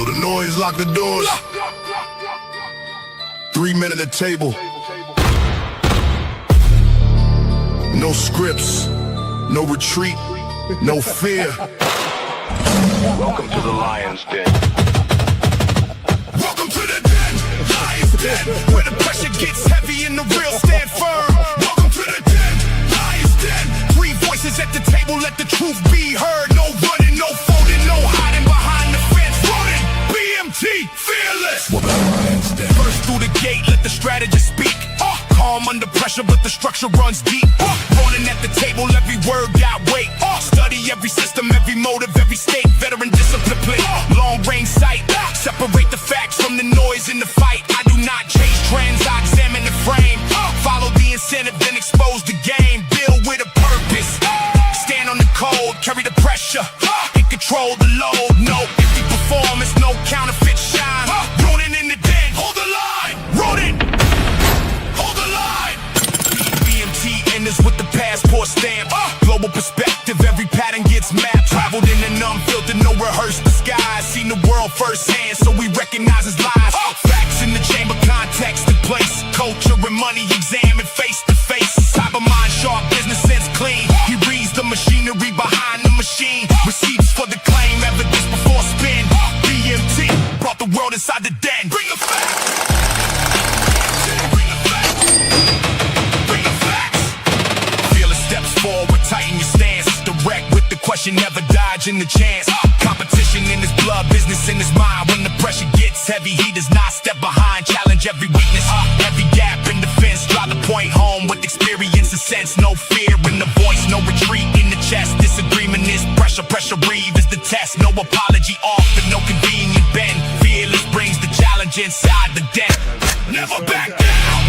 Feel the noise, lock the doors. 3 men at the table. No scripts, no retreat, no fear. Welcome to the Lion's Den. Welcome to the den, Lion's Den, where the pressure gets heavy and the real stand firm. Welcome to the den, Lion's Den. 3 voices at the table, let the truth be heard. No running, no folding, no hiding behind the fence. Ronin, BMT, fearless. Welcome to the Lion's Den. First through the gate, let the strategist speak. Calm under pressure, but the structure runs deep. Ronin at the table, every word got weight. Study every system, every motive, every state. Veteran discipline plate, long range sight. Separate the facts from the noise in the fight. I do not chase trends, I examine the frame. Follow the incentive, then expose the game. Build with a purpose. Stand on the code, carry the pressure, and control the load. No empty performance, no counterfeit shine. Ronin in the den, hold the line. Ronin, hold the line. BMT enters with the passport stamp. Global perspective, every pattern gets mapped. Traveled in an unfiltered, no rehearsed disguise. Seen the world firsthand, so we recognize his lies. Facts in the chamber, context and place. Culture and money examined face to face. Cyber mind sharp, business sense clean. He reads the machinery behind the machine. Receipts for the claim, evidence before spin. BMT brought the world inside the den. Bring the facts. Bring the facts. Bring the facts. Fearless steps forward, tighten your stance. Direct with the question, never dodging the chance. Competition in his blood, business in his mind. When the pressure gets heavy, he does not step behind. Challenge every weakness, every gap in defense. Drive the point home with experience and sense. No fear in the voice, no retreat in the chest. Disagreement is pressure, pressure reeve is the test. No apology offered, no convenient bend. Fearless brings the challenge inside the den. Never back down.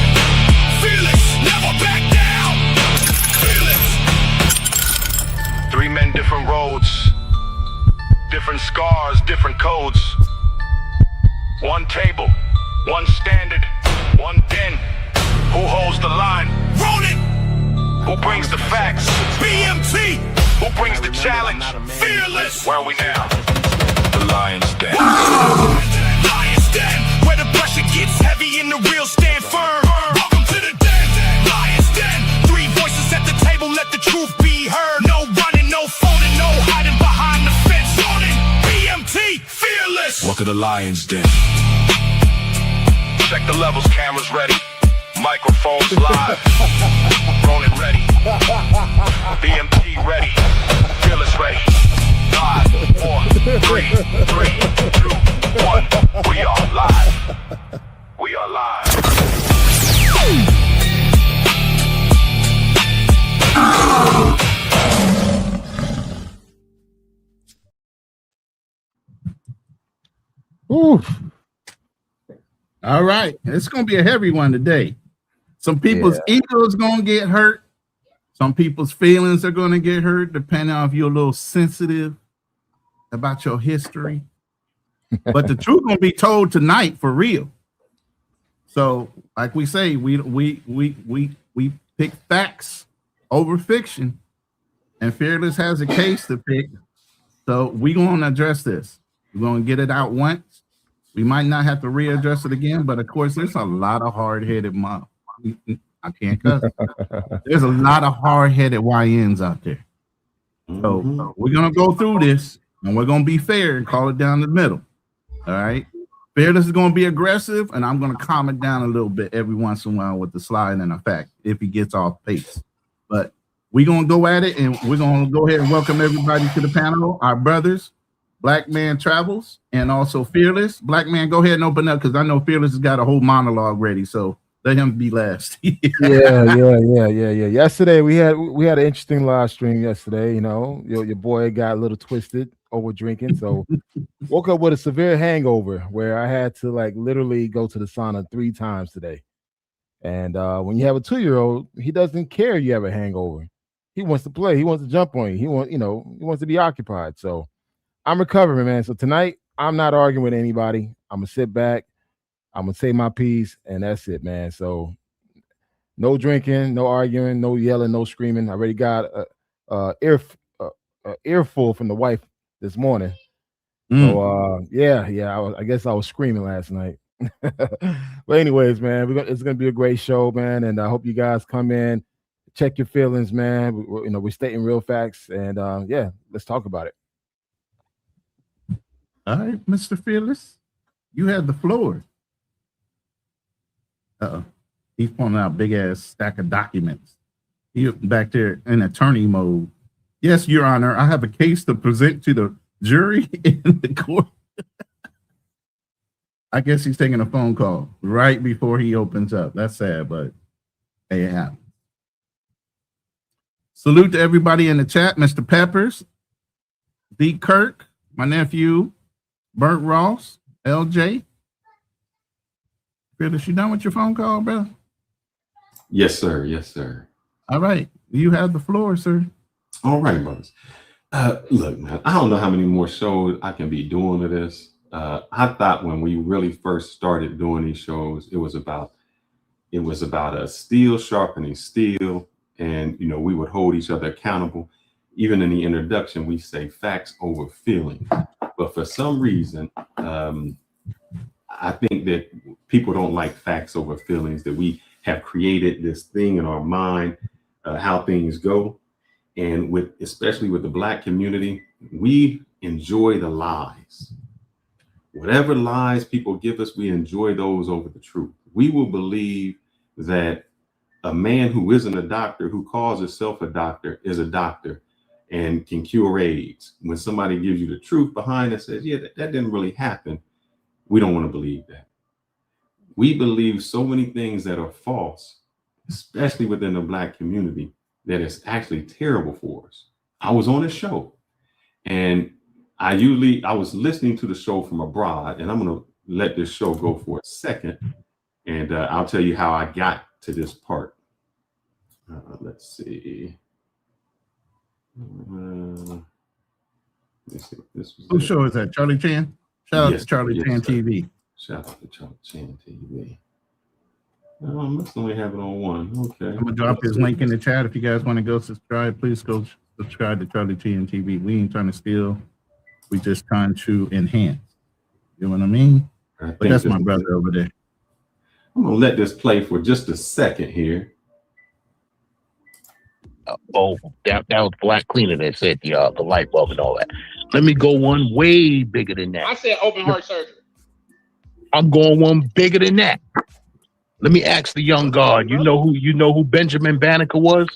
Fearless, never back down. Fearless. 3 men, different roads. Different scars, different codes. One table, one standard, one den. Who holds the line? Ronin, Who brings the facts? BMT, Who brings the challenge? fearless. Where are we now? The Lion's Den. Lion's Den, where the pressure gets heavy and the real stand firm. Welcome to the den, Lion's Den. 3 voices at the table, let the truth be heard. No running, no folding, no hiding behind the fence. Ronin, BMT, fearless. Welcome to the Lion's Den. Check the levels, cameras ready. Microphones live. Ronin ready. BMT ready. Fearless ready. 5, 4, 3, 2, 1. We are live. We are live. Ooh. All right. It's going to be a heavy one today. Some people's ego is going to get hurt. Some people's feelings are going to get hurt, depending on if you're a little sensitive about your history. But the truth going to be told tonight for real. So, like we say, we pick facts over fiction, and Fearless has a case to pick. So we're going to address this. We're going to get it out once. We might not have to readdress it again, but of course, there's a lot of hard-headed I can't cuss. There's a lot of hard-headed YNs out there. So we're gonna go through this, and we're gonna be fair and call it down the middle. All right. Fearless is gonna be aggressive, and I'm gonna calm it down a little bit every once in a while with the slide and the fact if he gets off pace. But we're gonna go at it, and we're gonna go ahead and welcome everybody to the panel. Our brothers, Black Man Travels, and also Fearless. Black Man, go ahead and open up because I know Fearless has got a whole monologue ready. So let him be last. Yeah. Yesterday we had an interesting live stream yesterday. You know, your boy got a little twisted over drinking, so woke up with a severe hangover where I had to like literally go to the sauna 3 times today. And when you have a 2-year-old, he doesn't care you have a hangover. He wants to play. He wants to jump on you. He wants to be occupied. So I'm recovering, man. So tonight I'm not arguing with anybody. I'm gonna sit back. I'm gonna say my piece, and that's it, man. So no drinking, no arguing, no yelling, no screaming. I already got a earful from the wife this morning. So I guess I was screaming last night. But anyways, man, it's gonna be a great show, man, and I hope you guys come in, check your feelings, man. We're stating real facts, and let's talk about it. All right, Mr. Fearless, you have the floor. He's pulling out a big ass stack of documents. He back there in attorney mode. Yes, Your Honor, I have a case to present to the jury in the court. I guess he's taking a phone call right before he opens up. That's sad, but hey, it happens. Salute to everybody in the chat. Mr. Peppers, D. Kirk, my nephew, Bert Ross, LJ. Fearless, you done with your phone call, bro? Yes, sir. Yes, sir. All right. You have the floor, sir. All right, brothers. Look, man, I don't know how many more shows I can be doing to this. I thought when we really first started doing these shows, it was about a steel sharpening steel, and we would hold each other accountable. Even in the introduction, we say facts over feeling. But for some reason, I think that people don't like facts over feelings, that we have created this thing in our mind, how things go. And especially with the Black community, we enjoy the lies. Whatever lies people give us, we enjoy those over the truth. We will believe that a man who isn't a doctor, who calls himself a doctor, is a doctor and can cure AIDS. When somebody gives you the truth behind it, says, yeah, that didn't really happen, we don't want to believe that. We believe so many things that are false, especially within the Black community, that is actually terrible for us. I was on a show, and I was listening to the show from abroad, and I'm going to let this show go for a second, and I'll tell you how I got to this part. Let's see. Let's see if this was. Whose show is that? Charlie Chan? Shout out to Charlie Chan TV. Shout out to Charlie Chan TV. I must only have it on one. Okay. I'm gonna drop his link in the chat. If you guys want to go subscribe, please go subscribe to Charlie Chan TV. We ain't trying to steal. We just trying to enhance. You know what I mean? But that's my brother over there. I'm gonna let this play for just a second here. That was Black Cleaner that said the light bulb and all that. Let me go one way bigger than that. I said open heart surgery. I'm going one bigger than that. Let me ask the young guard. You know who Benjamin Banneker was?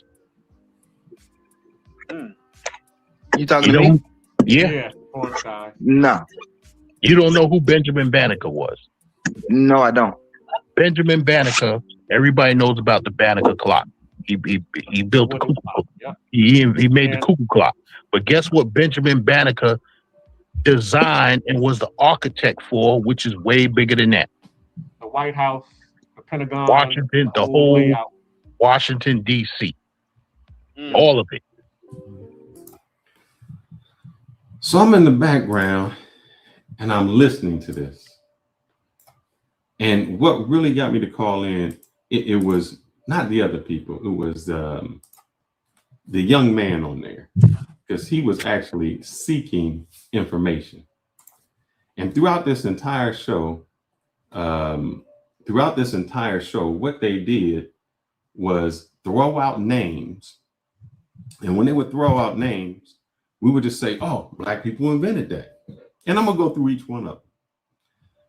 You talking to me? Yeah. No. You don't know who Benjamin Banneker was? No, I don't. Benjamin Banneker. Everybody knows about the Banneker clock. He built the cuckoo clock. Yeah. He made the cuckoo clock. But guess what Benjamin Banneker designed and was the architect for, which is way bigger than that. The White House, the Pentagon, Washington, the whole Washington, D.C. All of it. So I'm in the background and I'm listening to this. And what really got me to call in, it was not the other people. It was the young man on there, because he was actually seeking information. And throughout this entire show, what they did was throw out names. And when they would throw out names, we would just say, oh, Black people invented that. And I'm gonna go through each one of them.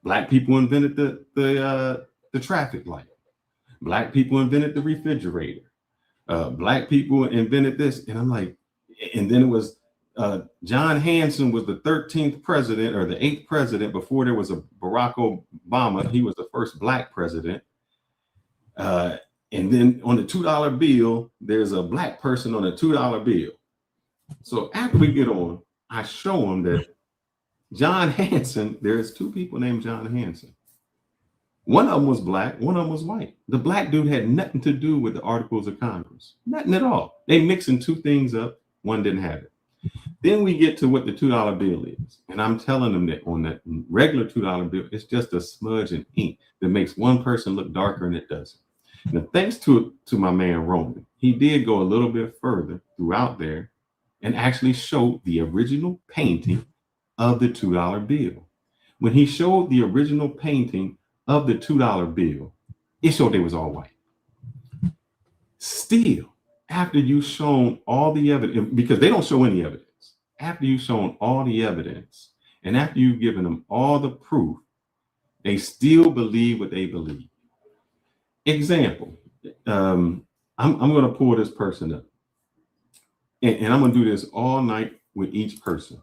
Black people invented the traffic light. Black people invented the refrigerator. Black people invented this. And I'm like, and then it was John Hanson was the 13th president or the 8th president before there was a Barack Obama. He was the first Black president. And then on the $2 bill, there's a Black person on a $2 bill. So after we get on, I show them that John Hanson, there's two people named John Hanson. One of them was Black, one of them was white. The Black dude had nothing to do with the Articles of Congress, nothing at all. They mixing two things up, one didn't have it. Then we get to what the $2 bill is. And I'm telling them that on that regular $2 bill, it's just a smudge of ink that makes one person look darker and it doesn't. Now, thanks to my man Ronin, he did go a little bit further throughout there and actually showed the original painting of the $2 bill. When he showed the original painting of the $2 bill, it showed they was all white. Still, after you've shown all the evidence, because they don't show any evidence, after you've shown all the evidence, and after you've given them all the proof, they still believe what they believe. Example, I'm going to pull this person up, and I'm going to do this all night with each person.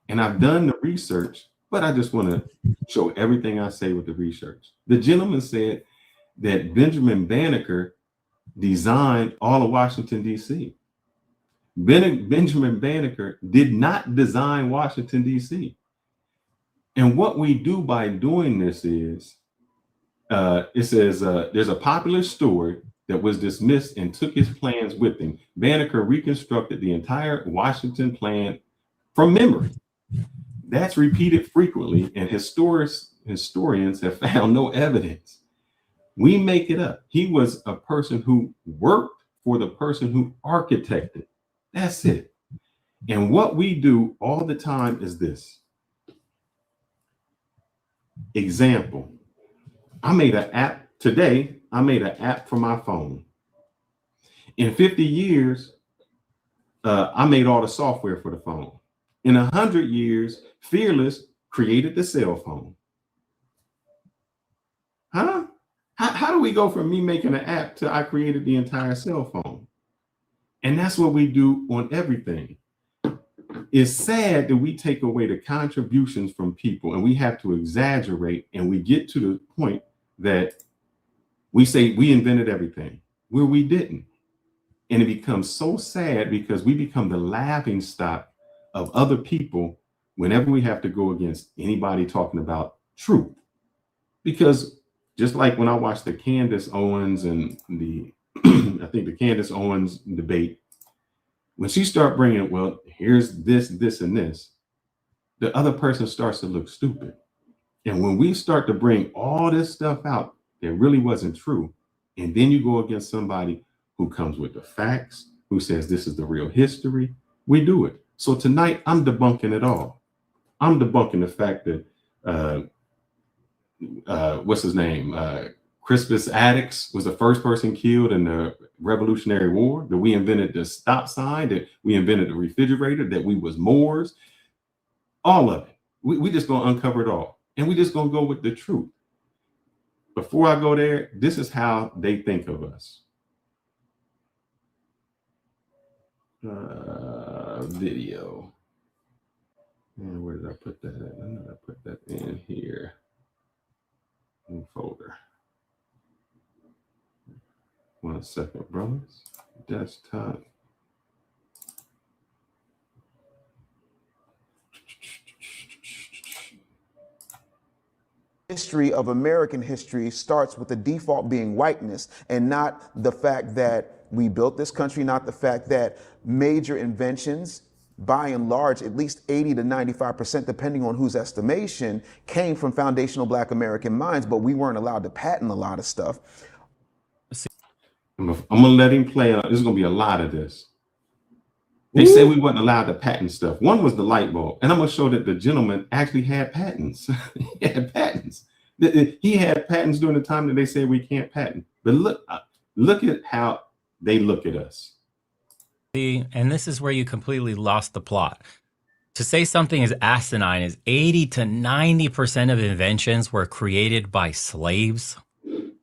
And I've done the research, but I just want to show everything I say with the research. The gentleman said that Benjamin Banneker designed all of Washington, D.C. Benjamin Banneker did not design Washington, D.C. And what we do by doing this is, it says, there's a popular story that was dismissed and took his plans with him. Banneker reconstructed the entire Washington plan from memory. That's repeated frequently, and historians have found no evidence. We make it up. He was a person who worked for the person who architected. That's it. And what we do all the time is this. Example, I made an app today. I made an app for my phone. In 50 years, I made all the software for the phone. In 100 years, Fearless created the cell phone. Huh? How do we go from me making an app to I created the entire cell phone? And that's what we do on everything. It's sad that we take away the contributions from people and we have to exaggerate, and we get to the point that we say we invented everything where we didn't. And it becomes so sad because we become the laughing stock of other people whenever we have to go against anybody talking about truth. Because just like when I watched the Candace Owens and the, I think the Candace Owens debate, when she started bringing, well, here's this, this, and this, the other person starts to look stupid. And when we start to bring all this stuff out that really wasn't true, and then you go against somebody who comes with the facts, who says this is the real history, we do it. So tonight, I'm debunking it all. I'm debunking the fact that, what's his name? Crispus Attucks was the first person killed in the Revolutionary War, that we invented the stop sign, that we invented the refrigerator, that we was Moors, all of it. We just gonna uncover it all. And we just gonna go with the truth. Before I go there, this is how they think of us. Video. And where did I put that at? I know I put that in here. In folder. 1 second, brothers. Desktop. History of American history starts with the default being whiteness, and not the fact that we built this country, not the fact that major inventions, by and large, at least 80 to 95%, depending on whose estimation, came from foundational Black American minds, but we weren't allowed to patent a lot of stuff. I'm gonna let him play. There's gonna be a lot of this. They said we weren't allowed to patent stuff. One was the light bulb, and I'm gonna show that the gentleman actually had patents. He had patents. He had patents during the time that they said we can't patent. But look at how they look at us. And this is where you completely lost the plot. To say something is asinine is 80 to 90% of inventions were created by slaves.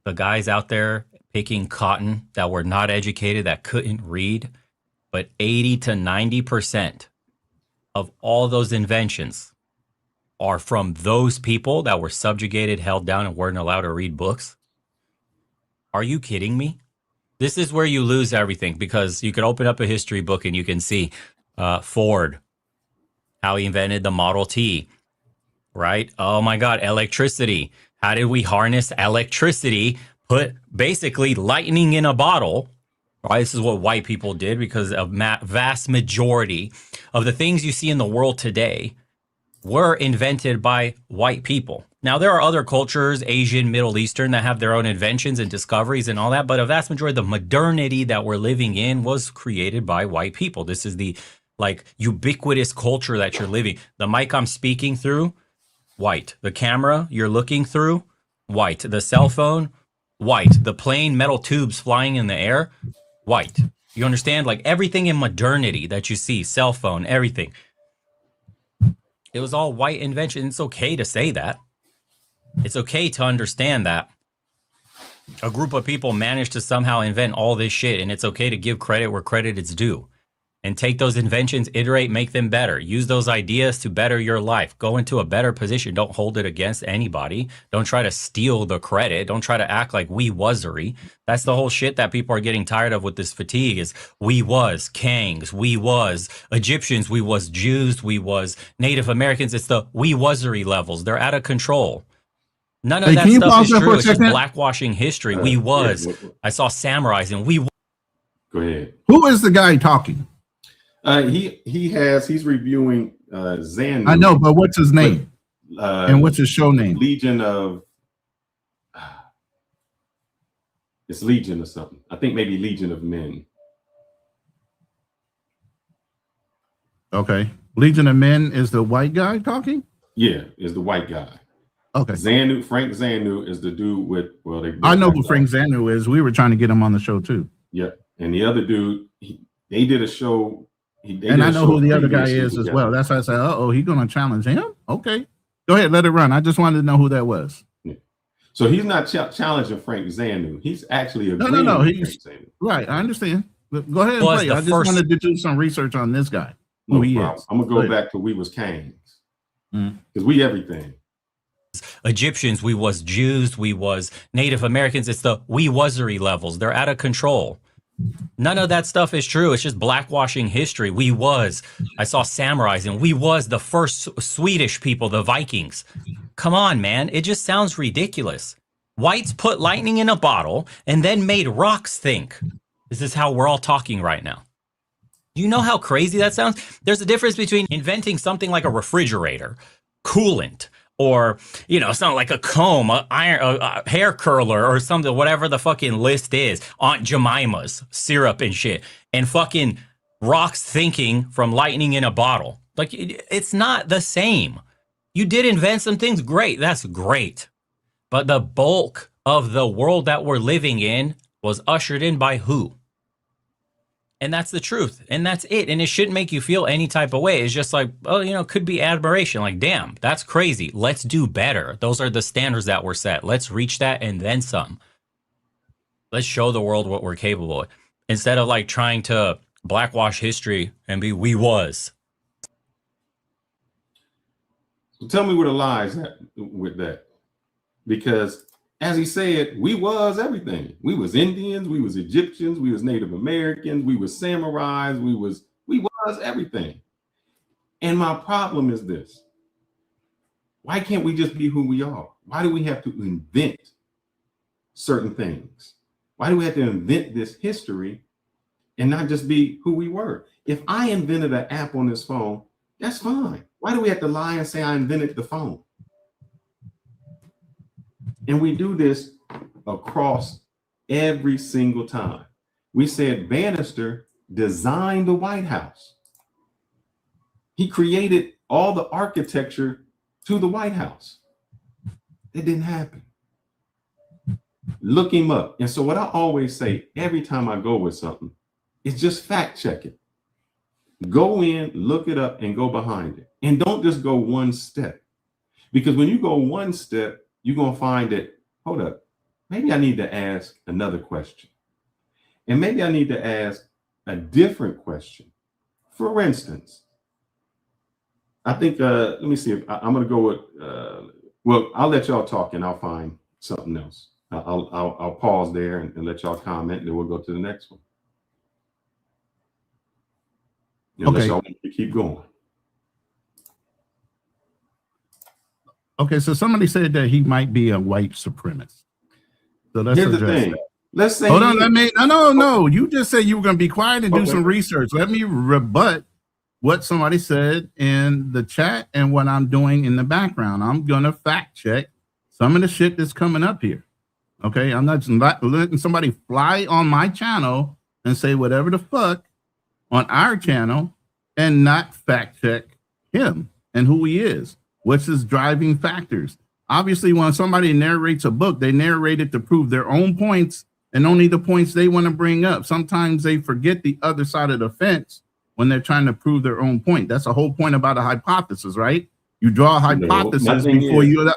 The guys out there picking cotton that were not educated, that couldn't read. But 80 to 90% of all those inventions are from those people that were subjugated, held down, and weren't allowed to read books. Are you kidding me? This is where you lose everything, because you could open up a history book and you can see Ford, how he invented the Model T, right? Oh my God, electricity. How did we harness electricity? Put basically lightning in a bottle. Right? This is what white people did, because a vast majority of the things you see in the world today were invented by white people. Now, there are other cultures, Asian, Middle Eastern, that have their own inventions and discoveries and all that, but a vast majority of the modernity that we're living in was created by white people. This is the like ubiquitous culture that you're living. The mic I'm speaking through, white. The camera you're looking through, white. The cell phone, white. The plain metal tubes flying in the air, white. You understand? Like everything in modernity that you see, cell phone, everything. It was all white invention. It's okay to say that. It's okay to understand that a group of people managed to somehow invent all this shit, and it's okay to give credit where credit is due. And take those inventions, iterate, make them better. Use those ideas to better your life. Go into a better position. Don't hold it against anybody. Don't try to steal the credit. Don't try to act like we wasery. That's the whole shit that people are getting tired of with this fatigue is we was Kangs, we was Egyptians, we was Jews, we was Native Americans. It's the we wasery levels. They're out of control. None of that stuff is true. It's just blackwashing history. We was. I saw samurais and we. Go ahead. Who is the guy talking? He's reviewing Xandu. I know, but what's his name? And what's his show name? Legion of it's Legion or something. I think maybe Legion of Men. Okay. Legion of Men is the white guy talking? Yeah, is the white guy. Okay. Frank Xandu is the dude with I know who Frank Xandu is. We were trying to get him on the show too. Yeah. And the other dude, they did a show. And I know who the other guy is as well. That's why I said, he's going to challenge him? Okay. Go ahead, let it run. I just wanted to know who that was. Yeah. So he's not challenging Frank Xandu. He's actually agreeing No. with He's Frank Xandu. Right. I understand. Go ahead and play. I just wanted to do some research on this guy. Who he is. I'm going to go back to we was Kangs. Because we everything. Egyptians, we was Jews, we was Native Americans. It's the we wasery levels. They're out of control. None of that stuff is true. It's just blackwashing history. We was. I saw samurais and we was the first Swedish people, the Vikings. Come on, man. It just sounds ridiculous. Whites put lightning in a bottle and then made rocks think. This is how we're all talking right now. Do you know how crazy that sounds? There's a difference between inventing something like a refrigerator, coolant, or, something like a comb, a hair curler or something, whatever the fucking list is, Aunt Jemima's syrup and shit, and fucking rocks thinking from lightning in a bottle. Like, it's not the same. You did invent some things, great, that's great. But the bulk of the world that we're living in was ushered in by who? And that's the truth. And that's it. And it shouldn't make you feel any type of way. It's just like, could be admiration. Like, damn, that's crazy. Let's do better. Those are the standards that were set. Let's reach that and then some. Let's show the world what we're capable of. Instead of like trying to blackwash history and be we was. So tell me what the lies with that. Because as he said, we was everything. We was Indians, we was Egyptians, we was Native Americans, we was samurais, we was everything. And my problem is this. Why can't we just be who we are? Why do we have to invent certain things? Why do we have to invent this history and not just be who we were? If I invented an app on this phone, that's fine. Why do we have to lie and say I invented the phone? And we do this across every single time. We said Bannister designed the White House. He created all the architecture to the White House. It didn't happen. Look him up. And so what I always say every time I go with something is just fact check it. Go in, look it up, and go behind it. And don't just go one step. Because when you go one step, you're going to find that, hold up, maybe I need to ask another question. And maybe I need to ask a different question. For instance, I think, let me see if I'm going to go with, I'll let y'all talk and I'll find something else. I'll pause there and let y'all comment, and then we'll go to the next one. Unless y'all want to keep going. Okay, so somebody said that he might be a white supremacist. So let's Here's the thing. Let's say hold on, no. You just said you were going to be quiet and do some research. Let me rebut what somebody said in the chat and what I'm doing in the background. I'm going to fact check some of the shit that's coming up here. Okay, I'm not letting somebody fly on my channel and say whatever the fuck on our channel and not fact check him and who he is. What's his driving factors? Obviously, when somebody narrates a book, they narrate it to prove their own points and only the points they want to bring up. Sometimes they forget the other side of the fence when they're trying to prove their own point. That's the whole point about a hypothesis, right? You draw a hypothesis before you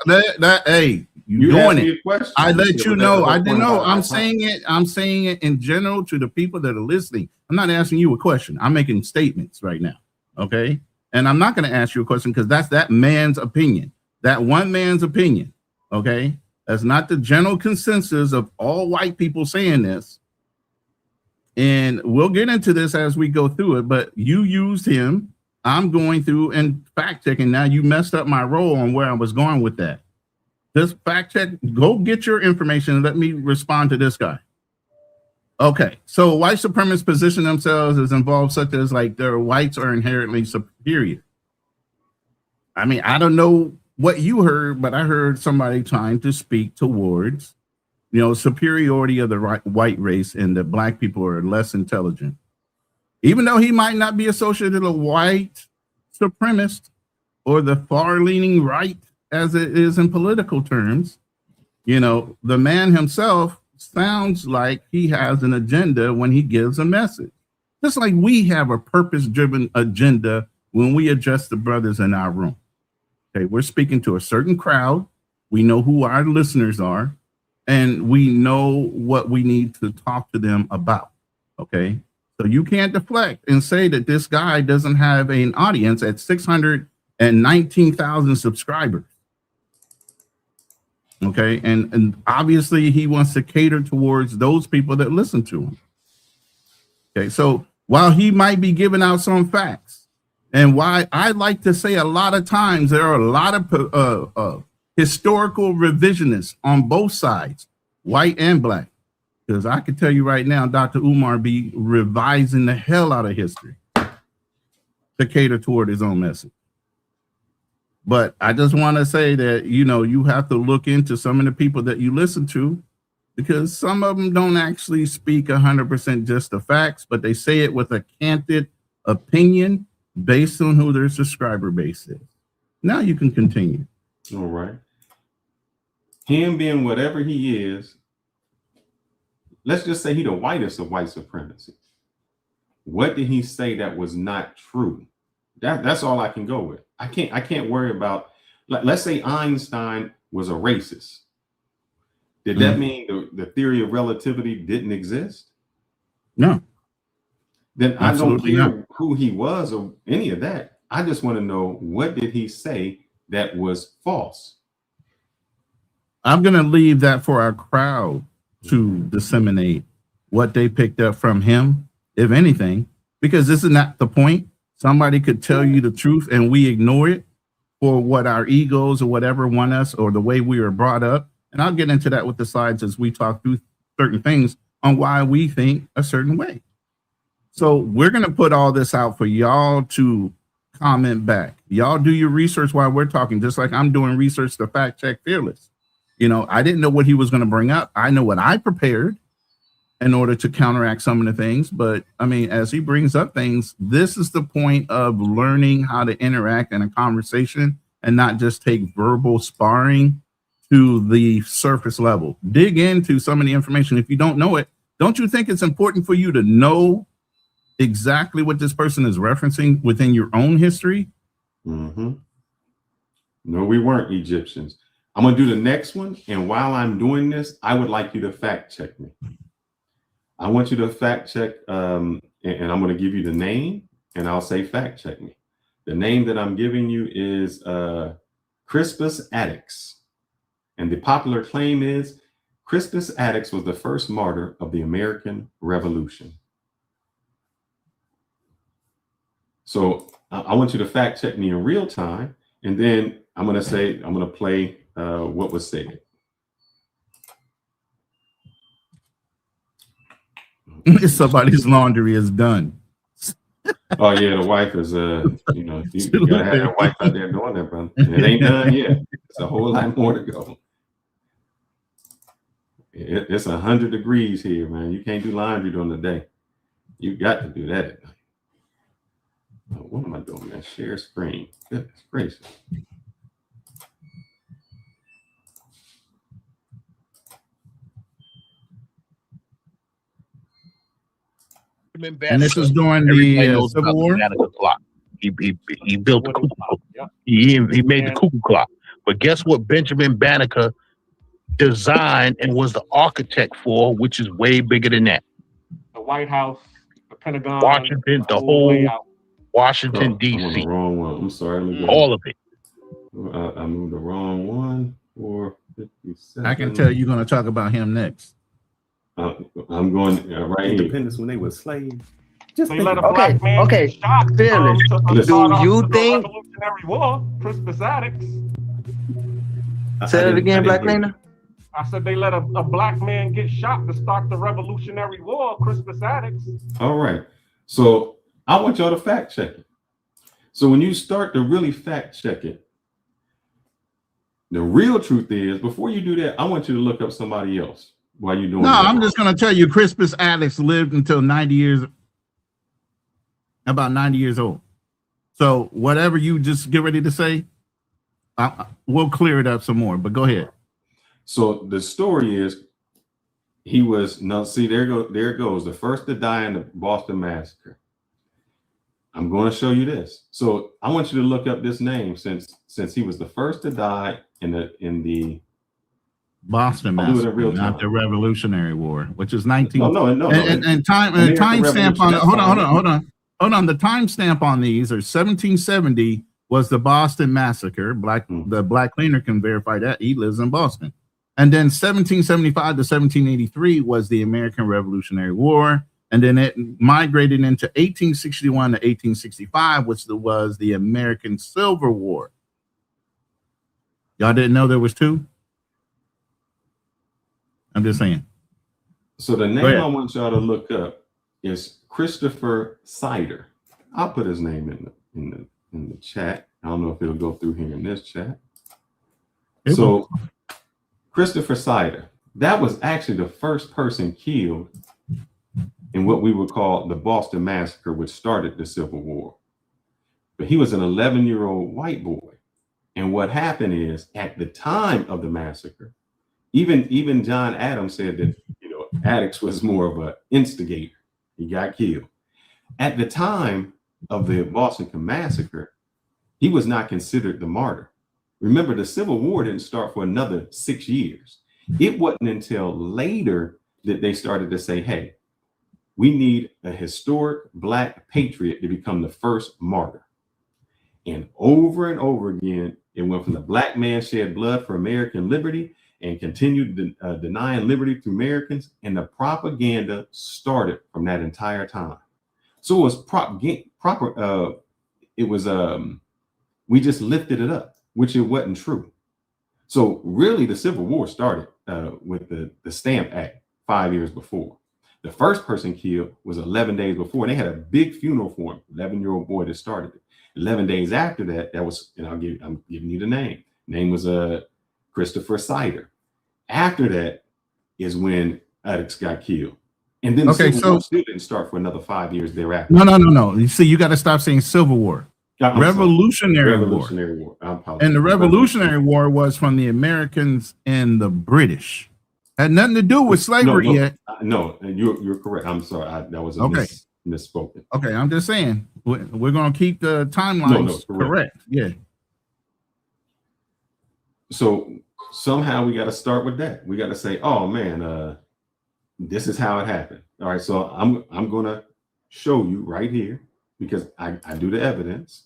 hey, you doing it. I let you know. I didn't know. I'm saying it in general to the people that are listening. I'm not asking you a question. I'm making statements right now. Okay. And I'm not going to ask you a question because that's that man's opinion. That one man's opinion. Okay. That's not the general consensus of all white people saying this. And we'll get into this as we go through it, but you used him. I'm going through and fact checking. Now you messed up my role on where I was going with that. This fact check, go get your information and let me respond to this guy. Okay, so white supremacists position themselves as involved such as like their whites are inherently superior. I mean, I don't know what you heard, but I heard somebody trying to speak towards, superiority of the white race and that black people are less intelligent. Even though he might not be associated with a white supremacist or the far-leaning right, as it is in political terms, the man himself sounds like he has an agenda when he gives a message. Just like we have a purpose-driven agenda when we address the brothers in our room. Okay, we're speaking to a certain crowd. We know who our listeners are, and we know what we need to talk to them about. Okay. So you can't deflect and say that this guy doesn't have an audience at 619,000 subscribers. Okay. And obviously he wants to cater towards those people that listen to him. Okay. So while he might be giving out some facts, and why I like to say a lot of times there are a lot of historical revisionists on both sides, white and black. Because I can tell you right now, Dr. Umar be revising the hell out of history to cater toward his own message. But I just want to say that, you have to look into some of the people that you listen to, because some of them don't actually speak 100% just the facts, but they say it with a candid opinion based on who their subscriber base is. Now you can continue. All right. Him being whatever he is, let's just say he's the whitest of white supremacy. What did he say that was not true? That's all I can go with. I can't worry about, let's say Einstein was a racist. Did that mean the theory of relativity didn't exist? No. Then Absolutely I don't care not. who he was or any of that. I just want to know, what did he say that was false? I'm going to leave that for our crowd to disseminate what they picked up from him, if anything, because this is not the point. Somebody could tell you the truth and we ignore it for what our egos or whatever want us, or the way we were brought up. And I'll get into that with the slides as we talk through certain things on why we think a certain way. So we're going to put all this out for y'all to comment back. Y'all do your research while we're talking, just like I'm doing research to fact check Fearless. I didn't know what he was going to bring up. I know what I prepared in order to counteract some of the things. But I mean, as he brings up things, this is the point of learning how to interact in a conversation and not just take verbal sparring to the surface level. Dig into some of the information. If you don't know it, don't you think it's important for you to know exactly what this person is referencing within your own history? Mm-hmm. No, we weren't Egyptians. I'm going to do the next one. And while I'm doing this, I would like you to fact check me. I want you to fact check, and I'm going to give you the name, and I'll say fact check me. The name that I'm giving you is Crispus Attucks. And the popular claim is Crispus Attucks was the first martyr of the American Revolution. So I want you to fact check me in real time, and then I'm going to play what was said. Somebody's laundry is done. Oh yeah, the wife is you gotta have that wife out there doing that, brother. It ain't done yet. It's a whole lot more to go. It's 100 degrees here, man. You can't do laundry during the day. You got to do that at night. what am I doing, man? Share screen. Goodness gracious. And this is during Everybody the knows Civil about War. the Banneker clock. He built the What is- cuckoo clock. Yep. He made the cuckoo clock. But guess what Benjamin Banneker designed and was the architect for, which is way bigger than that. The White House, the Pentagon, Washington, the whole layout. Washington, I'm on the D.C. wrong one. I'm sorry. Let me go. All of it. I moved the wrong one. 457. I can tell you're going to talk about him next. I'm going right here. Independence when they were slaves. Just They think let a about Okay, black man okay, get shot fearless. to Listen. start off Do you the think- Revolutionary War? Crispus Attucks. it. Say that again, Black Lena. I said they let a black man get shot to start the Revolutionary War. Crispus Attucks. All right. So I want y'all to fact check it. So when you start to really fact check it, the real truth is, before you do that, I want you to look up somebody else while you're doing No, that. I'm just going to tell you, Crispus Attucks lived until 90 years, about 90 years old. So whatever you just get ready to say, we'll clear it up some more. But go ahead. So the story is, he was there it goes, the first to die in the Boston Massacre. I'm going to show you this. So I want you to look up this name since he was the first to die in the Boston I'll do it in Massacre, real not time. the Revolutionary War, which is 19. No. And time American timestamp on it. Revolution, Hold on. The timestamp on these are 1770 was the Boston Massacre. The Black Cleaner can verify that. He lives in Boston. And then 1775 to 1783 was the American Revolutionary War. And then it migrated into 1861 to 1865, which was the American Civil War. Y'all didn't know there was two? I'm just saying. So the name I want y'all to look up is Christopher Sider. I'll put his name in the chat. I don't know if it'll go through here in this chat. So Christopher Sider, that was actually the first person killed in what we would call the Boston Massacre, which started the Civil War. But he was an 11-year-old white boy. And what happened is, at the time of the massacre, even John Adams said that, Attucks was more of an instigator. He got killed. At the time of the Boston Massacre, he was not considered the martyr. Remember, the Civil War didn't start for another 6 years. It wasn't until later that they started to say, hey, we need a historic Black patriot to become the first martyr. And over again, it went from the Black man shed blood for American liberty and continued denying liberty to Americans. And the propaganda started from that entire time. So it was we just lifted it up, which it wasn't true. So really the Civil War started with the Stamp Act 5 years before. The first person killed was 11 days before. And they had a big funeral for him, 11-year-old boy that started it. 11 days after that, that was, and I'm giving you the name. Name was Christopher Sider. After that is when Attucks got killed. And then the Civil War still didn't start for another 5 years thereafter. No. You see, you got to stop saying Civil War. Revolutionary War. I apologize. And the Revolutionary War was from the Americans and the British. Had nothing to do with slavery yet. No, you're correct. I'm sorry. That was misspoken. Okay, I'm just saying we're going to keep the timelines correct. Yeah. So somehow we got to start with that. We got to say, oh man, this is how it happened. All right, so I'm going to show you right here because I do the evidence.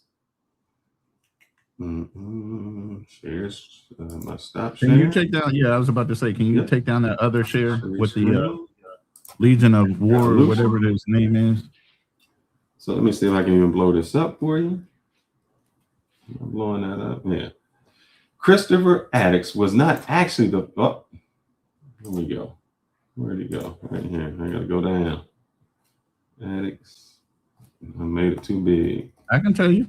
Shares my stop share. Can you take down? Yeah, I was about to say, can you take down that other share with the Legion of War or whatever his name is? So let me see if I can even blow this up for you. I'm blowing that up. Yeah. Christopher Attucks was not actually the. Oh, here we go. Where'd he go? Right here. I gotta go down. Attucks. I made it too big. I can tell you.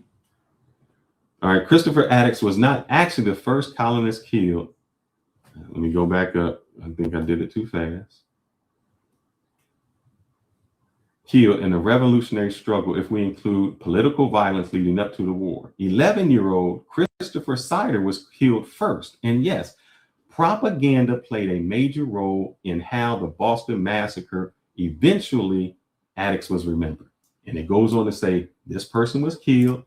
All right, Christopher Attucks was not actually the first colonist killed. Let me go back up. I think I did it too fast. killed in the revolutionary struggle if we include political violence leading up to the war. 11-year-old Christopher Snyder was killed first. And yes, propaganda played a major role in how the Boston Massacre eventually Attucks was remembered. And it goes on to say this person was killed.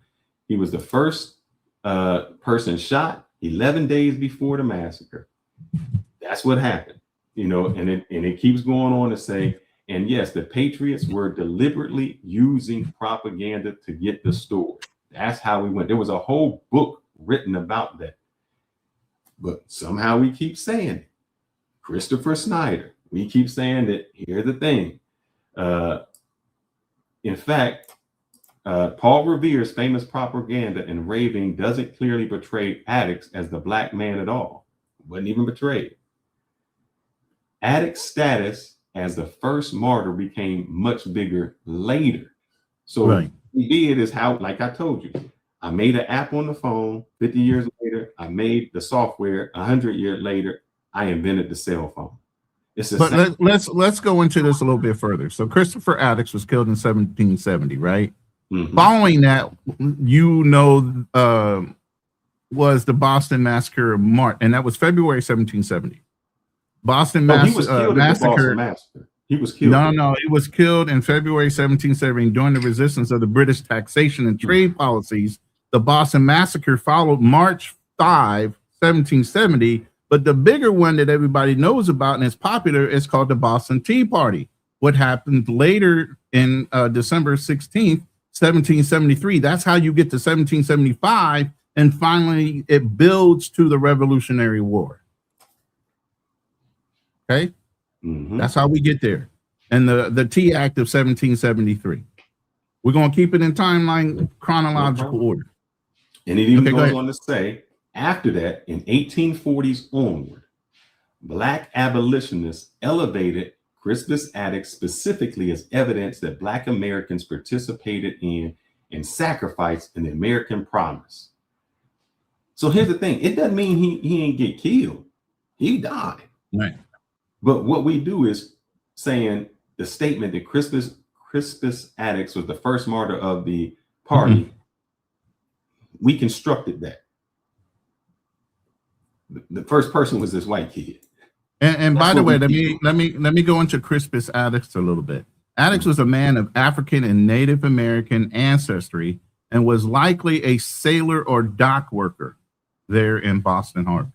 He was the first person shot 11 days before the massacre. That's what happened, you know, and it keeps going on to say, and yes, the Patriots were deliberately using propaganda to get the story. That's how we went. There was a whole book written about that. But somehow we keep saying it. Christopher Snyder. We keep saying that. Here's the thing. In fact, Paul Revere's famous propaganda and raving doesn't clearly portray Attucks as the black man at all. Wasn't even portrayed. Attucks' status as the first martyr became much bigger later. So what he did is how, like I told you, I made an app on the phone. 50 years later, I made the software. 100 years later, I invented the cell phone. But let's go into this a little bit further. So Christopher Attucks was killed in 1770, right? Mm-hmm. Following that, was the Boston Massacre of March, and that was February 1770. Boston Massacre. He was killed. No, he was killed in February 1770 during the resistance of the British taxation and trade policies. The Boston Massacre followed March 5, 1770. But the bigger one that everybody knows about and is popular is called the Boston Tea Party. What happened later in December 16th, 1773. That's how you get to 1775. And finally, it builds to the Revolutionary War. Okay? Mm-hmm. That's how we get there. And the Tea Act of 1773. We're going to keep it in timeline, chronological order. And it even goes on to say, after that, in 1840s onward, Black abolitionists elevated Crispus Attucks specifically as evidence that Black Americans participated in and sacrificed in the American promise. So here's the thing. It doesn't mean he ain't get killed. He died. Right. But what we do is saying the statement that Crispus Attucks was the first martyr of the party. We constructed that. The first person was this white kid. And by the way, let me go into Crispus Attucks a little bit. Attucks was a man of African and Native American ancestry and was likely a sailor or dock worker there in Boston Harbor.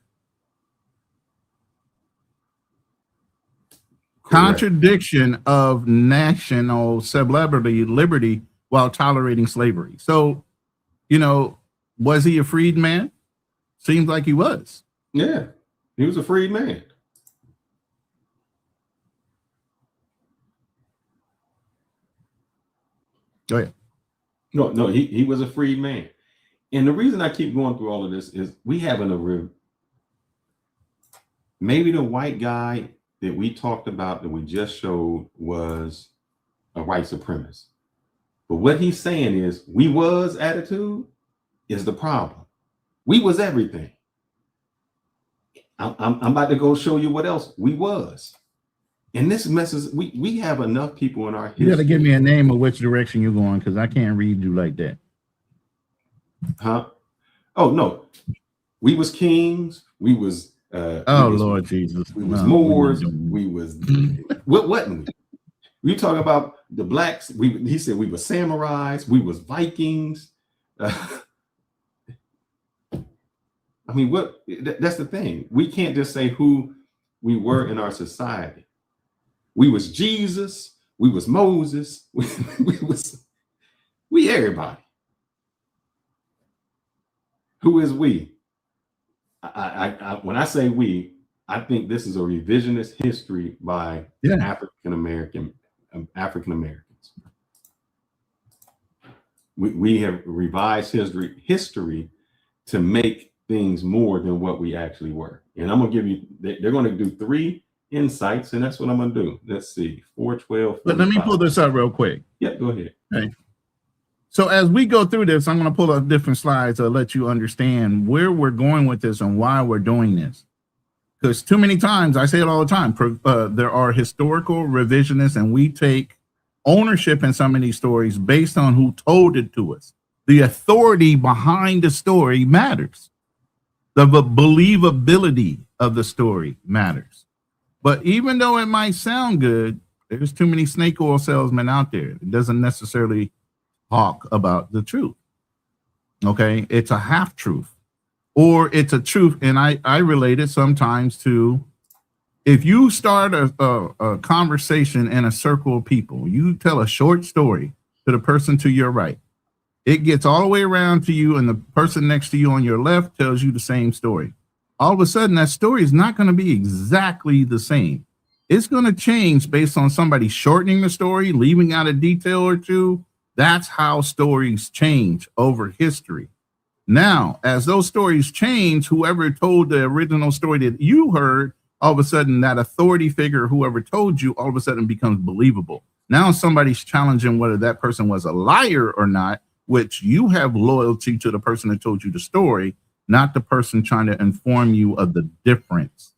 Correct. Contradiction of national liberty while tolerating slavery. So, was he a freed man? Seems like he was. Yeah, he was a freed man. Go ahead. No, he was a freed man. And the reason I keep going through all of this is we have maybe the white guy that we talked about that we just showed was a white supremacist. But what he's saying is we was attitude is the problem. We was everything. I'm about to go show you what else we was. And this messes, we have enough people in our history. You got to give me a name of which direction you're going, because I can't read you like that. Huh? Oh, no. We was kings. We was Lord Jesus. We was Moors. We was what wasn't we? You talking about the blacks? He said we were samurais. We was Vikings. I mean, that's the thing. We can't just say who we were in our society. We was Jesus. We was Moses. We everybody. Who is we? When I say we, I think this is a revisionist history by African Americans. We have revised history to make things more than what we actually were. And I'm gonna give you. They're going to do 3 insights, and that's what I'm gonna do. Let's see, 412. But let me pull this up real quick. Yeah, go ahead. Okay. So as we go through this, I'm going to pull up different slides to let you understand where we're going with this and why we're doing this. Because too many times, I say it all the time, there are historical revisionists, and we take ownership in some of these stories based on who told it to us. The authority behind the story matters. The believability of the story matters. But even though it might sound good, there's too many snake oil salesmen out there. It doesn't necessarily talk about the truth. Okay, it's a half truth, or it's a truth. And I relate it sometimes to, if you start a conversation in a circle of people, you tell a short story to the person to your right, it gets all the way around to you, and the person next to you on your left tells you the same story. All of a sudden, that story is not going to be exactly the same. It's going to change based on somebody shortening the story, leaving out a detail or two. That's how stories change over history. Now, as those stories change, whoever told the original story that you heard, all of a sudden that authority figure, whoever told you, all of a sudden becomes believable. Now somebody's challenging whether that person was a liar or not, which you have loyalty to the person that told you the story, not the person trying to inform you of the difference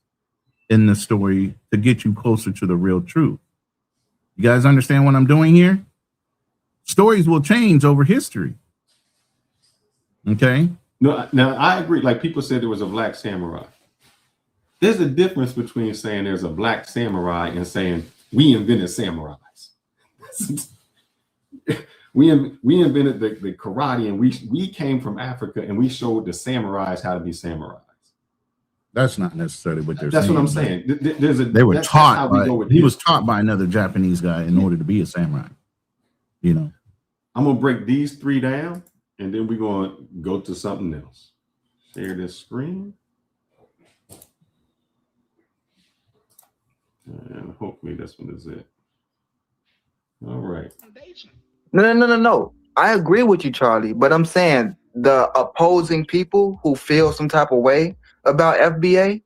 in the story to get you closer to the real truth. You guys understand what I'm doing here? Stories will change over history. Okay. No, now I agree. Like people said there was a black samurai. There's a difference between saying there's a black samurai and saying we invented samurais. we invented the karate, and we came from Africa and we showed the samurais how to be samurais. That's not necessarily what they're saying. That's what I'm saying. They were taught. He was taught by another Japanese guy in order to be a samurai. You know. I'm gonna break these three down, and then we're gonna go to something else. Share this screen. And hopefully this one is it. All right. No. I agree with you, Charlie, but I'm saying the opposing people who feel some type of way about FBA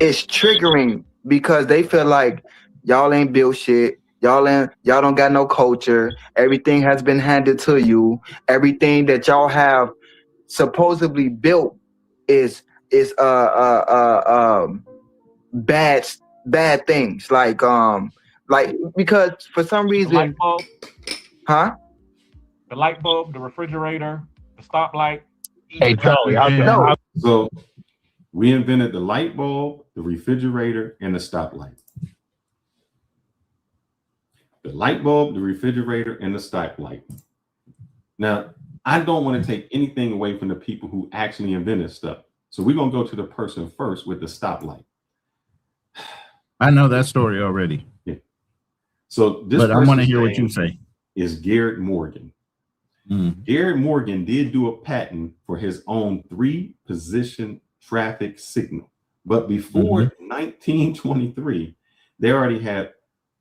is triggering because they feel like y'all ain't built shit. Y'all don't got no culture. Everything has been handed to you. Everything that y'all have supposedly built is bad things. Like because for some reason, the light bulb, huh? The light bulb, the refrigerator, the stoplight. Hey Charlie, so we invented the light bulb, the refrigerator, and the stoplight. The light bulb, the refrigerator, and the stoplight. Now, I don't want to take anything away from the people who actually invented stuff. So we're going to go to the person first with the stoplight. I know that story already. Yeah. So this, but I want to hear what you say. Is Garrett Morgan. Garrett Morgan did do a patent for his own 3-position traffic signal. But before 1923, they already had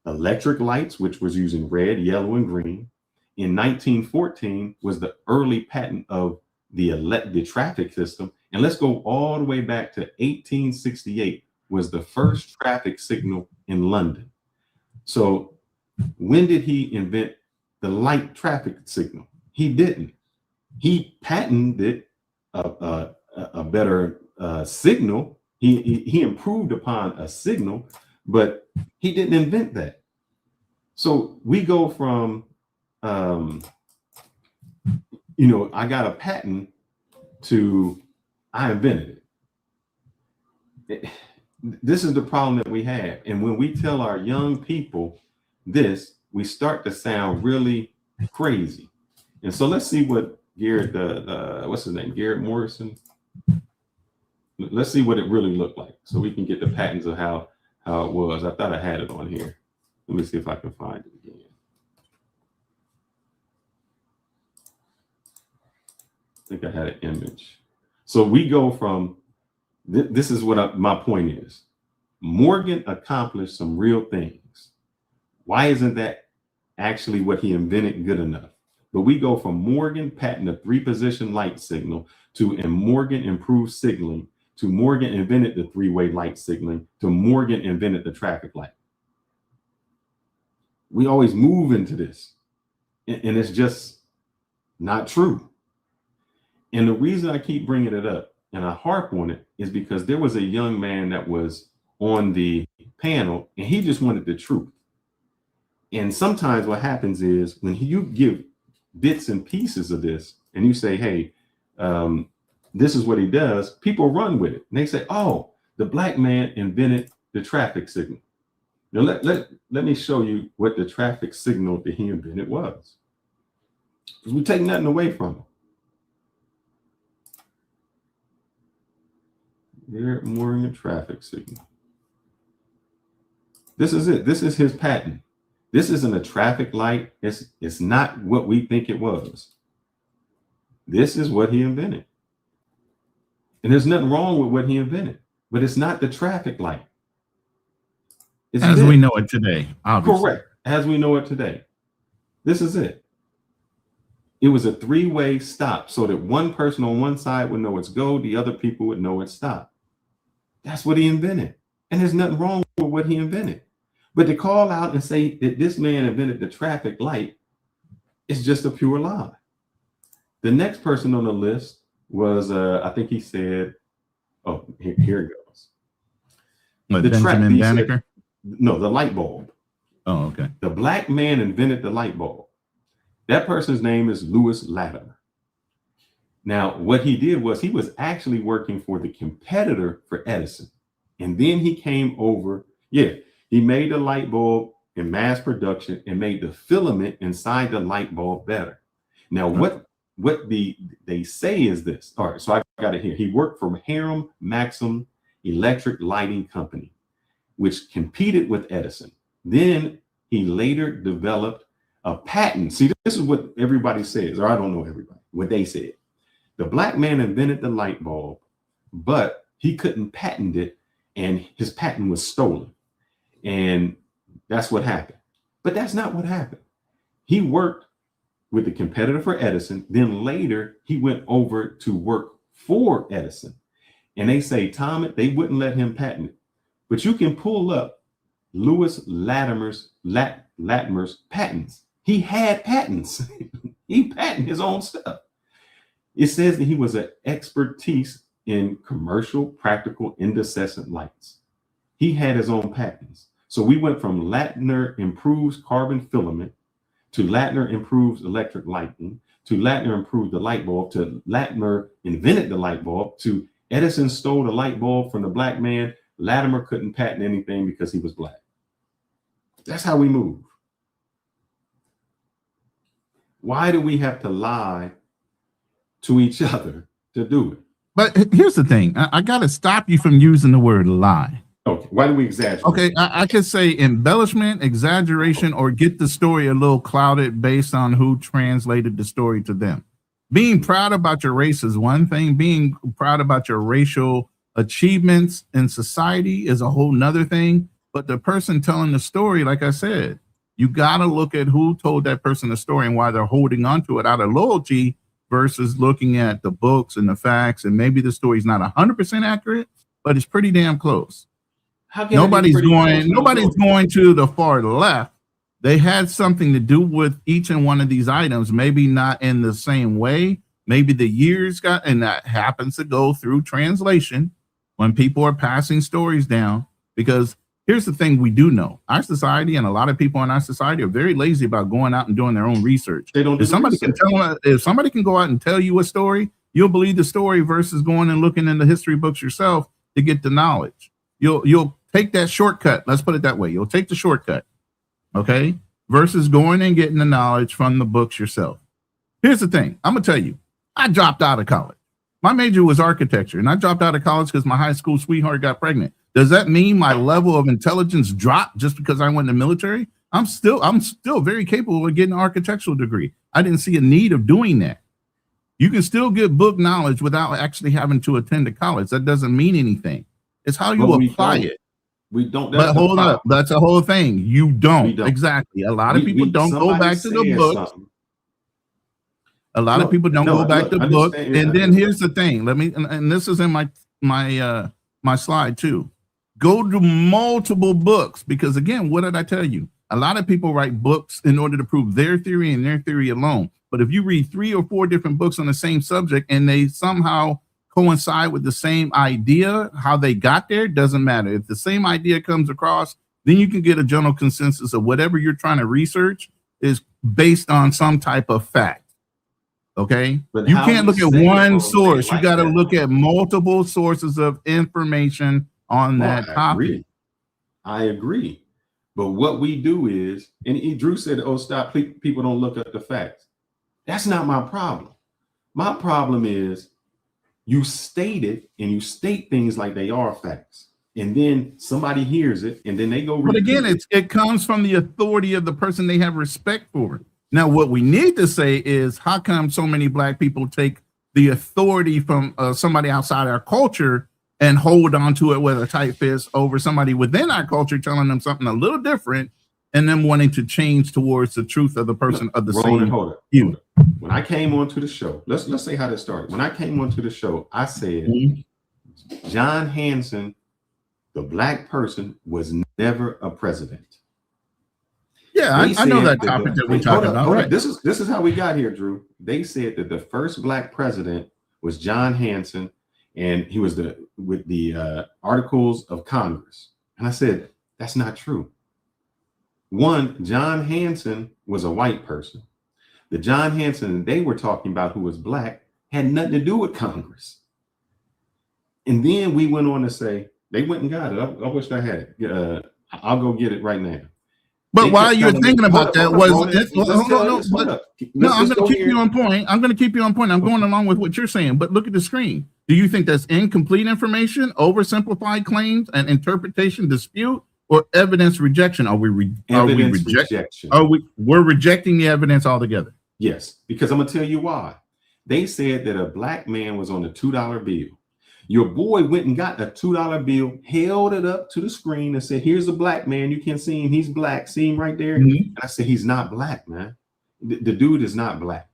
electric lights, which was using red, yellow, and green. In 1914 was the early patent of the traffic system. And let's go all the way back to 1868 was the first traffic signal in London. So when did he invent the light traffic signal? He didn't. He patented a better signal. He improved upon a signal, but he didn't invent that. So we go from, I got a patent to I invented it. This is the problem that we have. And when we tell our young people this, we start to sound really crazy. And so let's see what Garrett, what's his name? Garrett Morrison. Let's see what it really looked like so we can get the patterns of how it was. I thought I had it on here. Let me see if I can find it again. I think I had an image. So we go from, this is what my point is. Morgan accomplished some real things. Why isn't that actually what he invented good enough? But we go from Morgan patented a 3-position light signal to Morgan improved signaling to Morgan invented the 3-way light signaling to Morgan invented the traffic light. We always move into this, and it's just not true. And the reason I keep bringing it up and I harp on it is because there was a young man that was on the panel and he just wanted the truth. And sometimes what happens is when you give bits and pieces of this and you say, hey, this is what he does, people run with it. And they say, oh, the black man invented the traffic signal. Now, let me show you what the traffic signal that he invented was. Because we take nothing away from him. They're mooring a traffic signal. This is it. This is his patent. This isn't a traffic light. It's not what we think it was. This is what he invented. And there's nothing wrong with what he invented, but it's not the traffic light. It's as we know it today. Obviously. Correct. As we know it today. This is it. It was a three-way stop so that one person on one side would know it's go, the other people would know it's stop. That's what he invented. And there's nothing wrong with what he invented. But to call out and say that this man invented the traffic light is just a pure lie. The next person on the list was, I think he said, oh, here it goes. What, Benjamin Banneker? No, the light bulb. Oh, okay. The black man invented the light bulb. That person's name is Lewis Latimer. Now, what he did was he was actually working for the competitor for Edison. And then he came over. Yeah, he made the light bulb in mass production and made the filament inside the light bulb better. Now, what they say is this. All right, so I got it here. He worked for Hiram Maxim Electric Lighting Company, which competed with Edison. Then he later developed a patent. See, this is what everybody says, or I don't know everybody, what they said. The black man invented the light bulb, but he couldn't patent it, and his patent was stolen. And that's what happened. But that's not what happened. He worked with the competitor for Edison. Then later, he went over to work for Edison. And they say, Tom, they wouldn't let him patent it. But you can pull up Lewis Latimer's patents. He had patents. He patented his own stuff. It says that he was an expertise in commercial, practical, incandescent lights. He had his own patents. So we went from Latimer improves carbon filament to Latimer improves electric lighting to Latimer improved the light bulb to Latimer invented the light bulb to Edison stole the light bulb from the black man. Latimer couldn't patent anything because he was black. That's how we move. Why do we have to lie to each other to do it? But here's the thing. I got to stop you from using the word lie. Okay. Why do we exaggerate? Okay. I could say embellishment, exaggeration, or get the story a little clouded based on who translated the story to them. Being proud about your race is one thing. Being proud about your racial achievements in society is a whole nother thing. But the person telling the story, like I said, you got to look at who told that person the story and why they're holding on to it out of loyalty versus looking at the books and the facts. And maybe the story's not 100% accurate, but it's pretty damn close. Nobody's going to the far left. They had something to do with each and one of these items, maybe not in the same way. Maybe the years got, and that happens to go through translation when people are passing stories down. Because here's the thing we do know. Our society and a lot of people in our society are very lazy about going out and doing their own research. They don't. If somebody can go out and tell you a story, you'll believe the story versus going and looking in the history books yourself to get the knowledge. You'll take that shortcut. Let's put it that way. You'll take the shortcut, okay, versus going and getting the knowledge from the books yourself. Here's the thing. I'm going to tell you, I dropped out of college. My major was architecture, and I dropped out of college because my high school sweetheart got pregnant. Does that mean my level of intelligence dropped just because I went in the military? I'm still very capable of getting an architectural degree. I didn't see a need of doing that. You can still get book knowledge without actually having to attend a college. That doesn't mean anything. It's how you apply it. We don't. But hold up. That's a whole thing. You don't. Exactly. A lot of people don't go back to the book. A lot of people don't go back to the book. And then here's the thing. Let me, and this is in my slide too. Go to multiple books because again, what did I tell you? A lot of people write books in order to prove their theory and their theory alone. But if you read 3 or 4 different books on the same subject and they somehow coincide with the same idea, how they got there doesn't matter. If the same idea comes across, then you can get a general consensus of whatever you're trying to research is based on some type of fact. Okay, But you how can't we look at say it one won't say source. it You like got to that. look at multiple sources of information on Well, that I topic. agree. I agree. But what we do is, and Drew said, "Oh, stop! People don't look up the facts." That's not my problem. My problem is you state it and you state things like they are facts, and then somebody hears it and then they go. But again, repeat it comes from the authority of the person they have respect for. Now, what we need to say is, how come so many black people take the authority from somebody outside our culture and hold on to it with a tight fist over somebody within our culture telling them something a little different and them wanting to change towards the truth of the person of the Ronan, same hold hue? up. When I came onto the show, let's say how this started. When I came onto the show, I said John Hanson, the black person, was never a president. Yeah, I know that topic that we're talking about. Right. This is how we got here, Drew. They said that the first black president was John Hanson, and he was with the Articles of Congress. And I said, that's not true. One, John Hanson was a white person. The John Hanson they were talking about, who was black, had nothing to do with Congress. And then we went on to say, they went and got it. I wish I had it. I'll go get it right now. But while you're thinking about that, I'm going to keep you on point. I'm going to keep you on point. I'm going along with what you're saying, but look at the screen. Do you think that's incomplete information, oversimplified claims, and interpretation dispute, or evidence rejection? We're rejecting the evidence altogether? Yes, because I'm going to tell you why. They said that a black man was on a $2 bill. Your boy went and got a $2 bill, held it up to the screen and said, here's a black man. You can see him. He's black. See him right there. Mm-hmm. And I said, he's not black, man. The dude is not black.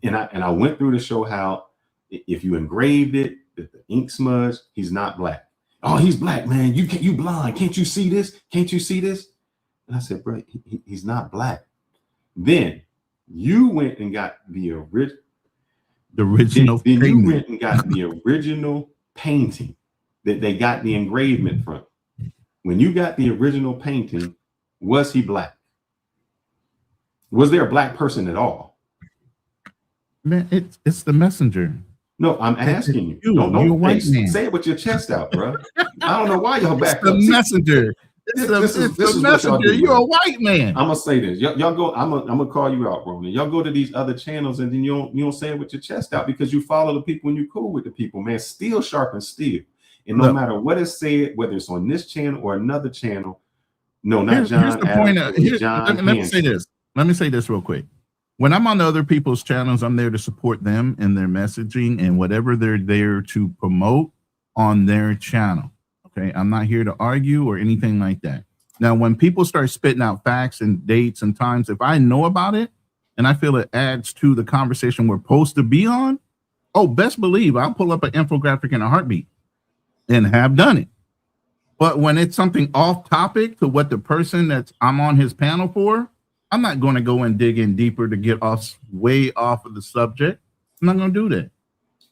And I went through to show how if you engraved it, the ink smudge, he's not black. Oh, he's black, man. You blind. Can't you see this? Can't you see this? And I said, bro, he's not black. Then you went and got the original. Then you went and got the original painting that they got the engravement from. When you got the original painting, was he black? Was there a black person at all? Man, it's the messenger. No, I'm asking you. Don't say it with your chest out, bro. I don't know why y'all back up. The messenger. This is the messenger. You're a white man. I'm gonna say this. Y'all go. I'm gonna call you out, Ronan. Y'all go to these other channels and then you don't say it with your chest out because you follow the people and you cool with the people, man. Steel sharpens steel, and no matter what is said, whether it's on this channel or another channel, no, not John. Here's the point. Let me say this. Let me say this real quick. When I'm on other people's channels, I'm there to support them and their messaging and whatever they're there to promote on their channel. Okay, I'm not here to argue or anything like that. Now, when people start spitting out facts and dates and times, if I know about it and I feel it adds to the conversation we're supposed to be on, best believe I'll pull up an infographic in a heartbeat and have done it. But when it's something off topic to what the person I'm on his panel for, I'm not going to go and dig in deeper to get way off of the subject. I'm not going to do that.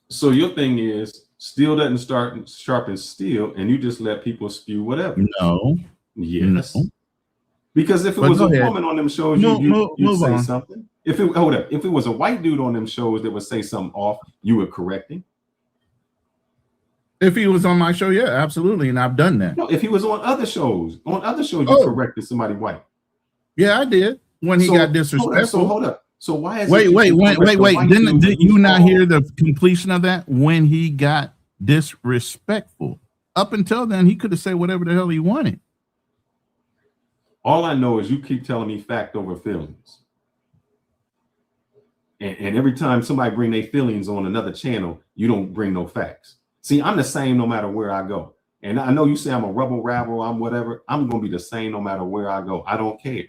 So your thing is, steel doesn't sharpen steel, and you just let people spew whatever. No. Yes. No. Because if it was a woman on them shows, you'd say something. If it was a white dude on them shows that would say something off, you would correct him. If he was on my show, yeah, absolutely, and I've done that. No, if he was on other shows, you corrected somebody white. Yeah, I did when he got disrespectful. Hold up. So why is wait? Did you not hear the completion of that? When he got disrespectful, up until then, he could have said whatever the hell he wanted. All I know is you keep telling me fact over feelings, and every time somebody bring their feelings on another channel, you don't bring no facts. See, I'm the same no matter where I go, and I know you say I'm a rebel, I'm whatever. I'm gonna be the same no matter where I go. I don't care.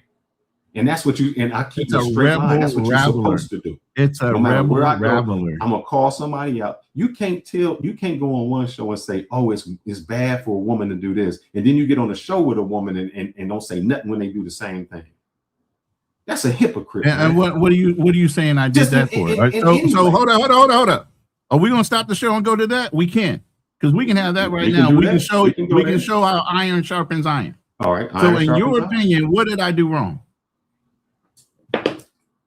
And that's what I keep a straight line. That's what you're supposed to do. It's a rebel rattler. I'm gonna call somebody out. You can't go on one show and say, oh, it's bad for a woman to do this. And then you get on a show with a woman and don't say nothing when they do the same thing. That's a hypocrite. And what are you saying I did that for? So hold up. Are we gonna stop the show and go to that? We can't, because we can have that right now. We can show how iron sharpens iron. All right. So, iron in your sharpens iron. opinion, what did I do wrong?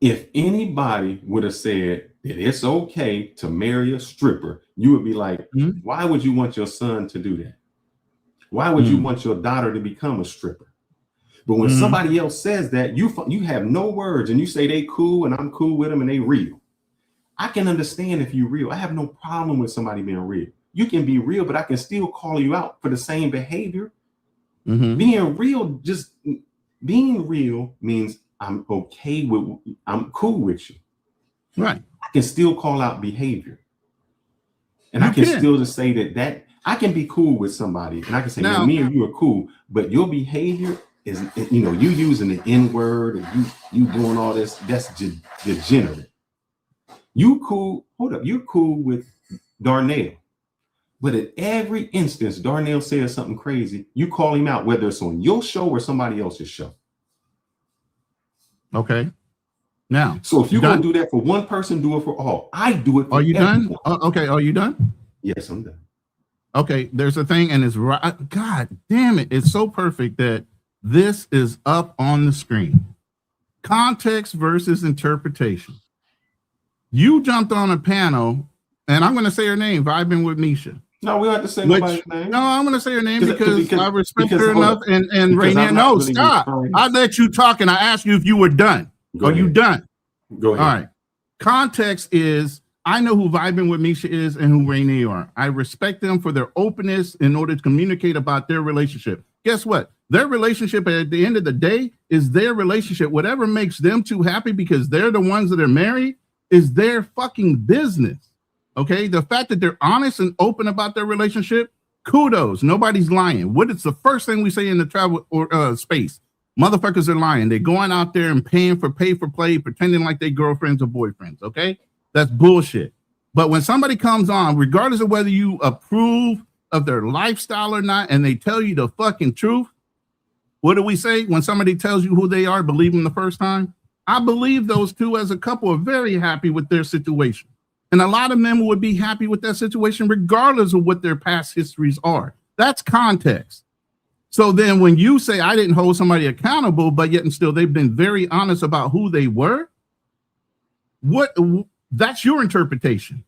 If anybody would have said that it's okay to marry a stripper, you would be like, why would you want your son to do that? Why would you want your daughter to become a stripper? But when somebody else says that, you have no words and you say they cool and I'm cool with them and they real. I can understand if you're real. I have no problem with somebody being real. You can be real, but I can still call you out for the same behavior. Being real means I'm okay with, I'm cool with you. Right. I can still call out behavior. And I can still just say that I can be cool with somebody and I can say, now, me and you are cool, but your behavior is, you know, you using the N-word and you doing all this, that's degenerate. You cool, hold up, you're cool with Darnell. But at every instance, Darnell says something crazy, you call him out, whether it's on your show or somebody else's show. Okay. Now, so if you're going to do that for one person, do it for all. I do it for Are you everyone. done? Okay, are you done? Yes, I'm done. Okay, there's a thing, and it's right. God damn it. It's so perfect that this is up on the screen. Context versus interpretation. You jumped on a panel, and I'm going to say her name, Vibing with Misha. No, we don't have to say nobody's name. No, I'm going to say her name because I respect her enough. Up, and Rainier, no, really stop. I let you talk, and I asked you if you were done. Are you done? Go ahead. All right. Context is, I know who Vibing with Misha is and who Rainier are. I respect them for their openness in order to communicate about their relationship. Guess what? Their relationship at the end of the day is their relationship. Whatever makes them two happy because they're the ones that are married is their fucking business. Okay? The fact that they're honest and open about their relationship, kudos. Nobody's lying. What is the first thing we say in the travel or space? Motherfuckers are lying. They're going out there and pay for play, pretending like they girlfriends or boyfriends. Okay? That's bullshit. But when somebody comes on, regardless of whether you approve of their lifestyle or not, and they tell you the fucking truth, what do we say? When somebody tells you who they are, believe them the first time. I believe those two as a couple are very happy with their situation. And a lot of men would be happy with that situation regardless of what their past histories are. That's context. So then when you say I didn't hold somebody accountable, but yet and still they've been very honest about who they were, that's your interpretation.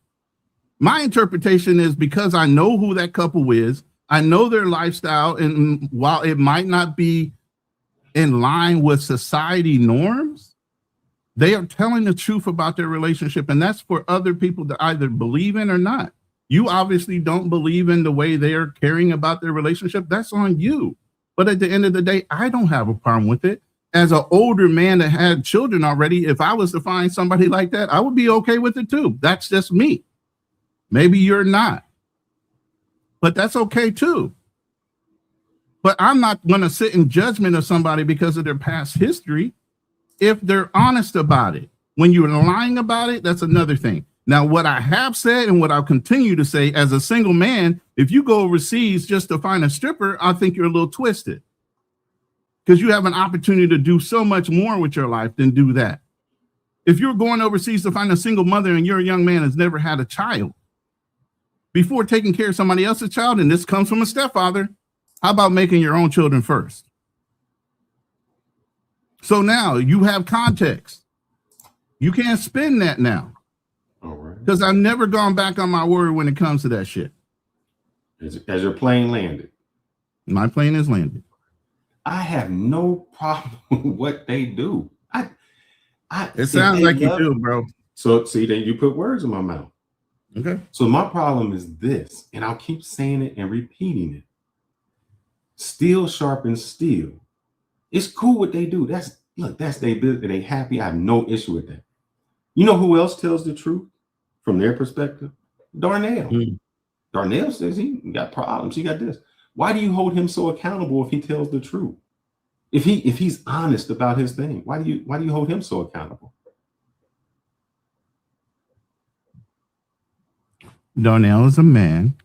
My interpretation is because I know who that couple is, I know their lifestyle, and while it might not be in line with society norms, they are telling the truth about their relationship, and that's for other people to either believe in or not. You obviously don't believe in the way they're caring about their relationship. That's on you. But at the end of the day, I don't have a problem with it. As an older man that had children already, if I was to find somebody like that, I would be okay with it too. That's just me. Maybe you're not, but that's okay too. But I'm not going to sit in judgment of somebody because of their past history if they're honest about it. When you're lying about it, that's another thing. Now, what I have said and what I'll continue to say as a single man, if you go overseas just to find a stripper, I think you're a little twisted because you have an opportunity to do so much more with your life than do that. If you're going overseas to find a single mother and you're a young man that's never had a child, before taking care of somebody else's child, and this comes from a stepfather, how about making your own children first? So now you have context. You can't spin that now. All right. Because I've never gone back on my word when it comes to that shit. As your plane landed. My plane is landed. I have no problem with what they do. It sounds like you do, bro. So see, then you put words in my mouth. Okay. So my problem is this, and I'll keep saying it and repeating it. Steel sharpens steel. It's cool what they do. That's their business. They happy. I have no issue with that. You know who else tells the truth from their perspective? Darnell. Darnell says he got problems. He got this. Why do you hold him so accountable if he tells the truth? If he's honest about his thing, why do you hold him so accountable? Darnell is a man.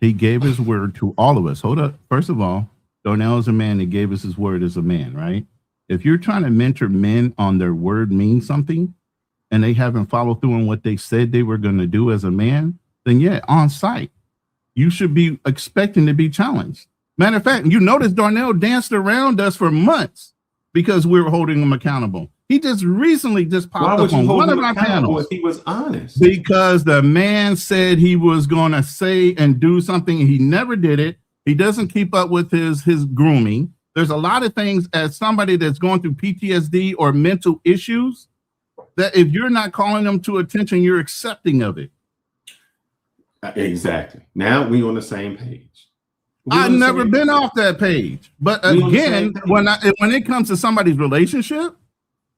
He gave his word to all of us. Hold up. First of all, Darnell is a man that gave us his word as a man, right? If you're trying to mentor men on their word means something and they haven't followed through on what they said they were going to do as a man, then yeah, on site, you should be expecting to be challenged. Matter of fact, you notice Darnell danced around us for months because we were holding him accountable. He just recently just Why popped would up you on hold one him of our accountable panels if he was honest? because the man said he was going to say and do something, and he never did it. He doesn't keep up with his grooming. There's a lot of things as somebody that's going through PTSD or mental issues that if you're not calling them to attention, you're accepting of it. Exactly. Now we on the same page. I've never been off that page. But again, when it comes to somebody's relationship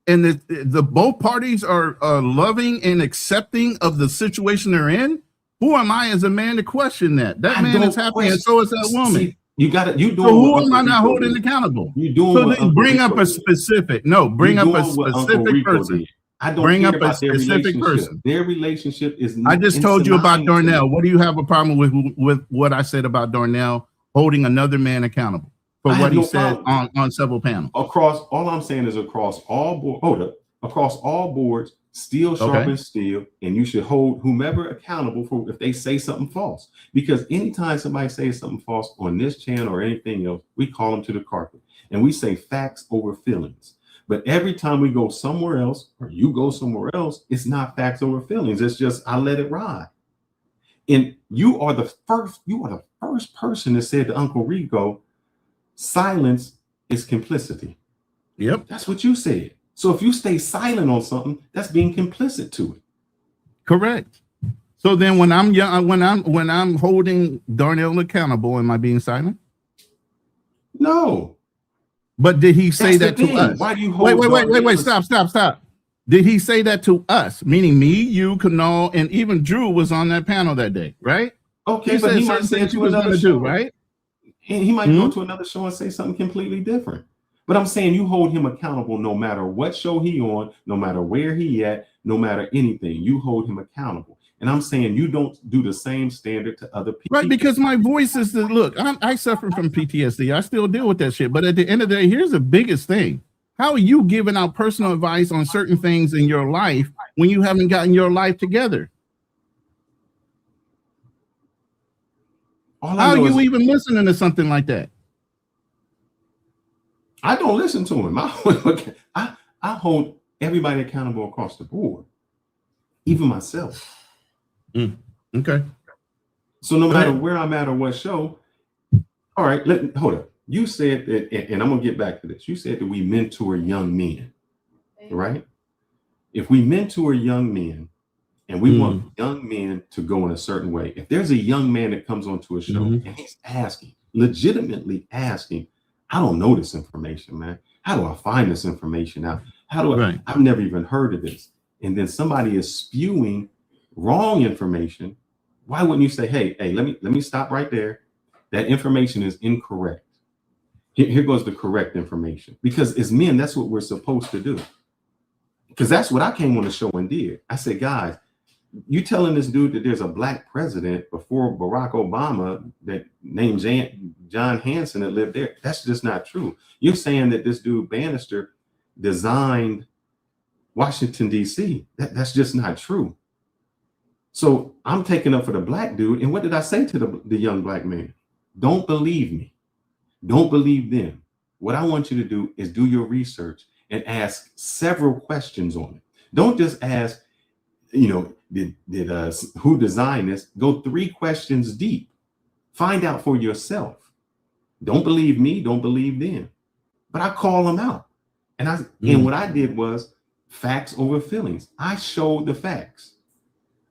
and the both parties are loving and accepting of the situation they're in, who am I as a man to question that? That man is happy and so is that woman. See, you got it. You doing so who am I Uncle not Rico holding did. accountable? You doing so what then Uncle bring Rico up a did. specific, no, bring You up a doing what Uncle specific Rico person. did. I don't Bring care up a about their specific relationship. person. Their relationship is. I just told you about insurmountable. Darnell. What do you have a problem with what I said about Darnell holding another man accountable for I what have he no said problem. on several panels? Across, all I'm saying is across all board. Hold up. Across all boards, steel sharpens steel, and you should hold whomever accountable for if they say something false. Because anytime somebody says something false on this channel or anything else, we call them to the carpet and we say facts over feelings. But every time we go somewhere else or you go somewhere else, it's not facts over feelings. It's just I let it ride. And you are the first person that said to Uncle Rico, silence is complicity. Yep. That's what you said. So if you stay silent on something, that's being complicit to it. Correct. So then when I'm young, when I'm holding Darnell accountable, am I being silent? No. But did he say that to us? Why do you hold wait, stop. Did he say that to us? Meaning me, you, Kanal, and even Drew was on that panel that day, right? Okay, but he might say to another show, right? He might go to another show and say something completely different. But I'm saying you hold him accountable no matter what show he on, no matter where he at, no matter anything. You hold him accountable. And I'm saying you don't do the same standard to other people. Right, because my voice is the look. I suffer from PTSD. I still deal with that shit. But at the end of the day, here's the biggest thing. How are you giving out personal advice on certain things in your life when you haven't gotten your life together? How are you even listening to something like that? I don't listen to him. I hold everybody accountable across the board, even myself. Okay. So no matter where I'm at or what show, all right, hold up. You said that, and I'm gonna get back to this. You said that we mentor young men, right? If we mentor young men and we want young men to go in a certain way, if there's a young man that comes onto a show and he's legitimately asking, I don't know this information, man. How do I find this information out? How do I? I've never even heard of this. And then somebody is spewing wrong information. Why wouldn't you say, hey, let me stop right there. That information is incorrect. Here goes the correct information. Because as men, that's what we're supposed to do. Because that's what I came on the show and did. I said, guys, you telling this dude that there's a black president before Barack Obama that named John Hanson that lived there. That's just not true. You're saying that this dude Bannister designed Washington, D.C. That's just not true. So I'm taking up for the black dude. And what did I say to the young black man? Don't believe me. Don't believe them. What I want you to do is do your research and ask several questions on it. Don't just ask, did who designed this? Go 3 questions deep. Find out for yourself. Don't believe me. Don't believe them. But I call them out. And what I did was facts over feelings. I showed the facts.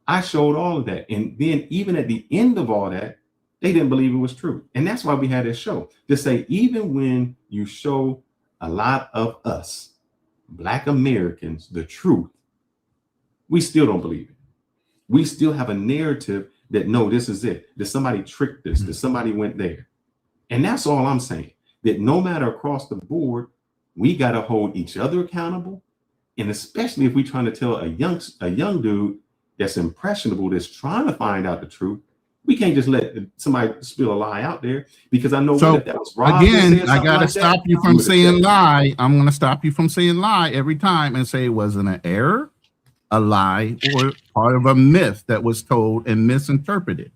I showed all of that. And then even at the end of all that, they didn't believe it was true. And that's why we had this show to say, even when you show a lot of us, Black Americans, the truth, we still don't believe it. We still have a narrative that, no, this is it. That somebody tricked us, that somebody went there. And that's all I'm saying, that no matter across the board, we got to hold each other accountable. And especially if we're trying to tell a young dude that's impressionable, that's trying to find out the truth, we can't just let somebody spill a lie out there, because I know that was Rob. Again, I got to stop you from saying lie. I'm going to stop you from saying lie every time and say it wasn't an error, a lie, or part of a myth that was told and misinterpreted.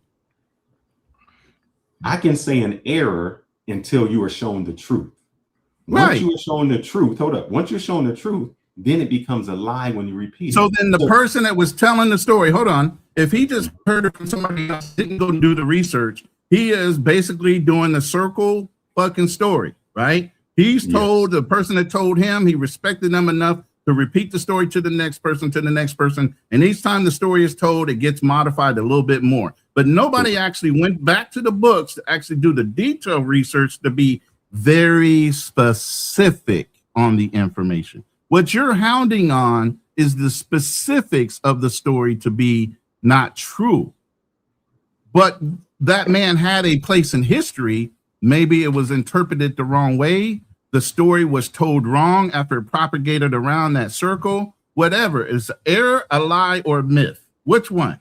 I can say an error until you are shown the truth. Right. Once you are shown the truth, hold up. Once you're shown the truth, then it becomes a lie when you repeat So it. then the person that was telling the story, hold on, if he just heard it from somebody else, didn't go and do the research, he is basically doing the circle fucking story, right? He's told the person that told him, he respected them enough to repeat the story to the next person, and each time the story is told, it gets modified a little bit more. But nobody actually went back to the books to actually do the detailed research to be very specific on the information. What you're hounding on is the specifics of the story to be not true. But that man had a place in history. Maybe it was interpreted the wrong way. The story was told wrong after it propagated around that circle. Whatever. Is error, a lie, or a myth? Which one?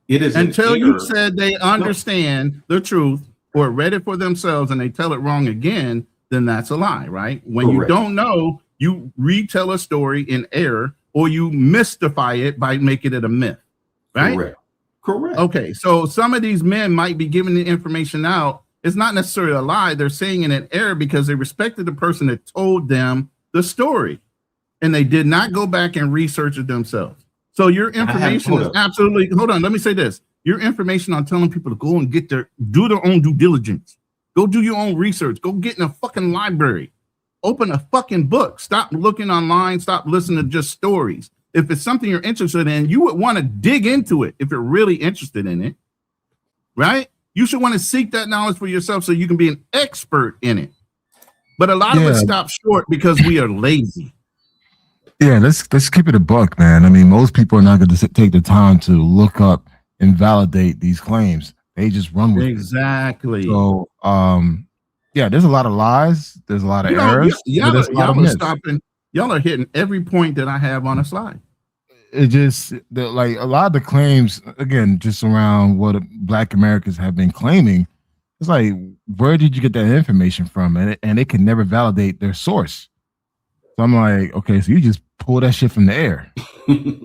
It is until you said they understand the truth or read it for themselves and they tell it wrong again, then that's a lie, right? When you don't know, you retell a story in error or you mystify it by making it a myth, right? Correct. Okay, so some of these men might be giving the information out. It's not necessarily a lie. They're saying it in error because they respected the person that told them the story and they did not go back and research it themselves. So your information is absolutely, hold on, let me say this. Your information on telling people to go and do their own due diligence. Go do your own research. Go get in a fucking library. Open a fucking book. Stop looking online. Stop listening to just stories. If it's something you're interested in, you would want to dig into it if you're really interested in it, right? You should want to seek that knowledge for yourself so you can be an expert in it. But a lot of us stop short because we are lazy. Yeah, let's keep it a buck, man. I mean, most people are not going to take the time to look up and validate these claims. They just run with it. Exactly. So, yeah, there's a lot of lies. There's a lot of errors. Y'all are hitting every point that I have on a slide. It just like a lot of the claims, again, just around what Black Americans have been claiming. It's like, where did you get that information from? And they can never validate their source. So I'm like, okay, so you just pull that shit from the air.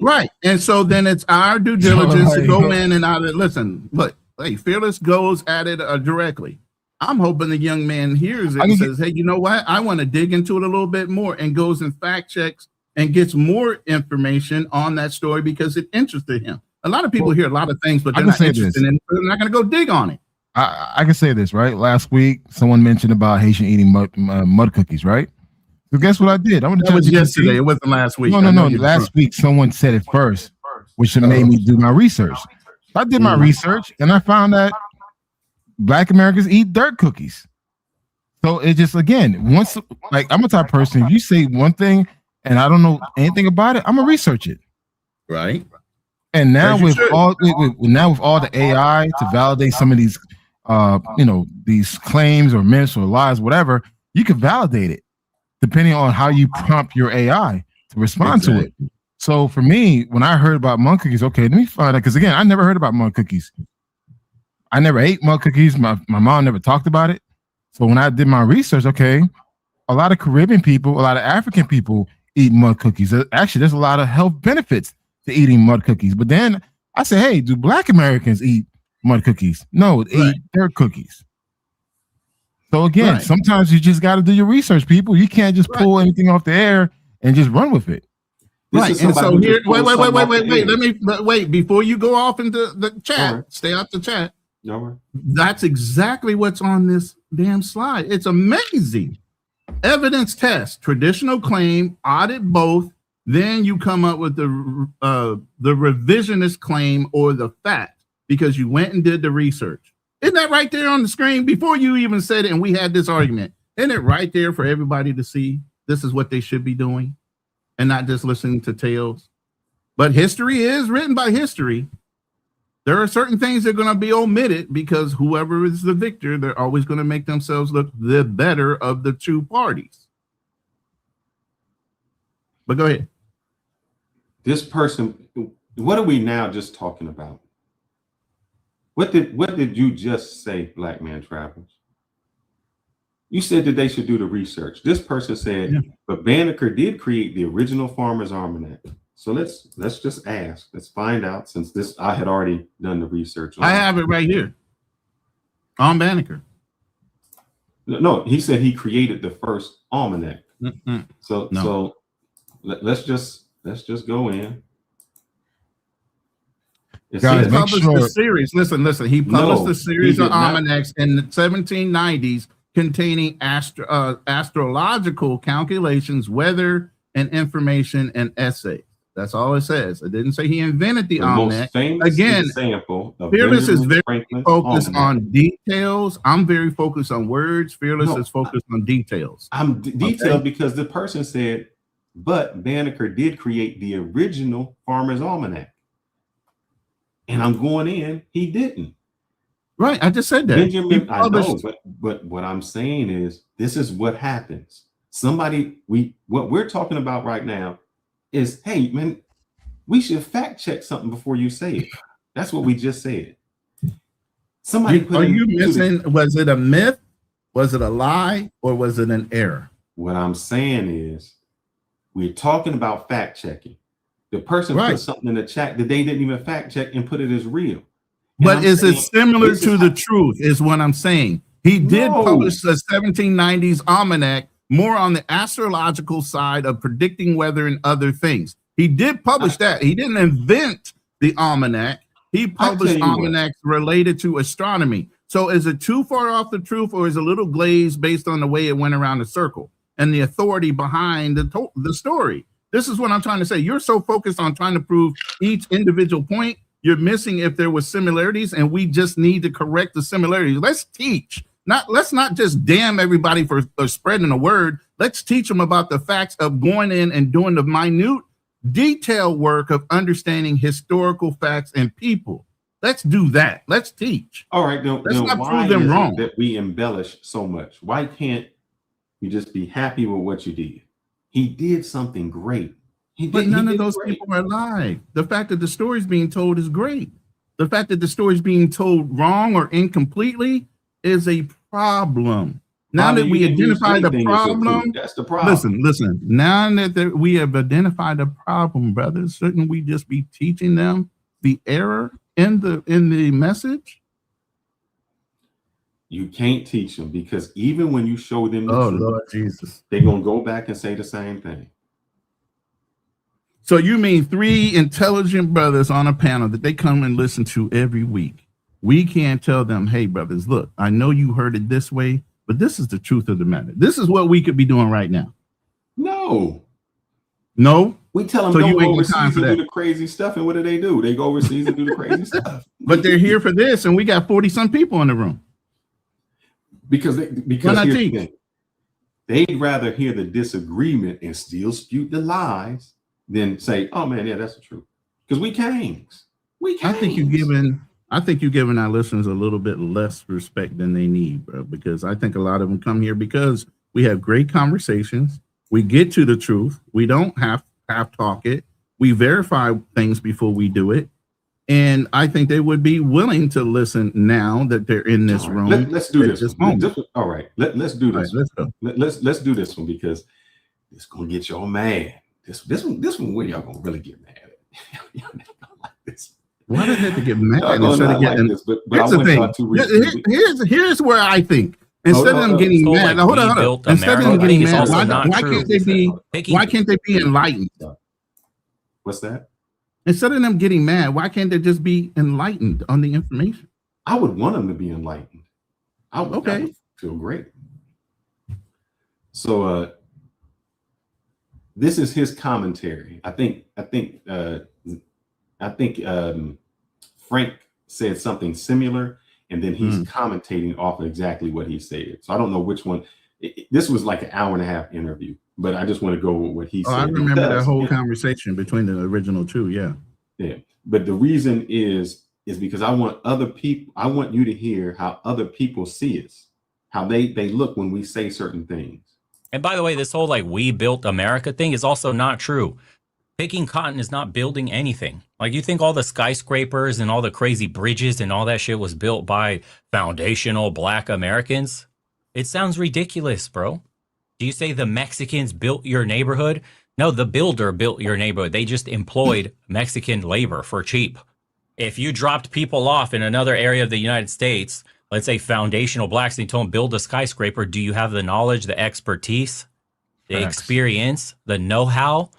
Right. And so then it's our due diligence to go in and out of it. Listen, look, hey, Fearless goes at it directly. I'm hoping the young man hears it and says, hey, you know what? I want to dig into it a little bit more and goes and fact checks and gets more information on that story because it interested him. A lot of people hear a lot of things, but they're not interested in it. They're not going to go dig on it. I can say this, right? Last week, someone mentioned about Haitian eating mud cookies, right? So guess what I did? That was yesterday. It wasn't last week. No. Last week, someone said it first, which made me do my research. I did my research, and I found that Black Americans eat dirt cookies. So it just, again, once, like, I'm a type of person, if you say one thing and I don't know anything about it, I'm gonna research it. Right. And now with all the AI to validate some of these these claims or myths or lies, whatever, you can validate it depending on how you prompt your AI to respond to it. So for me, when I heard about mud cookies, okay, let me find out, because again, I never heard about mud cookies. I never ate mud cookies. My mom never talked about it. So when I did my research, okay, a lot of Caribbean people, a lot of African people eat mud cookies. Actually, there's a lot of health benefits to eating mud cookies. But then I said, hey, do Black Americans eat mud cookies? No, they eat dirt cookies. So again, sometimes you just got to do your research, people. You can't just pull anything off the air and just run with it. Right. And so here, wait. Let me wait before you go off into the chat. Stay out the chat. That's exactly what's on this damn slide. It's amazing. Evidence test, traditional claim, audit both. Then you come up with the revisionist claim or the fact because you went and did the research. Isn't that right there on the screen before you even said it and we had this argument? Isn't it right there for everybody to see? This is what they should be doing and not just listening to tales. But history is written by history. There are certain things that are going to be omitted because whoever is the victor, they're always going to make themselves look the better of the two parties. But go ahead. This person, what are we now just talking about? What did you just say, Black Man Travelers? You said that they should do the research. This person said, but Banneker did create the original Farmer's Almanac. So let's just ask. Let's find out, since I had already done the research. I have it right here on Banneker. No, he said he created the first almanac. Mm-mm. So No. so let's just go in. It He Guys, says, make published sure. the series. Listen. He published No, a series he of did not. almanacs in the 1790s containing astrological calculations, weather and information, and essays. That's all it says. It didn't say he invented the the almanac. most famous Again, example of Fearless is Benjamin very Franklin's focused almanac. on details. I'm very focused on words. Fearless No, is focused on details. I'm detailed Okay. because the person said, but Banneker did create the original Farmer's Almanac. And I'm going in, he didn't. Right. I just said that. Benjamin, He I know, published- but what I'm saying is this is what happens. What we're talking about right now is, hey man, we should fact check something before you say it. That's what we just said. Somebody Are you missing? Was it a myth? Was it a lie? Or was it an error? What I'm saying is we're talking about fact checking. The person Right. put something in the chat that they didn't even fact check and put it as real. And But I'm is it saying, similar this to is the how- truth? Is what I'm saying. He did No. publish the 1790s almanac more on the astrological side of predicting weather and other things. He did publish that. He didn't invent the almanac. He published you what. almanacs related to astronomy. So is it too far off the truth, or is it a little glazed based on the way it went around the circle and the authority behind the story? This is what I'm trying to say. You're so focused on trying to prove each individual point, you're missing if there was similarities, and we just need to correct the similarities. Let's teach. Let's not just damn everybody for spreading a word. Let's teach them about the facts of going in and doing the minute detailed work of understanding historical facts and people. Let's do that. Let's teach. All right, then, Let's not why prove them is it wrong. that we embellish so much? Why can't you just be happy with what you did? He did something great. But none of those people are alive. The fact that the story's being told is great. The fact that the story's being told wrong or incompletely is a problem. Now that we identify the problem, that's the problem. listen. Now that we have identified the problem, brothers, shouldn't we just be teaching them the error in the message? You can't teach them because even when you show them the Oh truth, Lord Jesus, they're gonna go back and say the same thing. So you mean 3 intelligent brothers on a panel that they come and listen to every week? We can't tell them, hey, brothers, look, I know you heard it this way, but this is the truth of the matter. This is what we could be doing right now. No, We tell them So don't you go ain't got time overseas for and do that. the crazy stuff, and what do? They go overseas and do the crazy stuff. But they're here for this, and we got 40-some people in the room. Because Why here's not the teach? thing. They'd rather hear the disagreement and still spew the lies than say, "Oh man, yeah, that's the truth." Because we kings. I think you're giving our listeners a little bit less respect than they need, bro, because I think a lot of them come here because we have great conversations. We get to the truth. We don't have talk it. We verify things before we do it. And I think they would be willing to listen now that they're in this room. Let's do at this. moment. All right, let's do this. All right, let's go. Let's do this one because it's gonna get y'all mad. This one where y'all gonna really get mad at. Y'all not gonna like this. Why does it have to get mad Y'all gonna instead not of like getting? this, but I Here's the want thing. y'all to read. Here's where I think instead of them getting So, mad. like, Now, hold we on. built Instead of them America, I getting think it's mad, also why not true. can't they be? Picking- Why can't they be enlightened? What's that? Instead of them getting mad, why can't they just be enlightened on the information? I would want them to be enlightened. I would Okay. feel great. So this is his commentary. I think Frank said something similar, and then he's commentating off of exactly what he said. So I don't know which one. This was like an hour and a half interview, but I just want to go with what he said. I remember that because- whole conversation between the original two. Yeah. Yeah, but the reason is because I want other people. I want you to hear how other people see us, how they look when we say certain things. And by the way, this whole like we built America thing is also not true. Picking cotton is not building anything. Like, you think all the skyscrapers and all the crazy bridges and all that shit was built by foundational Black Americans? It sounds ridiculous, bro. Do you say the Mexicans built your neighborhood? No, the builder built your neighborhood. They just employed Mexican labor for cheap. If you dropped people off in another area of the United States, let's say foundational blacks, and you told them build a skyscraper, do you have the knowledge, the expertise, the experience, the know-how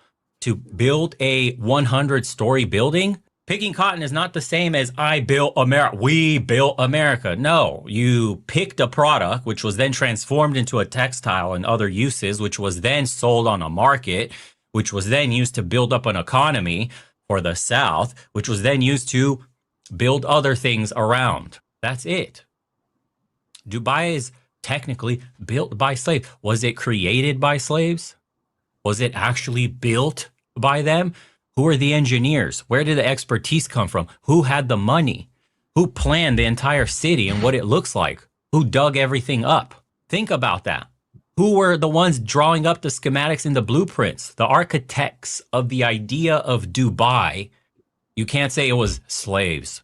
to build a 100-story building? Picking cotton is not the same as I built America. We built America. No, you picked a product, which was then transformed into a textile and other uses, which was then sold on a market, which was then used to build up an economy for the South, which was then used to build other things around. That's it. Dubai is technically built by slaves. Was it created by slaves? Was it actually built by them? Who are the engineers? Where did the expertise come from? Who had the money? Who planned the entire city and what it looks like? Who dug everything up? Think about that. Who were the ones drawing up the schematics and the blueprints? The architects of the idea of Dubai. You can't say it was slaves,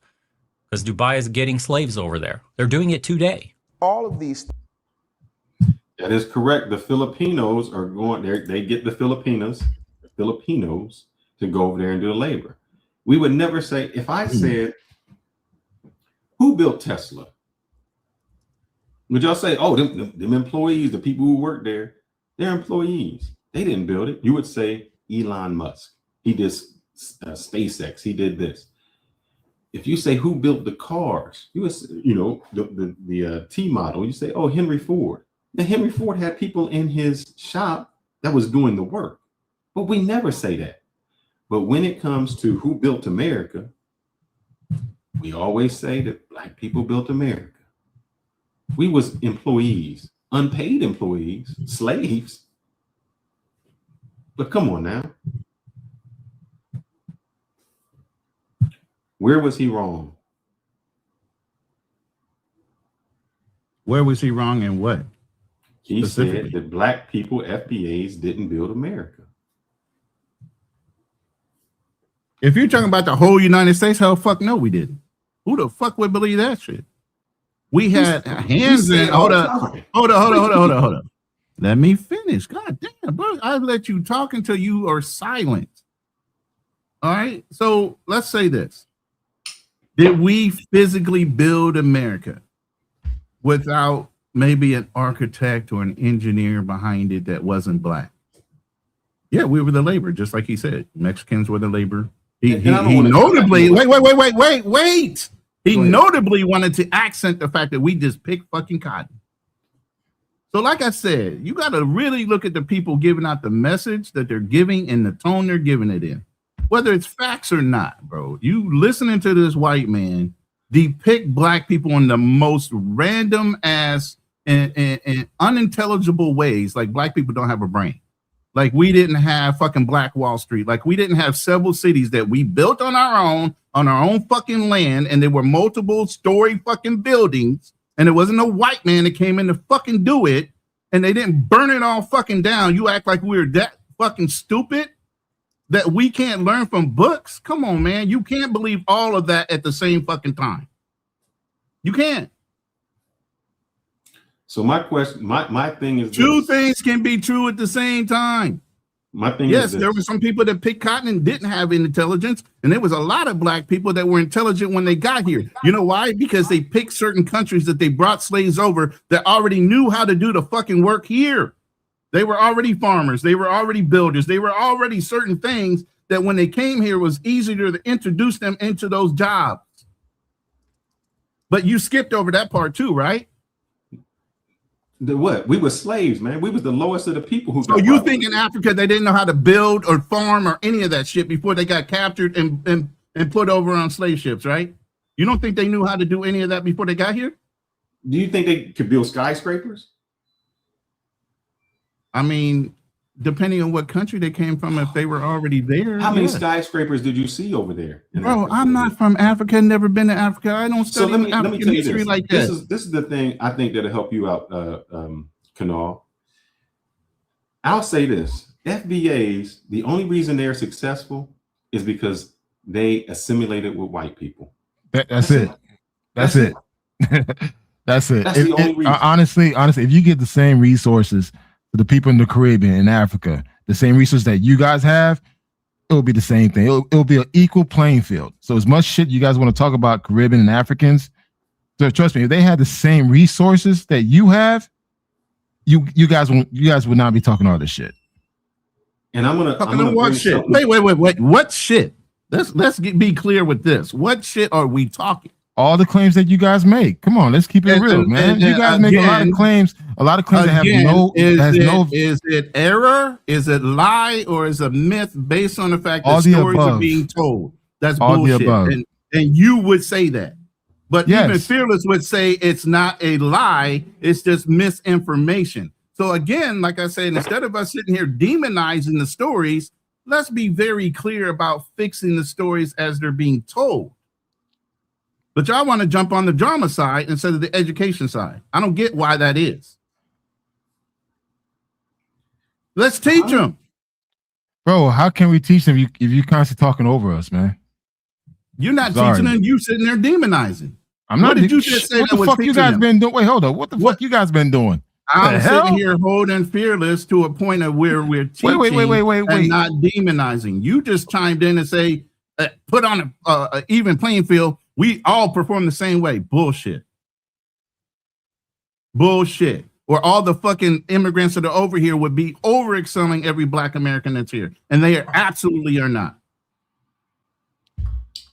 because Dubai is getting slaves over there. They're doing it today. All of these. That is correct. The Filipinos are going there. They get the Filipinos to go over there and do the labor. We would never say, if I said, who built Tesla? Would y'all say, oh, them employees, the people who work there, they're employees. They didn't build it. You would say Elon Musk. He did SpaceX. He did this. If you say who built the cars, you would, the T model, you say, oh, Henry Ford. Now, Henry Ford had people in his shop that was doing the work, but we never say that. But when it comes to who built America, we always say that black people built America. We was employees, unpaid employees, slaves. But come on now. Where was he wrong? Where was he wrong and what? He said that black people, FBAs, didn't build America. If you're talking about the whole United States, hell fuck no, we didn't. Who the fuck would believe that shit? We had hands in. Hold up. Let me finish. God damn, bro. I let you talk until you are silent. All right. So let's say this. Did we physically build America without maybe an architect or an engineer behind it that wasn't black? Yeah, we were the labor, just like he said. Mexicans were the labor. He notably, wait. He notably wanted to accent the fact that we just picked fucking cotton. So like I said, you got to really look at the people giving out the message that they're giving and the tone they're giving it in. Whether it's facts or not, bro. You listening to this white man depict black people in the most random ass and unintelligible ways, like black people don't have a brain. Like we didn't have fucking Black Wall Street. Like we didn't have several cities that we built on our own fucking land, and there were multiple story fucking buildings, and it wasn't a white man that came in to fucking do it, and they didn't burn it all fucking down. You act like we're that fucking stupid that we can't learn from books? Come on, man. You can't believe all of that at the same fucking time. You can't. So my question, my thing is two things can be true at the same time. My thing yes, is this. There were some people that picked cotton and didn't have intelligence, and there was a lot of black people that were intelligent when they got here. You know why? Because they picked certain countries that they brought slaves over that already knew how to do the fucking work here. They were already farmers. They were already builders. They were already certain things that when they came here was easier to introduce them into those jobs. But you skipped over that part too, right? The what? We were slaves, man. We was the lowest of the people who. So you think in Africa they didn't know how to build or farm or any of that shit before they got captured and put over on slave ships, right? You don't think they knew how to do any of that before they got here? Do you think they could build skyscrapers? I mean, depending on what country they came from, if they were already there. How many skyscrapers did you see over there? Bro, I'm not from Africa, never been to Africa. I don't study African history like that. This is the thing I think that'll help you out, Kanal. I'll say this. FBAs, the only reason they're successful is because they assimilated with white people. That's it. That's it. That's it. That's the only reason. Honestly, if you get the same resources to the people in the Caribbean and Africa, the same resources that you guys have, it'll be the same thing. It'll be an equal playing field. So as much shit you guys want to talk about Caribbean and Africans, So trust me, if they had the same resources that you have, you guys would not be talking all this shit. And I'm gonna what bring shit? something. Wait. What shit? Let's be clear with this. What shit are we talking? All the claims that you guys make. Come on, let's keep it real, man. You guys make a lot of claims that have no. Is it error? Is it lie? Or is it myth based on the fact that stories are being told? That's all bullshit. And you would say that. But even Fearless would say it's not a lie, it's just misinformation. So again, like I said, instead of us sitting here demonizing the stories, let's be very clear about fixing the stories as they're being told. But y'all want to jump on the drama side instead of the education side. I don't get why that is. Let's teach them. Bro, how can we teach them if you constantly talking over us, man? You're not teaching them, you sitting there demonizing. I'm not. What did you just say? What the fuck you guys been doing? Wait, hold on. What the fuck you guys been doing? I'm sitting here holding Fearless to a point of where we're teaching and not demonizing. You just chimed in and say, put on a even playing field. We all perform the same way. Bullshit. Or all the fucking immigrants that are over here would be over excelling every Black American that's here. And they absolutely are not.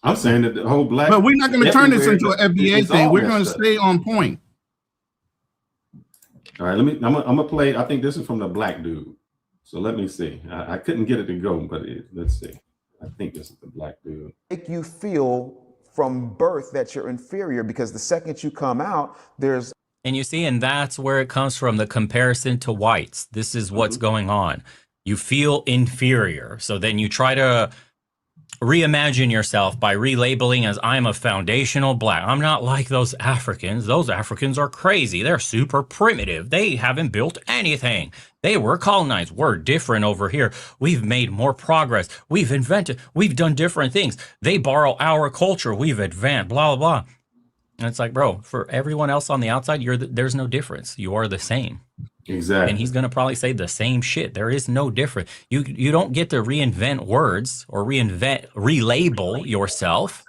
I'm saying that the whole Black. But we're not going to turn this into an FBA thing. We're going to stay on point. All right, I'm gonna play. I think this is from the Black dude. So let me see. I couldn't get it to go, but let's see. I think this is the Black dude. Make you feel from birth that you're inferior, because the second you come out, there's. And you see, and that's where it comes from, the comparison to whites. This is what's going on. You feel inferior. So then you try to reimagine yourself by relabeling as I'm a foundational Black. I'm not like those Africans. Those Africans are crazy. They're super primitive. They haven't built anything. They were colonized. We're different over here. We've made more progress. We've invented. We've done different things. They borrow our culture. We've advanced, blah, blah, blah. And it's like, bro, for everyone else on the outside, there's no difference. You are the same. Exactly. And he's going to probably say the same shit. There is no difference. You don't get to reinvent words or relabel yourself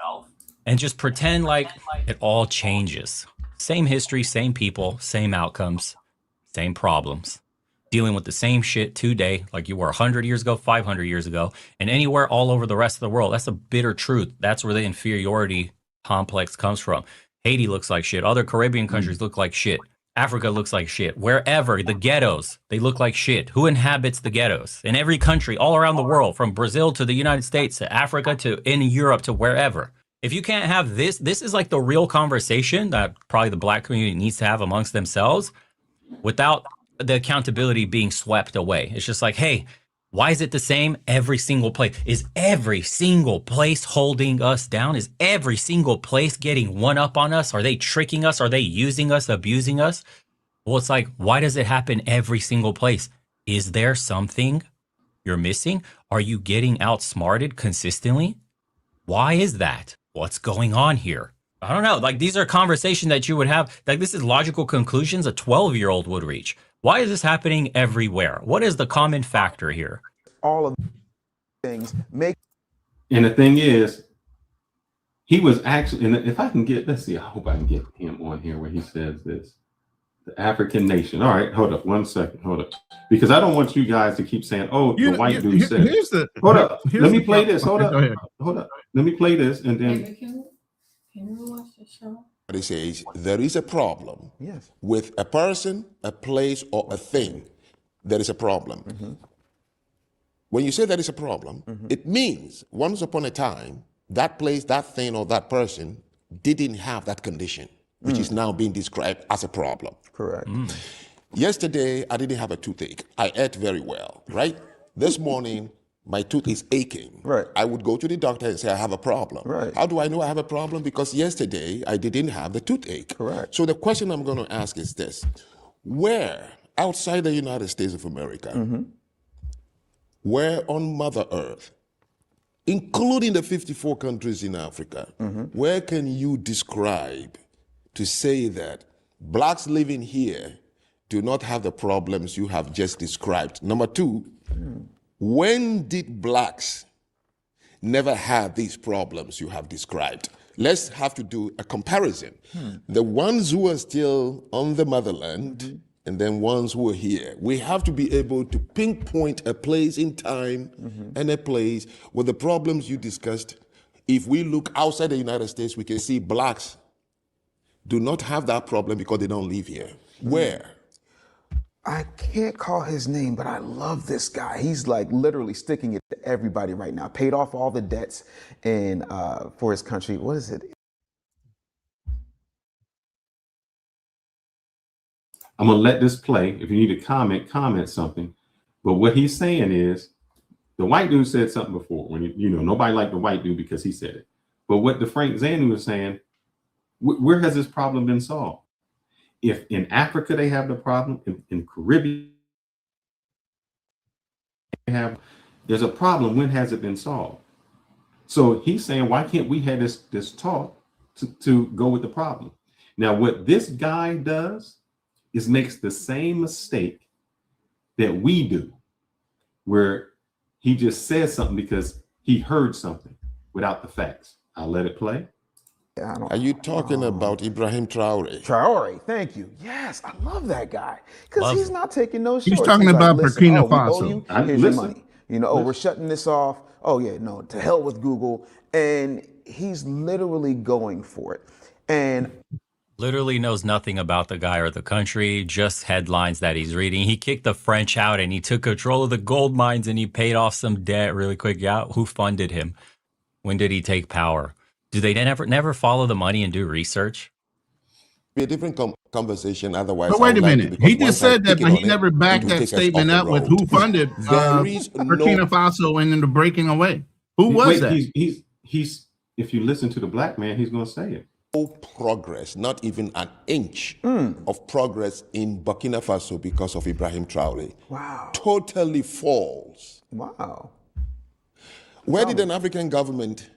and just pretend like it all changes. Same history, same people, same outcomes, same problems. Dealing with the same shit today like you were 100 years ago, 500 years ago, and anywhere all over the rest of the world. That's a bitter truth. That's where the inferiority complex comes from. Haiti looks like shit. Other Caribbean countries look like shit. Africa looks like shit. Wherever, the ghettos, they look like shit. Who inhabits the ghettos? In every country, all around the world, from Brazil to the United States, to Africa, to in Europe, to wherever. If you can't have this is like the real conversation that probably the Black community needs to have amongst themselves without the accountability being swept away. It's just like, hey, why is it the same every single place? Is every single place holding us down? Is every single place getting one up on us? Are they tricking us? Are they using us, abusing us? Well, it's like, why does it happen every single place? Is there something you're missing? Are you getting outsmarted consistently? Why is that? What's going on here? I don't know. Like, these are conversations that you would have. Like, this is logical conclusions a 12-year-old would reach. Why is this happening everywhere? What is the common factor here? All of things make. And the thing is, he was actually, and if I can get, let's see, I hope I can get him on here where he says this. The African nation. All right, hold up 1 second. Hold up. Because I don't want you guys to keep saying, oh, the white dude said. Hold up. Let me play this. Hold up. Hold up. Let me play this and then. Can we watch the show? It says there is a problem with a person, a place, or a thing. There is a problem. When you say there is a problem, it means once upon a time, that place, that thing, or that person didn't have that condition, which is now being described as a problem. Correct. Yesterday, I didn't have a toothache. I ate very well, right? This morning, my tooth is aching. Right. I would go to the doctor and say, I have a problem. Right. How do I know I have a problem? Because yesterday I didn't have the toothache. Correct. So the question I'm going to ask is this. Where outside the United States of America, where on Mother Earth, including the 54 countries in Africa, where can you describe to say that blacks living here do not have the problems you have just described? Number two, when did blacks never have these problems you have described? let's have to do a comparison. The ones who are still on the motherland and then ones who are here. We have to be able to pinpoint a place in time and a place where the problems you discussed, if we look outside the United States, we can see blacks do not have that problem because they don't live here. Where? I can't call his name, but I love this guy. He's like literally sticking it to everybody right now. Paid off all the debts and for his country. What is it? I'm gonna let this play. If you need to comment something. But what he's saying is, the white dude said something before when you know nobody liked the white dude because he said it. But what the Frank Zander was saying, where has this problem been solved? If in Africa they have the problem, in Caribbean there's a problem. When has it been solved? So he's saying, why can't we have this talk to go with the problem? Now, what this guy does is makes the same mistake that we do, where he just says something because he heard something without the facts. I'll let it play. Are you talking about Ibrahim Traore? Traore, thank you. Yes, I love that guy because he's not taking no shorts. He's talking about Burkina we owe Faso. you, here's your money. You know, we're shutting this off. Oh yeah, no, to hell with Google. And he's literally going for it. And Literally knows nothing about the guy or the country, just headlines that he's reading. He kicked the French out and he took control of the gold mines and he paid off some debt really quick. Yeah, who funded him? When did he take power? Do they never follow the money and do research? Be a different conversation otherwise. But wait a minute. He just said that, but he never backed that statement up with who funded Burkina Faso and then the breaking away. Who was that? He's if you listen to the black man, he's going to say it. No progress, not even an inch of progress in Burkina Faso because of Ibrahim Traore. wow. Totally false. Wow. Where did an African government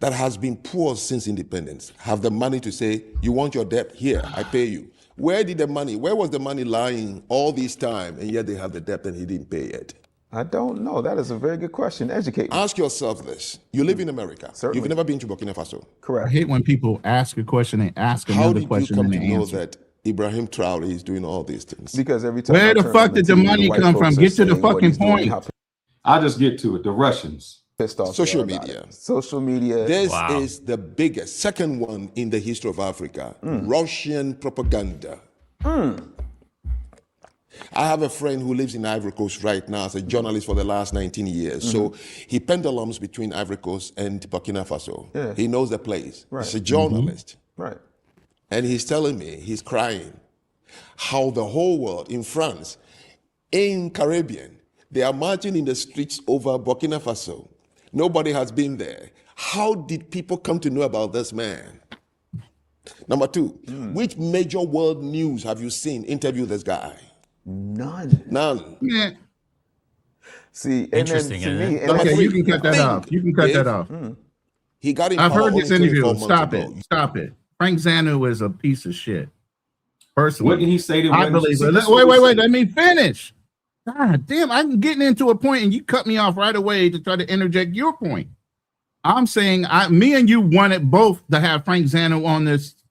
that has been poor since independence have the money to say, you want your debt? Here, I pay you. Where was the money lying all this time, and yet they have the debt and he didn't pay it? I don't know. That is a very good question. Educate me. Ask yourself this. You live in America. Certainly. You've never been to Burkina Faso. I Correct. hate when people ask a question and ask How another did you question come and to they know answer. that Ibrahim Traore is doing all these things? Because every time Where I the turn fuck on the did the TV, money white come folks from? are Get to the saying what fucking he's doing, point. how I'll just get to it. The Russians. pissed off Social they are about media. it. Social media. This Wow. is the biggest, second one in the history of Africa. Russian propaganda. I have a friend who lives in Ivory Coast right now as a journalist for the last 19 years. So he pendulums between Ivory Coast and Burkina Faso. Yeah. He knows the place. Right. He's a journalist. Right. And he's telling me, he's crying, how the whole world, in France, in Caribbean, they are marching in the streets over Burkina Faso. Nobody has been there. How did people come to know about this man? Number two, which major world news have you seen interview this guy? None. None. Yeah. See, and Interesting, then to isn't me, it? and Okay, that's- you can cut that off. You can cut that off. He got in I've power heard this only interview. 24 months Stop ago. it. Stop it. Frank Zander is a piece of shit. Personally, What did he say? I believe it. Wait. Let me finish. God damn, I'm getting into a point and you cut me off right away to try to interject your point. I'm saying me and you wanted both to have Frank Zander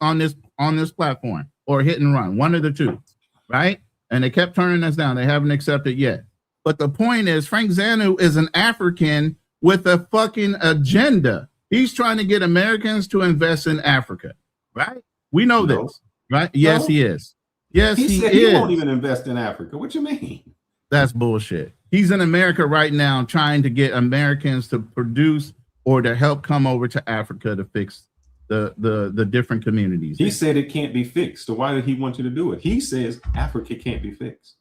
on this platform or hit and run, one of the two, right? And they kept turning us down. They haven't accepted yet. But the point is, Frank Zander is an African with a fucking agenda. He's trying to get Americans to invest in Africa, right? We know this, right? Yes, he is. Yes, He said is. he won't even invest in Africa. What you mean? That's bullshit. He's in America right now trying to get Americans to produce or to help come over to Africa to fix the different communities. He said it can't be fixed. So why did he want you to do it? He says Africa can't be fixed.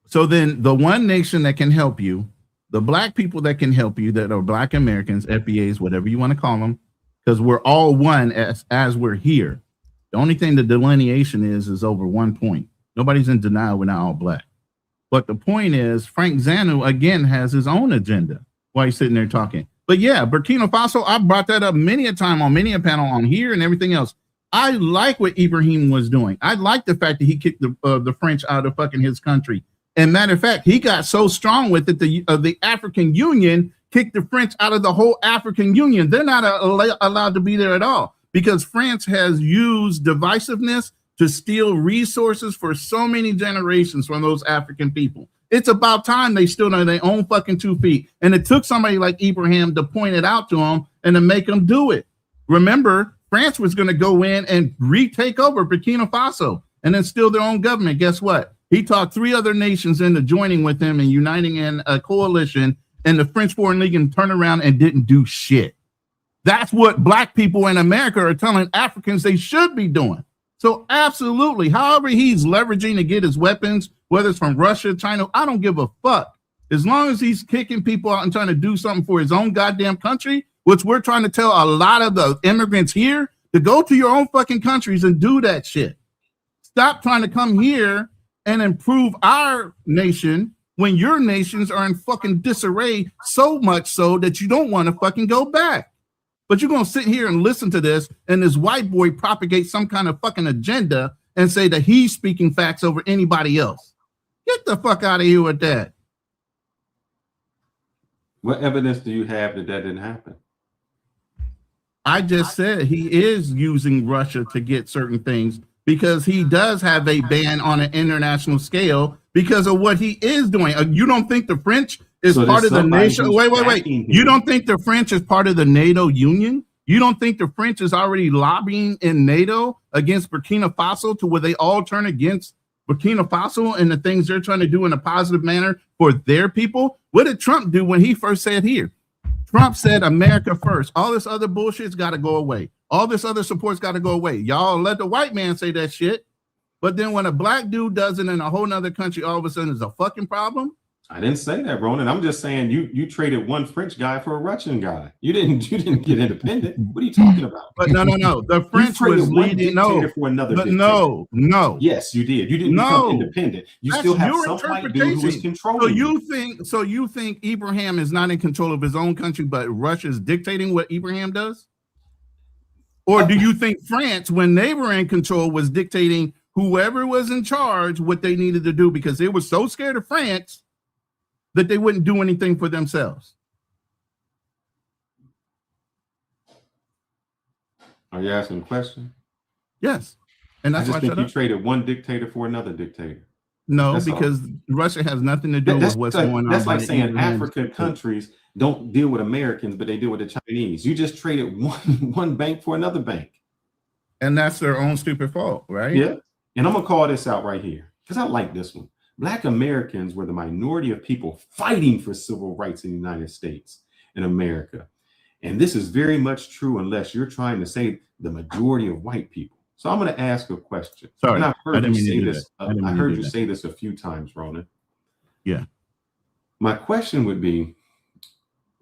So then the one nation that can help you, the black people that can help you, that are black Americans, FBAs, whatever you want to call them, because we're all one as we're here. The only thing the delineation is over 1 point. Nobody's in denial we're not all black. But the point is, Frank Zander, again, has his own agenda while he's sitting there talking. But yeah, Burkina Faso, I brought that up many a time on many a panel on here and everything else. I like what Ibrahim was doing. I like the fact that he kicked the French out of fucking his country. And matter of fact, he got so strong with it, the African Union kicked the French out of the whole African Union. They're not allowed to be there at all because France has used divisiveness to steal resources for so many generations from those African people. It's about time they stood on their own fucking 2 feet. And it took somebody like Ibrahim to point it out to them and to make them do it. Remember, France was going to go in and retake over Burkina Faso and then steal their own government. Guess what? He talked 3 other nations into joining with him and uniting in a coalition, and the French Foreign Legion turned around and didn't do shit. That's what black people in America are telling Africans they should be doing. So absolutely, however he's leveraging to get his weapons, whether it's from Russia, China, I don't give a fuck. As long as he's kicking people out and trying to do something for his own goddamn country, which we're trying to tell a lot of the immigrants here to go to your own fucking countries and do that shit. Stop trying to come here and improve our nation when your nations are in fucking disarray, so much so that you don't want to fucking go back. But you're going to sit here and listen to this, and this white boy propagate some kind of fucking agenda and say that he's speaking facts over anybody else. Get the fuck out of here with that. What evidence do you have that that didn't happen? I just said he is using Russia to get certain things because he does have a ban on an international scale because of what he is doing. You don't think the French is part of the nation? Wait. You don't think the French is part of the NATO union? You don't think the French is already lobbying in NATO against Burkina Faso to where they all turn against Burkina Faso and the things they're trying to do in a positive manner for their people? What did Trump do when he first said here? Trump said America first. All this other bullshit's got to go away. All this other support's got to go away. Y'all let the white man say that shit. But then when a black dude does it in a whole nother country, all of a sudden it's a fucking problem. I didn't say that, Ronin. I'm just saying you traded one French guy for a Russian guy. You didn't get independent. What are you talking about? But no. The French was leading. For another. But no. Yes, you did. You didn't become independent. You still have some white dude who was controlling. So you think Ibrahim is not in control of his own country, but Russia is dictating what Ibrahim does? Or do you think France, when they were in control, was dictating whoever was in charge what they needed to do because they were so scared of France that they wouldn't do anything for themselves? Are you asking a question? Yes. And that's I just think you traded one dictator for another dictator. No, that's because Russia has nothing to do with what's going on. That's like saying African countries don't deal with Americans, but they deal with the Chinese. You just traded one bank for another bank. And that's their own stupid fault, right? Yeah. And I'm going to call this out right here because I like this one. Black Americans were the minority of people fighting for civil rights in the United States and America. And this is very much true unless you're trying to say the majority of white people. So I'm going to ask a question. Sorry, and I've heard you say this. I heard you say this a few times, Ronin. Yeah. My question would be,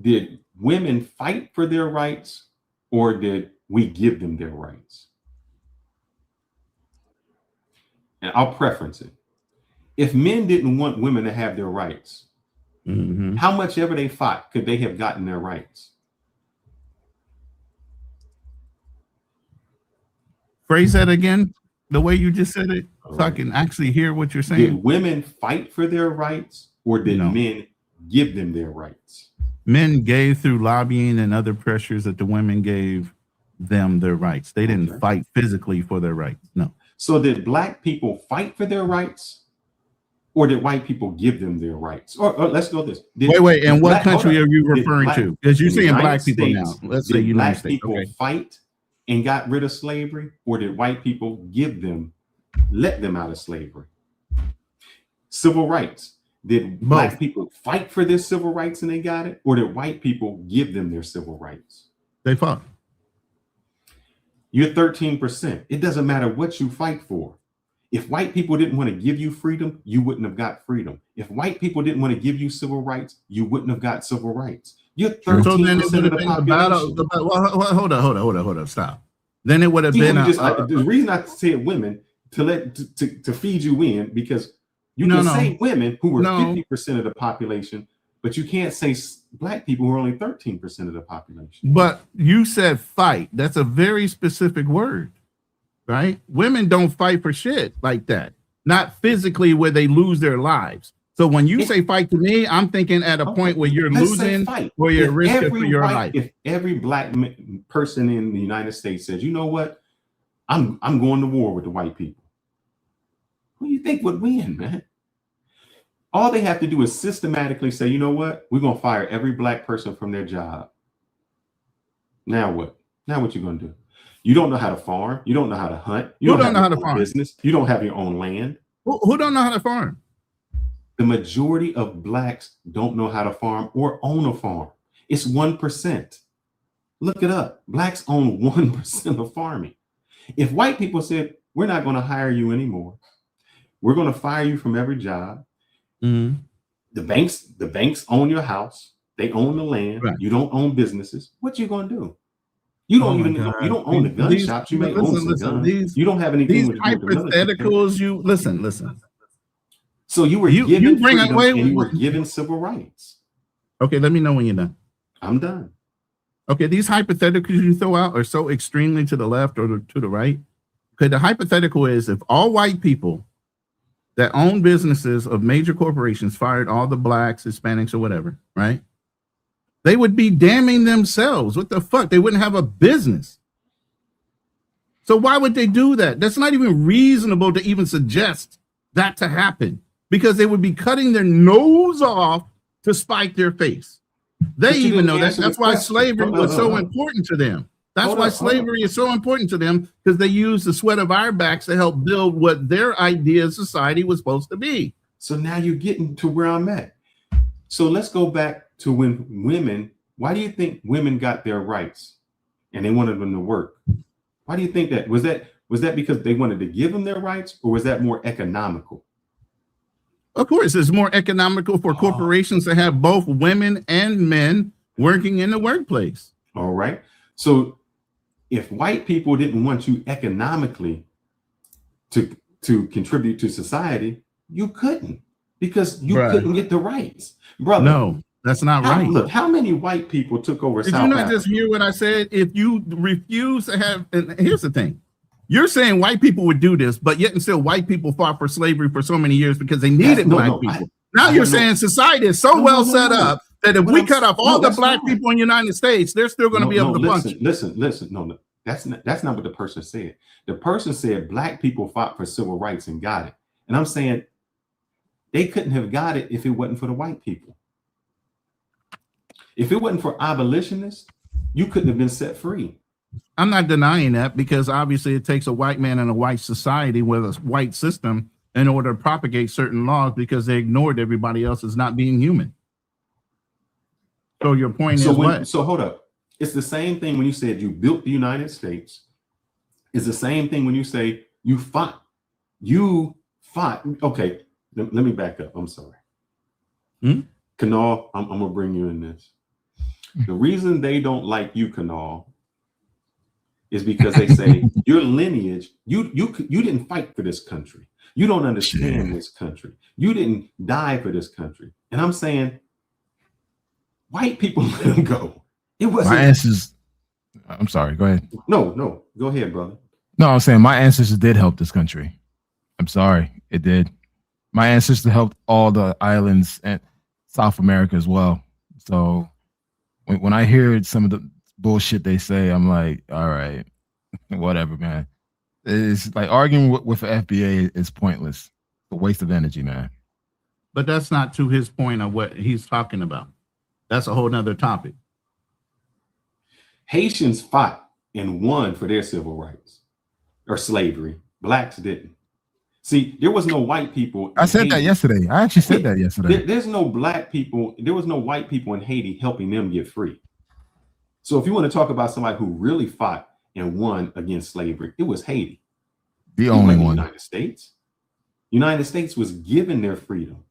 did women fight for their rights or did we give them their rights? And I'll preference it. If men didn't want women to have their rights, how much ever they fought could they have gotten their rights? Phrase that again, the way you just said it, so I can actually hear what you're saying. Did women fight for their rights or did men give them their rights? Men gave through lobbying and other pressures that the women gave them their rights. They didn't fight physically for their rights. No. So did black people fight for their rights? Or did white people give them their rights? Or let's go this. Wait. And what country are you referring to? Because you're saying black people now. Let's say United States. Black people fight and got rid of slavery, or did white people let them out of slavery? Civil rights. Did black people fight for their civil rights and they got it? Or did white people give them their civil rights? They fought. You're 13%. It doesn't matter what you fight for. If white people didn't want to give you freedom, you wouldn't have got freedom. If white people didn't want to give you civil rights, you wouldn't have got civil rights. You're 13% of the population. Hold on, stop. Then it would have been the reason I said women to feed you in, because you can say women who were 50% of the population, but you can't say black people who are only 13% of the population. But you said fight. That's a very specific word. Right? Women don't fight for shit like that. Not physically where they lose their lives. So when you say fight to me, I'm thinking at a point where you're Let's say losing, fight. where you're If risking every for your white- life. If every black person in the United States says, you know what, I'm going to war with the white people, who do you think would win, man? All they have to do is systematically say, you know what, we're gonna fire every black person from their job. Now what? Now what you gonna do? You don't know how to farm. You don't know how to hunt. You Who don't know have how your to own farm? business. You don't have your own land. Who don't know how to farm? The majority of blacks don't know how to farm or own a farm. It's 1%. Look it up. Blacks own 1% of farming. If white people said, we're not going to hire you anymore, we're going to fire you from every job. Mm-hmm. The banks own your house. They own the land. Right. You don't own businesses. What you going to do? You don't you don't own the gun shops. You may own some guns. You don't have anything with the military. Hypotheticals. You listen. So you were You given bring freedom away. and you were given civil rights. Okay, let me know when you're done. I'm done. Okay, these hypotheticals you throw out are so extremely to the left or to the right. Okay, the hypothetical is if all white people that own businesses of major corporations fired all the blacks, Hispanics, or whatever, right? They would be damning themselves. What the fuck? They wouldn't have a business. So why would they do that? That's not even reasonable to even suggest that to happen, because they would be cutting their nose off to spite their face. They even know that. That's why slavery was so important to them. That's why slavery is so important to them, because they use the sweat of our backs to help build what their idea of society was supposed to be. So now you're getting to where I'm at. So let's go back to when women, why do you think women got their rights and they wanted them to work? Why do you think that? Was that because they wanted to give them their rights, or was that more economical? Of course, it's more economical for corporations to have both women and men working in the workplace. All right. So if white people didn't want you economically to contribute to society, you couldn't, because you couldn't get the rights. Brother. No, that's not right. Look, how many white people took over Did South you not Africa? just hear what I said? If you refuse to have, and here's the thing. You're saying white people would do this, but yet and still white people fought for slavery for so many years because they needed black people. Now you're saying society is so set up that if we cut off all the black people in the United States, they're still going to be able to function. Listen. No, that's not what the person said. The person said black people fought for civil rights and got it. And I'm saying they couldn't have got it if it wasn't for the white people. If it wasn't for abolitionists, you couldn't have been set free. I'm not denying that, because obviously it takes a white man in a white society with a white system in order to propagate certain laws, because they ignored everybody else as not being human. So your point is what? So hold up. It's the same thing when you said you built the United States. It's the same thing when you say you fought. You fought. Okay, let me back up. I'm sorry. Kanal, I'm gonna bring you in this. The reason they don't like you, Kanal, is because they say your lineage, you didn't fight for this country. You don't understand this country. You didn't die for this country. And I'm saying, white people let them go. It wasn't. My ancestors. I'm sorry. Go ahead. No. Go ahead, brother. No, I'm saying my ancestors did help this country. I'm sorry, it did. My ancestors helped all the islands and South America as well. So when I hear some of the bullshit they say, I'm like, all right, whatever, man. It's like arguing with the FBA is pointless. It's a waste of energy, man. But that's not to his point of what he's talking about. That's a whole nother topic. Haitians fought and won for their civil rights or slavery. Blacks didn't. See, there was no white people. I said that yesterday. I actually said that yesterday. There's no black people. There was no white people in Haiti helping them get free. So if you want to talk about somebody who really fought and won against slavery, it was Haiti. The only one. United States. United States was given their freedom.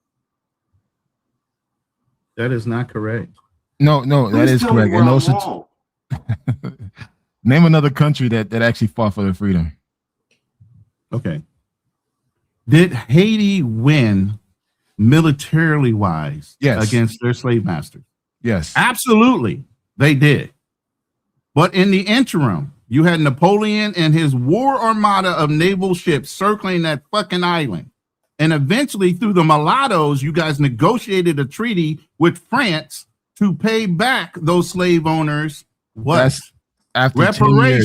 That is not correct. No, that is correct. And also, name another country that actually fought for their freedom. Okay. Did Haiti win militarily wise against their slave masters? Yes. Absolutely, they did. But in the interim, you had Napoleon and his war armada of naval ships circling that fucking island. And eventually, through the mulattoes, you guys negotiated a treaty with France to pay back those slave owners what? That's after 10 years.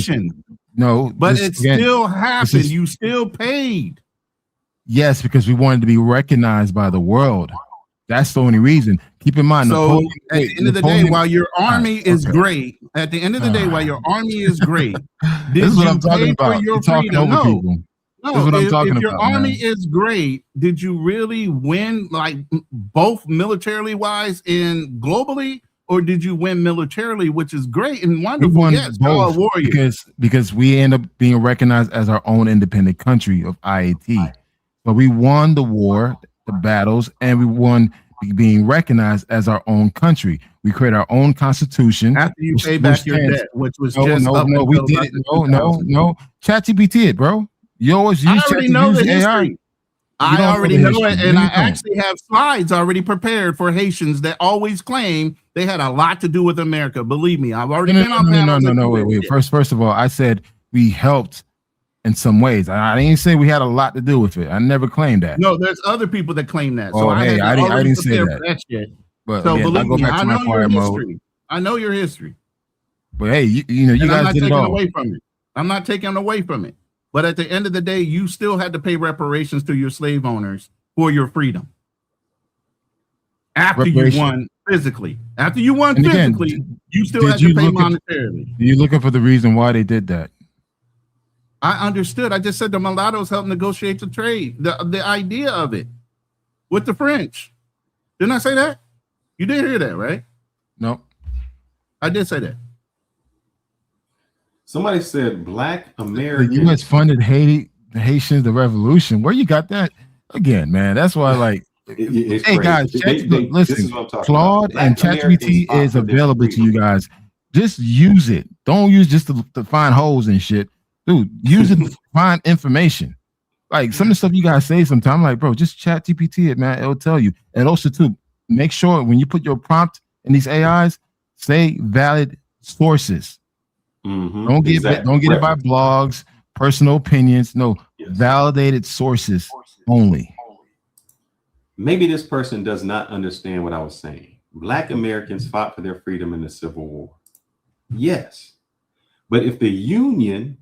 Reparation. No, But this- it again, still this happened. is- You still paid. Yes, because we wanted to be recognized by the world. That's the only reason. Keep in mind, So Napoleon, at the end of the day, while your army is okay. great, at the end of the day, while your army is great, This did is what you I'm talking pay for about. your You're talking freedom? over No. people. No, This is what I'm talking if your about, army man. is great, did you really win, like both militarily wise and globally, or did you win militarily, which is great and We wonderful? won Yes, y'all are both warriors. because we end up being recognized as our own independent country of IAT. But we won the war, the battles, and we won being recognized as our own country. We create our own constitution. After you which- pay which back your stands- debt, which was No, just no, up no, we until did about it. the No, no, 2000s. no. ChatGPT it, bro. You always I use already ChatGPT, know the use AI. history. You I don't already the know history. it, No, and you I don't. actually have slides already prepared for Haitians that always claim they had a lot to do with America. Believe me, I've already No, been on panels. wait. First of all, I said we helped in some ways. I didn't say we had a lot to do with it. I never claimed that. No, there's other people that claim that. So Oh, I hey, had I to didn't already say prepare that. for that shit. But So again, I believe go me, back to I my know your quiet mode. history. I know your history. But hey, you know, you And I'm guys not did it taking all. away from it. I'm not taking away from it. But at the end of the day, you still had to pay reparations to your slave owners for your freedom. After you won physically. After you won And again, physically, you still did had to you pay look at- monetarily. You're looking for the reason why they did that. I understood. I just said the mulattoes helped negotiate the trade, the idea of it with the French. Didn't I say that? You did hear that, right? No. I did say that. Somebody said Black The Americans. U.S. funded Haiti, the Haitians, the revolution. Where you got that? Again, man, that's why, like, It's hey crazy. guys, This listen, is what I'm talking Claude about. and Black Americans ChatGPT fought is for their available to freedom. you guys. Just use it. Don't use just to find holes and shit. Dude, use it to find information. Like some of the stuff you guys say sometimes, I'm like, bro, just ChatGPT it, man. It'll tell you. And also, too, make sure when you put your prompt in these AIs, say valid sources. Mhm, Don't get exactly. don't get it by blogs, personal opinions. No, validated sources only. Maybe this person does not understand what I was saying. Black Americans fought for their freedom in the Civil War. Yes. But if the Union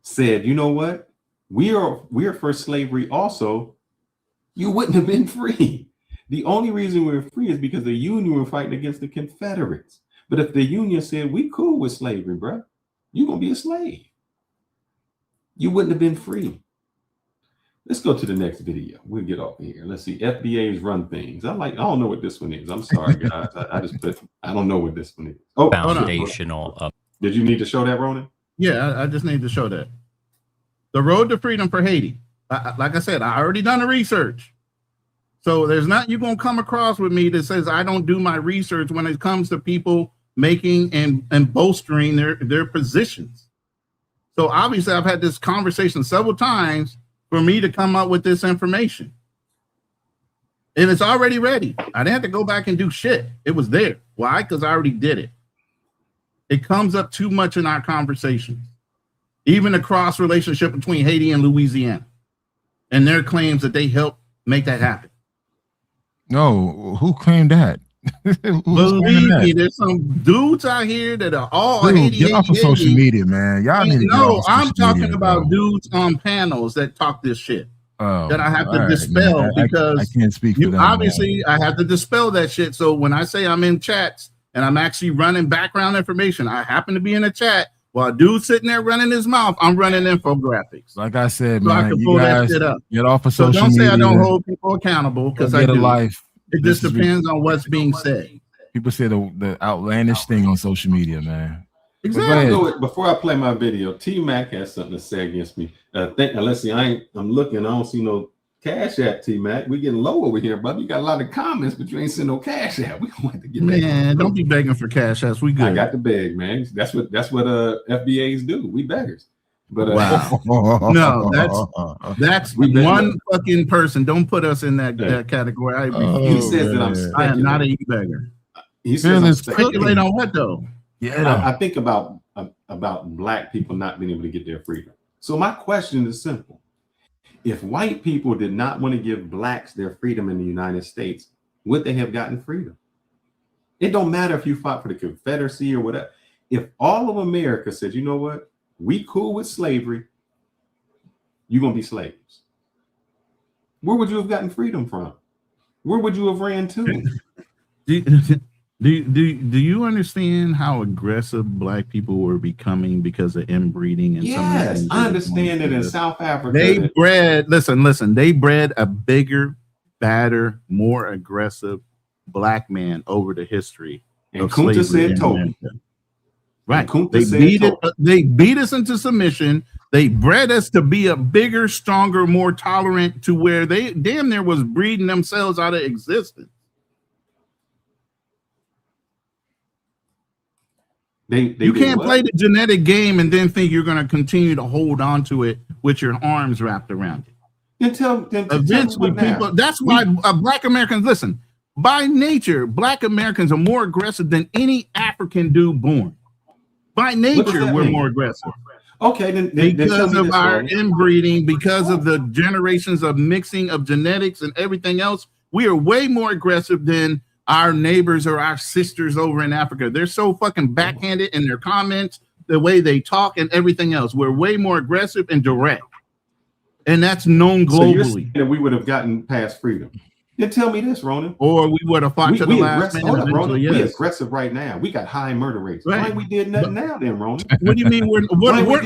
said, you know what, we are for slavery also, you wouldn't have been free. The only reason we were free is because the Union were fighting against the Confederates. But if the Union said, we cool with slavery, bro, you're going to be a slave, you wouldn't have been free. Let's go to the next video. We'll get off of here. Let's see. FBA's run things. I don't know what this one is. I'm sorry, guys. I don't know what this one is. Oh, Foundational. Did you need to show that, Ronin? Yeah, I just need to show that. The road to freedom for Haiti. Like I said, I already done the research. So there's not you gonna come across with me that says I don't do my research when it comes to people making and bolstering their positions. So obviously I've had this conversation several times for me to come up with this information. And it's already ready. I didn't have to go back and do shit. It was there. Why? Because I already did it. It comes up too much in our conversations. Even the cross relationship between Haiti and Louisiana and their claims that they helped make that happen. No, who claimed that? Believe me, there's some dudes out here that are all Dude, Haiti. get off of social media, man. Y'all need to get off No, of I'm social talking media, about bro. dudes on panels that talk this shit. Oh, that I have all to right, dispel man. because I can't speak for you them, obviously I have to dispel that shit. So when I say I'm in chats and I'm actually running background information, I happen to be in a chat while a dude's sitting there running his mouth. I'm running infographics. Like I said, So I man, can you pull that guys shit up. get off of So social don't say media. I don't hold people accountable because I Get a do. life. It This just is depends on what's being said. People say the outlandish thing on social media, man. But go You ahead. know what? Before I play my video, T-Mac has something to say against me. Let's see. I'm looking. I don't see no Cash App, T-Mac. We getting low over here, brother. You got a lot of comments, but you ain't seen no Cash App. We don't have to get back. Man, don't be begging for cash apps. We good. I got the beg, man. That's what FBAs do. We beggars. But Wow. No, that's one fucking person. Don't put us in that category. I refuse. He says that I'm I am not a speculating. e-beggar. He says I'm speculating. Speculate on what though? I think about black people not being able to get their freedom. So my question is simple. If white people did not want to give blacks their freedom in the United States, would they have gotten freedom? It don't matter if you fought for the Confederacy or whatever. If all of America said, you know what, we cool with slavery, you're going to be slaves. Where would you have gotten freedom from? Where would you have ran to? Do you understand how aggressive black people were becoming because of inbreeding? And yes, I understand that in South Africa. They bred, listen, they bred a bigger, badder, more aggressive black man over the history and of Kunta slavery said in Toby. America. Right. Kunta They beat us into submission. They bred us to be a bigger, stronger, more tolerant, to where they damn near was breeding themselves out of existence. You can't play the genetic game and then think you're going to continue to hold on to it with your arms wrapped around it. Eventually, people. That's why Black Americans, listen. By nature, Black Americans are more aggressive than any African dude born. By nature, we're more aggressive. Okay, then because of our inbreeding, because of the generations of mixing of genetics and everything else, we are way more aggressive than our neighbors or our sisters over in Africa. They're so fucking backhanded in their comments, the way they talk and everything else. We're way more aggressive and direct. And that's known globally. So you're saying that we would have gotten past freedom. Then tell me this, Ronin. Or we would have fought to the last man. We're aggressive right now. We got high murder rates. Right. Why we did nothing now then, Ronin? What do you mean? What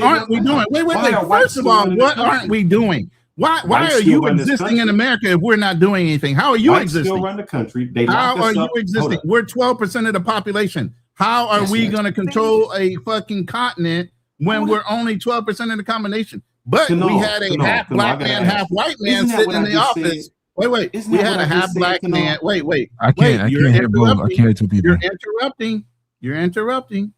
aren't we doing? Wait. First of all, what aren't we doing? Why are you existing in America if we're not doing anything? How are you existing? Still run the country. How are you existing? We're 12% of the population. How are we going to control a fucking continent when we're only 12% of the combination? But we had a half black man, half white man sitting in the office. Wait. We had a half black man. Wait. I can't hear both. I can't hear two people. You're interrupting.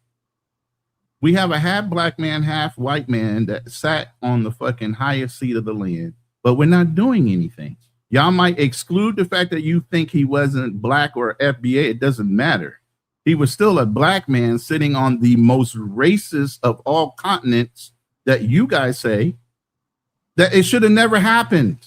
We have a half black man, half white man that sat on the fucking highest seat of the land, but we're not doing anything. Y'all might exclude the fact that you think he wasn't black or FBA. It doesn't matter. He was still a black man sitting on the most racist of all continents that you guys say that it should have never happened,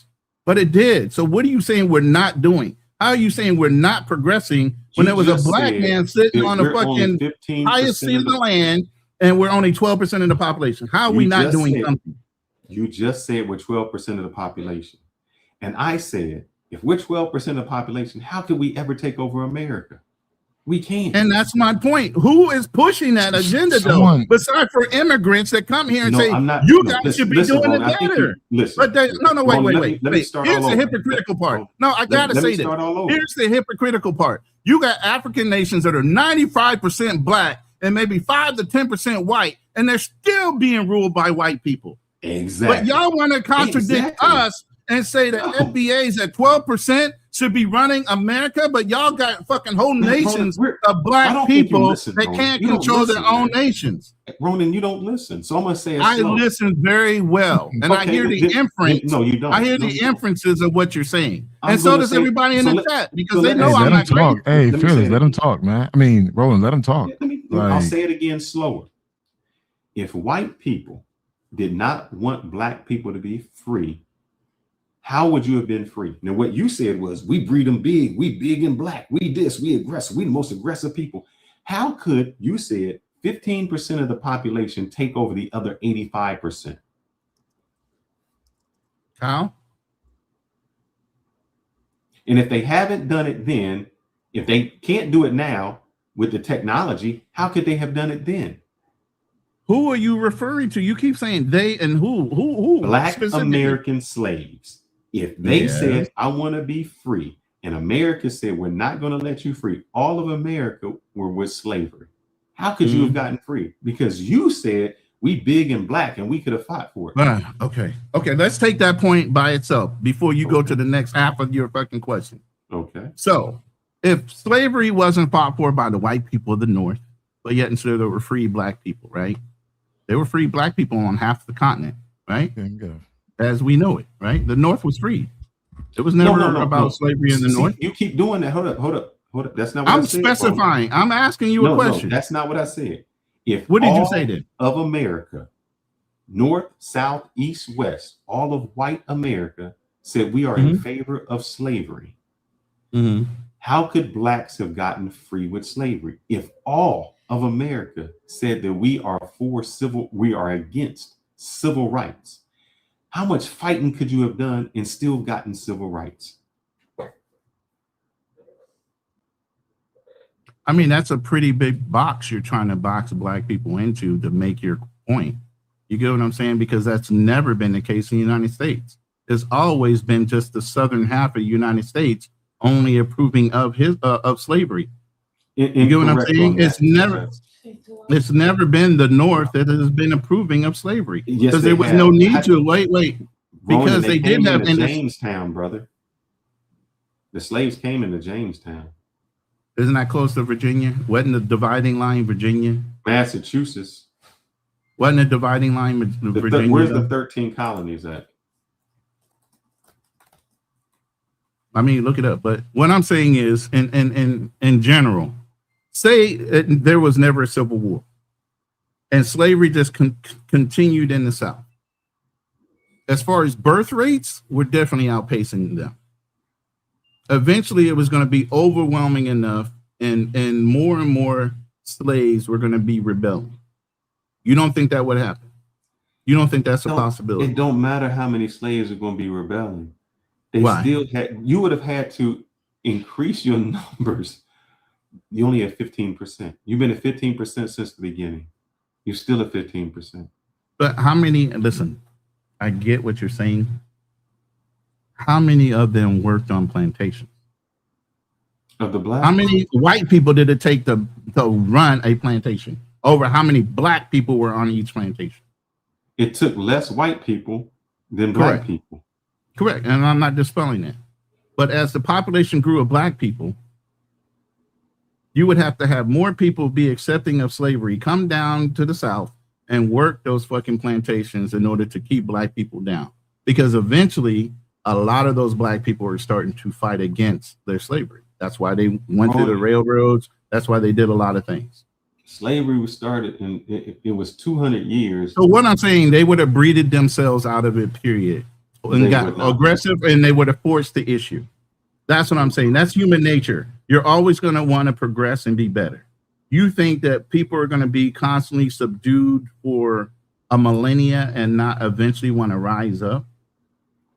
but it did. So what are you saying we're not doing? How are you saying we're not progressing when there was a black man sitting on the fucking highest seat of the land and we're only 12% of the population? How are we not doing something? You just said we're 12% of the population. And I said, if we're 12% of the population, how could we ever take over America? We can't. And that's my point. Who is pushing that agenda, though? Besides for immigrants that come here and say, you guys should be doing it better. But wait. Here's the hypocritical part. No, I got to say this. Here's the hypocritical part. You got African nations that are 95% black and maybe 5 to 10% white, and they're still being ruled by white people. Exactly. But y'all want to contradict us and say that FBA's at 12% should be running America, but y'all got fucking whole nations of black people that can't control their own nations. Ronin, you don't listen. So I'm gonna say I listen very well, and I hear the inference. No, you don't. I hear the inferences of what you're saying, and so does everybody in the chat because they know I'm not talk. Hey, Phyllis, let them talk, man. I mean, Roland, let them talk. I'll say it again slower. If white people did not want black people to be free, how would you have been free? Now, what you said was, we breed them big, we big and black, we this, we aggressive, we the most aggressive people. How could, you said, 15% of the population take over the other 85%? How? And if they haven't done it then, if they can't do it now with the technology, how could they have done it then? Who are you referring to? You keep saying they and who? Black American slaves. If they said, I want to be free, and America said, we're not going to let you free, all of America were with slavery. How could you have gotten free? Because you said, we big and black, and we could have fought for it. Okay. Let's take that point by itself before you go to the next half of your fucking question. Okay. So, if slavery wasn't fought for by the white people of the North, but yet instead there were free black people, right? There were free black people on half the continent, right? As we know it, right? The North was free. It was never about slavery in the North. You keep doing that. Hold up. That's not what I'm specifying. I'm asking you a question. That's not what I said. If what did you say then? Of America North, South, East, West, all of white America said we are in favor of slavery. How could blacks have gotten free with slavery if all of America said that we are against civil rights? How much fighting could you have done and still gotten civil rights? I mean, that's a pretty big box you're trying to box black people into to make your point. You get what I'm saying? Because that's never been the case in the United States. It's always been just the southern half of the United States only approving of slavery. You get what I'm saying? It's never been the North that has been approving of slavery, because there was no need to wait. Because they did have Jamestown, brother. The slaves came into Jamestown. Isn't that close to Virginia? Wasn't the dividing line Virginia? Massachusetts. Wasn't the dividing line Virginia? Where's the 13 colonies at? I mean, look it up. But what I'm saying is, in general, say there was never a civil war, and slavery just continued in the South. As far as birth rates, we're definitely outpacing them. Eventually, it was going to be overwhelming enough, and more slaves were going to be rebelling. You don't think that would happen? You don't think that's a possibility? It don't matter how many slaves are going to be rebelling. Why? You would have had to increase your numbers. You only at 15%. You've been at 15% since the beginning. You're still at 15%. But how many? Listen, I get what you're saying. How many of them worked on plantations? Of the black? How many white people did it take to run a plantation? Over how many black people were on each plantation? It took less white people than black people. Correct. And I'm not dispelling that. But as the population grew of black people, you would have to have more people be accepting of slavery, come down to the South and work those fucking plantations in order to keep black people down. Because eventually, a lot of those black people were starting to fight against their slavery. That's why they went to the railroads. That's why they did a lot of things. Slavery was started and it was 200 years. So what I'm saying, they would have breeded themselves out of it, period. And got aggressive, and they would have forced the issue. That's what I'm saying. That's human nature. You're always going to want to progress and be better. You think that people are going to be constantly subdued for a millennia and not eventually want to rise up?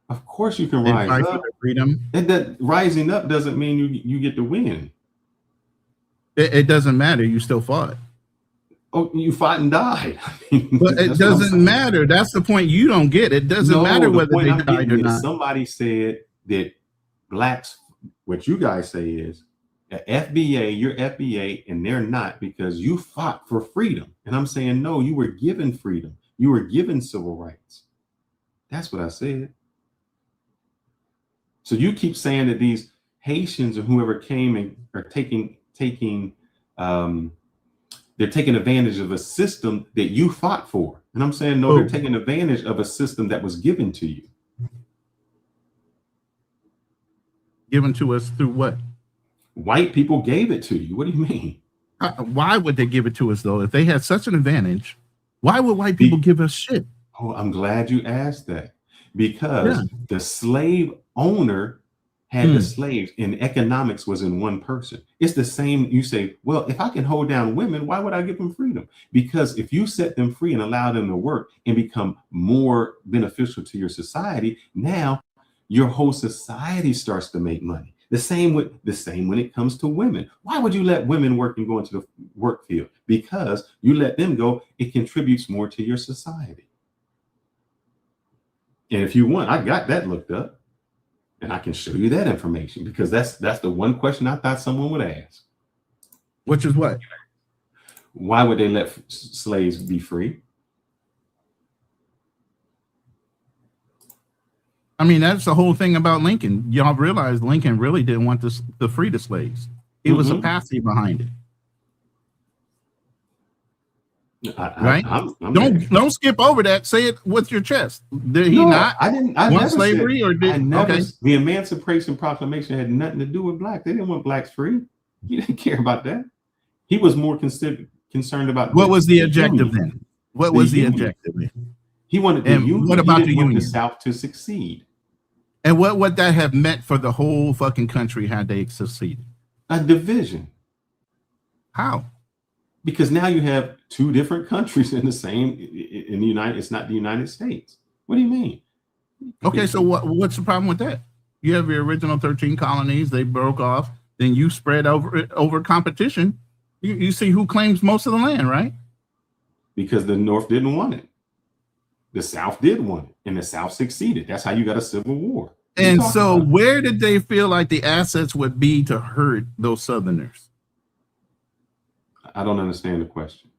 Of course you can rise up. Freedom. Rising up doesn't mean you get to win. It doesn't matter. You still fought. Oh, you fought and died. But it doesn't matter. That's the point you don't get. It doesn't matter whether they died or not. Somebody said that blacks, what you guys say is, FBA, you're FBA, and they're not because you fought for freedom. And I'm saying, no, you were given freedom. You were given civil rights. That's what I said. So you keep saying that these Haitians or whoever came and are taking they're taking advantage of a system that you fought for. And I'm saying, no, they're taking advantage of a system that was given to you. Given to us through what? White people gave it to you. What do you mean? Why would they give it to us, though? If they had such an advantage, why would white people give us shit? Oh, I'm glad you asked that. Because the slave owner had the slaves, and economics was in one person. It's the same. You say, well, if I can hold down women, why would I give them freedom? Because if you set them free and allow them to work and become more beneficial to your society, now your whole society starts to make money. The same when it comes to women. Why would you let women work and go into the work field? Because you let them go, it contributes more to your society. And if you want, I got that looked up. And I can show you that information because that's the one question I thought someone would ask. Which is what? Why would they let slaves be free? I mean, that's the whole thing about Lincoln. Y'all realize Lincoln really didn't want to free the slaves. He was a patsy behind it. Right? Don't skip over that. Say it with your chest. Did he not? I didn't. I want never slavery, said, or did the Emancipation Proclamation had nothing to do with blacks. They didn't want blacks free. He didn't care about that. He was more concerned about what was the objective then? What was the objective then? He wanted the And union. what about He the didn't want the union? South to succeed. And what would that have meant for the whole fucking country had they succeeded? A division. How? Because now you have two different countries in the same in the United. It's not the United States. What do you mean? Okay, so what's the problem with that? You have your original 13 colonies. They broke off. Then you spread over competition. You see who claims most of the land, right? Because the North didn't want it. The South did want it, and the South succeeded. That's how you got a civil war. And so where did they feel like the assets would be to hurt those Southerners? I don't understand the question.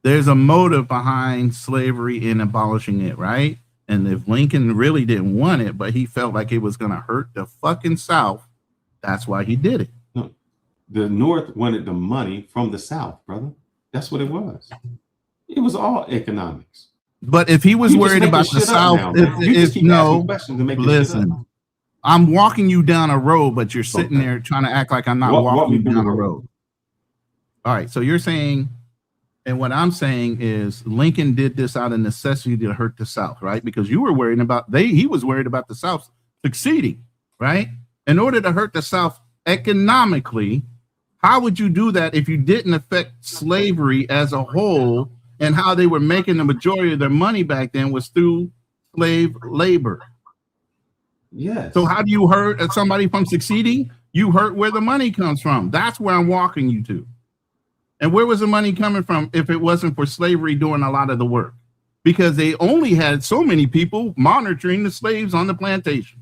There's a motive behind slavery and abolishing it, right? And if Lincoln really didn't want it, but he felt like it was going to hurt the fucking South, that's why he did it. No, the North wanted the money from the South, brother. That's what it was. It was all economics. But if he was worried about the South, listen, I'm walking you down a road, but you're sitting there trying to act like I'm not walking you down a road. All right, so you're saying, and what I'm saying is Lincoln did this out of necessity to hurt the South, right? Because you were worried about he was worried about the South succeeding, right? In order to hurt the South economically, how would you do that if you didn't affect slavery as a whole? And how they were making the majority of their money back then was through slave labor. Yes. So how do you hurt somebody from succeeding? You hurt where the money comes from. That's where I'm walking you to. And where was the money coming from if it wasn't for slavery doing a lot of the work? Because they only had so many people monitoring the slaves on the plantation.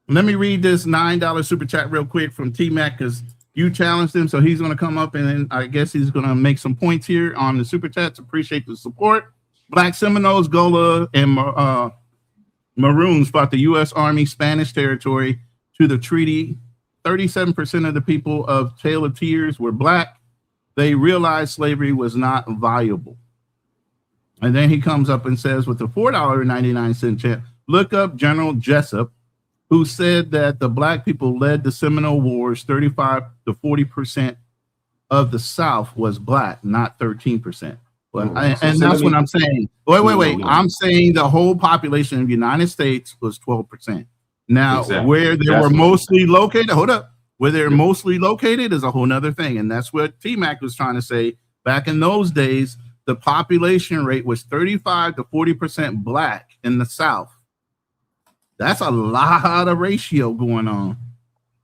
Let me read this $9 super chat real quick from T-Mac because you challenged him, so he's going to come up and I guess he's going to make some points here on the super chats. Appreciate the support. Black Seminoles, Gola, and Maroons fought the U.S. Army Spanish territory to the treaty. 37% of the people of Trail of Tears were Black. They realized slavery was not viable. And then he comes up and says, with the $4.99 chant, look up General Jessup, who said that the Black people led the Seminole Wars. 35 to 40% of the South was Black, not 13%. But and that's what I'm saying. Wait. I'm saying the whole population of the United States was 12%. Now, where they were mostly located, where they're mostly located is a whole nother thing. And that's what T-Mac was trying to say. Back in those days, the population rate was 35 to 40% Black in the South. That's a lot of ratio going on.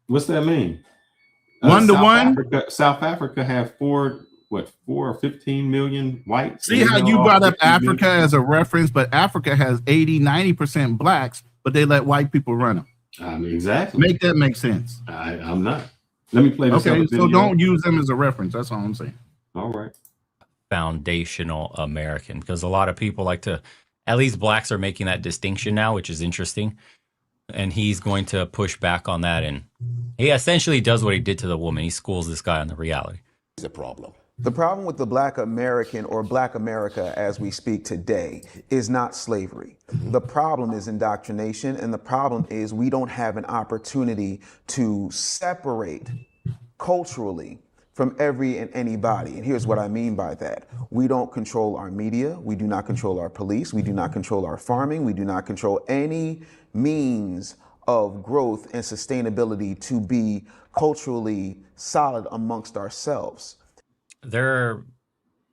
What's that mean? 1 to 1? South Africa have 4 or 15 million whites. See how you brought up Africa as a reference, but Africa has 80-90% Blacks, but they let white people run them. I mean, exactly. Make that make sense. I'm not. Let me play this. Okay, so don't use them as a reference. That's all I'm saying. All right. Foundational American, because a lot of people like to, at least Blacks are making that distinction now, which is interesting. And he's going to push back on that. And he essentially does what he did to the woman. He schools this guy on the reality. It's a problem. The problem with the Black American or Black America as we speak today is not slavery. The problem is indoctrination, and the problem is we don't have an opportunity to separate culturally from every and anybody. And here's what I mean by that. We don't control our media. We do not control our police. We do not control our farming. We do not control any means of growth and sustainability to be culturally solid amongst ourselves. There are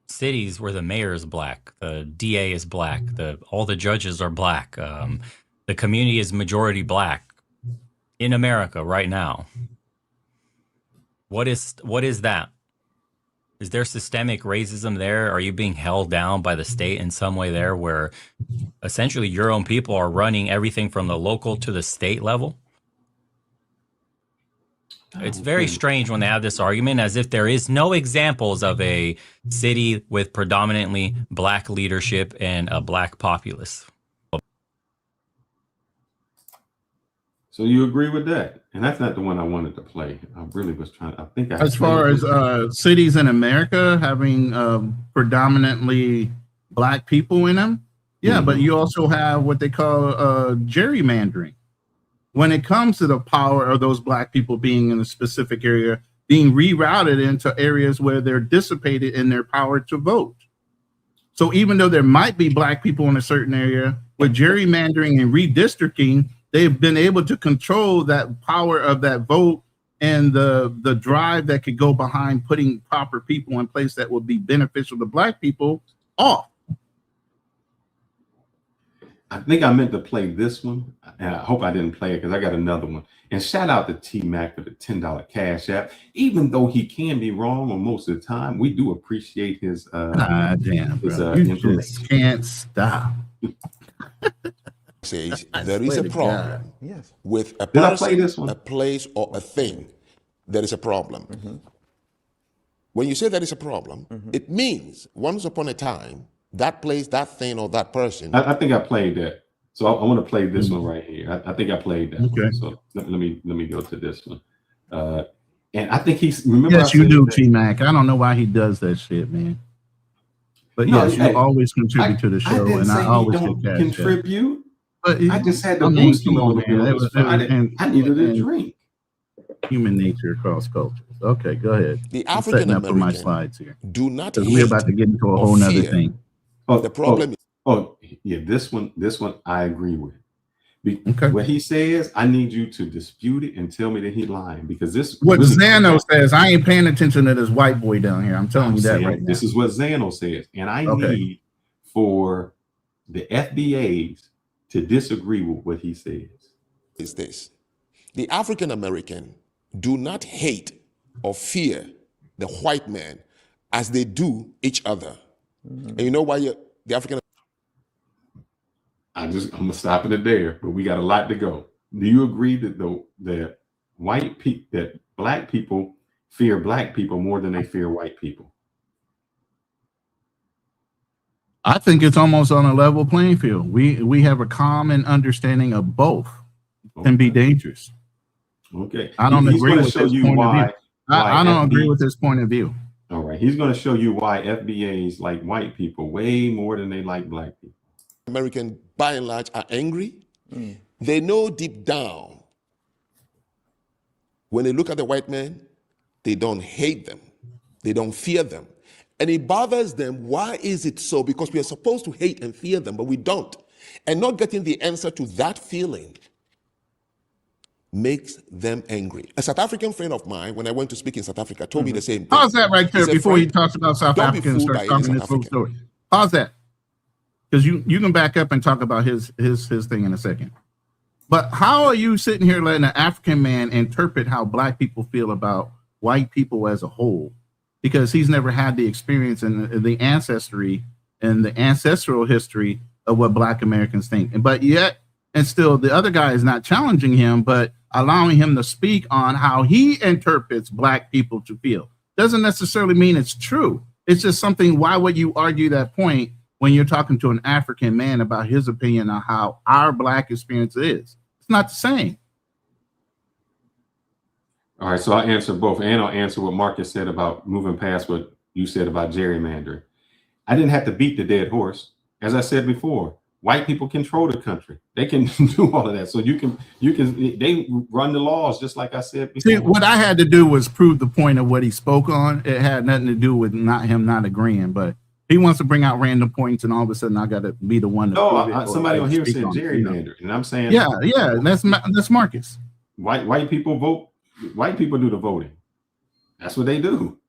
cities where the mayor is Black, the DA is Black, all the judges are Black, the community is majority Black in America right now. What is that? Is there systemic racism there? Are you being held down by the state in some way there, where essentially your own people are running everything from the local to the state level? It's very strange when they have this argument, as if there is no examples of a city with predominantly Black leadership and a Black populace. So you agree with that? And that's not the one I wanted to play. I really was trying. I think as far as cities in America having predominantly Black people in them, yeah, but you also have what they call gerrymandering. When it comes to the power of those Black people being in a specific area, being rerouted into areas where they're dissipated in their power to vote. So even though there might be black people in a certain area, with gerrymandering and redistricting, they've been able to control that power of that vote and the drive that could go behind putting proper people in place that would be beneficial to black people off. I think I meant to play this one, and I hope I didn't play it because I got another one. And shout out to T-Mac for the $10 cash app. Even though he can be wrong on most of the time, we do appreciate his damn, bro. You just can't stop. Says there is a problem with a Did I play this person, one? a place, or a thing. There is a problem. When you say there is a problem, it means once upon a time, that place, that thing, or that person. I think I played that. So I want to play this one right here. I think I played that one. So let me go to this one. And I think he's remember. Yes, you do, T-Mac. I don't know why he does that shit, man. But No, yes, you always contribute to the show, and I always get contribute. But I just had to boost him a little bit. I needed a drink. Human nature across cultures. Okay, go ahead. The I'm African setting up for my American slides here. do not Because we're about to get into a whole nother fear. thing. The problem is. Oh, yeah, this one I agree with. What he says, I need you to dispute it and tell me that he's lying because this. What Zano says, I ain't paying attention to this white boy down here. I'm telling you that right now. This is what Zano says, and I need for the FBAs to disagree with what he says. Is this: the African American do not hate or fear the white man as they do each other. And you know why the African. I'm gonna stop it there, but we got a lot to go. Do you agree that that that black people fear black people more than they fear white people? I think it's almost on a level playing field. We have a common understanding of both can be dangerous. Okay. I don't agree with this point of view. I don't agree with this point of view. All right. He's going to show you why FBAs like white people way more than they like black people. Americans, by and large, are angry. They know deep down when they look at the white man, they don't hate them. They don't fear them. And it bothers them. Why is it so? Because we are supposed to hate and fear them, but we don't. And not getting the answer to that feeling makes them angry. A South African friend of mine, when I went to speak in South Africa, told me the same thing. Pause that right there before he he talks about South Africa and starts talking this whole story. Pause that. Because you can back up and talk about his thing in a second. But how are you sitting here letting an African man interpret how black people feel about white people as a whole? Because he's never had the experience and the ancestry and the ancestral history of what black Americans think. But yet, and still the other guy is not challenging him, but allowing him to speak on how he interprets black people to feel. Doesn't necessarily mean it's true. It's just something, why would you argue that point when you're talking to an African man about his opinion on how our black experience is? It's not the same. All right, so I'll answer both, and I'll answer what Marcus said about moving past what you said about gerrymandering. I didn't have to beat the dead horse. As I said before, white people control the country. They can do all of that. So they run the laws just like I said before. See, what I had to do was prove the point of what he spoke on. It had nothing to do with him not agreeing, but he wants to bring out random points, and all of a sudden I got to be the one to prove it. Somebody on here said gerrymander, and I'm saying, yeah, that's Marcus. White people vote. White people do the voting. That's what they do.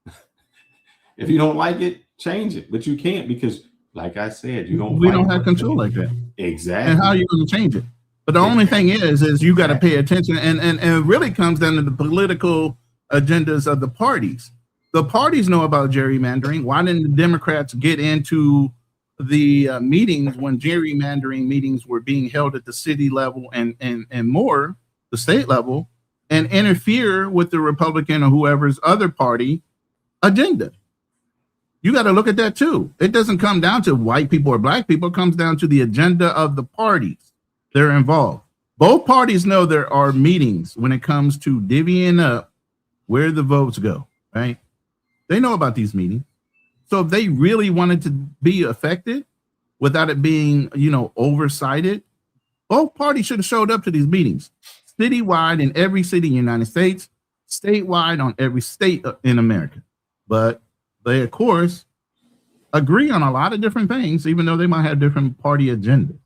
If you don't like it, change it, but you can't because, like I said, we don't have control like that. Exactly. And how are you going to change it? But the only thing is you got to pay attention, and it really comes down to the political agendas of the parties. The parties know about gerrymandering. Why didn't the Democrats get into the meetings when gerrymandering meetings were being held at the city level and more the state level, and interfere with the Republican or whoever's other party agenda? You got to look at that too. It doesn't come down to white people or black people. It comes down to the agenda of the parties. They're involved. Both parties know there are meetings when it comes to divvying up where the votes go, right? They know about these meetings. So if they really wanted to be affected without it being, oversighted, both parties should have showed up to these meetings. Citywide in every city in the United States, statewide on every state in America. But they, of course, agree on a lot of different things, even though they might have different party agendas.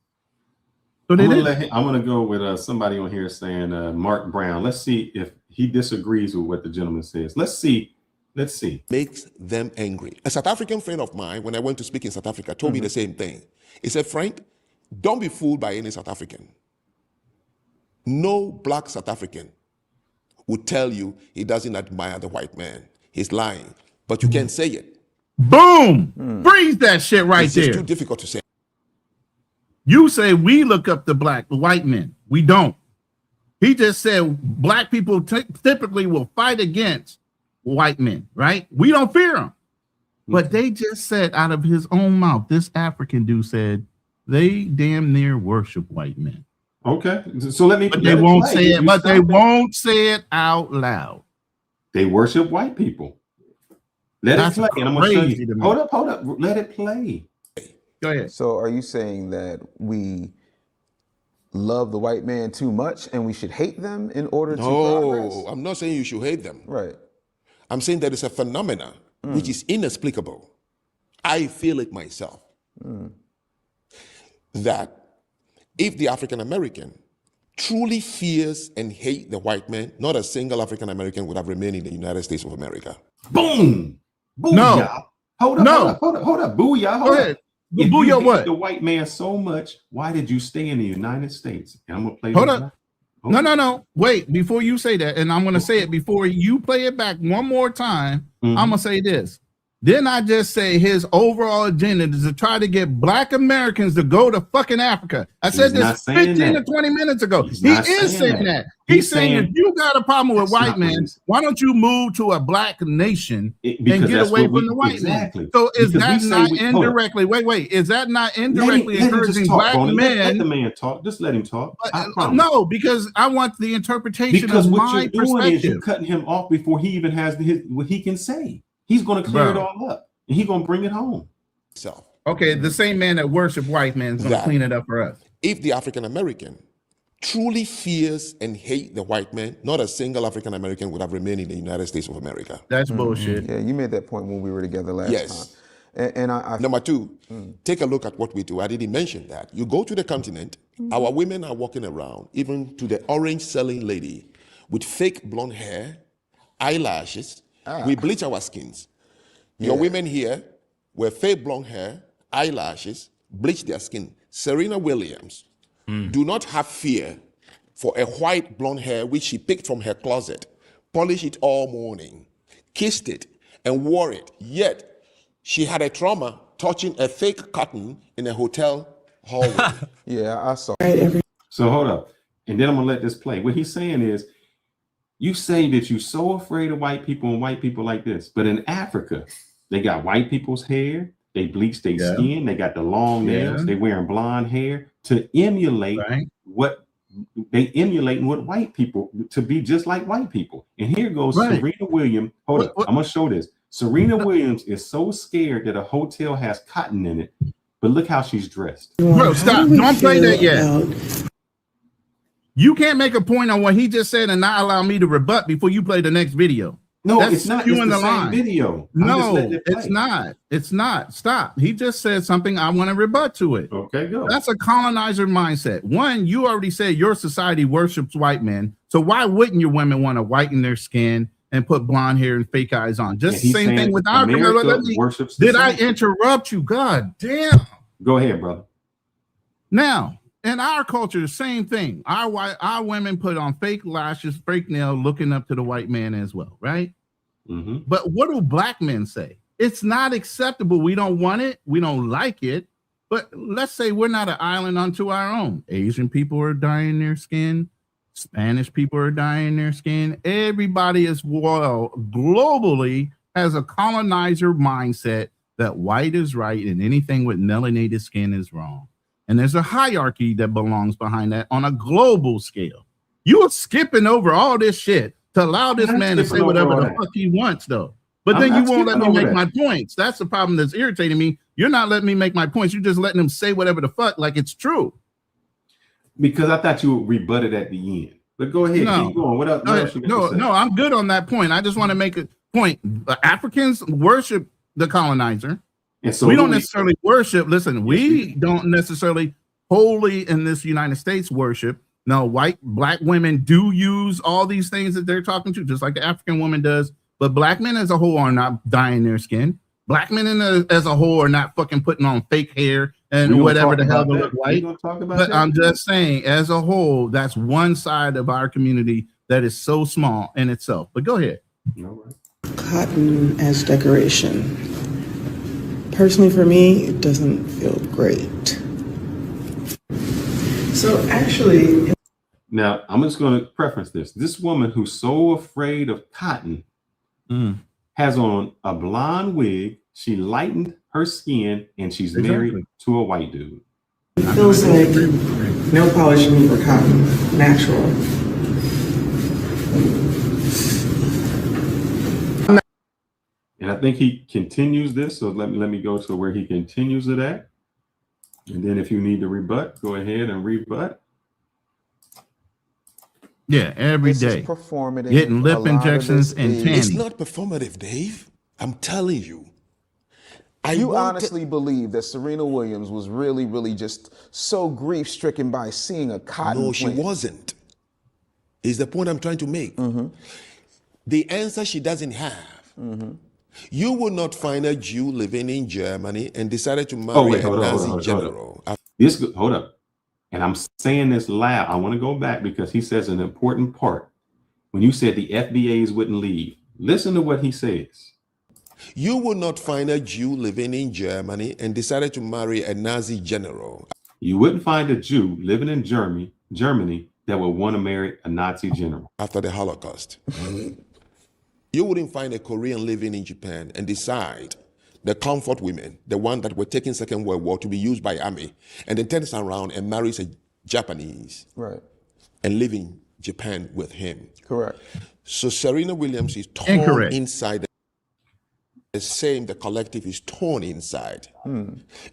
So I'm gonna go with somebody on here saying Mark Brown. Let's see if he disagrees with what the gentleman says. Let's see. Makes them angry. A South African friend of mine, when I went to speak in South Africa, told me the same thing. He said, Frank, don't be fooled by any South African. No black South African would tell you he doesn't admire the white man. He's lying, but you can't say it. Boom! Freeze that shit right it's there. It's too difficult to say. You say we look up the white men. We don't. He just said black people typically will fight against white men, right? We don't fear them. But they just said out of his own mouth, this African dude said they damn near worship white men. Okay, so let me. But they won't say it. But they won't say it out loud. They worship white people. Let it play, and I'm gonna show you. Hold up. Let it play. Go ahead. So are you saying that we love the white man too much and we should hate them in order to progress? No, I'm not saying you should hate them. Right. I'm saying that it's a phenomenon which is inexplicable. I feel it myself. That if the African American truly fears and hates the white man, not a single African American would have remained in the United States of America. Boom! Booyah. No. Hold up. Booyah. Hold ahead. up. If Booyah you what? hate the white man so much, why did you stay in the United States? And I'm gonna play. Hold up. No. Wait, before you say that, and I'm gonna say it before you play it back one more time. I'm gonna say this. Didn't I just say his overall agenda is to try to get black Americans to go to fucking Africa? I said this 15 to 20 minutes ago. He is saying that. He's saying if you got a problem with white men, why don't you move to a black nation and get away from the white man? So is that not indirectly? Wait. Is that not indirectly encouraging black men? Let the man talk. Just let him talk. No, because I want the interpretation of my perspective. Because what you're doing is you're cutting him off before he even has what he can say. He's going to clear it all up, and he's going to bring it home. So, okay, the same man that worship white men is going to clean it up for us. If the African American truly fears and hates the white man, not a single African American would have remained in the United States of America. That's bullshit. Yeah, you made that point when we were together last time. And I Number two, take a look at what we do. I didn't mention that. You go to the continent, our women are walking around, even to the orange selling lady, with fake blonde hair, eyelashes. We bleach our skins. Your women here wear fake blonde hair, eyelashes, bleach their skin. Serena Williams do not have fear for a white blonde hair which she picked from her closet, polished it all morning, kissed it, and wore it. Yet she had a trauma touching a fake cotton in a hotel hallway. Yeah, I saw. So hold up, and then I'm gonna let this play. What he's saying is, you say that you're so afraid of white people and white people like this, but in Africa, they got white people's hair, they bleach their skin, they got the long nails, they wearing blonde hair to emulate what white people, to be just like white people. And here goes Serena Williams. Hold up, I'm gonna show this. Serena Williams is so scared that a hotel has cotton in it, but look how she's dressed. Bro, stop! Don't play that yet. You can't make a point on what he just said and not allow me to rebut before you play the next video. No, it's not. It's the same video. No, it's not. It's not. Stop. He just said something. I want to rebut to it. Okay, go. That's a colonizer mindset. One, you already said your society worships white men. So why wouldn't your women want to whiten their skin and put blonde hair and fake eyes on? Just the same thing with our worships. Did I interrupt you? God damn. Go ahead, brother. Now, in our culture, the same thing. Our women put on fake lashes, fake nail, looking up to the white man as well, right? But what do black men say? It's not acceptable. We don't want it. We don't like it. But let's say we're not an island unto our own. Asian people are dyeing their skin. Spanish people are dyeing their skin. Everybody as well globally has a colonizer mindset that white is right and anything with melanated skin is wrong. And there's a hierarchy that belongs behind that on a global scale. You are skipping over all this shit to allow this man to say whatever the fuck he wants, though. But then you won't let me make my points. That's the problem that's irritating me. You're not letting me make my points. You're just letting him say whatever the fuck like it's true. Because I thought you would rebut it at the end. But go ahead, keep going. What else you got to say? No, I'm good on that point. I just want to make a point. Africans worship the colonizer. And so we don't who necessarily worship. Listen, Yes, we don't necessarily wholly in this United States worship. Now, black women do use all these things that they're talking to, just like the African woman does. But black men as a whole are not dyeing their skin. Black men as a whole are not fucking putting on fake hair and we gonna whatever talk the hell about to that. look We white. gonna talk about But that. I'm just saying, as a whole, that's one side of our community that is so small in itself. But go ahead. All right. Cotton as decoration. Personally, for me, it doesn't feel great. So actually, Now, I'm just going to preference this. This woman who's so afraid of cotton has on a blonde wig. She lightened her skin, and she's married to a white dude. it feels like nail polish for cotton, natural. And I think he continues this. So let me go to where he continues it at. And then if you need to rebut, go ahead and rebut. Yeah, every This is day. performative. Getting A lip lot of injections this and is- It's tanning. not performative, Dave. I'm telling you. You honestly believe that Serena Williams was really, really just so grief-stricken by seeing a cotton No, she plant? wasn't. Is the point I'm trying to make. The answer she doesn't have. You will not find a Jew living in Germany and decided to marry a Nazi general. Hold up. And I'm saying this loud. I want to go back because he says an important part. When you said the FBAs wouldn't leave, listen to what he says. You will not find a Jew living in Germany and decided to marry a Nazi general. You wouldn't find a Jew living in Germany that would want to marry a Nazi general. After the Holocaust. You wouldn't find a Korean living in Japan and decide the comfort women, the one that were taking Second World War to be used by army, and then turns around and marries a Japanese. Right. And live in Japan with him. Correct. So Serena Williams is torn inside. The same, the collective is torn inside.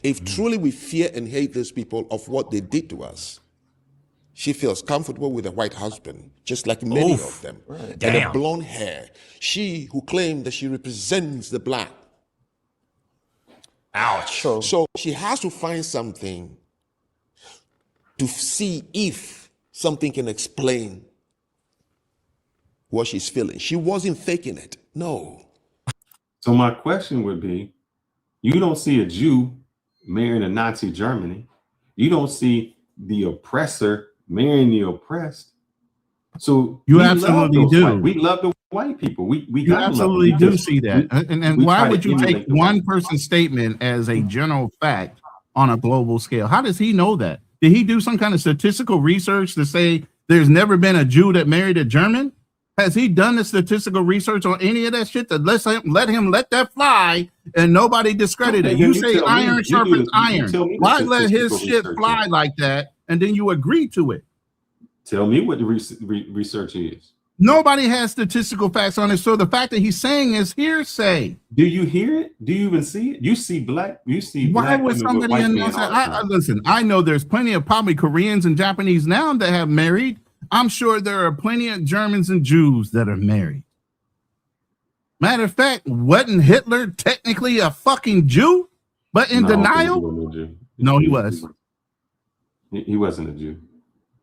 If truly we fear and hate these people of what they did to us, she feels comfortable with a white husband, just like many of them. Right. And a Damn. blonde hair. She who claimed that she represents the black. Ouch. So she has to find something to see if something can explain what she's feeling. She wasn't faking it. No. So my question would be, you don't see a Jew marrying a Nazi Germany. You don't see the oppressor marrying the oppressed. So You we love absolutely those do. We love the white people. We You gotta love them absolutely do because see that. And we why try to would you emulate take the white one person's statement as a general fact on a global scale? How does he know that? Did he do some kind of statistical research to say there's never been a Jew that married a German? Has he done the statistical research on any of that shit that let him let that fly and nobody discredit it? Okay, You then you say tell me. iron You do sharpens the- you iron. tell me the Why let his statistical shit research fly is. like that and then you agree to it? Tell me what the research is. Nobody has statistical facts on it. So the fact that he's saying is hearsay. Do you hear it? Do you even see it? You see black. You see Why black would women with somebody white men announce all that? the time. Listen, I know there's plenty of probably Koreans and Japanese now that have married. I'm sure there are plenty of Germans and Jews that are married. Matter of fact, wasn't Hitler technically a fucking Jew, but in No, I don't think he denial? wasn't a Jew. No, he was. He wasn't a Jew.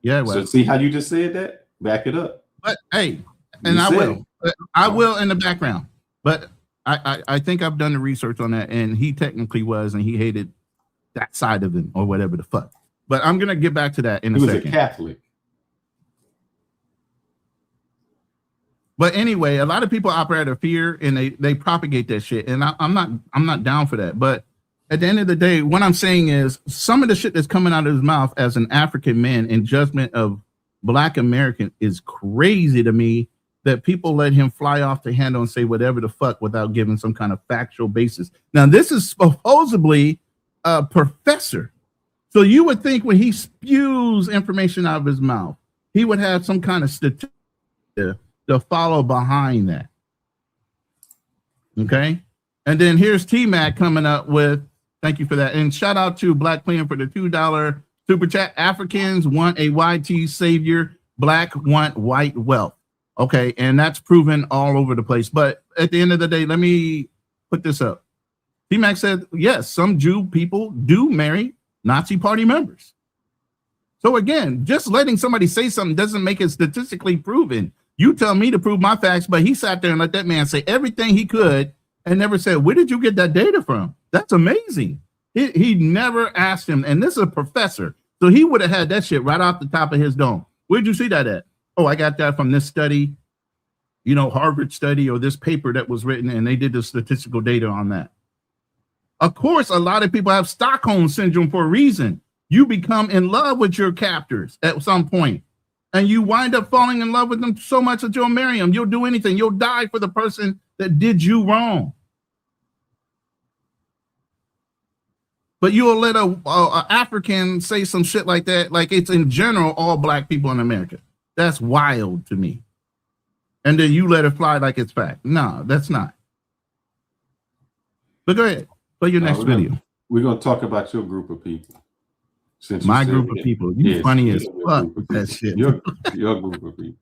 Yeah, it So was. see how you just said that? Back it up. But hey, and You I said will. it. I will in the background. But I think I've done the research on that, and he technically was, and he hated that side of him or whatever the fuck. But I'm gonna get back to that in a He was second. a Catholic. But anyway, a lot of people operate out of fear and they propagate that shit. And I'm not down for that. But at the end of the day, what I'm saying is some of the shit that's coming out of his mouth as an African man in judgment of Black American is crazy to me that people let him fly off the handle and say whatever the fuck without giving some kind of factual basis. Now, this is supposedly a professor. So you would think when he spews information out of his mouth, he would have some kind of statistic to follow behind that. Okay. And then here's T-Mac coming up with, thank you for that. And shout out to Black Plan for the $2 super chat. Africans want a YT savior. Black want white wealth. Okay. And that's proven all over the place. But at the end of the day, let me put this up. T-Mac said, yes, some Jew people do marry Nazi party members. So again, just letting somebody say something doesn't make it statistically proven. You tell me to prove my facts, but he sat there and let that man say everything he could and never said, where did you get that data from? That's amazing. He never asked him, and this is a professor, so he would have had that shit right off the top of his dome. Where'd you see that at? Oh, I got that from this study, you know, Harvard study, or this paper that was written, and they did the statistical data on that. Of course, a lot of people have Stockholm syndrome for a reason. You become in love with your captors at some point, and you wind up falling in love with them so much that you'll marry them. You'll do anything. You'll die for the person that did you wrong. But you'll let a African say some shit like that, like it's in general all black people in America. That's wild to me. And then you let it fly like it's fact. No, that's not. But go ahead. Play your next video. We're going to talk about your group of people. Since my group of people. You funny as fuck with that shit. Your group of people.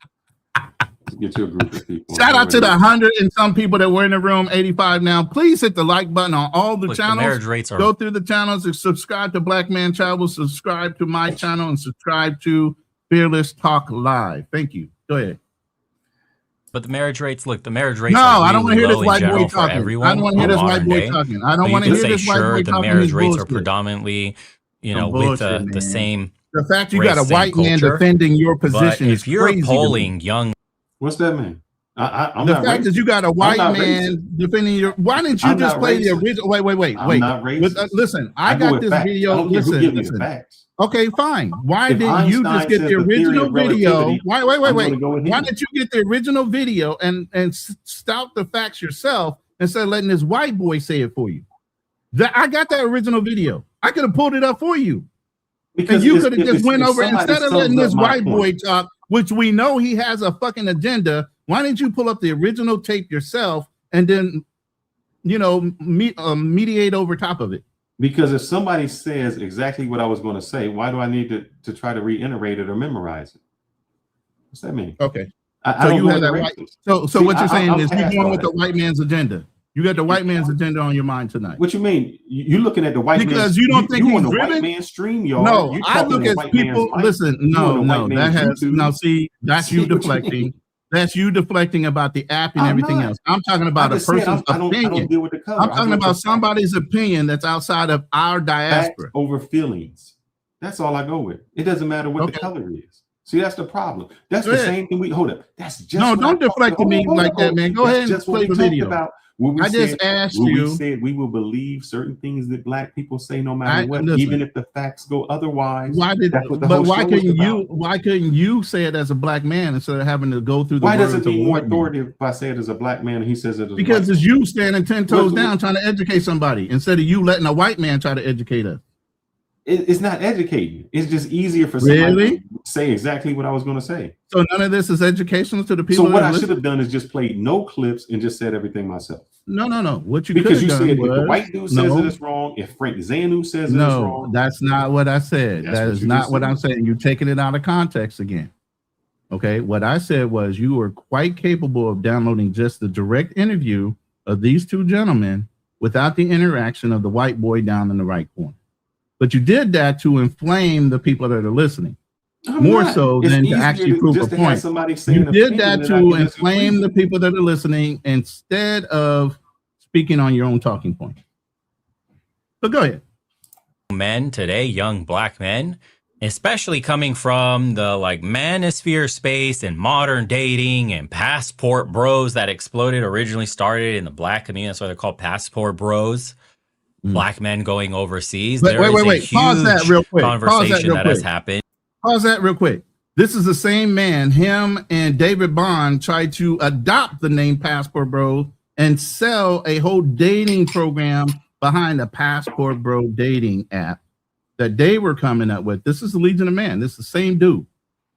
Get your group of people. Shout out to the 100 and some people that were in the room, 85 now. Please hit the like button on all the channels. The marriage rates are... Go through the channels and subscribe to Black Man Travels, subscribe to my channel, and subscribe to Fearless Talk Live. Thank you. Go ahead. But the marriage rates, look, the marriage rates no, are really I don't want to hear this white boy talking. I don't want to hear this white boy talking. I don't want to hear this white boy talking. The marriage rates are predominantly, you know, with the same. The fact you got a white man defending your position is crazy. If you're polling young, what's that mean? I'm the not fact racist. that you got a white man defending your, why didn't you just play the original? Wait. Listen, I got this video. Listen. Okay, fine. Why didn't you just get the original video? Wait. Why didn't you get the original video and stout the facts yourself instead of letting this white boy say it for you? I got that original video. I could have pulled it up for you. Because and you could have just went over instead of letting this white boy talk, which we know he has a fucking agenda. Why didn't you pull up the original tape yourself and then, you know, mediate over top of it? Because if somebody says exactly what I was going to say, why do I need to try to reiterate it or memorize it? What's that mean? Okay. So you have that white. So what you're saying is you're going with the white man's agenda. You got the white man's agenda on your mind tonight. What you mean? You're looking at the white because you don't think you he's on the driven? white man stream, y'all. No, I look at people. Listen, no, that has now. See, that's you deflecting. That's you deflecting about the app and everything else. I'm talking about a person's opinion. I don't deal with the color. I'm talking about somebody's opinion that's outside of our diaspora. Facts over feelings. That's all I go with. It doesn't matter what the color is. See, that's the problem. That's the same thing. Hold up. That's just no. Don't deflect to me like that, man. Go ahead and play the video. I just asked you. We said we will believe certain things that black people say, no matter what, even if the facts go otherwise. Why couldn't you say it as a black man instead of having to go through the? Why does it mean more authoritative if I say it as a black man and he says it as because it's you standing 10 toes down trying to educate somebody instead of you letting a white man try to educate us? It's not educating. It's just easier for somebody to say exactly what I was going to say. So none of this is educational to the people. So what I should have done is just played no clips and just said everything myself. No. What you because you done said was, if the white dude says it is wrong, if Frank Zanu says it is wrong. No, that's not what I said. That is not what I'm saying. You're taking it out of context again. Okay, what I said was you were quite capable of downloading just the direct interview of these two gentlemen without the interaction of the white boy down in the right corner. But you did that to inflame the people that are listening. More so than to actually prove a point. You did that to inflame the people that are listening instead of speaking on your own talking point. But go ahead. Men today, young black men, especially coming from the like manosphere space and modern dating and passport bros that exploded, originally started in the black community. That's why they're called passport bros. Black men going overseas. Wait. Pause that real quick. Conversation that has happened. Pause that real quick. This is the same man. Him and David Bond tried to adopt the name Passport Bro and sell a whole dating program behind the Passport Bro dating app that they were coming up with. This is the Legion of Man. This is the same dude.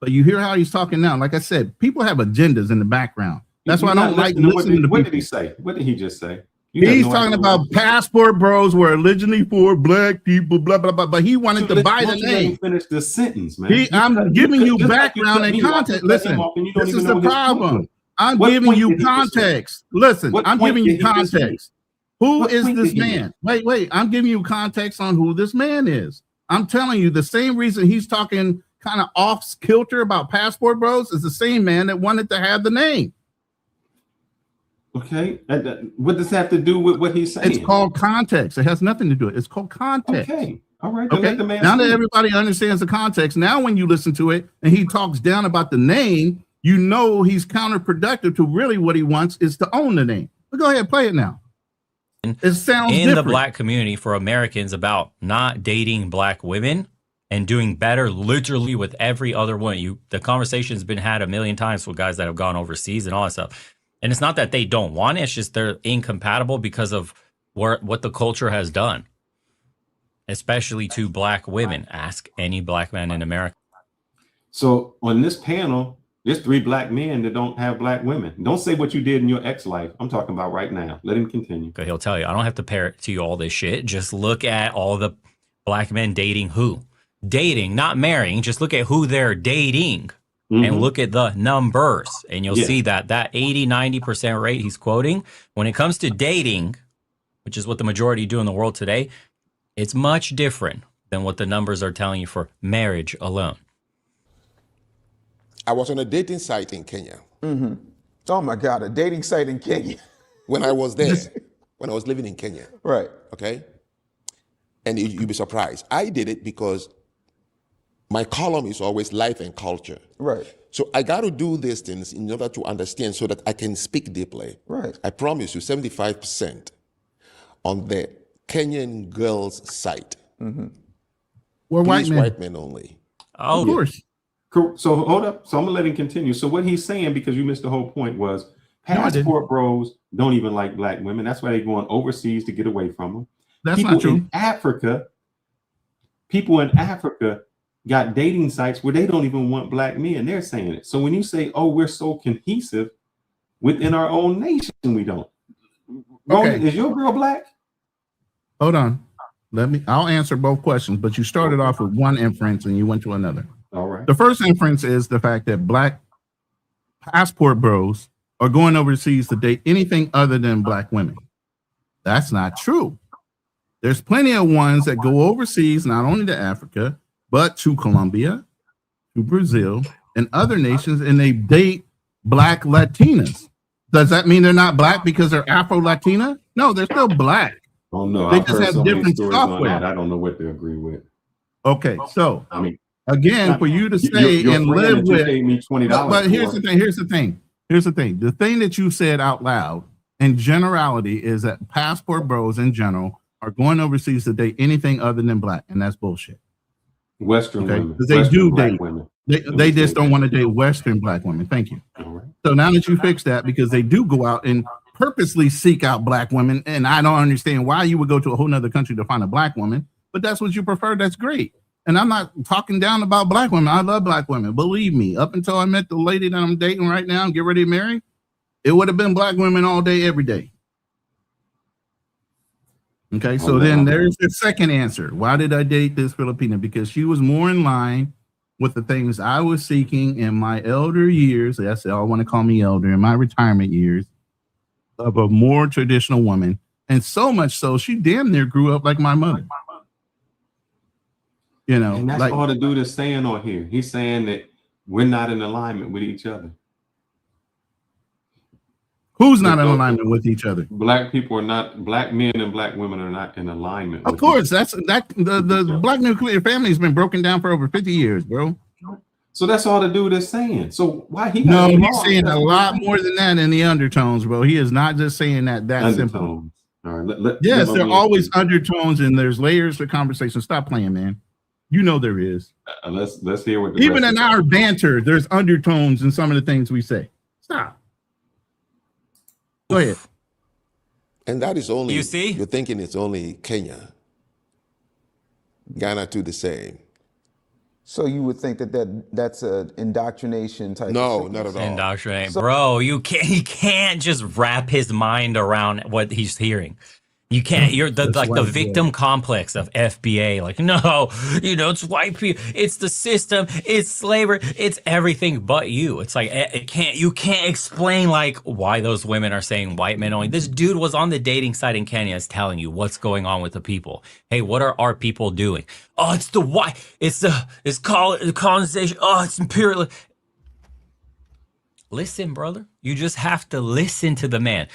But you hear how he's talking now. Like I said, people have agendas in the background. That's why I don't like listening to people. What did he say? What did he just say? He's talking about Passport Bros were originally for black people, blah, blah, blah. But he wanted to buy the name. Finish the sentence, man. I'm giving you background and context. Listen, this is the problem. I'm giving you context. Listen, I'm giving you context. Who What is tweet this did he man? Wait. I'm giving you context on who this man is. I'm telling you, the same reason he's talking kind of off kilter about Passport Bros is the same man that wanted to have the name. Okay. What does that have to do with what he's saying? It's called context. It has nothing to do with it. It's called context. Okay. All right. Then Okay. let the man Now that speak. everybody understands the context, now when you listen to it and he talks down about the name, you know he's counterproductive to really what he wants is to own the name. But go ahead, play it now. It sounds in different. the black community for Americans about not dating black women and doing better literally with every other one. The conversation's been had a million times with guys that have gone overseas and all that stuff. And it's not that they don't want it, it's just they're incompatible because of what the culture has done, especially to black women. Ask any black man in America. So on this panel, there's 3 black men that don't have black women. Don't say what you did in your ex-life. I'm talking about right now. Let him continue. Okay, he'll tell you. I don't have to parrot to you all this shit. Just look at all the black men dating who? Dating, not marrying. Just look at who they're dating and look at the numbers. And you'll see that 80, 90% rate he's quoting, when it comes to dating, which is what the majority do in the world today, it's much different than what the numbers are telling you for marriage alone. I was on a dating site in Kenya. Oh my God, a dating site in Kenya. When I was there, when I was living in Kenya. Right. Okay? And you'd be surprised. I did it because my column is always life and culture. Right. So I got to do these things in order to understand so that I can speak deeply. Right. I promise you 75% on the Kenyan girls' site. We're white Please, men. white men only. Oh, Of course. So hold up. So I'm gonna let him continue. So what he's saying, because you missed the whole point, was No, I didn't. passport bros don't even like black women. That's why they're going overseas to get away from them. That's people not true. People in Africa got dating sites where they don't even want black men. They're saying it. So when you say, "Oh, we're so cohesive within our own nation," we don't. Ronin, Okay. is your girl black? Hold on. I'll answer both questions, but you started off with one inference and you went to another. All right. The first inference is the fact that black passport bros are going overseas to date anything other than black women. That's not true. There's plenty of ones that go overseas, not only to Africa, but to Colombia, to Brazil, and other nations, and they date black Latinas. Does that mean they're not black because they're Afro-Latina? No, they're still black. Oh no, They I've just heard have so many different stories on software. that. I don't know what to agree with. Okay, so I mean, again, for you to say your and friend live that you with, paid me $20 but here's for. the thing. The thing that you said out loud in generality is that passport bros in general are going overseas to date anything other than black, and that's bullshit. Western Okay, women. because they Western do black date women. They just don't want to date Western black women. Thank you. All right. So now that you fixed that, because they do go out and purposely seek out black women, and I don't understand why you would go to a whole nother country to find a black woman, but that's what you prefer. That's great. And I'm not talking down about black women. I love black women. Believe me, up until I met the lady that I'm dating right now and get ready to marry, it would have been black women all day, every day. Okay, so then there's the second answer. Why did I date this Filipina? Because she was more in line with the things I was seeking in my elder years. That's all want to call me elder, in my retirement years, of a more traditional woman. And so much so, she damn near grew up like my mother. You know, And that's like, all the dude is saying on here. He's saying that we're not in alignment with each other. who's not in alignment with each other? Black people are not, black men and black women are not in alignment. Of course, the black nuclear family has been broken down for over 50 years, bro. So that's all the dude is saying. So why he? No, got it he's wrong? saying a lot more than that in the undertones, bro. He is not just saying that simple. Undertones. All right. Yes, there are always undertones and there's layers to conversation. Stop playing, man. You know there is. Let's hear what. Even in our banter, there's undertones in some of the things we say. Stop. Go ahead. And that is only, You see? you're thinking it's only Kenya. Ghana too the same. So you would think that's an indoctrination type No, of not at all. Indoctrinate. Bro, he can't just wrap his mind around what he's hearing. You can't. You're the That's like the white victim boy. complex of FBA. Like, no, it's white people. It's the system. It's slavery. It's everything but you. It's like it can't. You can't explain like why those women are saying white men only. This dude was on the dating site in Kenya, is telling you what's going on with the people. Hey, what are our people doing? Oh, it's the white. It's colonization. Oh, it's imperial. Listen, brother. You just have to listen to the man.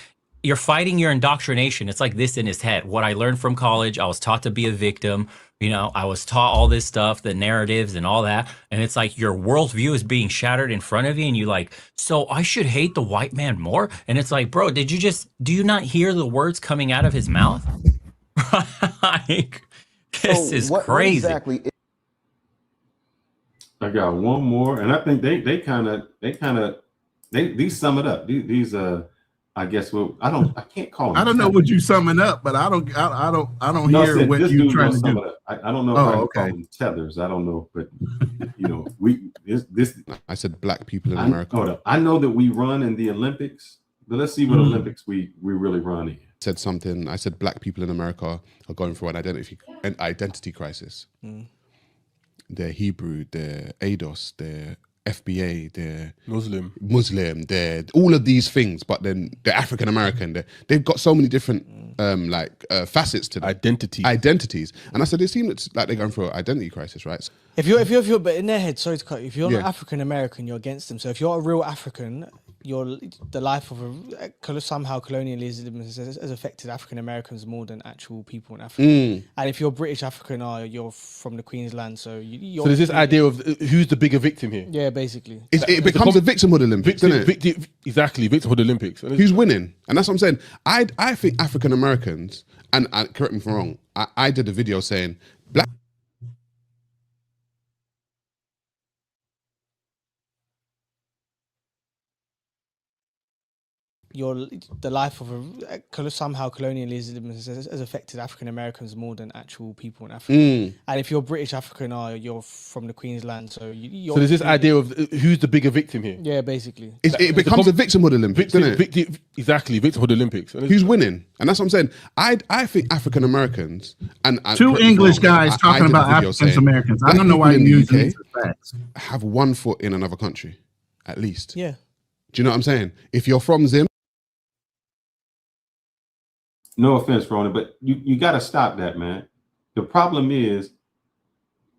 You're fighting your indoctrination. It's like this in his head. What I learned from college, I was taught to be a victim. I was taught all this stuff, the narratives and all that. And it's like your worldview is being shattered in front of you. And you're like, so I should hate the white man more? And it's like, bro, do you not hear the words coming out of his mouth? Like, this is what crazy. exactly I got one more, and I think they sum it up. These I guess I can't call them. I don't know what you summing up, but I don't No, hear what this you dude trying gonna to sum do. it up. I don't know if I can call them tethers. I don't know, but this. I said black people in Hold America. up. I know that we run in the Olympics, but let's see what Olympics we really run in. Said something. I said black people in America are going through an identity crisis. They're Hebrew, they're ADOS, they're FBA, they're Muslim, they're all of these things, but then they're African American. They've got so many different facets to them. Identities. And I said, it seems like they're going through an identity crisis, right? If you're but in their head, sorry to cut you, if you're not African American, you're against them. So if you're a real African, the life of somehow colonialism has affected African Americans more than actual people in Africa. And if you're British African, you're from the Queensland, so you're. So there's this idea of who's the bigger victim here. Yeah, basically. It becomes a victimhood Olympics, doesn't it? Exactly, victimhood Olympics. Who's winning? And that's what I'm saying. I think African Americans, and correct me if I'm wrong, I did a video saying black. The life of somehow colonialism has affected African Americans more than actual people in Africa. And if you're British African, you're from the Queensland, so you're. So there's this idea of who's the bigger victim here. Yeah, basically. It becomes a victimhood Olympics, doesn't it? Exactly, victimhood Olympics. Who's winning? And that's what I'm saying. I think African Americans and two English guys talking about African Americans. I don't know why you're using these facts. Have one foot in another country, at least. Yeah. Do you know what I'm saying? If you're from Zim. No offense, Ronin, but you got to stop that, man. The problem is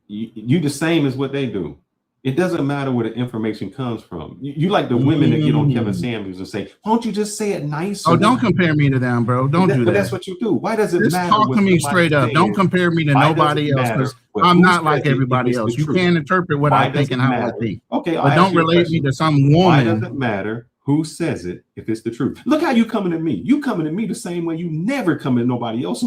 you the same as what they do. It doesn't matter where the information comes from. You like the women that get on Kevin Samuels and say, "Why don't you just say it nice?" Oh, don't compare me to them, bro. Don't do that. But that's what you do. Why does it matter? Talk to me straight up. Don't compare me to nobody else, because I'm not like everybody else. You can't interpret what I think and how I think. Okay, but don't relate me to some woman. Why does it matter who says it if it's the truth? Look how you coming at me. You coming at me the same way you never come at nobody else.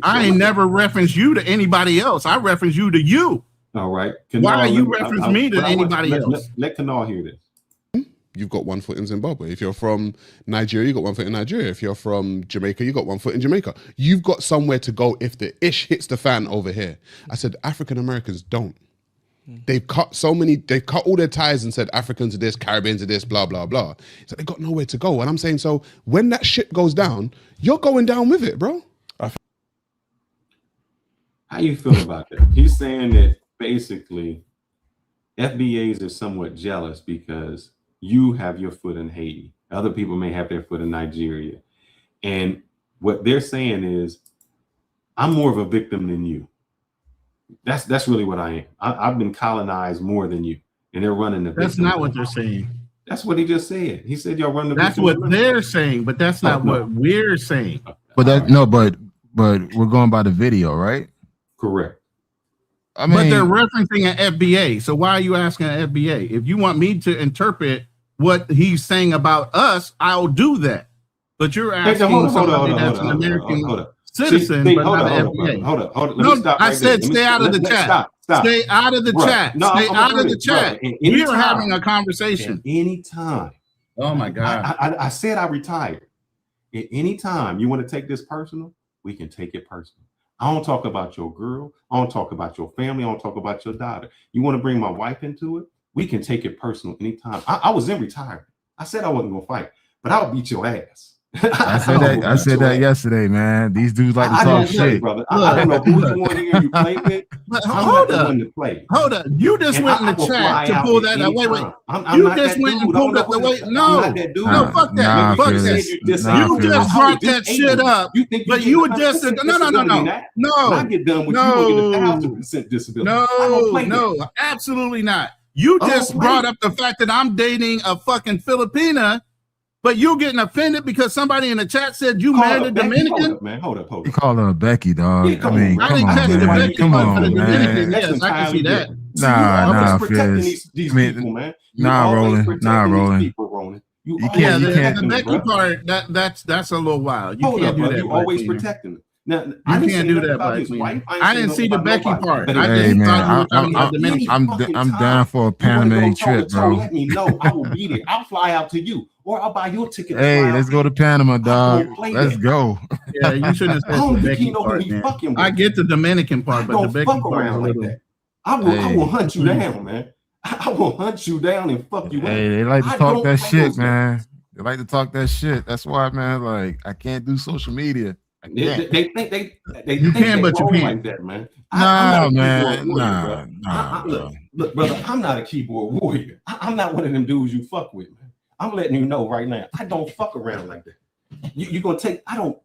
I ain't never referenced you to anybody else. I reference you to you. All right. Why you reference me to anybody else? Let Kanal hear this. You've got one foot in Zimbabwe. If you're from Nigeria, you got one foot in Nigeria. If you're from Jamaica, you got one foot in Jamaica. You've got somewhere to go if the ish hits the fan over here. I said African Americans don't. They've cut all their ties and said Africans are this, Caribbeans are this, blah, blah, blah. So they got nowhere to go. And I'm saying, so when that shit goes down, you're going down with it, bro. How you feel about that? He's saying that basically FBAs are somewhat jealous because you have your foot in Haiti. Other people may have their foot in Nigeria. And what they're saying is, I'm more of a victim than you. That's really what I am. I've been colonized more than you. And they're running the That's not what they're saying. That's what he just said. He said y'all run the That's what they're saying, but that's not what we're saying. But but we're going by the video, right? Correct. I mean, but they're referencing an FBA. So why are you asking an FBA? If you want me to interpret what he's saying about us, I'll do that. But you're asking somebody that's an American citizen, but not an FBA. Hold up. No, I said stay out of the chat. Stay out of the chat. Stay out of the chat. We are having a conversation. Anytime. Oh my God. I said I retired. At any time you want to take this personal, we can take it personal. I don't talk about your girl. I don't talk about your family. I don't talk about your daughter. You want to bring my wife into it? We can take it personal anytime. I was in retirement. I said I wasn't going to fight, but I'll beat your ass. I said that yesterday, man. These dudes like to I talk don't play, shit. brother. I don't know who you want here you play with. But I'm hold not the up. one to play. Hold up. You just And went in I the will chat fly to out pull at that. any Wait. time. I'm You not just that went and dude. I pulled don't up know the who wait. I'm No. not that dude. No, fuck that. Nah, Fuck Phyllis. that. You You just brought that shit up. You think you But get you were 100% just disability no. now? When I get done with you, you'll get 1,000% disability. I don't play that. Absolutely not. You just brought up the fact that I'm dating a fucking Filipina, but you getting offended because somebody in the chat said you married a Dominican. Hold up, man. Hold up. You call her Becky, dog. Yeah, I mean, I come didn't on, catch the man. Becky Come part for the on, Dominican. man. Yes, I can see that. Nah, protecting Fizz. these I mean, people, man. nah, Roland. Nah, Roland. These people, Roland. You can't. The Becky part. That's a little wild. You Hold can't up, do brother. that. You Black always Queen. protecting them. Now, You I didn't can't say do nothing that, about Black his Queen. wife. I didn't see the Becky part. But I Hey, just thought you man, were talking about Dominican. I'm down for a Panama trip, bro. Let me know. I will be there. I'll fly out to you, or I'll buy your ticket. Hey, let's go to Panama, dog. Let's go. Yeah, you shouldn't have said the Becky part, man. I get the Dominican part, but the Becky fuck part is a around like little. that. I will hunt you down, man. I will hunt you down and fuck you up. Hey, they like to I talk don't that play shit, those man. They like to talk that shit. That's why, man. Like, I can't do social media. I can't. They think they You think can, they but you roll can't. like that, man. Nah, I'm not a man. keyboard warrior, Nah, bro. nah, bro. Look, brother, I'm not a keyboard warrior. I'm not one of them dudes you fuck with, man. I'm letting you know right now. I don't fuck around like that. You're gonna take. I don't.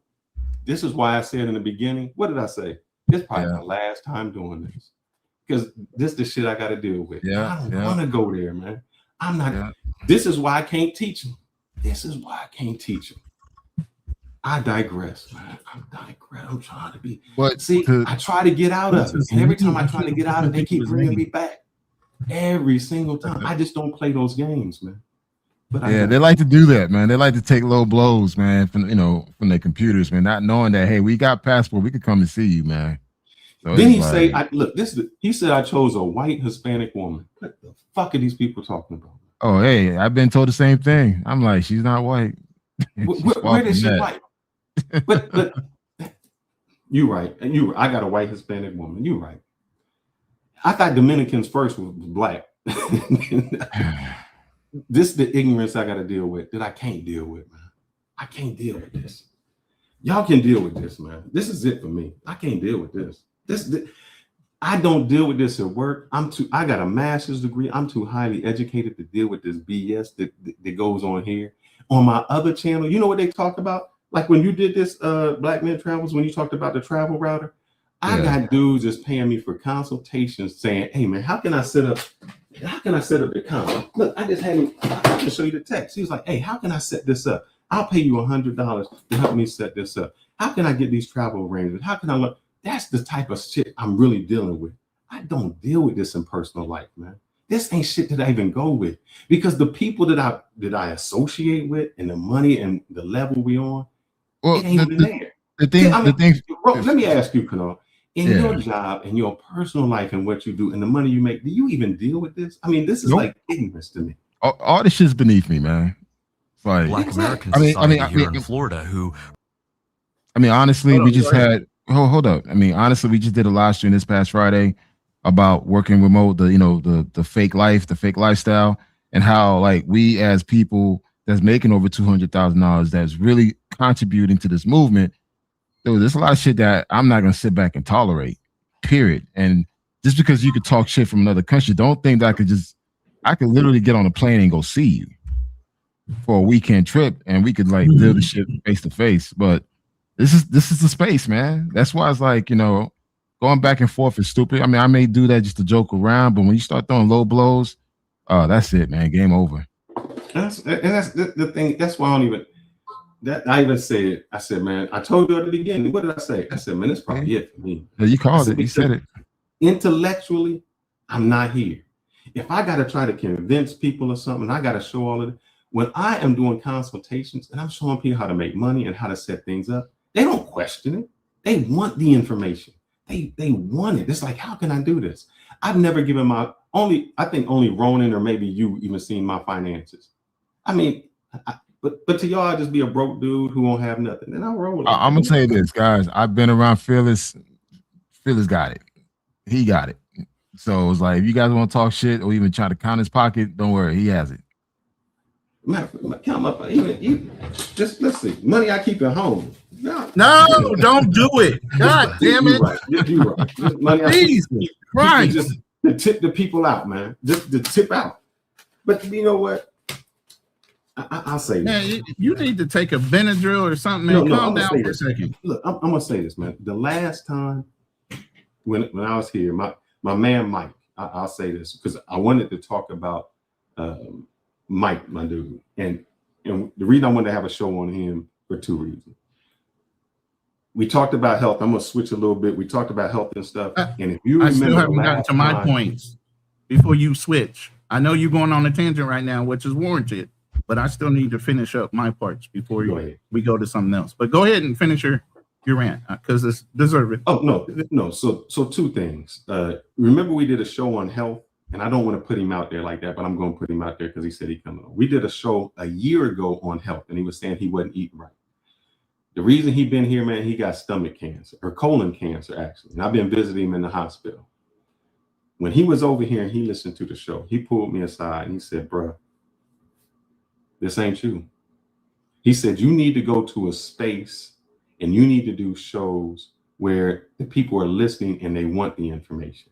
This is why I said in the beginning. What did I say? This is probably my last time doing this because this is the shit I got to deal with. I don't want to go there, man. I'm not. This is why I can't teach them. This is why I can't teach them. I digress, man. I'm trying to be. But see, I try to get out of it, and every time I try to get out of it, they keep bringing me back. Every single time, I just don't play those games, man. But they like to do that, man. They like to take low blows, man, from their computers, man, not knowing that, hey, we got passport, we could come and see you, man. So then he say, he said I chose a white Hispanic woman. What the fuck are these people talking about? Oh, hey, I've been told the same thing. I'm like, she's not white. Where is she white? But you right, and I got a white Hispanic woman. You right. I thought Dominicans first was black. This is the ignorance I got to deal with that I can't deal with, man. I can't deal with this. Y'all can deal with this, man. This is it for me. I can't deal with this. I don't deal with this at work. I got a master's degree. I'm too highly educated to deal with this BS that goes on here. On my other channel, you know what they talk about? Like when you did this Black Men Travels, when you talked about the travel router, I got dudes just paying me for consultations saying, hey man, how can I set up the account? Look, I just had him, I can show you the text. He was like, hey, how can I set this up? I'll pay you $100 to help me set this up. How can I get these travel arrangements? How can I look? That's the type of shit I'm really dealing with. I don't deal with this in personal life, man. This ain't shit that I even go with because the people that I associate with and the money and the level we on, it ain't even there. Let me ask you, Kanal, in your job and your personal life and what you do and the money you make, do you even deal with this? I mean, this is like ignorance to me. All this shit's beneath me, man. It's like Black American society here in Florida who. I mean, honestly, we just had. Hold up. I mean, honestly, we just did a live stream this past Friday about working remote, the fake life, the fake lifestyle, and how like we as people that's making over $200,000 that's really contributing to this movement. There's a lot of shit that I'm not gonna sit back and tolerate. Period. And just because you could talk shit from another country, don't think that I could literally get on a plane and go see you for a weekend trip, and we could like deal the shit face to face. But this is the space, man. That's why it's like, going back and forth is stupid. I mean, I may do that just to joke around, but when you start throwing low blows, that's it, man. Game over. That's the thing. That's why I don't even. I even said, I said, man, I told you at the beginning. What did I say? I said, man, it's probably it for me. You called it. You said it. Intellectually, I'm not here. If I got to try to convince people or something, I got to show all of it. When I am doing consultations and I'm showing people how to make money and how to set things up, they don't question it. They want the information. They want it. It's like, how can I do this? I've never given I think only Ronin or maybe you even seen my finances. I mean, but to y'all, I just be a broke dude who won't have nothing. And I'll roll with it. I'm gonna tell you this, guys. I've been around Phyllis. Phyllis got it. He got it. So it's like, if you guys want to talk shit or even try to count his pocket, don't worry, he has it. Come up, even just let's see, money I keep at home. No, don't do it. God damn it. You're right. Just money I Jesus Christ. just to tip the people out, man. Just to tip out. But you know what? I'll say man, this. You need to take a Benadryl or something, man. Calm down for a second. Look, I'm gonna say this, man. The last time when I was here, my man Mike, I'll say this because I wanted to talk about Mike, my dude. And the reason I wanted to have a show on him for two reasons. We talked about health. I'm gonna switch a little bit. We talked about health and stuff. And if you remember, I still haven't gotten to my points before you switch. I know you're going on a tangent right now, which is warranted, but I still need to finish up my parts before we go to something else. But go ahead and finish your rant because it's deserved. Oh no. So two things. Remember we did a show on health, and I don't want to put him out there like that, but I'm going to put him out there because he said he coming on. We did a show a year ago on health, and he was saying he wasn't eating right. The reason he been here, man, he got stomach cancer or colon cancer actually, and I've been visiting him in the hospital. When he was over here and he listened to the show, he pulled me aside and he said, "Bruh, this ain't you." He said, "You need to go to a space and you need to do shows where the people are listening and they want the information.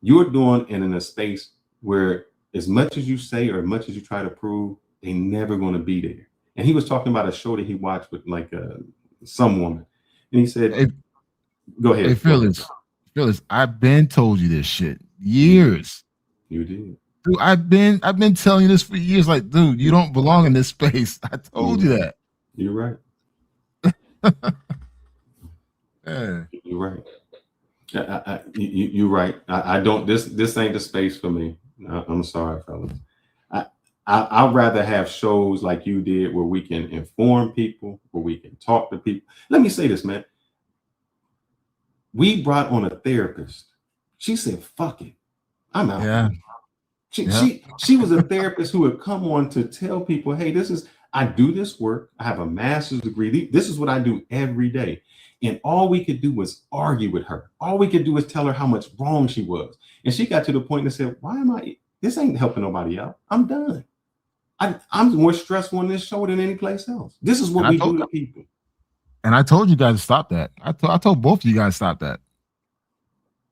You're doing it in a space where as much as you say or as much as you try to prove, they never going to be there." And he was talking about a show that he watched with like some woman. And he said, go ahead. Hey, Phyllis, I've been told you this shit years. You did. Dude, I've been telling you this for years. Like, dude, you don't belong in this space. I told you that. You're right. Yeah. You're right. You're right. I don't. This ain't the space for me. I'm sorry, fellas. I'd rather have shows like you did where we can inform people, where we can talk to people. Let me say this, man. We brought on a therapist. She said, "Fuck it, I'm out." Yeah. She was a therapist who would come on to tell people, "Hey, I do this work. I have a master's degree. This is what I do every day." And all we could do was argue with her. All we could do was tell her how much wrong she was. And she got to the point and said, this ain't helping nobody out. I'm done. I'm more stressful on this show than any place else. This is what we do to people. And I told you guys to stop that. I told both of you guys to stop that.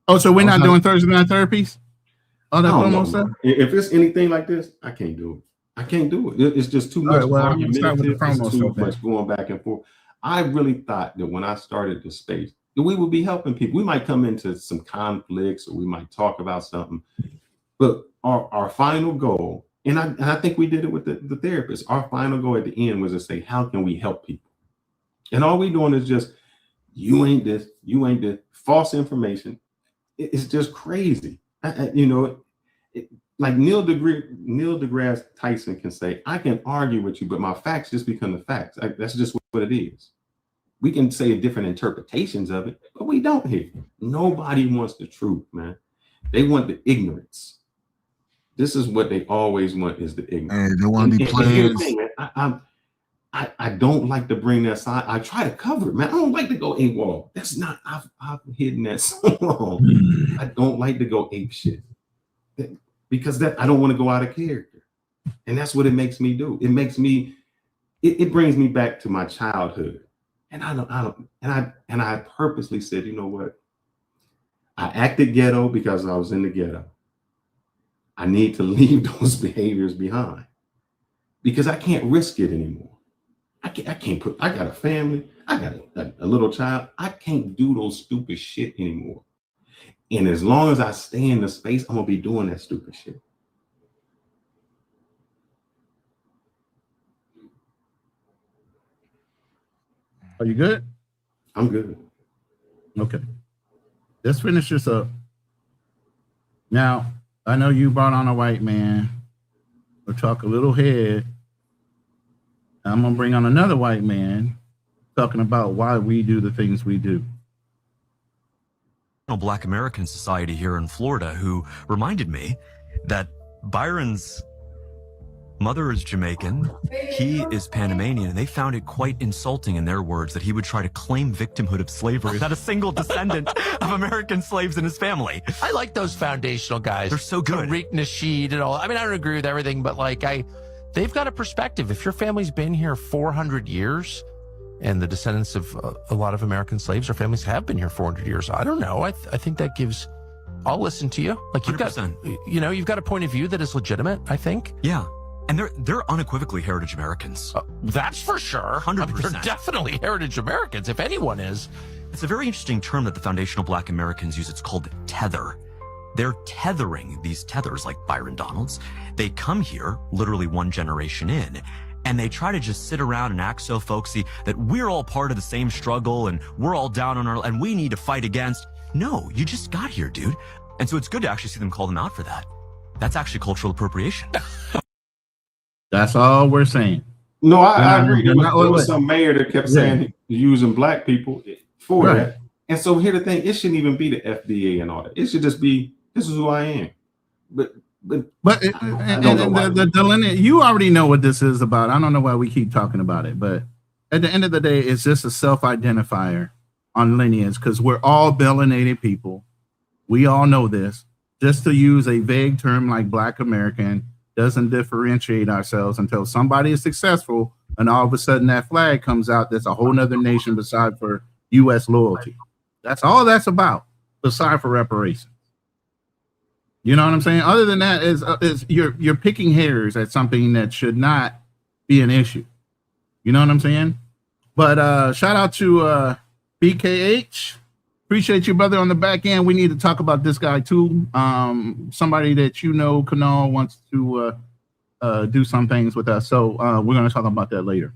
Oh, so we're not doing Thursday night therapies? Oh, that promo stuff? If it's anything like this, I can't do it. I can't do it. It's just too much. It's too much going back and forth. I really thought that when I started the space, that we would be helping people. We might come into some conflicts or we might talk about something. But our final goal, and I think we did it with the therapist, our final goal at the end was to say, how can we help people? And all we're doing is just, you ain't this, you ain't this, false information. It's just crazy. Like Neil deGrasse Tyson can say, I can argue with you, but my facts just become the facts. That's just what it is. We can say different interpretations of it, but we don't here. Nobody wants the truth, man. They want the ignorance. This is what they always want, is the ignorance. And they want to be players. I don't like to bring that side. I try to cover it, man. I don't like to go ape wall. That's not, I've hidden that so long. I don't like to go ape shit. Because I don't want to go out of character. And that's what it makes me do. It makes me, it brings me back to my childhood. And I purposely said, you know what? I acted ghetto because I was in the ghetto. I need to leave those behaviors behind because I can't risk it anymore. I got a family. I got a little child. I can't do those stupid shit anymore. And as long as I stay in the space, I'm going to be doing that stupid shit. Are you good? I'm good. Okay. Let's finish this up. Now, I know you brought on a white man. We'll talk a little head. I'm going to bring on another white man talking about why we do the things we do. Black American society here in Florida who reminded me that Byron's mother is Jamaican, he is Panamanian, and they found it quite insulting in their words that he would try to claim victimhood of slavery without a single descendant of American slaves in his family. I like those foundational guys. They're so good. Tariq Nasheed and all. I mean, I don't agree with everything, but like they've got a perspective. If your family's been here 400 years, and the descendants of a lot of American slaves or families have been here 400 years, I don't know. I think that gives. I'll listen to you. Like you've 100%. got, you've got a point of view that is legitimate. I think. Yeah, and they're unequivocally heritage Americans. That's for sure. 100%. They're definitely heritage Americans, if anyone is. It's a very interesting term that the foundational Black Americans use. It's called tether. They're tethering these tethers like Byron Donalds. They come here literally one generation in, and they try to just sit around and act so folksy that we're all part of the same struggle and we're all down on our, and we need to fight against. No, you just got here, dude. And so it's good to actually see them call them out for that. That's actually cultural appropriation. That's all we're saying. No, I agree. There was some mayor that kept saying using black people for that. And so here the thing, it shouldn't even be the FDA and all that. It should just be, this is who I am. But the delineate, you already know what this is about. I don't know why we keep talking about it, but at the end of the day, it's just a self-identifier on lineage because we're all melanated people. We all know this. Just to use a vague term like Black American doesn't differentiate ourselves until somebody is successful and all of a sudden that flag comes out. That's a whole nother nation beside for U.S. loyalty. That's all that's about, beside for reparations. You know what I'm saying? Other than that, is you're picking hairs at something that should not be an issue. You know what I'm saying? But shout out to BKH. Appreciate you, brother, on the back end. We need to talk about this guy too. Somebody that you know, Kanal, wants to do some things with us. So we're going to talk about that later.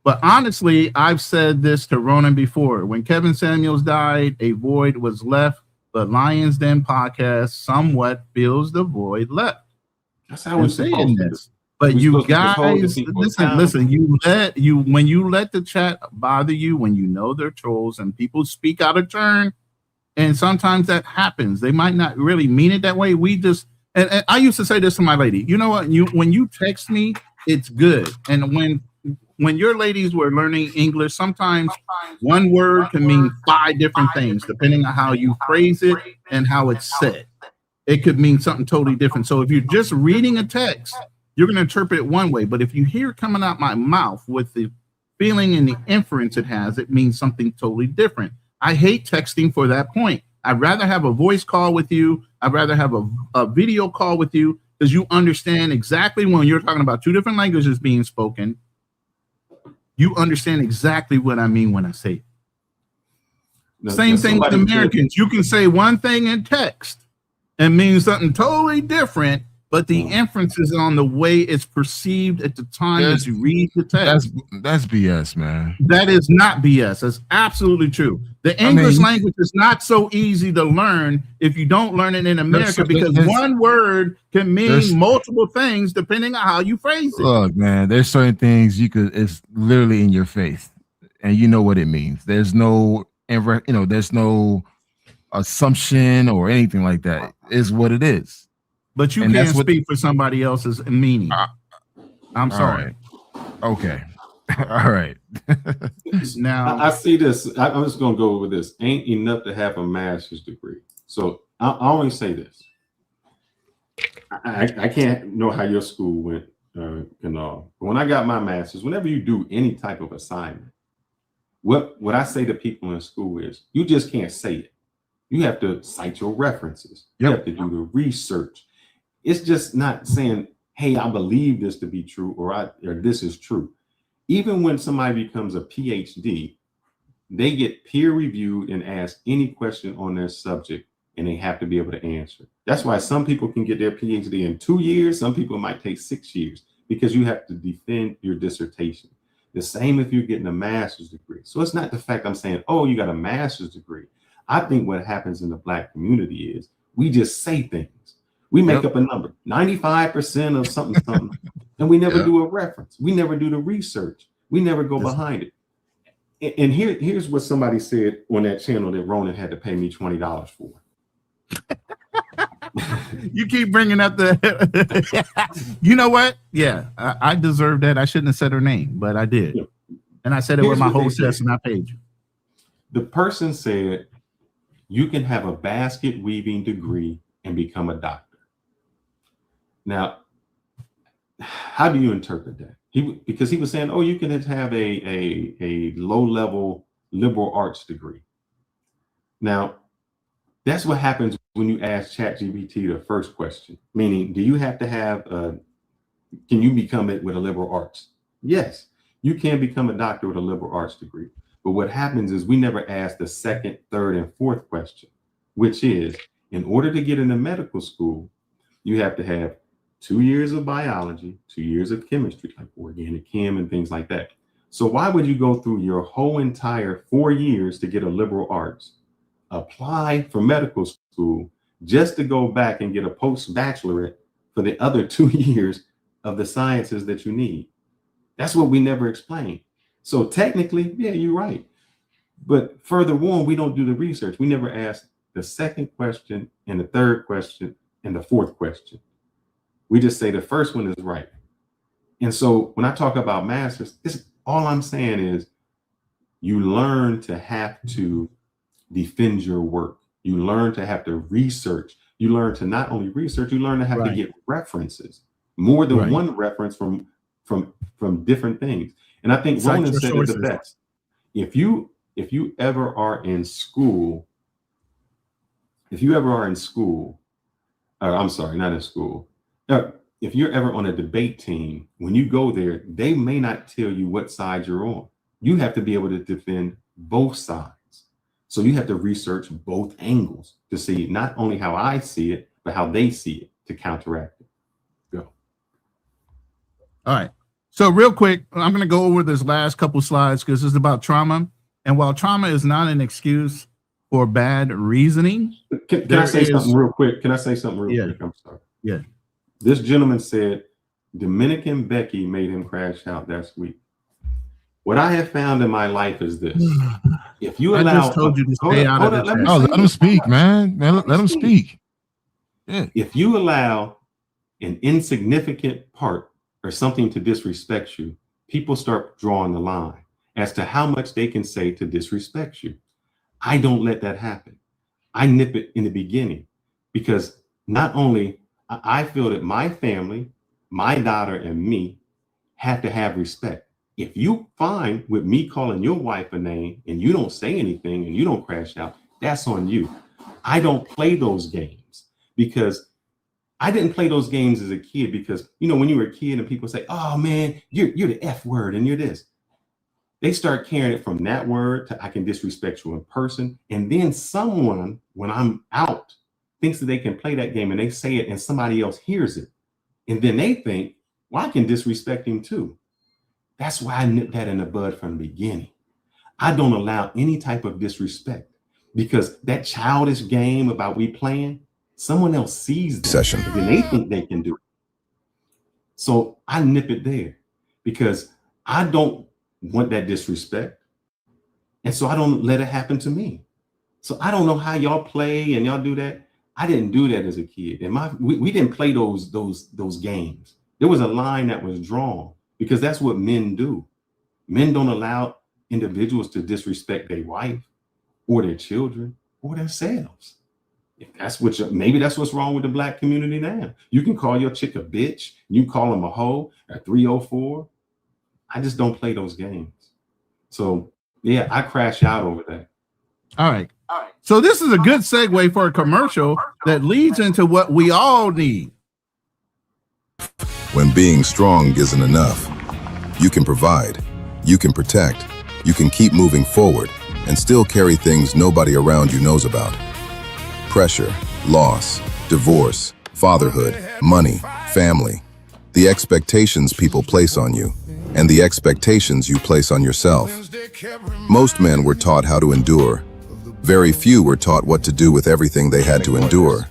But honestly, I've said this to Ronin before. When Kevin Samuels died, a void was left. But Lions Den podcast somewhat fills the void left. That's how we're saying this. But you guys, listen. When you let the chat bother you, when you know they're trolls and people speak out of turn, and sometimes that happens. They might not really mean it that way. We just and I used to say this to my lady. You know what? When you text me, it's good. And when your ladies were learning English, sometimes one word can mean 5 different things, depending on how you phrase it and how it's said. It could mean something totally different. So if you're just reading a text, you're going to interpret it one way. But if you hear it coming out my mouth with the feeling and the inference it has, it means something totally different. I hate texting for that point. I'd rather have a voice call with you. I'd rather have a video call with you because you understand exactly when you're talking about 2 different languages being spoken. You understand exactly what I mean when I say it. Same thing with Americans. You can say one thing in text and mean something totally different, but the inference is on the way it's perceived at the time that you read the text. That's BS, man. That is not BS. That's absolutely true. The English language is not so easy to learn if you don't learn it in America because one word can mean multiple things depending on how you phrase it. Look, man, there's certain things it's literally in your face and you know what it means. There's no, there's no assumption or anything like that. It's what it is. But you can't speak for somebody else's meaning. I'm sorry. Right. Okay. All right. Now I see this. I'm just gonna go with this. Ain't enough to have a master's degree. So I only say this. I can't know how your school went, but when I got my master's, whenever you do any type of assignment, what I say to people in school is you just can't say it. You have to cite your references. You have to do the research. It's just not saying, hey, I believe this to be true or this is true. Even when somebody becomes a PhD, they get peer reviewed and asked any question on their subject and they have to be able to answer. That's why some people can get their PhD in 2 years. Some people might take 6 years because you have to defend your dissertation. The same if you're getting a master's degree. So it's not the fact I'm saying, oh, you got a master's degree. I think what happens in the Black community is we just say things. We make up a number, 95% of something, and we never do a reference. We never do the research. We never go behind it. And here's what somebody said on that channel that Ronin had to pay me $20 for. You keep bringing up you know what? Yeah, I deserve that. I shouldn't have said her name, but I did. And I said it with my whole chest and I paid you. The person said, you can have a basket weaving degree and become a doctor. Now, How do you interpret that? Because he was saying, oh, you can have a low-level liberal arts degree. Now, that's what happens when you ask ChatGPT the first question, meaning, do you have to have, can you become it with a liberal arts? Yes, you can become a doctor with a liberal arts degree. But what happens is we never ask the second, third, and fourth question, which is, in order to get into medical school, you have to have 2 years of biology, 2 years of chemistry, like organic chem and things like that. So why would you go through your whole entire 4 years to get a liberal arts, apply for medical school, just to go back and get a post-bachelorate for the other 2 years of the sciences that you need? That's what we never explain. So technically, yeah, you're right. But further on, we don't do the research. We never ask the second question and the third question and the fourth question. We just say the first one is right. And so when I talk about masters, all I'm saying is you learn to have to defend your work. You learn to have to research. You learn to not only research, you learn to have to get references, more than one reference from different things. And I think Ronin said it the best. If you ever are in school, I'm sorry, not in school. If you're ever on a debate team, when you go there, they may not tell you what side you're on. You have to be able to defend both sides. So you have to research both angles to see not only how I see it, but how they see it to counteract it. Go. All right. So real quick, I'm going to go over this last couple slides because it's about trauma. And while trauma is not an excuse for bad reasoning. Can I say something real quick? Quick? I'm sorry. Yeah. This gentleman said Dominican Becky made him crash out that week. What I have found in my life is this. If you allow, I just told you to stay out of the chat. Oh, let him speak, man. Let him speak. Yeah. If you allow an insignificant part or something to disrespect you, people start drawing the line as to how much they can say to disrespect you. I don't let that happen. I nip it in the beginning because not only I feel that my family, my daughter and me have to have respect. If you find with me calling your wife a name and you don't say anything and you don't crash out, that's on you. I don't play those games because I didn't play those games as a kid because, you know, when you were a kid and people say, oh man, you're the F word and you're this. They start carrying it from that word to I can disrespect you in person. And then someone, when I'm out, thinks that they can play that game and they say it and somebody else hears it. And then they think, well, I can disrespect him too. That's why I nipped that in the bud from the beginning. I don't allow any type of disrespect because that childish game about we playing, someone else sees that and then they think they can do it. So I nip it there because I don't want that disrespect. And so I don't let it happen to me. So I don't know how y'all play and y'all do that. I didn't do that as a kid. And we didn't play those games. There was a line that was drawn because that's what men do. Men don't allow individuals to disrespect their wife or their children or themselves. If that's what maybe that's what's wrong with the black community now. You can call your chick a bitch, you call him a hoe, a 304. I just don't play those games. So yeah, I crash out over that. All right. So this is a good segue for a commercial that leads into what we all need. When being strong isn't enough, you can provide, you can protect, you can keep moving forward and still carry things nobody around you knows about. Pressure, loss, divorce, fatherhood, money, family, the expectations people place on you, and the expectations you place on yourself. Most men were taught how to endure. Very few were taught what to do with everything they had to endure.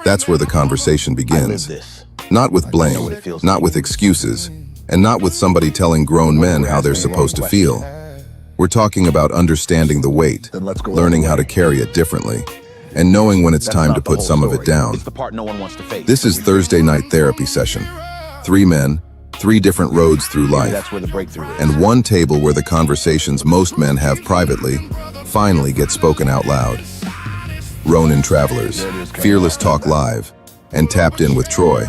That's where the conversation begins. Not with blame, not with excuses, and not with somebody telling grown men how they're supposed to feel. We're talking about understanding the weight, learning how to carry it differently, and knowing when it's time to put some of it down. This is Thursday Night Therapy Session. 3 men, 3 different roads through life, and one table where the conversations most men have privately finally get spoken out loud. Ronin Travelers, Fearless Talk Live, and Tapped In with Troy.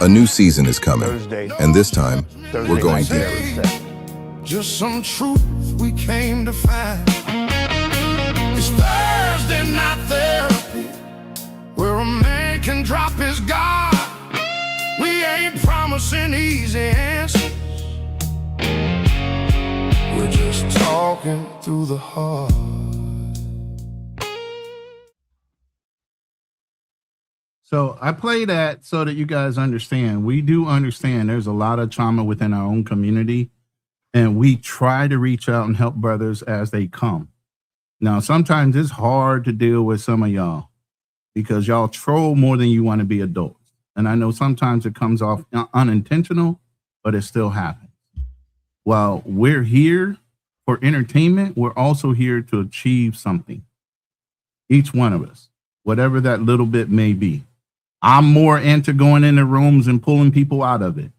A new season is coming, Thursday. and this time, Thursday we're going night deeper. Just some truth we came to find. It's Thursday night therapy, where a man can drop his guard. We ain't promising easy answers. We're just talking through the heart. So I play that so that you guys understand. We do understand there's a lot of trauma within our own community, and we try to reach out and help brothers as they come. Now, sometimes it's hard to deal with some of y'all because y'all troll more than you want to be adults. And I know sometimes it comes off unintentional, but it still happens. While we're here for entertainment, we're also here to achieve something. Each one of us, whatever that little bit may be. I'm more into going into rooms and pulling people out of it.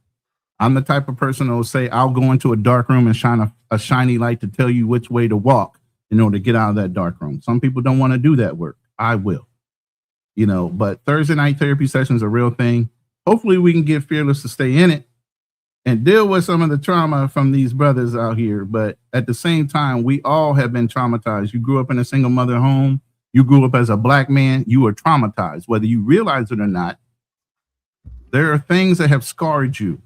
I'm the type of person that will say, I'll go into a dark room and shine a shiny light to tell you which way to walk in order to get out of that dark room. Some people don't want to do that work. I will. You know, but Thursday night therapy sessions are a real thing. Hopefully we can get Fearless to stay in it and deal with some of the trauma from these brothers out here. But at the same time, we all have been traumatized. You grew up in a single mother home. You grew up as a black man, you were traumatized, whether you realize it or not. There are things that have scarred you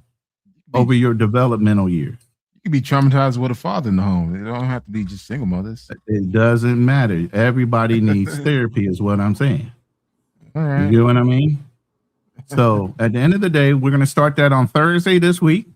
over your developmental years. You can be traumatized with a father in the home. It don't have to be just single mothers. It doesn't matter. Everybody needs therapy is what I'm saying. All right. You get what I mean? So at the end of the day, we're going to start that on Thursday this week.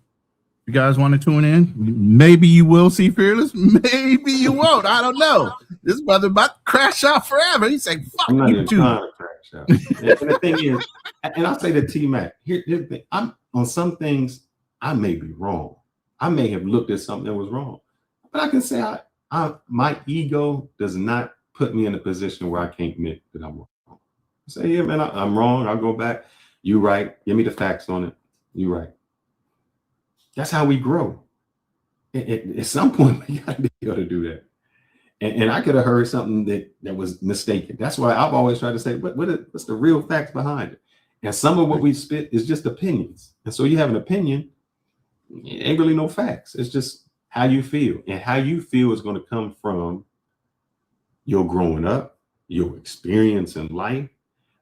You guys want to tune in? Maybe you will see Fearless. Maybe you won't. I don't know. This brother about to crash out forever. He's like, fuck I'm not you even too. trying to crash out. And the thing is, and I'll say to T-Mac, here's the thing. I'm on some things, I may be wrong. I may have looked at something that was wrong. But I can say my ego does not put me in a position where I can't admit that I'm wrong. I say, yeah, man, I'm wrong. I'll go back. You right. Give me the facts on it. You right. That's how we grow. At some point, we got to be able to do that. And I could have heard something that was mistaken. That's why I've always tried to say, what's the real facts behind it? And some of what we spit is just opinions. And so you have an opinion, it ain't really no facts. It's just how you feel. And how you feel is going to come from your growing up, your experience in life,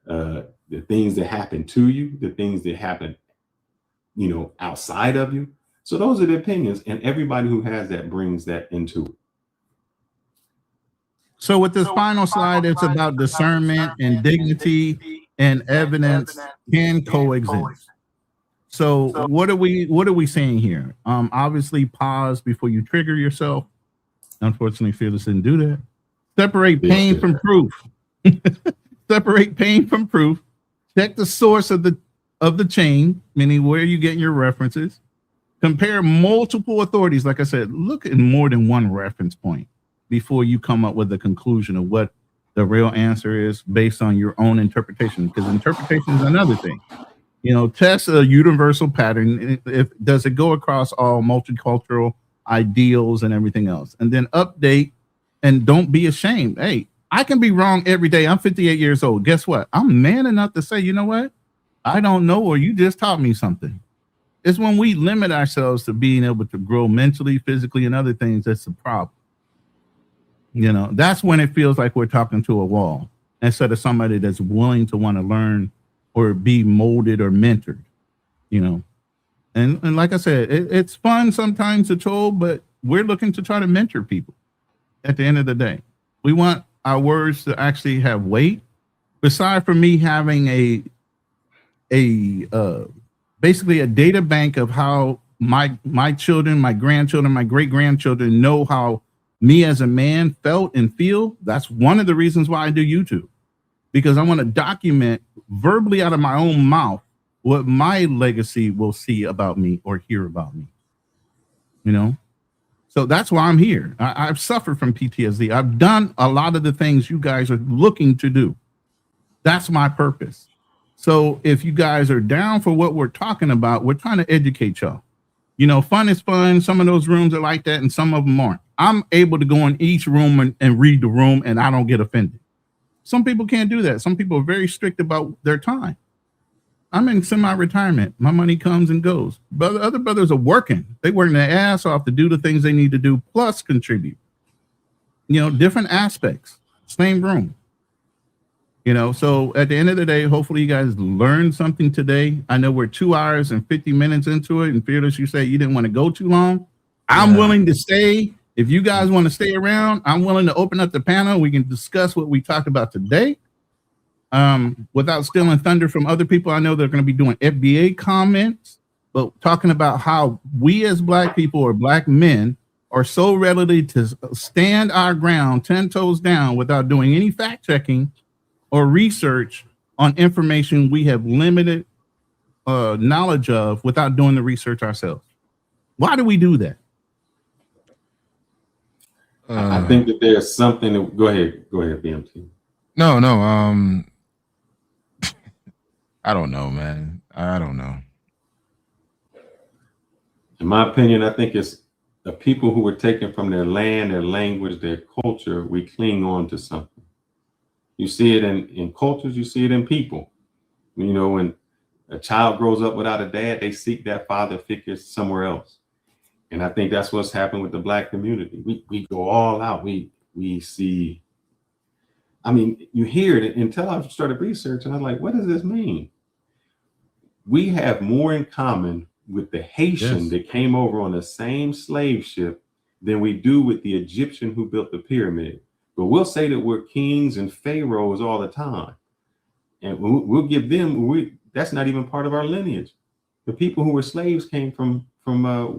the things that happen to you, the things that happen, outside of you. So those are the opinions. And everybody who has that brings that into it. So with this final slide, it's about discernment and dignity and evidence can coexist. So what are we saying here? Obviously pause before you trigger yourself. Unfortunately, Fearless didn't do that. Separate pain from proof. Separate pain from proof. Check the source of the chain, meaning where you're getting your references. Compare multiple authorities. Like I said, look at more than one reference point before you come up with a conclusion of what the real answer is based on your own interpretation, because interpretation is another thing. Test a universal pattern. Does it go across all multicultural ideals and everything else? And then update, and don't be ashamed. Hey, I can be wrong every day. I'm 58 years old. Guess what? I'm man enough to say, you know what? I don't know, or you just taught me something. It's when we limit ourselves to being able to grow mentally, physically, and other things that's the problem. That's when it feels like we're talking to a wall instead of somebody that's willing to want to learn or be molded or mentored, And like I said, it's fun sometimes to troll, but we're looking to try to mentor people at the end of the day. We want our words to actually have weight. Besides from me having basically a data bank of how my children, my grandchildren, my great-grandchildren know how me as a man felt and feel. That's one of the reasons why I do YouTube, because I want to document verbally out of my own mouth what my legacy will see about me or hear about me. So that's why I'm here. I've suffered from PTSD. I've done a lot of the things you guys are looking to do. That's my purpose. So if you guys are down for what we're talking about, we're trying to educate y'all. Fun is fun. Some of those rooms are like that and some of them aren't. I'm able to go in each room and read the room and I don't get offended. Some people can't do that. Some people are very strict about their time. I'm in semi-retirement. My money comes and goes. But other brothers are working. They working their ass off to do the things they need to do, plus contribute. You know, different aspects, same room. You know, so at the end of the day, hopefully you guys learned something today. I know we're 2 hours and 50 minutes into it, and Fearless, you say you didn't want to go too long. I'm willing to stay. If you guys want to stay around, I'm willing to open up the panel. We can discuss what we talked about today. Without stealing thunder from other people, I know they're going to be doing FBA comments, but talking about how we as Black people or Black men are so ready to stand our ground 10 toes down without doing any fact checking or research on information we have limited knowledge of without doing the research ourselves. Why do we do that? I think that there's something that, go ahead, BMT. No, I don't know, man. I don't know. In my opinion, I think it's the people who were taken from their land, their language, their culture. We cling on to something. You see it in cultures, you see it in people. You know, when a child grows up without a dad, they seek that father figure somewhere else. And I think that's what's happened with the Black community. We go all out. We see, I mean, you hear it until I started researching. I'm like, what does this mean? We have more in common with the Haitian that came over on the same slave ship than we do with the Egyptian who built the pyramid. But we'll say that we're kings and pharaohs all the time. And we'll give them, that's not even part of our lineage. The people who were slaves came from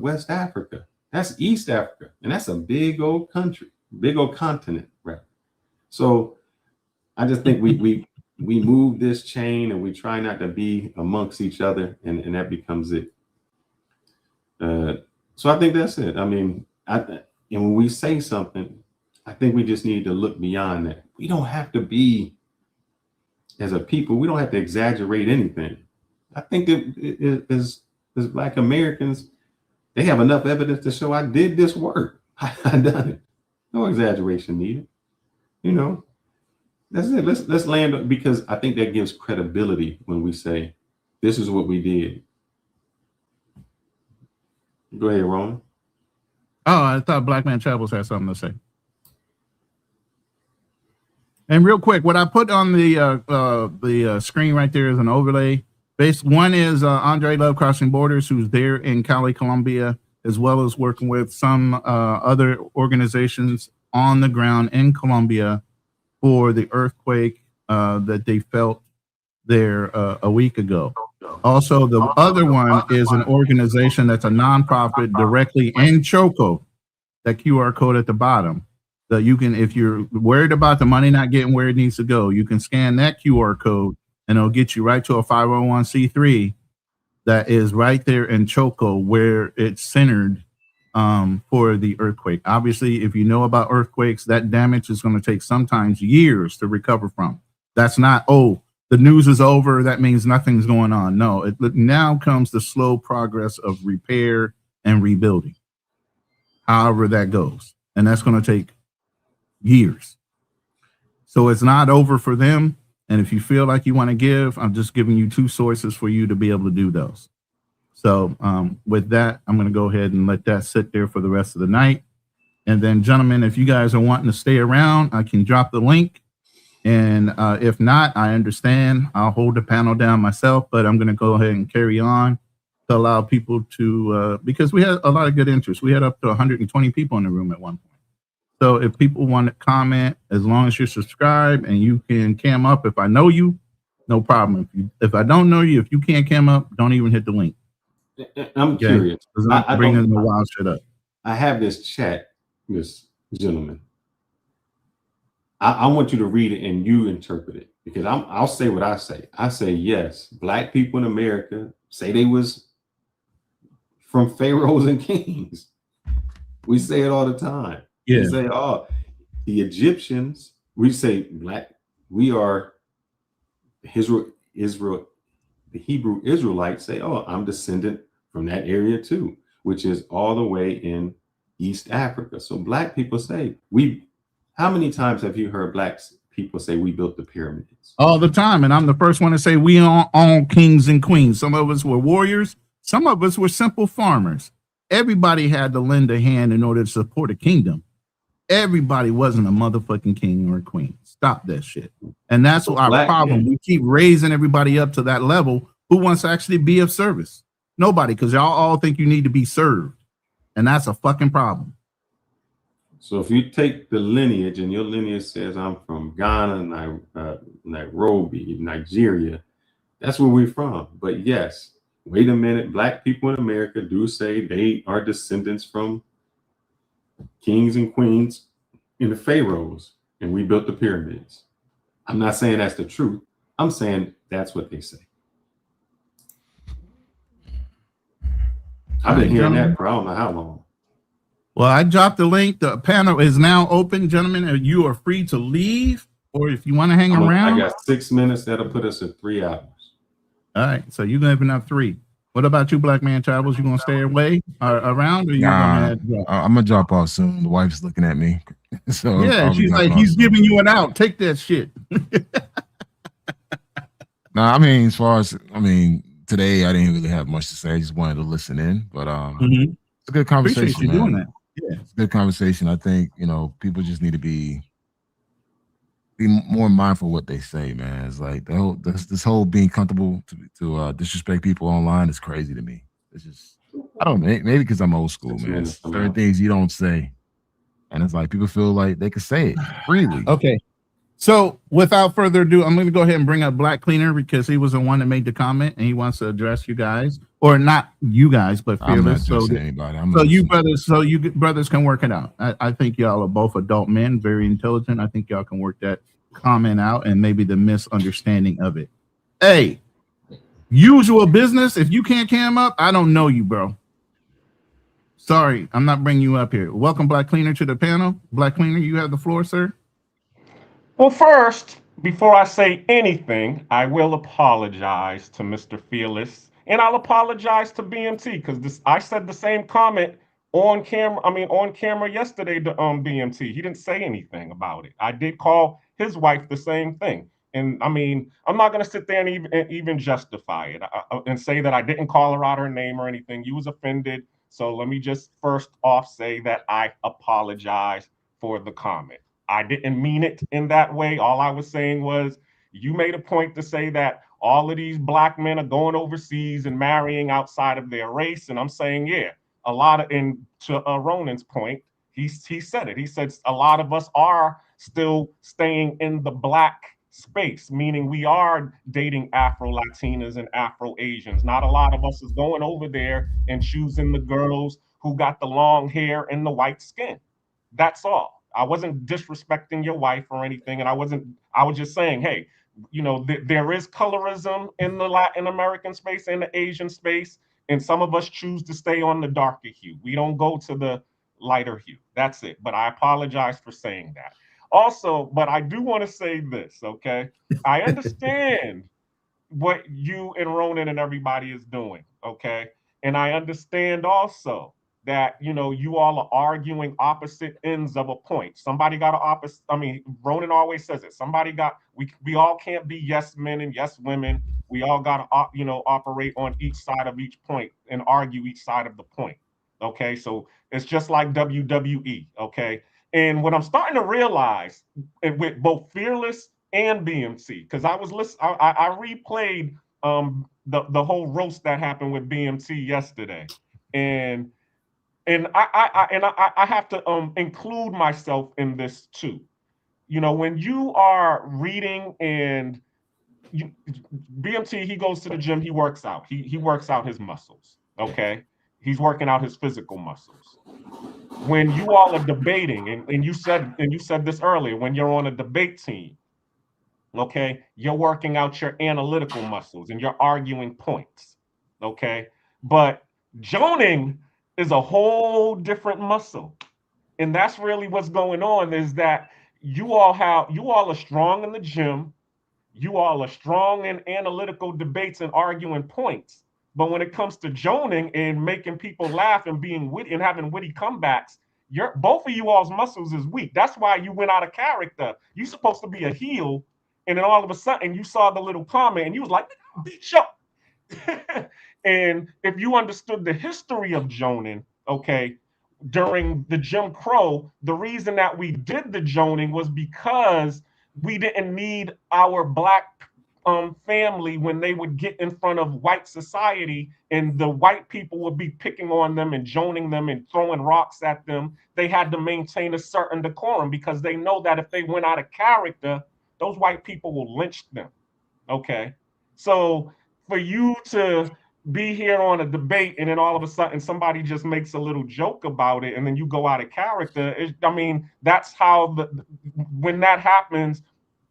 West Africa. That's East Africa. And that's a big old country, big old continent, right? So I just think we move this chain and we try not to be amongst each other, and that becomes it. So I think that's it. I mean, and when we say something, I think we just need to look beyond that. We don't have to be, as a people, we don't have to exaggerate anything. I think that as Black Americans, they have enough evidence to show I did this work. I done it. No exaggeration needed. You know, that's it. Let's land, because I think that gives credibility when we say this is what we did. Go ahead, Ronin. Oh, I thought Black Man Travels had something to say. And real quick, what I put on the screen right there is an overlay. One is Andre Love Crossing Borders, who's there in Cali, Colombia, as well as working with some other organizations on the ground in Colombia for the earthquake that they felt there a week ago. Also, the other one is an organization that's a nonprofit directly in Choco, that QR code at the bottom. That you can, if you're worried about the money not getting where it needs to go, you can scan that QR code and it'll get you right to a 501c3 that is right there in Choco, where it's centered for the earthquake. Obviously, if you know about earthquakes, that damage is going to take sometimes years to recover from. That's not, oh, the news is over, that means nothing's going on. No, it now comes the slow progress of repair and rebuilding, however that goes. And that's going to take years. So it's not over for them. And if you feel like you want to give, I'm just giving you two sources for you to be able to do those. So with that, I'm going to go ahead and let that sit there for the rest of the night. And then, gentlemen, if you guys are wanting to stay around, I can drop the link. And if not, I understand. I'll hold the panel down myself, but I'm going to go ahead and carry on to allow people to, because we had a lot of good interest. We had up to 120 people in the room at one point. So if people want to comment, as long as you're subscribed and you can cam up, if I know you, no problem. If I don't know you, if you can't cam up, don't even hit the link. I'm curious. I'm bringing the wild shit up. I have this chat, this gentleman. I want you to read it and you interpret it, because I'll say what I say. I say, yes, Black people in America say they was from pharaohs and kings. We say it all the time. Yeah. We say, oh, the Egyptians, we say Black, we are Israel, the Hebrew Israelites say, oh, I'm descendant from that area too, which is all the way in East Africa. So Black people say, how many times have you heard Black people say we built the pyramids. All the time. And I'm the first one to say we are all kings and queens. Some of us were warriors. Some of us were simple farmers. Everybody had to lend a hand in order to support a kingdom. Everybody wasn't a motherfucking king or a queen. Stop that shit. And that's our problem. We keep raising everybody up to that level who wants to actually be of service. Nobody, because y'all all think you need to be served. And that's a fucking problem. So if you take the lineage and your lineage says I'm from Ghana, Nairobi, Nigeria, that's where we're from. But yes, wait a minute, black people in America do say they are descendants from kings and queens in the pharaohs, and we built the pyramids. I'm not saying that's the truth. I'm saying that's what they say. I've been hearing that for I don't know how long. Well, I dropped the link. The panel is now open, gentlemen. You are free to leave, or if you want to hang around. I got 6 minutes. That'll put us at 3 hours. All right, so you're giving up 3. What about you, Black Man Travels? You gonna stay away around, or you Nah, gonna? I'm gonna drop off soon. The wife's looking at me, so Yeah, she's like, he's giving you an out. Take that shit. Nah, I mean, as far as today I didn't really have much to say. I just wanted to listen in, but it's a good conversation. Appreciate you doing that. Yeah, it's a good conversation. I think people just need to be more mindful of what they say, man. It's like this whole being comfortable to disrespect people online is crazy to me. It's just I don't know, maybe because I'm old school, man. Certain things you don't say, and it's like people feel like they can say it freely. Okay. So without further ado, I'm going to go ahead and bring up Black Cleaner because he was the one that made the comment and he wants to address you guys, or not you guys, but Fearless. So you brothers can work it out. I think y'all are both adult men, very intelligent. I think y'all can work that comment out and maybe the misunderstanding of it. Hey, usual business. If you can't cam up, I don't know you, bro. Sorry, I'm not bringing you up here. Welcome, Black Cleaner, to the panel. Black Cleaner, you have the floor, sir. Well, first, before I say anything, I will apologize to Mr. Fearless, and I'll apologize to BMT because I said the same comment on camera yesterday to BMT. He didn't say anything about it. I did call his wife the same thing, and I'm not gonna sit there and even justify it and say that I didn't call her out her name or anything. You was offended, so let me just first off say that I apologize for the comment. I didn't mean it in that way. All I was saying was you made a point to say that all of these black men are going overseas and marrying outside of their race. And I'm saying, yeah, a lot of, and to Ronin's point, he said it. He said a lot of us are still staying in the black space, meaning we are dating Afro-Latinas and Afro-Asians. Not a lot of us is going over there and choosing the girls who got the long hair and the white skin. That's all. I wasn't disrespecting your wife or anything, and I was just saying, hey, there is colorism in the Latin American space and the Asian space, and some of us choose to stay on the darker hue. We don't go to the lighter hue. That's it. But I apologize for saying that. Also, but I do want to say this, okay? I understand what you and Ronin and everybody is doing, okay? And I understand also that you all are arguing opposite ends of a point. Somebody got Ronin always says it. We all can't be yes men and yes women. We all got to operate on each side of each point and argue each side of the point. Okay, so it's just like WWE. Okay, and what I'm starting to realize, and with both Fearless and BMT, because I was listening, I replayed the whole roast that happened with BMT yesterday, and I have to include myself in this too. When you are reading and BMT, he goes to the gym, he works out. He works out his muscles. Okay. He's working out his physical muscles. When you all are debating, and you said this earlier, when you're on a debate team, okay, you're working out your analytical muscles and you're arguing points. Okay. But joning is a whole different muscle. And that's really what's going on, is that you all are strong in the gym. You all are strong in analytical debates and arguing points. But when it comes to joning and making people laugh and being witty and having witty comebacks, both of you all's muscles is weak. That's why you went out of character. You supposed to be a heel, and then all of a sudden you saw the little comment and you was like, bitch up. And if you understood the history of Jonin, okay, during the Jim Crow, the reason that we did the Joning was because we didn't need our black family when they would get in front of white society and the white people would be picking on them and joning them and throwing rocks at them. They had to maintain a certain decorum because they know that if they went out of character, those white people will lynch them. Okay. So for you to be here on a debate and then all of a sudden somebody just makes a little joke about it and then you go out of character, I mean, that's how when that happens,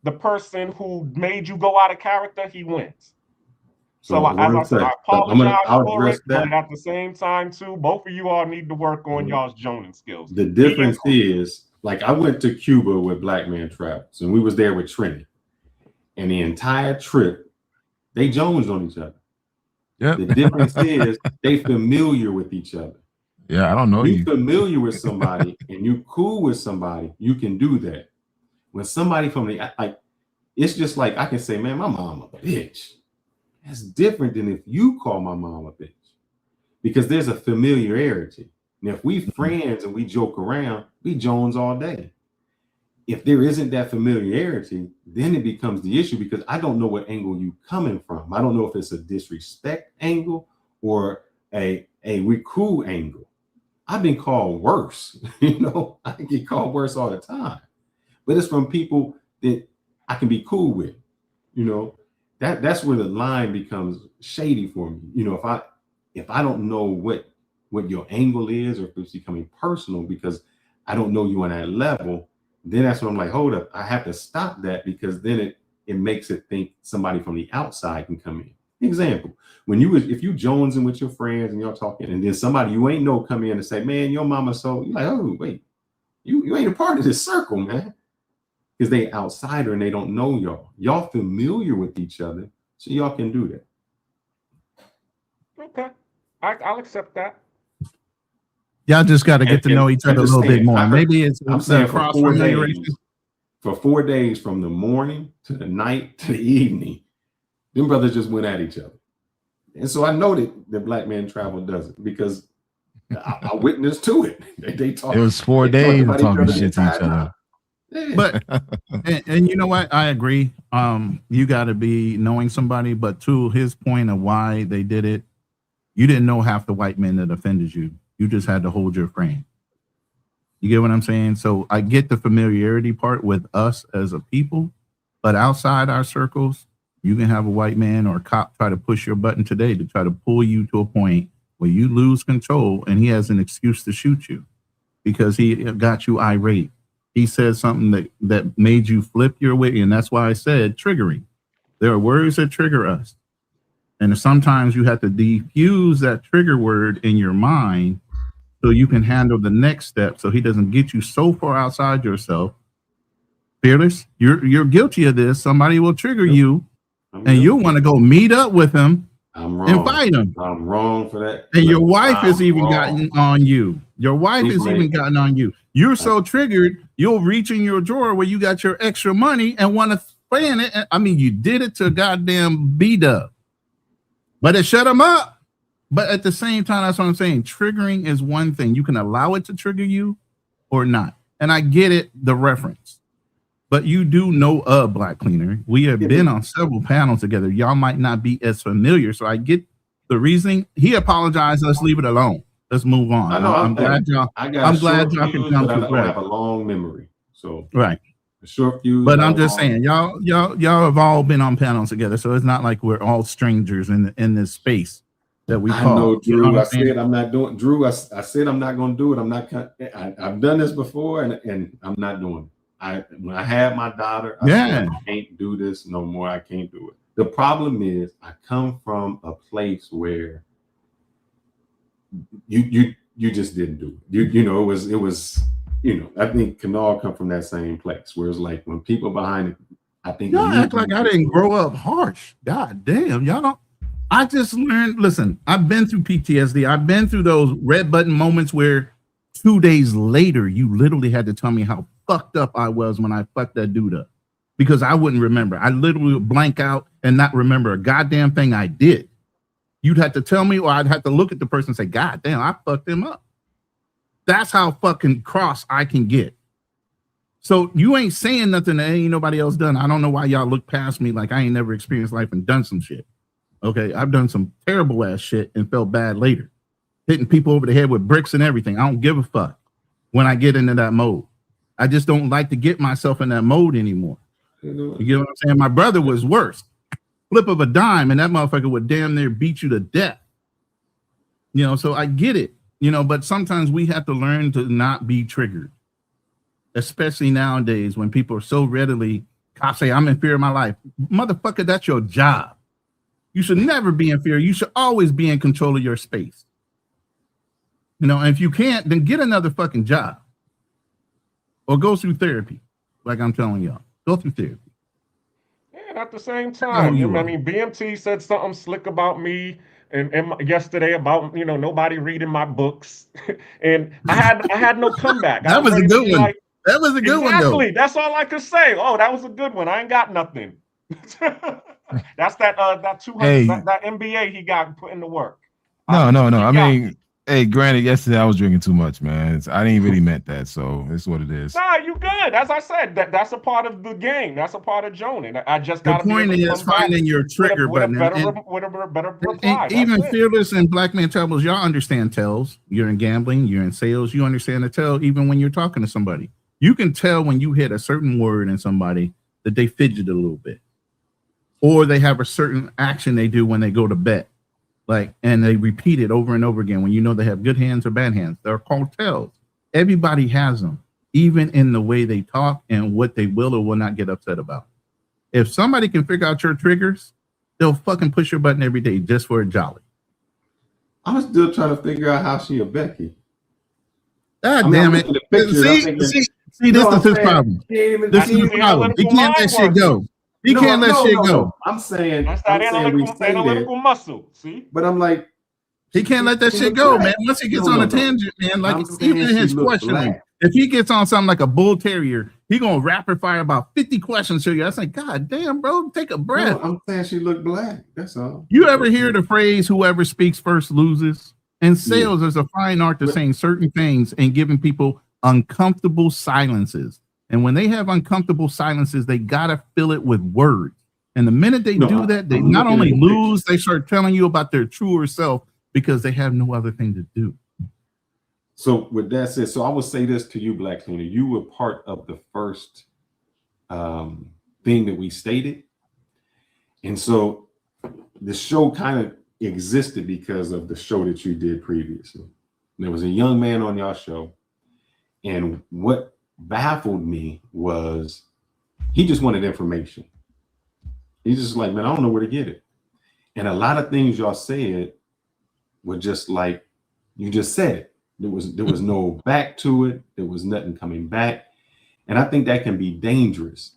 the person who made you go out of character, he wins. So as I said, I apologize for it, but at the same time too, both of you all need to work on y'all's joning skills. The difference is, like, I went to Cuba with Black Man Travelers and we was there with Trini, and the entire trip they jones on each other. Yeah. The difference is they familiar with each other. Yeah, I don't know you. Familiar with somebody and you cool with somebody, you can do that. When somebody from the, like, it's just like I can say, man, my mom a bitch. That's different than if you call my mom a bitch, because there's a familiarity. And if we friends and we joke around, we jones all day. If there isn't that familiarity, then it becomes the issue, because I don't know what angle you coming from. I don't know if it's a disrespect angle or a we cool angle. I've been called worse. You know, I get called worse all the time, but it's from people that I can be cool with. You know, that's where the line becomes shady for me. You know, if I don't know what your angle is, or if it's becoming personal because I don't know you on that level, then that's when I'm like, hold up, I have to stop that, because then it makes it think somebody from the outside can come in. Example, if you jonesing with your friends and y'all talking, and then somebody you ain't know come in and say, man, your mama so, you're like, oh wait, you ain't a part of this circle, man, because they outsider and they don't know y'all. Y'all familiar with each other, so y'all can do that. Okay, I'll accept that. Y'all just got to get to know each other a little bit more. Maybe it's I'm saying for 4 days. For 4 days, from the morning to the night to the evening, them brothers just went at each other. And so I know that Black Man Travel does it, because I witnessed to it. They talk. It was 4 days of talking shit to each other. Yeah. But and you know what? I agree. You got to be knowing somebody, but to his point of why they did it, you didn't know half the white men that offended you. You just had to hold your frame. You get what I'm saying? So I get the familiarity part with us as a people, but outside our circles, you can have a white man or a cop try to push your button today to try to pull you to a point where you lose control, and he has an excuse to shoot you because he got you irate. He said something that made you flip your way, and that's why I said triggering. There are words that trigger us, and sometimes you have to defuse that trigger word in your mind so you can handle the next step, so he doesn't get you so far outside yourself. Fearless, you're guilty of this. Somebody will trigger you, and you'll want to go meet up with him and fight him. I'm wrong for that. And your wife has even gotten on you. Your wife has even gotten on you. You're so triggered, you'll reach in your drawer where you got your extra money and want to spend it. I mean, you did it to goddamn B-Dub, but it shut him up. But at the same time, that's what I'm saying. Triggering is one thing. You can allow it to trigger you or not. And I get it, the reference. But you do know a Black Cleaner. We have been on several panels together. Y'all might not be as familiar. So I get the reasoning. He apologized. Let's leave it alone. Let's move on. I know, I'm glad y'all can come to I have a long memory. So right. A short fuse. But I'm just saying, y'all have all been on panels together. So it's not like we're all strangers in this space that we call. I know, Drew. You know I said I'm not doing. Drew, I said I'm not going to do it. I'm not. I've done this before, and I'm not doing it. When I had my daughter, I said, I can't do this no more. I can't do it. The problem is, I come from a place where you just didn't do it. You know, it was. You know, I think Kanal come from that same place where it's like when people behind it, I think y'all act like I didn't grow up harsh. God damn, y'all don't. I just learned. Listen, I've been through PTSD. I've been through those red button moments where 2 days later, you literally had to tell me how fucked up I was when I fucked that dude up, because I wouldn't remember. I literally would blank out and not remember a goddamn thing I did. You'd have to tell me, or I'd have to look at the person and say, God damn, I fucked him up. That's how fucking cross I can get. So you ain't saying nothing that ain't nobody else done. I don't know why y'all look past me like I ain't never experienced life and done some shit. Okay, I've done some terrible ass shit and felt bad later. Hitting people over the head with bricks and everything. I don't give a fuck when I get into that mode. I just don't like to get myself in that mode anymore. You get what I'm saying? My brother was worse. Flip of a dime, and that motherfucker would damn near beat you to death. You know, so I get it. You know, but sometimes we have to learn to not be triggered, especially nowadays when people are so readily, cops say, I'm in fear of my life. Motherfucker, that's your job. You should never be in fear. You should always be in control of your space. You know, and if you can't, then get another fucking job or go through therapy. Like I'm telling y'all, go through therapy. And at the same time, you I are. mean, BMT said something slick about me and yesterday about, you know, nobody reading my books. And I had no comeback. I That was a ready to good be one. like, That was a good one, though. exactly. That's all I could say. Oh, that was a good one. I ain't got nothing. That's that 200 Hey. that MBA he got put into work. No. I got mean, hey, granted, yesterday I was drinking too much, man. I didn't really meant that, so it's what it is. Nah, you good. As I said, that's a part of the game. That's a part of joning. I just The got to be point able to is come back finding your trigger with a button. better reply. And even That's it. Fearless and Black Man Travels, y'all understand tells. You're in gambling, you're in sales, you understand the tell even when you're talking to somebody. You can tell when you hit a certain word in somebody that they fidget a little bit. Or they have a certain action they do when they go to bet. Like, and they repeat it over and over again when you know they have good hands or bad hands. They're called tells. Everybody has them, even in the way they talk and what they will or will not get upset about. If somebody can figure out your triggers, they'll fucking push your button every day just for a jolly. I'm still trying to figure out how she a Becky. God damn it. See, this is his problem. This is his problem. He can't let shit go. He can't let shit go. I'm saying, That's that we say analytical that, muscle. See? but I'm like, he can't let that shit go, man. Once he gets on a tangent, man, like even in his questioning, if he gets on something like a bull terrier, he gonna rapid fire about 50 questions to you. I say, God damn, bro, take a breath. No, I'm saying she looked black. That's all. You ever hear the phrase "whoever speaks first loses"? In sales, there's a fine art to saying certain things and giving people uncomfortable silences. And when they have uncomfortable silences, they gotta fill it with words. And the minute they do that, they not only lose, they start telling you about their truer self because they have no other thing to do. So with that said, so I will say this to you, Black Cleaner. You were part of the first thing that we stated. And so the show kind of existed because of the show that you did previously. There was a young man on your show. And what baffled me was he just wanted information. He's just like, man, I don't know where to get it. And a lot of things y'all said were just like, you just said it. There was no back to it. There was nothing coming back. And I think that can be dangerous.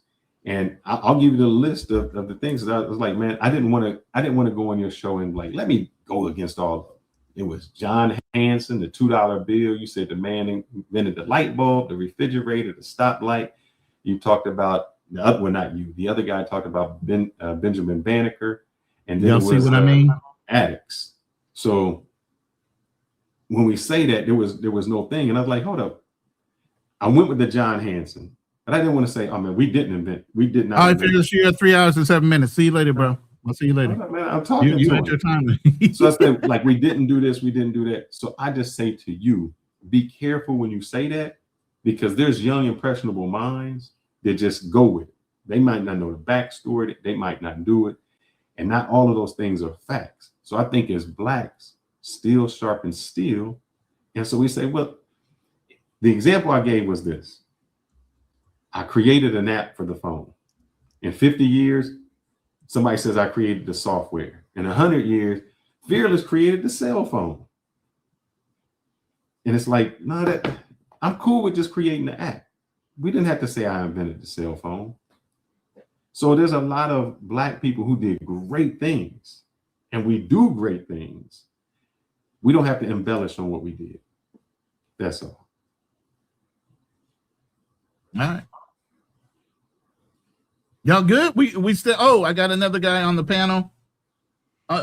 And I'll give you the list of the things that I was like, man, I didn't want to go on your show and like, let me go against all of them. It was John Hanson, the $2 bill. You said the man invented the light bulb, the refrigerator, the stoplight. You talked about not you. The other guy talked about Benjamin Banneker, and then Y'all see what I mean? Addicts. So when we say that, there was no thing, and I was like, hold up. I went with the John Hanson, but I didn't want to say, oh man, we did not. All right, figures you had 3 hours and 7 minutes. See you later, bro. I'll see you later. Man, I'm talking you to had him. your time. So I said, like, we didn't do this, we didn't do that. So I just say to you, be careful when you say that, because there's young, impressionable minds that just go with it. They might not know the backstory, they might not do it. And not all of those things are facts. So I think as Blacks, steel sharpens steel. And so we say, well, the example I gave was this. I created an app for the phone. In 50 years, somebody says I created the software. In 100 years, Fearless created the cell phone. And it's like, no, I'm cool with just creating the app. We didn't have to say I invented the cell phone. So there's a lot of Black people who did great things, and we do great things. We don't have to embellish on what we did. That's all. All right. Y'all good? We still. Oh, I got another guy on the panel.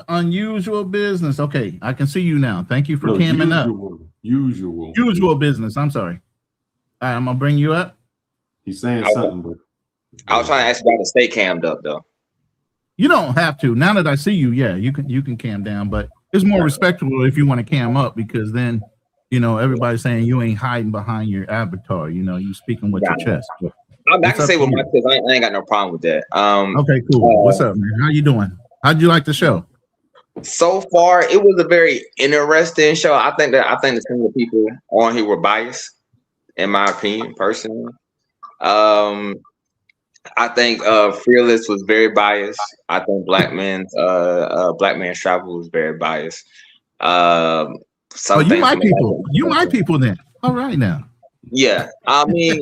Unusual business. Okay, I can see you now. Thank you for camming up. Usual business. I'm sorry. All right, I'm gonna bring you up. He's saying something, but I was trying to ask you about to stay cammed up though. You don't have to. Now that I see you, yeah, you can cam down, but it's more respectable if you want to cam up because then, everybody's saying you ain't hiding behind your avatar. You speaking with your chest. I can say with my kids, I ain't got no problem with that. Okay, cool. What's up, man? How you doing? How'd you like the show? So far, it was a very interesting show. I think that some of the people on here were biased, in my opinion, personally. I think Fearless was very biased. I think Black Man's Travel was very biased. You my people. You my people then. All right now. Yeah, I mean,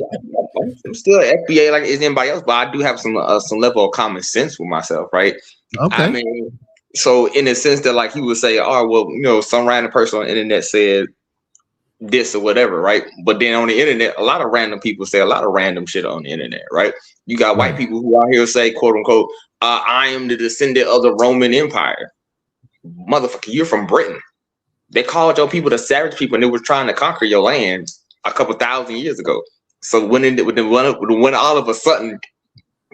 I'm still FBA like is anybody else, but I do have some level of common sense with myself, right? Okay. I mean, so in the sense that like he would say, oh well, some random person on the internet said this or whatever, right? But then on the internet, a lot of random people say a lot of random shit on the internet, right? You got white people who out here say, quote unquote, I am the descendant of the Roman Empire. Motherfucker, you're from Britain. They called your people the savage people and they were trying to conquer your land a couple thousand years ago. So when all of a sudden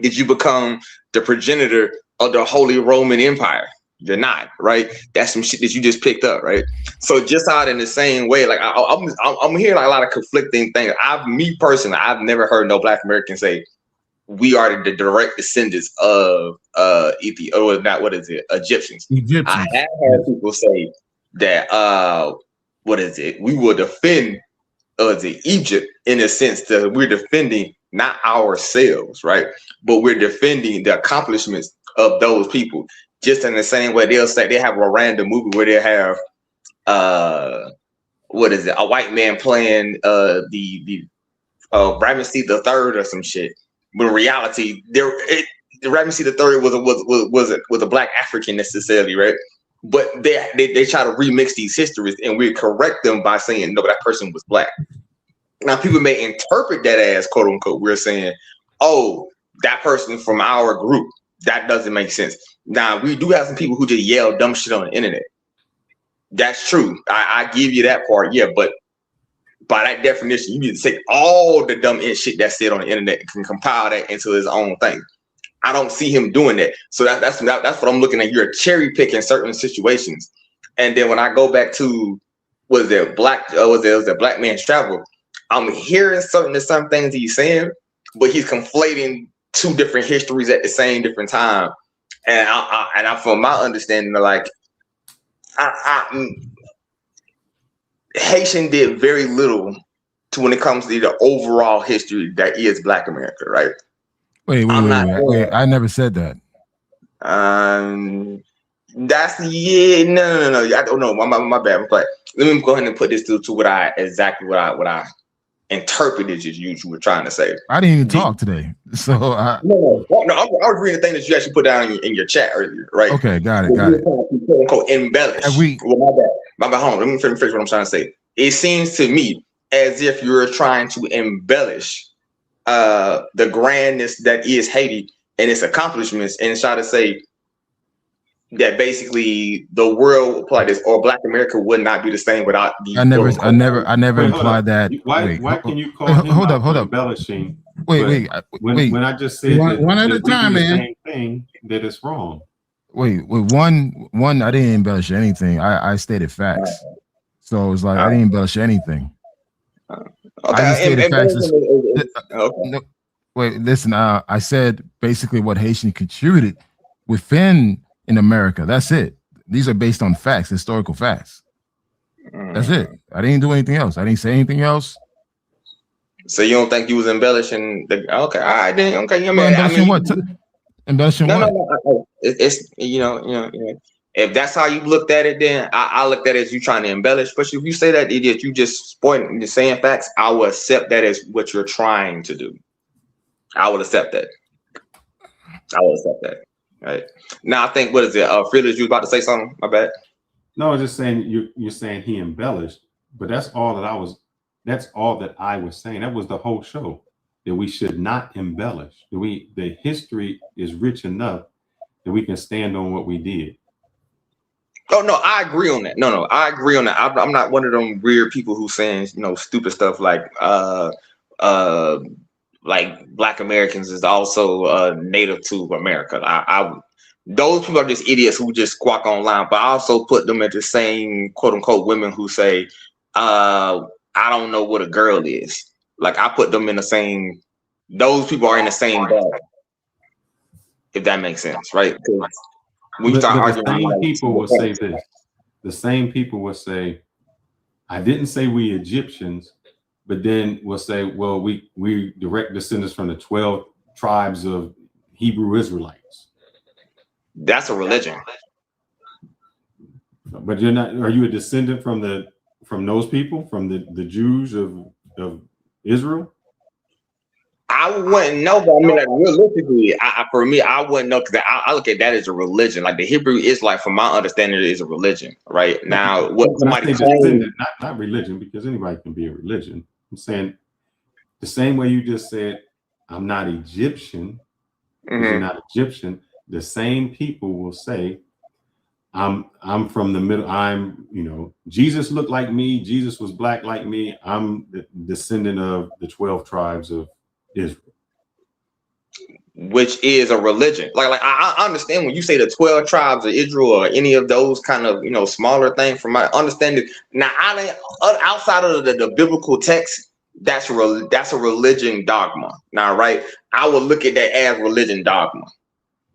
did you become the progenitor of the Holy Roman Empire? You're not, right? That's some shit that you just picked up, right? So just out in the same way, like I'm hearing like a lot of conflicting things. Me personally, I've never heard no Black American say we are the direct descendants of Egyptians. I have heard people say that we will defend Egypt in a sense that we're defending not ourselves, right? But we're defending the accomplishments of those people. Just in the same way they'll say they have a random movie where they have a white man playing the Ramesses the Third or some shit. But in reality, the Ramesses the Third was a Black African necessarily, right? But they try to remix these histories and we correct them by saying no, that person was Black. Now people may interpret that as quote unquote we're saying, oh, that person from our group. That doesn't make sense. Now we do have some people who just yell dumb shit on the internet. That's true. I give you that part, yeah. But by that definition, you need to take all the dumb shit that's said on the internet and can compile that into his own thing. I don't see him doing that. So that's what I'm looking at. You're cherry picking certain situations, and then when I go back to was it Black Man's Travel, I'm hearing some things he's saying, but he's conflating two different histories at the same different time. And I from my understanding, like Haitian did very little to when it comes to the overall history that is Black America, right? Wait, I never said that. That's no. I don't know. My bad. But let me go ahead and put this to what I interpreted as you were trying to say. I didn't even talk today, so I was reading the thing that you actually put down in your chat earlier, right? Okay, got it. Embellish. My bad. Hold on. Let me finish what I'm trying to say. It seems to me as if you're trying to embellish the grandness that is Haiti and its accomplishments, and try to say that basically the world like this or Black America would not be the same without the. I never implied that. Why can you call him hold up embellishing? Wait. When I just said one at a time, man. Same thing that is wrong. Wait, one. I didn't embellish anything. I stated facts. So it's like I didn't embellish anything. Okay. I just stated facts. Wait, listen. I said basically what Haitian contributed within in America. That's it. These are based on facts, historical facts. That's it. I didn't do anything else. I didn't say anything else. So you don't think you was embellishing? Okay, all right, then. Okay, embellishing what? Embellishing what? No. It's if that's how you looked at it, then I looked at it as you trying to embellish. But if you say that you just pointing, you're saying facts, I will accept that as what you're trying to do. I would accept that. Right now, I think what is it? Fearless, you was about to say something? My bad. No, I was just saying you're saying he embellished, but that's all that I was saying. That was the whole show. that we should not embellish. The history is rich enough that we can stand on what we did. Oh no, I agree on that. No, I agree on that. I'm not one of them weird people who saying stupid stuff like Black Americans is also native to America. Those people are just idiots who just squawk online. But I also put them at the same quote unquote women who say, I don't know what a girl is. Like I put them in the same. Those people are in the same bag. If that makes sense, right? When you start arguing, the same people will say this. The same people will say, I didn't say we Egyptians, but then we'll say, well, we direct descendants from the 12 tribes of Hebrew Israelites. That's a religion. But you're not. Are you a descendant from those people, from the Jews of Israel? I wouldn't know, but I mean, like realistically, for me, I wouldn't know because I look at that as a religion. Like the Hebrew Israelite, from my understanding, is a religion. Right now, what somebody claims, not religion, because anybody can be a religion. I'm saying the same way you just said, I'm not Egyptian. You're not Egyptian. The same people will say, I'm from the middle. Jesus looked like me. Jesus was black like me. I'm the descendant of the 12 tribes of Israel. Which is a religion. Like I understand when you say the 12 tribes of Israel or any of those kind of smaller things. From my understanding, now outside of the biblical text, that's a religion dogma. Now, right? I would look at that as religion dogma.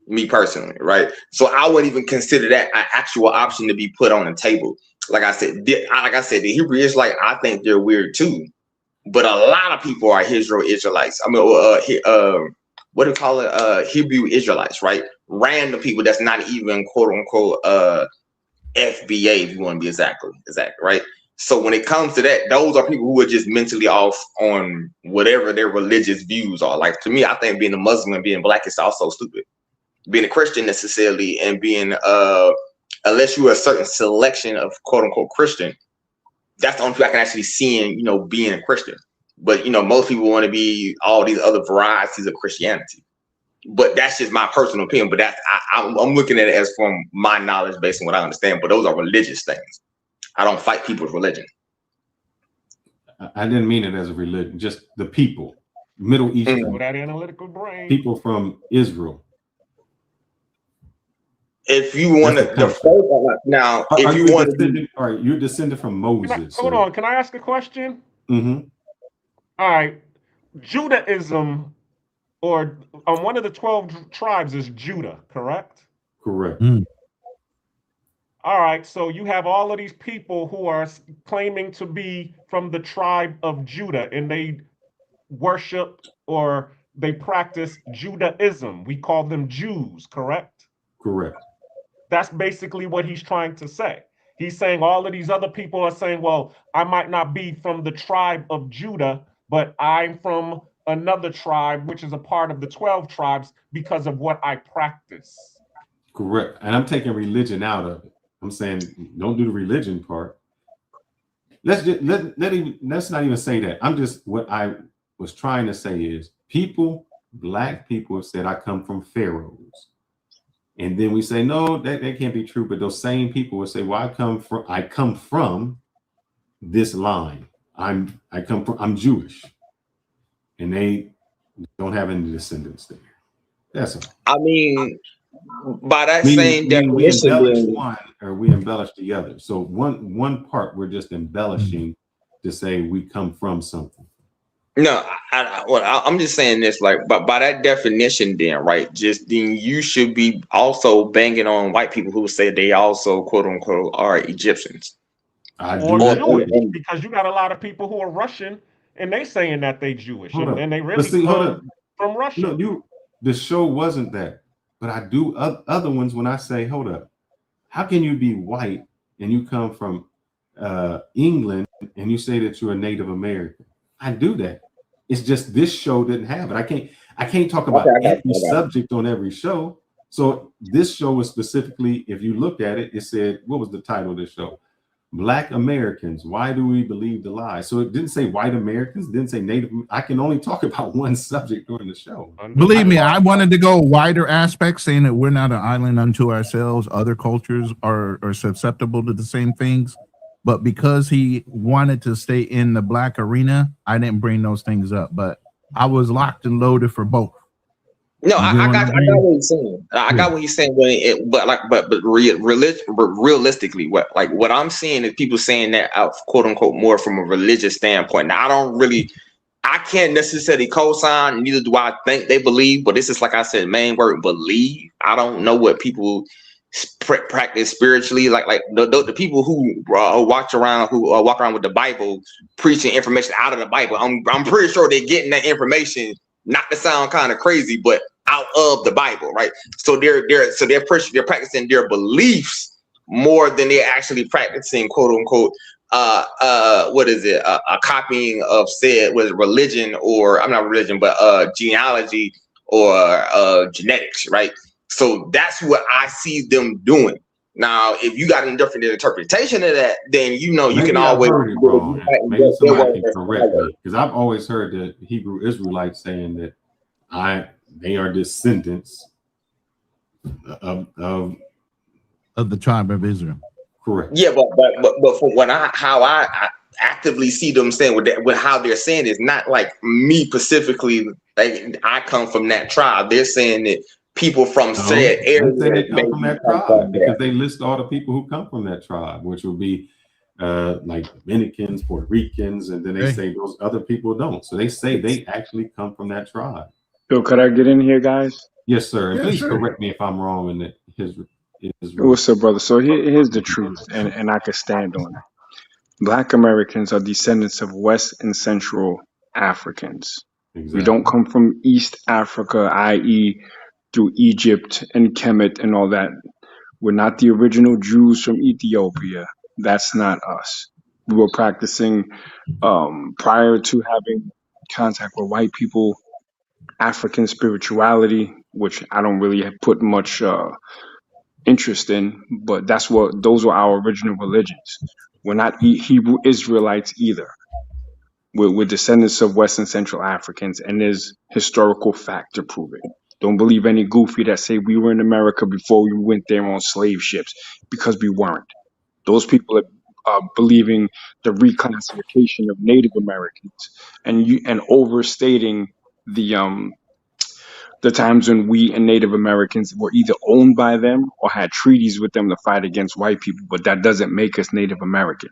Me personally, right? So I wouldn't even consider that an actual option to be put on the table. Like I said, the Hebrew Israelite, I think they're weird too. But a lot of people are Hebrew Israelites. I mean, what do you call it? Hebrew Israelites, right? Random people that's not even quote unquote FBA, if you want to be exact, right? So when it comes to that, those are people who are just mentally off on whatever their religious views are. Like to me, I think being a Muslim and being black is also stupid. Being a Christian necessarily and being unless you're a certain selection of quote unquote Christian, that's the only people I can actually see in being a Christian. But most people want to be all these other varieties of Christianity. But that's just my personal opinion. But I'm looking at it as from my knowledge based on what I understand. But those are religious things. I don't fight people's religion. I didn't mean it as a religion. Just the people, Middle Eastern, that analytical brain. People from Israel. If you want to, now, if you want to, all right, you're descended from Moses. Hold on, can I ask a question? Mm-hmm. All right, Judaism, or one of the 12 tribes is Judah, correct? Correct. All right, so you have all of these people who are claiming to be from the tribe of Judah, and they worship or they practice Judaism. We call them Jews, correct? Correct. That's basically what he's trying to say. He's saying all of these other people are saying, well, I might not be from the tribe of Judah, but I'm from another tribe, which is a part of the 12 tribes because of what I practice. Correct. And I'm taking religion out of it. I'm saying don't do the religion part. Let's not even say that. I'm just, what I was trying to say is black people have said I come from pharaohs. And then we say, no, that can't be true. But those same people will say, well, I come from this line. I'm Jewish. And they don't have any descendants there. That's all. I mean, by that same definition, we embellish one or we embellish the other. So one part we're just embellishing to say we come from something. No, I'm just saying this, like, but by that definition, then, right? Just then, you should be also banging on white people who say they also, quote unquote, are Egyptians. Or Jewish, because you got a lot of people who are Russian and they saying that they Jewish, and they really come from Russia. No, the show wasn't that, but I do other ones when I say, hold up, how can you be white and you come from England and you say that you're a Native American? I do that. It's just this show didn't have it. I can't talk about every subject on every show. So this show was specifically, if you look at it, it said, what was the title of this show? Black Americans, why do we believe the lie? So it didn't say white Americans, it didn't say Native. I can only talk about one subject during the show. Believe me, I wanted to go wider aspects, saying that we're not an island unto ourselves. Other cultures are susceptible to the same things. But because he wanted to stay in the Black arena, I didn't bring those things up. But I was locked and loaded for both. No, I got what he's saying. I got what he's saying. But realistically, what I'm seeing is people saying that quote unquote more from a religious standpoint. Now, I can't necessarily co-sign. Neither do I think they believe. But this is, like I said, main word believe. I don't know what people practice spiritually. Like the people who walk around with the Bible, preaching information out of the Bible. I'm pretty sure they're getting that information. Not to sound kind of crazy, but out of the Bible, right? So they're practicing their beliefs more than they're actually practicing quote unquote a copying of said religion, or I'm not religion, but genealogy or genetics, right? So that's what I see them doing. Now, if you got a different interpretation of that, then you can always maybe somebody can correct me, because I've always heard the Hebrew Israelites saying that they are descendants of the tribe of Israel. Correct. Yeah, but from how I actively see them saying with how they're saying is not like me specifically. Like I come from that tribe. They're saying that people from said area they come from that tribe because they list all the people who come from that tribe, which will be like Dominicans, Puerto Ricans, and then they say those other people don't. So they say they actually come from that tribe. So could I get in here, guys? Yes, sir. And please correct me if I'm wrong in that his What's up, brother? So here's the truth, and I could stand on it. Black Americans are descendants of West and Central Africans. Exactly. We don't come from East Africa, i.e., through Egypt and Kemet and all that. We're not the original Jews from Ethiopia. That's not us. We were practicing prior to having contact with white people, African spirituality, which I don't really put much interest in, but those were our original religions. We're not Hebrew Israelites either. We're descendants of West and Central Africans, and there's historical fact to prove it. Don't believe any goofy that say we were in America before we went there on slave ships, because we weren't. Those people are believing the reclassification of Native Americans and overstating the times when we and Native Americans were either owned by them or had treaties with them to fight against white people, but that doesn't make us Native American.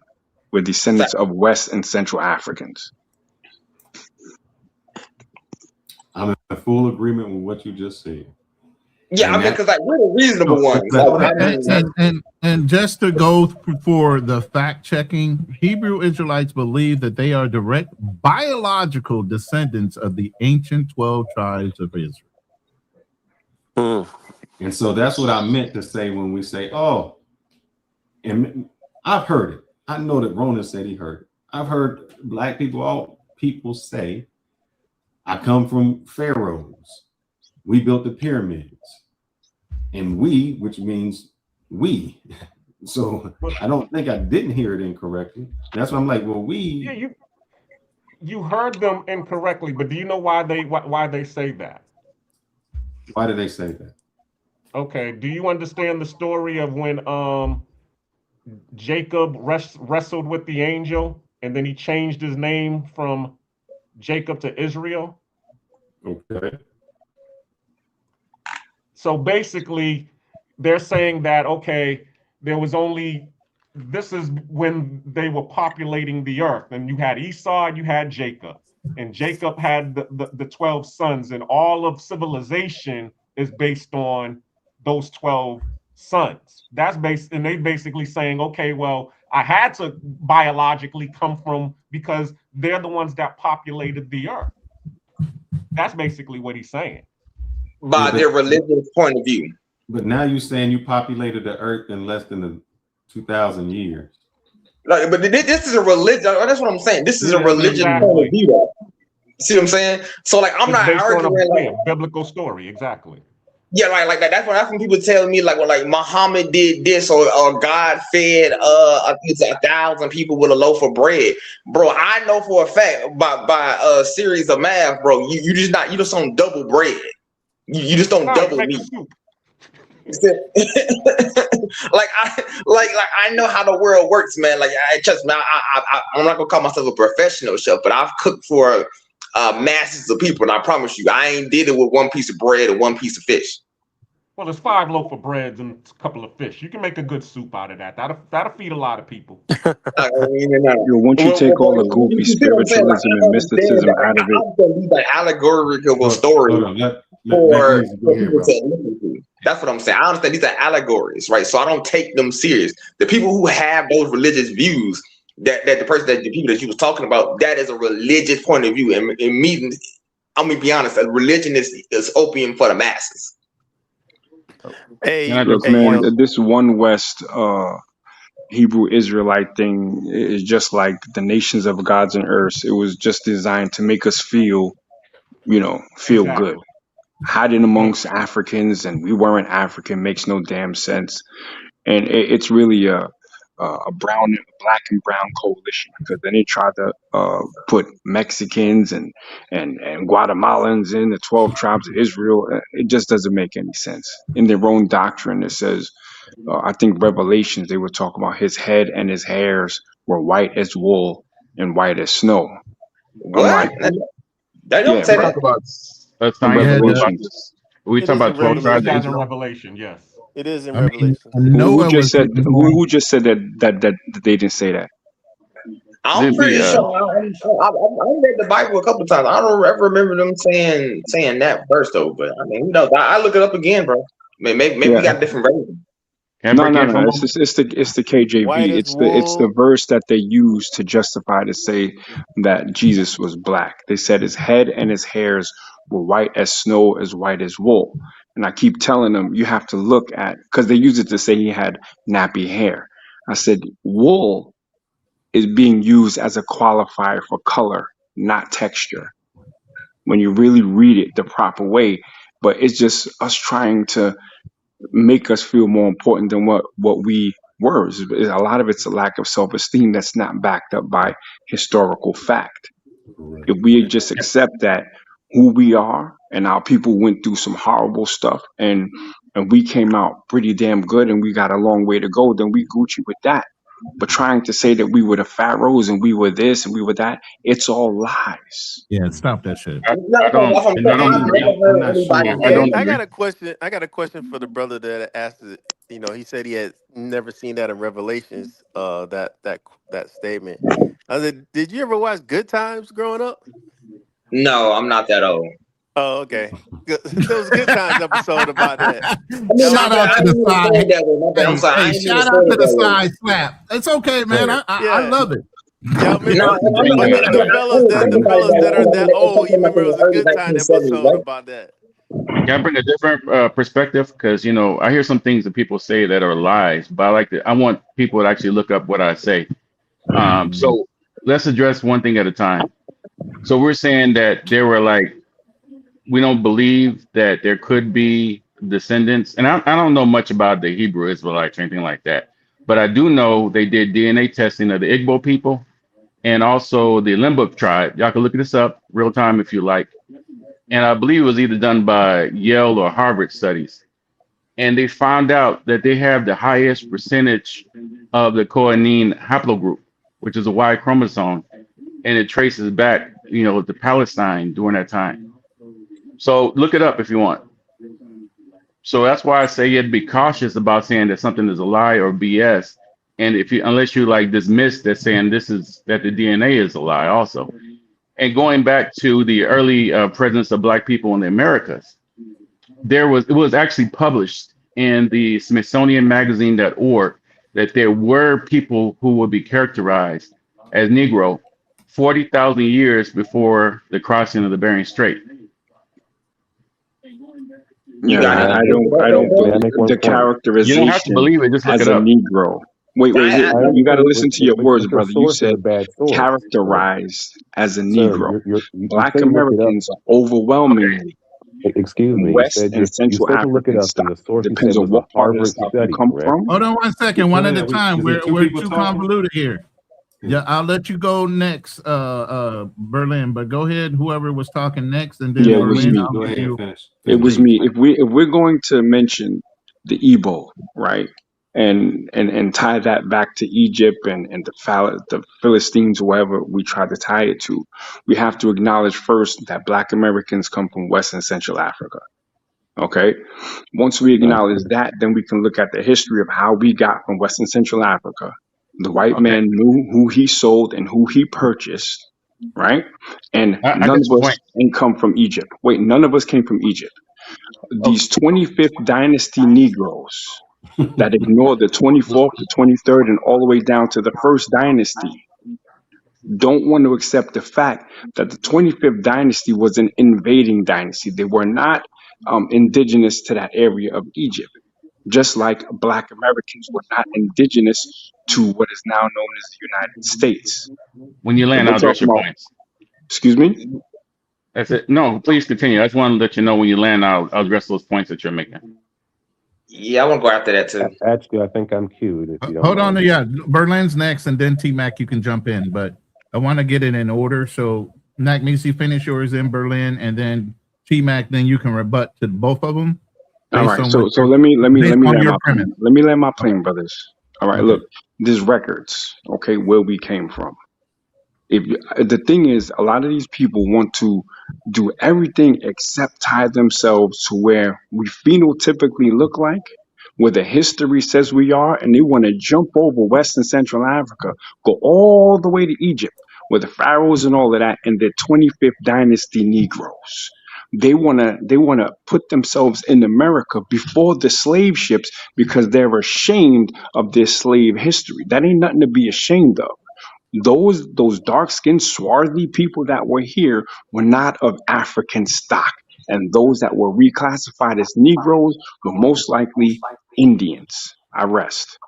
We're descendants of West and Central Africans. I'm in full agreement with what you just said. Yeah, because we're the reasonable ones. And just to go for the fact checking, Hebrew Israelites believe that they are direct biological descendants of the ancient 12 tribes of Israel. And so that's what I meant to say when we say, oh, and I've heard it. I know that Ronin said he heard it. I've heard Black people, all people say, I come from pharaohs. We built the pyramids. And we, which means we. So I don't think I didn't hear it incorrectly. That's why I'm like, well, we. Yeah, you heard them incorrectly, but do you know why they say that? Why do they say that? Okay. Do you understand the story of when Jacob wrestled with the angel, and then he changed his name from Jacob to Israel? Okay. So basically, they're saying that, okay, this is when they were populating the earth, and you had Esau and you had Jacob, and Jacob had the 12 sons, and all of civilization is based on those 12 sons. And they basically saying, okay, well, I had to biologically come from, because they're the ones that populated the earth. That's basically what he's saying. By their religious point of view. But now you're saying you populated the earth in less than 2,000 years. Like, but this is a religion. That's what I'm saying. This is a religious point of view. See what I'm saying? So like, I'm not arguing a biblical story. Exactly. Yeah, like that. That's when people tell me like, well, like Muhammad did this or God fed I think it's 1,000 people with a loaf of bread, bro. I know for a fact by a series of math, bro. You just don't double bread. You just don't double meat. like I know how the world works, man. Like I trust me. I'm not gonna call myself a professional chef, but I've cooked for masses of people, and I promise you, I ain't did it with one piece of bread or one piece of fish. Well, there's 5 loaf of breads and a couple of fish. You can make a good soup out of that. That'll feed a lot of people. Once you take all the goofy spiritualism and mysticism out of it, I understand these like allegorical stories for people to listen to. That's what I'm saying. I understand these are allegories, right? So I don't take them serious. The people who have those religious views, that the people that you was talking about, that is a religious point of view. And me, I'm gonna be honest, a religion is opium for the masses. Hey, look, man, this One West Hebrew Israelite thing is just like the nations of gods and earths. It was just designed to make us feel good. Hiding amongst Africans, and we weren't African, makes no damn sense. And it's really a black and brown coalition, because then they tried to put Mexicans and Guatemalans in the 12 tribes of Israel. It just doesn't make any sense. In their own doctrine, it says, I think Revelations, they were talking about his head and his hairs were white as wool and white as snow. What? I'm like, They don't say that. That's not Revelations. we talk about 12 tribes of in Israel. Revelation, yes. It is in I mean, Revelation. Noah Who just said was who just said that they didn't say that? I'm pretty sure. I read the Bible a couple of times. I don't ever remember them saying that verse though. But I mean, who knows? I look it up again, bro. Maybe we got a different version. No. It's the KJV. It's the verse that they use to justify to say that Jesus was black. They said his head and his hairs were white as snow, as white as wool. And I keep telling them, you have to look at, because they use it to say he had nappy hair. I said, wool is being used as a qualifier for color, not texture, when you really read it the proper way. But it's just us trying to make us feel more important than what we were. A lot of it's a lack of self-esteem that's not backed up by historical fact. If we just accept that who we are and our people went through some horrible stuff and we came out pretty damn good and we got a long way to go, then we Gucci with that. But trying to say that we were the pharaohs and we were this and we were that, it's all lies. Yeah, stop that shit. I got a question. I got a question for the brother that asked it. You know, he said he had never seen that in Revelations. That statement. I said, did you ever watch Good Times growing up? No, I'm not that old. Oh, okay. There was a Good Times episode about that. Shout out to the side. I'm sorry. Hey, shout out to the side slap. It's okay, man. I love it. Yeah, the fellas that are that old, you remember it was a Good Time episode about that. Can I bring a different perspective? Because I hear some things that people say that are lies, but I want people to actually look up what I say. So let's address one thing at a time. So we're saying that there were we don't believe that there could be descendants, and I don't know much about the Hebrew Israelites or anything like that, but I do know they did DNA testing of the Igbo people and also the Limbuk tribe. Y'all can look this up real time if you like. And I believe it was either done by Yale or Harvard studies. And they found out that they have the highest percentage of the Cohenine haplogroup, which is a Y chromosome, and it traces back, to Palestine during that time. So look it up if you want. So that's why I say you had to be cautious about saying that something is a lie or BS. And unless you dismiss that saying that the DNA is a lie also. And going back to the early presence of Black people in the Americas, it was actually published in the Smithsonian Magazine.org that there were people who would be characterized as Negro 40,000 years before the crossing of the Bering Strait. Yeah, I don't believe the characterization you don't have to believe it, just look as it a up. Negro. Wait, you got to listen to your words, brother. You said characterized as a Negro. Black Americans overwhelmingly Excuse me. West and You Central said to look it African up, and stock. the source you Depends said on was a what part of the Harvard stock you study, come correct? from. Hold on one second, one at a time. Is it two We're people too talking? convoluted here. Yeah, I'll let you go next, Berlin. But go ahead, whoever was talking next, and then Yeah, it was Berlin, me. I'll give you It was brief. me. If we're going to mention the Igbo, right, and tie that back to Egypt and the Philistines, wherever we try to tie it to, we have to acknowledge first that Black Americans come from West and Central Africa. Okay. Once we acknowledge that, then we can look at the history of how we got from West and Central Africa. The white Okay. man knew who he sold and who he purchased, right? And I none get of your us point. ain't come from Egypt. Wait, none of us came from Egypt. These 25th dynasty Negroes that ignore the 24th, the 23rd, and all the way down to the first dynasty don't want to accept the fact that the 25th dynasty was an invading dynasty. They were not indigenous to that area of Egypt, just like Black Americans were not indigenous to what is now known as the United States. When you And land, we're I'll address talking your about, points. excuse me? That's it. No, please continue. I just want to let you know when you land, I'll address those points that you're making. Yeah, I want to go after that too. Actually, I think I'm queued. If you don't Hold on, mind. yeah, Berlin's next, and then T Mac, you can jump in. But I want to get it in order. So Nakmisi, finish yours in Berlin, and then T Mac, then you can rebut to both of them. All Based right, on so what so you're, let me based on land your my premise. plane. Let me land my plane, brothers. All right, Okay. look, there's records, okay, where we came from. The thing is, a lot of these people want to do everything except tie themselves to where we phenotypically look like, where the history says we are, and they want to jump over West and Central Africa, go all the way to Egypt, where the pharaohs and all of that, and the 25th dynasty Negroes. They wanna put themselves in America before the slave ships because they're ashamed of their slave history. That ain't nothing to be ashamed of. Those dark-skinned swarthy people that were here were not of African stock, and those that were reclassified as Negroes were most likely Indians. I rest.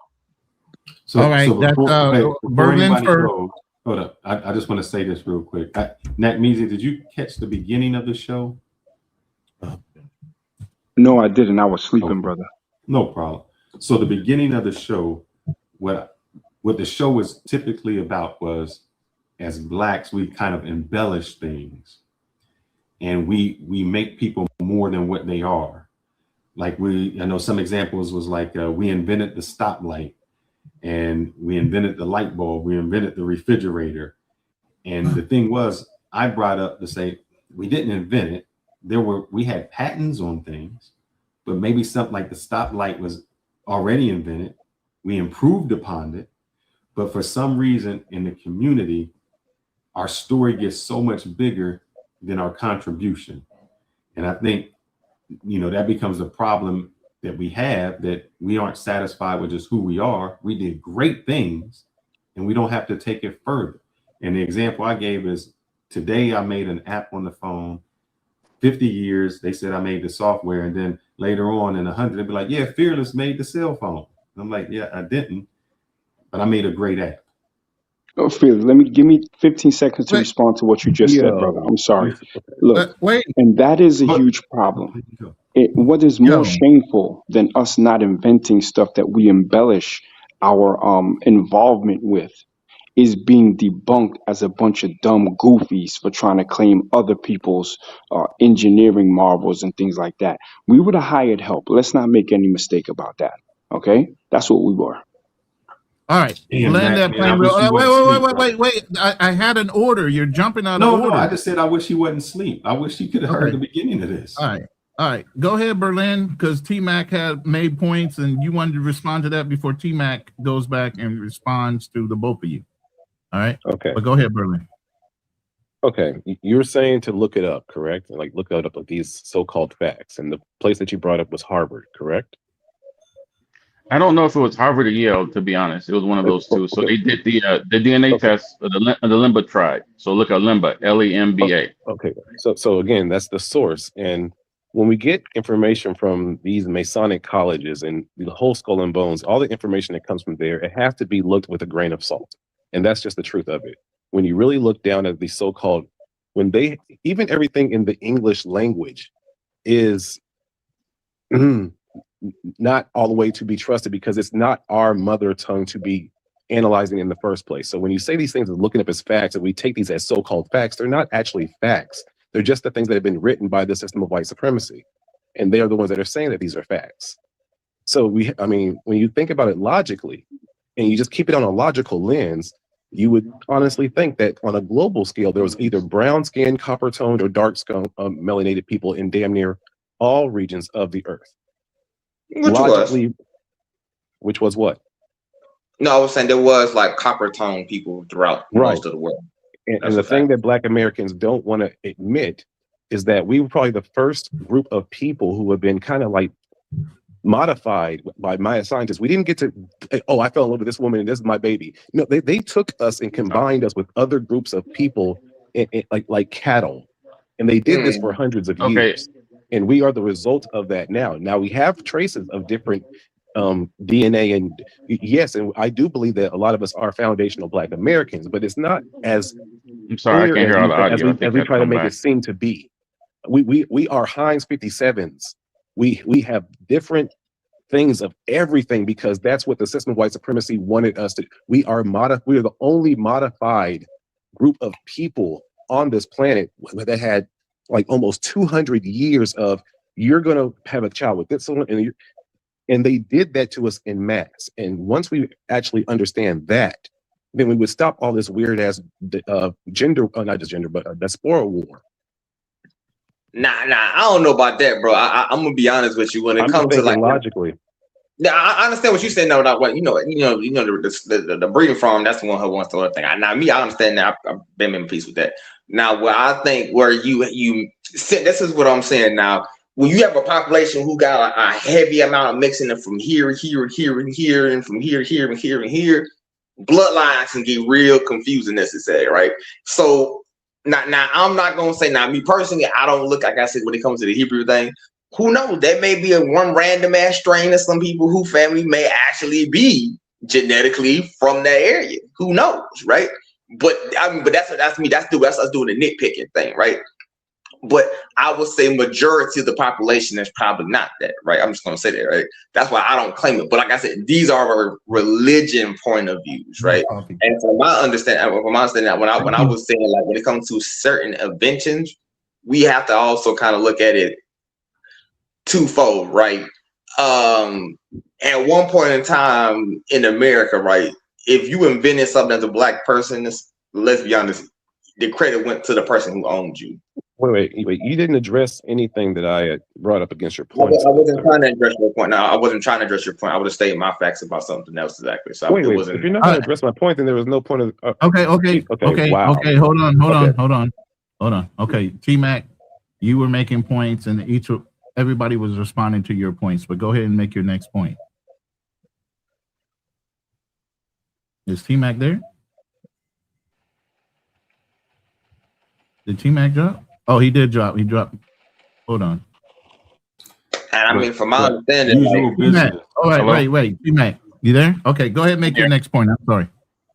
All right, that's Before Berlin anybody first. goes, hold up. I just want to say this real quick. Nat Measy, did you catch the beginning of the show? No, I didn't. I was sleeping, brother. No problem. So the beginning of the show, what the show was typically about was, as Blacks, we kind of embellish things, and we make people more than what they are. Like I know some examples was like we invented the stoplight, and we invented the light bulb, we invented the refrigerator. And the thing was, I brought up to say we didn't invent it. We had patents on things, but maybe something like the stoplight was already invented. We improved upon it, but for some reason in the community, our story gets so much bigger than our contribution. And I think, that becomes a problem that we have, that we aren't satisfied with just who we are. We did great things and we don't have to take it further. And the example I gave is, today I made an app on the phone. 50 years, they said I made the software. And then later on in 100, they'd be like, yeah, Fearless made the cell phone. And I'm like, yeah, I didn't, but I made a great app. Oh, Felix, give me 15 seconds to respond to what you just said, brother. I'm sorry. Look, wait. And that is a huge problem. What is more shameful than us not inventing stuff that we embellish our involvement with is being debunked as a bunch of dumb goofies for trying to claim other people's engineering marvels and things like that. We would have hired help. Let's not make any mistake about that. Okay? That's what we were. All right, land that plane real. Wait. I had an order. You're jumping out of order. No, I just said I wish he wasn't asleep. I wish he could have heard the beginning of this. All right. Go ahead, Berlin, because T Mac had made points, and you wanted to respond to that before T Mac goes back and responds to the both of you. All right. Okay. But go ahead, Berlin. Okay, you're saying to look it up, correct? Like look it up, like these so-called facts, and the place that you brought up was Harvard, correct? I don't know if it was Harvard or Yale, to be honest. It was one of those two. So they did the DNA test of the Lemba tribe. So look at Lemba, Lemba. Okay. So again, that's the source. And when we get information from these Masonic colleges and the whole Skull and Bones, all the information that comes from there, it has to be looked with a grain of salt. And that's just the truth of it. When you really look down at the so-called, even everything in the English language is not all the way to be trusted because it's not our mother tongue to be analyzing in the first place. So when you say these things and looking up as facts, and we take these as so-called facts, they're not actually facts. They're just the things that have been written by the system of white supremacy. And they are the ones that are saying that these are facts. So when you think about it logically, and you just keep it on a logical lens, you would honestly think that on a global scale, there was either brown-skinned, copper-toned, or dark-skinned melanated people in damn near all regions of the earth. Which was what? No, I was saying there was like copper tone people throughout most of the world. And the thing that Black Americans don't want to admit is that we were probably the first group of people who have been kind of like modified by Maya scientists. We didn't get to, oh, I fell in love with this woman and this is my baby. No, they took us and combined us with other groups of people like cattle. And they did this for hundreds of years. And we are the result of that now. Now we have traces of different DNA, and yes, and I do believe that a lot of us are foundational Black Americans, but it's not as I'm sorry, I can't hear all the audio. as we try to make it seem to be. We are Heinz 57s. We have different things of everything because that's what the system of white supremacy wanted us to. We are the only modified group of people on this planet that had like almost 200 years of you're going to have a child with this one, and they did that to us en masse. And once we actually understand that, then we would stop all this weird ass gender, not just gender, but diaspora war. Nah, I don't know about that, bro. I'm gonna be honest with you when it comes to like logically. Yeah, I understand what you're saying. No, not what the breeding farm. That's the one who wants the other thing. Now, me, I understand that. I've been in peace with that. Now, what I think, where you sit, this is what I'm saying. Now, when you have a population who got a heavy amount of mixing it from here, and here, and from here, and here, bloodlines can get real confusing necessary, right? So now I'm not gonna say me personally. I don't look like I said when it comes to the Hebrew thing. Who knows? That may be one random ass strain of some people whose family may actually be genetically from that area. Who knows, right? But that's me. That's us doing the nitpicking thing, right? But I would say majority of the population is probably not that, right? I'm just gonna say that, right? That's why I don't claim it. But like I said, these are our religion point of views, right? And from my understanding, when I was saying like when it comes to certain inventions, we have to also kind of look at it twofold, right? At one point in time in America, right, if you invented something as a Black person, let's be honest, the credit went to the person who owned you. Wait. You didn't address anything that I had brought up against your point. I wasn't trying to address your point. No, I wasn't trying to address your point. I would have stated my facts about something else exactly. So wait. If you're not going to address my point, then there was no point of. Okay. Wow. Okay. Hold on. Okay, T-Mac, you were making points, and everybody was responding to your points. But go ahead and make your next point. Is T-Mac there? Did T-Mac drop? Oh, he did drop. He dropped. Hold on. And I mean, from my understanding, T-Mac. All right, wait. T-Mac, you there? Okay, go ahead and make your next point. I'm sorry.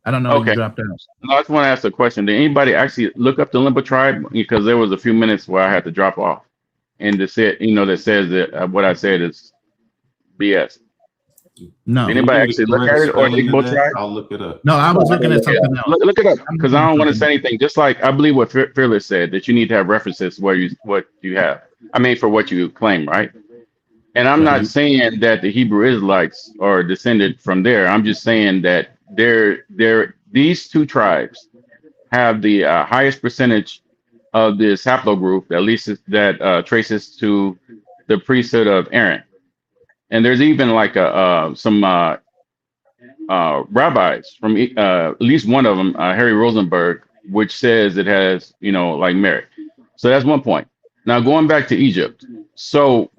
I don't know if you dropped out. No, I just want to ask a question. Did anybody actually look up the Limba tribe? Because there was a few minutes where I had to drop off. And that says that what I said is BS. No. Did anybody actually look at it or Igbo tribe? I'll look it up. No, I was looking at something else. Look it up because I don't want to say anything. Just like I believe what Fearless said, that you need to have references what you have. I mean, for what you claim, right? And I'm not saying that the Hebrew Israelites are descended from there. I'm just saying that these two tribes have the highest percentage of this haplogroup, at least that traces to the priesthood of Aaron. And there's even like some rabbis from at least one of them, Harry Rosenberg, which says it has, like merit. So that's one point. Now going back to Egypt. So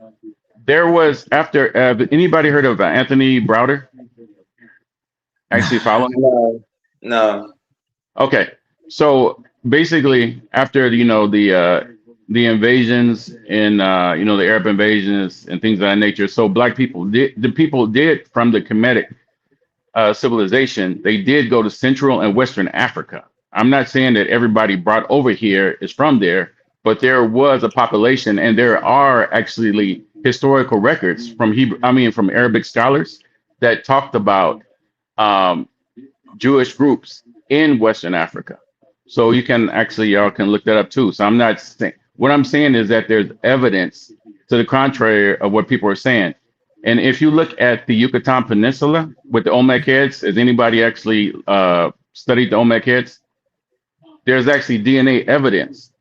there was after anybody heard of Anthony Browder? Actually following? No. Okay. So basically after the invasions and the Arab invasions and things of that nature. So Black people did from the Kemetic civilization, they did go to Central and Western Africa. I'm not saying that everybody brought over here is from there, but there was a population, and there are actually historical records from from Arabic scholars that talked about um, Jewish groups in Western Africa. So you can actually, y'all can look that up too. So I'm not saying, what I'm saying is that there's evidence to the contrary of what people are saying. And if you look at the Yucatan Peninsula with the Olmec heads, has anybody actually studied the Olmec heads? There's actually DNA evidence,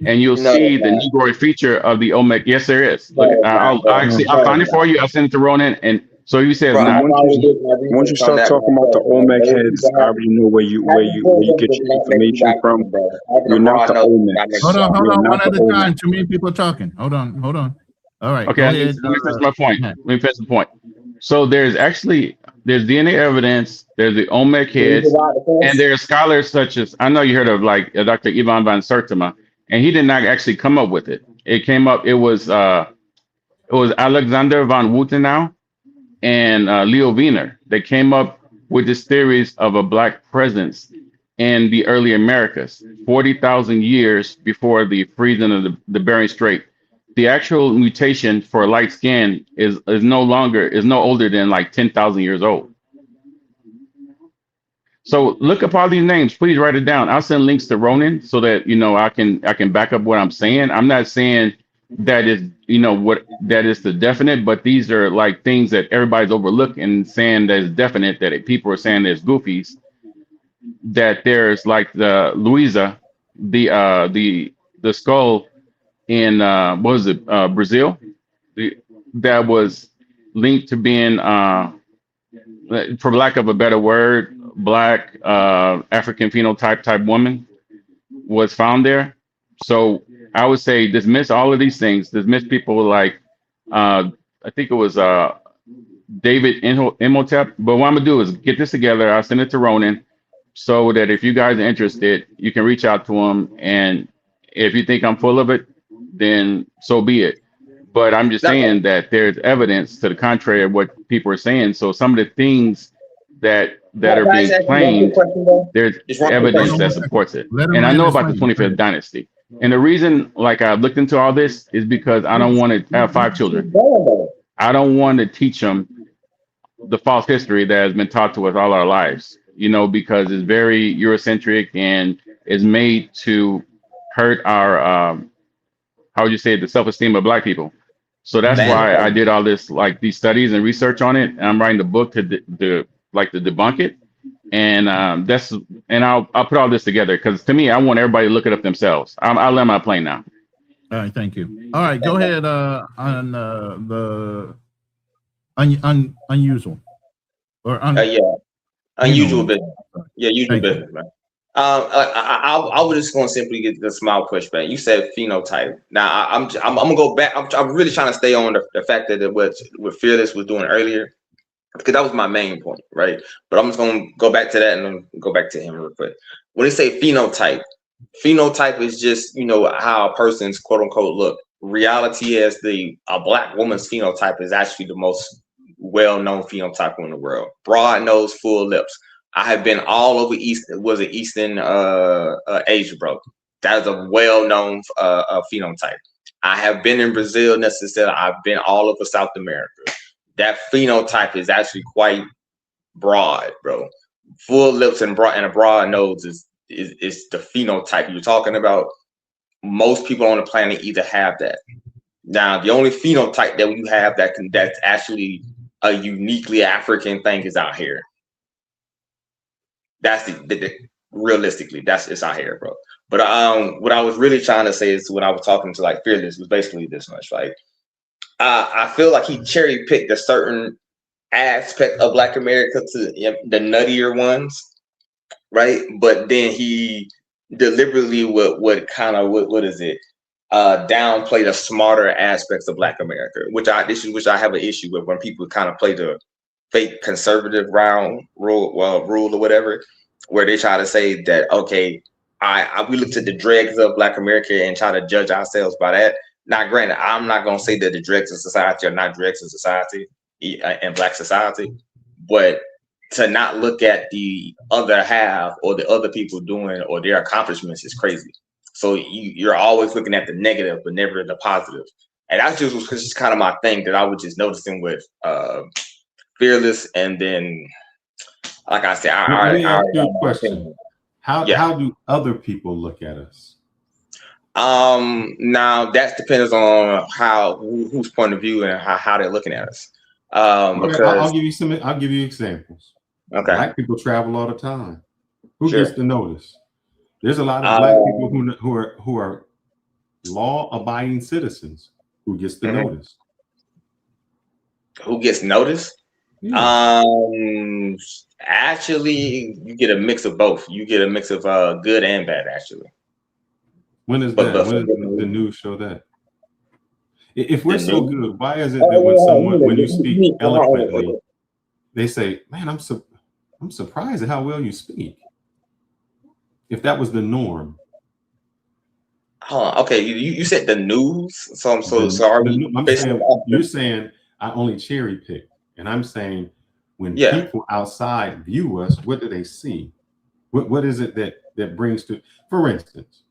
and you'll No, see it's the not. Negroid feature of the Olmec. Yes, there is. Look, No, it's not. I'll No, actually, I'll no, find it's it not. for you. I'll send it to Ronan, and so you say it's Bro, And not. I've already did my once you research on start that talking one, about the bro. Olmec Those heads, people I already know having where you full get does your not make you information from. document, bro. Having a You're not broad the nose does not make Olmecs. you Hold You're on, not one the at a time. Olmecs. Too many people talking. Hold on. All right, Okay, go let me ahead. finish my point. Yeah. Let me finish the point. So there's DNA evidence, there's the Olmec document. heads, and there are scholars such as, I know you heard of like Dr. Ivan van Sertima, and he did not actually come up with it. It was Alexander von Wuthenau and Leo Wiener. They came up with this theories of a black presence in the early Americas, 40,000 years before the freezing of the Bering Strait. The actual mutation for light skin is no older than like 10,000 years old. So look up all these names. Please write it down. I'll send links to Ronin so that I can back up what I'm saying. I'm not saying that is what that is the definite, but these are like things that everybody's overlooking and saying that is definite, that people are saying there's goofies. That there's like the Louisa, the skull in what was it, Brazil, that was linked to being for lack of a better word, black African phenotype type woman was found there. So I would say dismiss all of these things. Dismiss people like I think it was David Imhotep. But what I'm gonna do is get this together. I'll send it to Ronan so that if you guys are interested, you can reach out to him. And if you think I'm full of it, then so be it. But I'm just saying that there's evidence to the contrary of what people are saying. So some of the things that are Can I being just ask you one quick claimed, question, bro? there's Just one quick evidence question. that supports it. Let him And I land know his about the plane. 25th dynasty. And the reason, like I looked into all this, is because I don't want to have 5 children. I don't want to teach them the false history that has been taught to us all our lives, because it's very Eurocentric and is made to hurt our, how would you say it, the self-esteem of Black people. So that's why I did all this, like these studies and research on it. And I'm writing the book to debunk it. And I'll put all this together because to me, I want everybody to look it up themselves. I'll land my plane now. All right, thank you. All right, go ahead on the unusual or Yeah, unusual know. business. Yeah, usual Thank you. business, man. I was just going to simply get the small pushback. You said phenotype. Now I'm gonna go back. I'm really trying to stay on the fact that what Fearless was doing earlier, because that was my main point, right? But I'm just gonna go back to that and then go back to him real quick. When they say phenotype is just how a person's quote unquote look. Reality is a Black woman's phenotype is actually the most well-known phenotype in the world. Broad nose, full lips. I have been all over Eastern Asia, bro. That's a well-known phenotype. I have been in Brazil, necessarily. I've been all over South America. That phenotype is actually quite broad, bro. Full lips and a broad nose is the phenotype you're talking about. Most people on the planet either have that. Now, the only phenotype that you have that's actually a uniquely African thing is out here. That's realistically, it's out here, bro. But what I was really trying to say is when I was talking to like Fearless was basically this much. Like, I feel like he cherry picked a certain aspect of Black America to the nuttier ones, right? But then he deliberately would kind of what is it? Downplay the smarter aspects of Black America, which I have an issue with when people kind of play the fake conservative rule or whatever, where they try to say that okay, we look to the dregs of Black America and try to judge ourselves by that. Now, granted, I'm not gonna say that the dregs of society are not dregs of society and Black society, but to not look at the other half or the other people doing or their accomplishments is crazy. So you're always looking at the negative, but never the positive. And that's just kind of my thing that I was just noticing with Fearless, and then, like I said, Let me I ask you a got my question. opinion. How Yeah. do other people look at us? Now that depends on whose point of view and how they're looking at us. Okay, Because I'll give you examples. Okay. Black people travel all the time. Who Sure. gets the notice? There's a lot of black people who are law-abiding citizens. Who gets the notice? Who gets notice? Yeah. Actually, you get a mix of both. You get a mix of good and bad, actually. When is But that? When does the news show that? If we're so good, why is it that when you speak eloquently, they say, "Man, I'm surprised at how well you speak." If that was the norm. Okay, you said the news, so I'm so sorry. I'm saying you're saying I only cherry pick, and I'm saying when people outside view us, what do they see? What is it that brings to? For instance,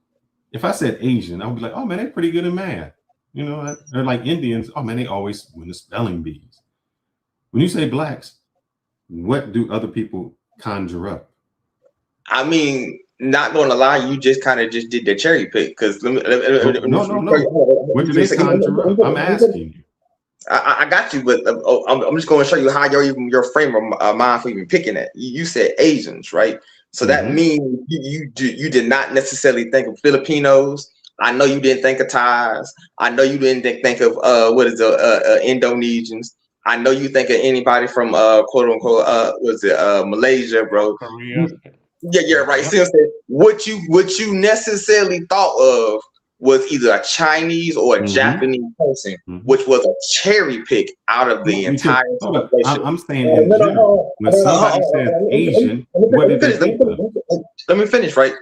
if I said Asian, I would be like, "Oh man, they're pretty good at math." You know, or like Indians, "Oh man, they always win the spelling bees." When you say blacks, what do other people conjure up? I mean, not gonna lie, you just kind of just did the cherry pick, because No. What do they conjure up? I'm asking you. I got you, but I'm just going to show you how your frame of mind for even picking it. You said Asians, right? So that means you did not necessarily think of Filipinos. I know you didn't think of Thais. I know you didn't think of Indonesians. I know you think of anybody from quote unquote Malaysia, bro. Korea. Yeah, right. So what you necessarily thought of was either a Chinese or a Japanese person, which was a cherry pick out of the entire population. I'm saying in general, when somebody says Asian, what did they think of? Let me finish, right?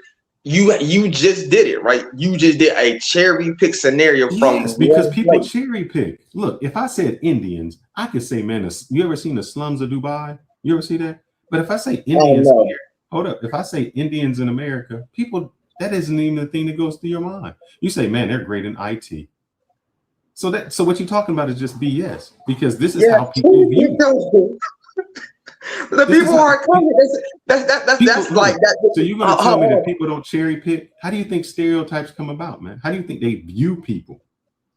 You just did it, right? You just did a cherry pick scenario from because people cherry pick. Look, if I said Indians, I could say, man, you ever seen the slums of Dubai? You ever see that? But if I say Indians here, hold up. If I say Indians in America, people, that isn't even the thing that goes through your mind. You say, man, they're great in IT. So what you're talking about is just BS, because this is how people view. The people are coming. That's like that. So you're going to tell me that people don't cherry pick? How do you think stereotypes come about, man? How do you think they view people?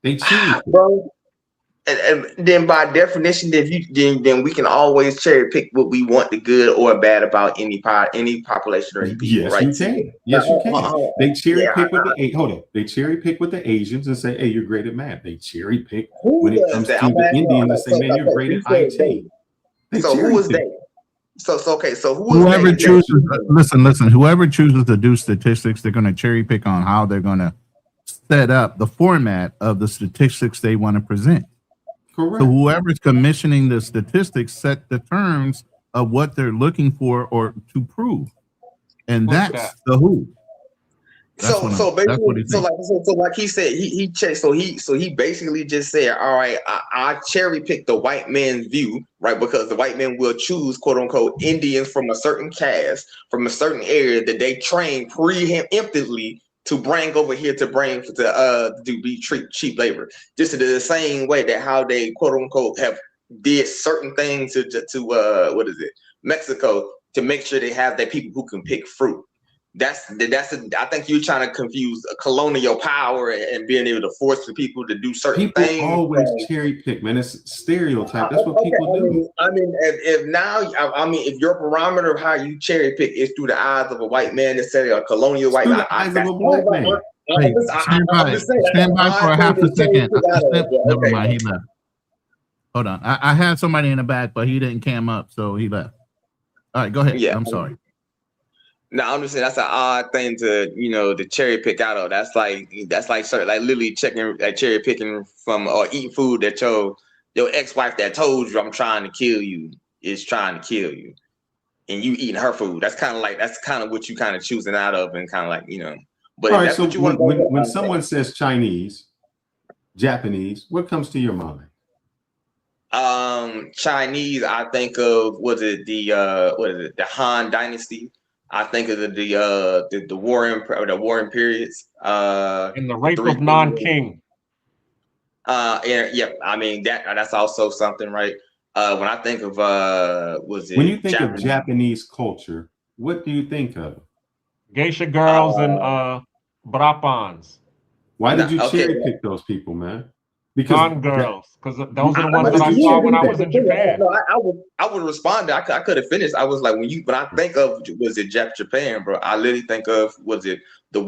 They cherry pick. Bro. And then by definition, then we can always cherry pick what we want, the good or bad about any population or any people, yes, right? you can. Yes, you can. They cherry pick with They cherry pick with the Asians and say, "Hey, you're great at math." They cherry pick when it comes to the Indians and say, "Man, you're great at IT." So who is they? So who whoever is chooses? Listen. Whoever chooses to do statistics, they're going to cherry pick on how they're going to set up the format of the statistics they want to present. Correct. So whoever's commissioning the statistics set the terms of what they're looking for or to prove, and that's the who. So like he said, he checked. So he basically just said, all right, I cherry picked the white man's view, right? Because the white man will choose, quote unquote, Indians from a certain caste, from a certain area that they train preemptively to bring over here to be cheap labor. Just in the same way that how they, quote unquote, have did certain things to Mexico, to make sure they have their people who can pick fruit. I think you're trying to confuse colonial power and being able to force the people to do certain things. People always cherry pick, man. It's stereotype. That's what people do. I mean, if your barometer of how you cherry pick is through the eyes of a white man instead of a colonial white man, eyes of a black man. Hey, stand by for a half a second. Never mind, he left. Hold on. I had somebody in the back, but he didn't cam up, so he left. All right, go ahead. Yeah, I'm sorry. No, I'm just saying that's an odd thing to cherry pick out of. That's like literally cherry picking from or eating food that your ex-wife that told you I'm trying to kill you is trying to kill you, and you eating her food. That's kind of what you kind of choosing out of, and kind of like But all right, that's so what you want. When someone says Chinese, Japanese, what comes to your mind? Chinese, I think of the Han Dynasty. I think of the warring periods. And the rape three of non-king. And yeah, I mean that's also something, right? When I think of when you think of Japanese culture, what do you think of? Geisha girls and brapans. Why did you cherry pick those people, man? Because girls, because those are the ones that I saw when I was in Japan. No, I would respond. I could have finished. I was like, when I think of Japan, bro, I literally think of the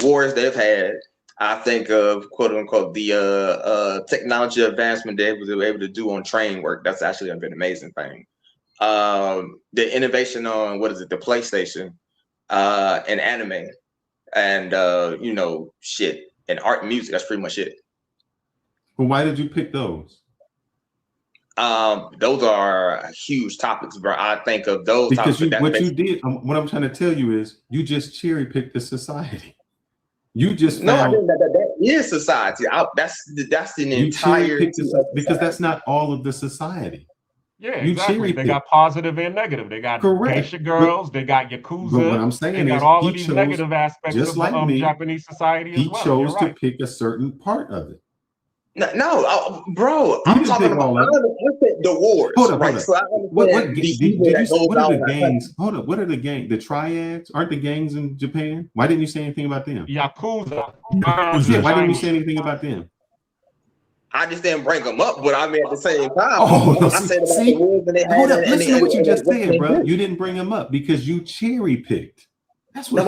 wars they've had. I think of quote unquote the technology advancement they were able to do on train work. That's actually been an amazing thing. The innovation on the PlayStation, and anime, and shit, and art and music. That's pretty much it. But why did you pick those? Those are huge topics, bro. I think of those because topics. What I'm trying to tell you is you just cherry picked the society. You just I think that is society. That's the entire because that's not all of the society. Yeah, exactly. They got positive and negative. They got geisha girls. They got yakuza. But what I'm saying they got is, all of these negative aspects just like of me, Japanese society as well. He chose to pick a certain part of it. No, bro. I'm talking about the wars. Hold up. What did you say? What are the gangs? Hold up. What are the gangs? The triads? Aren't the gangs in Japan? Why didn't you say anything about them? Yakuza. Yeah, why didn't you say anything about them? I just didn't bring them up, but I mean at the same time, I said about the wars and they had. Hold up. Listen to what you just said, bro. You didn't bring them up because you cherry picked. That's what.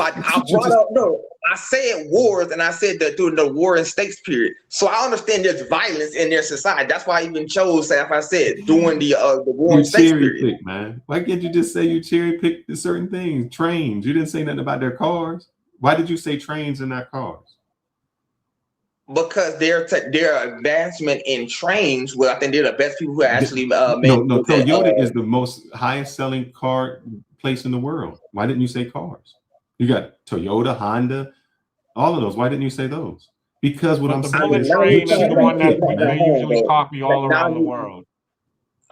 I said wars, and I said that during the war and states period. So I understand there's violence in their society. That's why I even chose, if I said during the war and states period. Pick, man. Why can't you just say you cherry picked certain things? Trains. You didn't say nothing about their cars. Why did you say trains and not cars? Because their advancement in trains, well, I think they're the best people who actually made. No. Toyota is the most highest selling car place in the world. Why didn't you say cars? You got Toyota, Honda, all of those. Why didn't you say those? Because what I'm saying is, train is the one that they usually copy all around the world.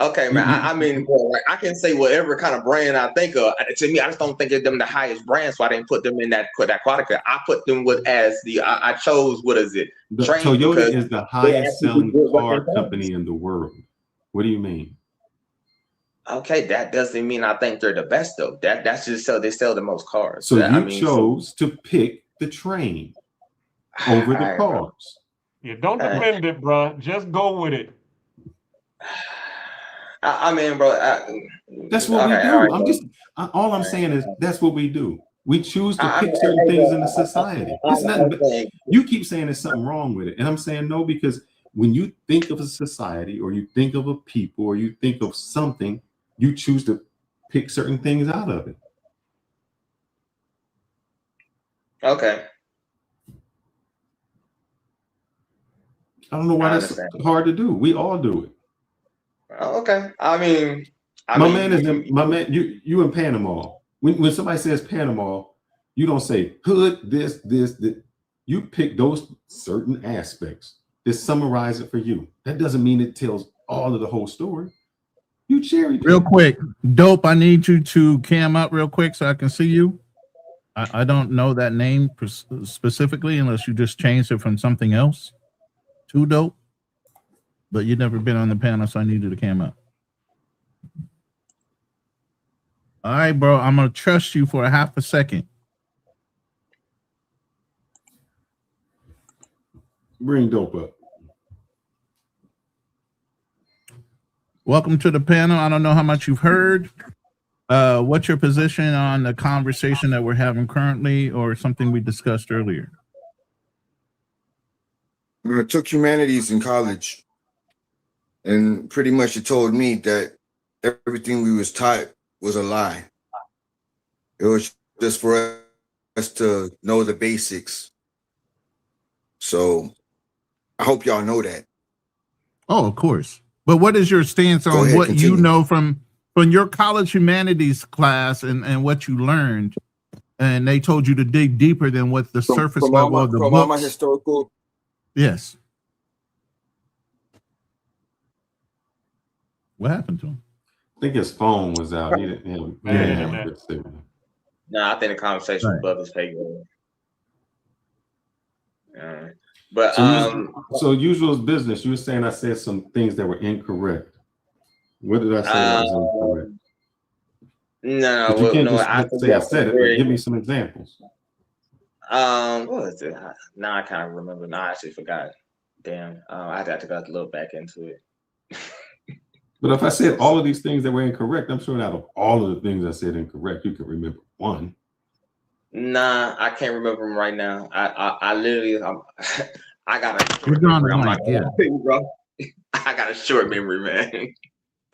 Okay, man. I mean, I can say whatever kind of brand I think of. To me, I just don't think of them the highest brand, so I didn't put them in that category. I put them I chose Toyota is the highest selling car company in the world. What do you mean? Okay, that doesn't mean I think they're the best though. That's just so they sell the most cars. So you chose to pick the train over the cars. Yeah, don't defend it, bro. Just go with it. I mean, bro. That's what we do. All I'm saying is that's what we do. We choose to pick certain things in the society. It's nothing. You keep saying there's something wrong with it, and I'm saying no, because when you think of a society, or you think of a people, or you think of something, you choose to pick certain things out of it. Okay. I don't know why that's hard to do. We all do it. Okay. I mean, you in Panama. When somebody says Panama, you don't say hood, this. You pick those certain aspects that summarize it for you. That doesn't mean it tells all of the whole story. You cherry pick. Real quick, Dope, I need you to cam up real quick so I can see you. I don't know that name specifically unless you just changed it from something else to Dope. But you've never been on the panel, so I need you to cam up. All right, bro. I'm going to trust you for a half a second. Bring Dope up. Welcome to the panel. I don't know how much you've heard. What's your position on the conversation that we're having currently, or something we discussed earlier? I took humanities in college, and pretty much it told me that everything we was taught was a lie. It was just for us to know the basics. So I hope y'all know that. Oh, of course. But what is your stance on what you know from your college humanities class and what you learned? And they told you to dig deeper than what the surface level of the books. All my historical. Yes. What happened to him? I think his phone was out. He didn't have good signal. No, I think the conversation Right. above his pay grade. But So usual business. You were saying I said some things that were incorrect. What did I say that was incorrect? No, But you can't no, just I say I think said it, but give me some examples. what was it? Now I kind of remember. Now I actually forgot. Damn, I had to go a little back into it. But if I said all of these things that were incorrect, I'm sure out of all of the things I said incorrect, you could remember one. Nah, I can't remember them right now. I literally, I got a You're short drawing a memory. I'm blank, like, yeah. bro, I got a short memory, man.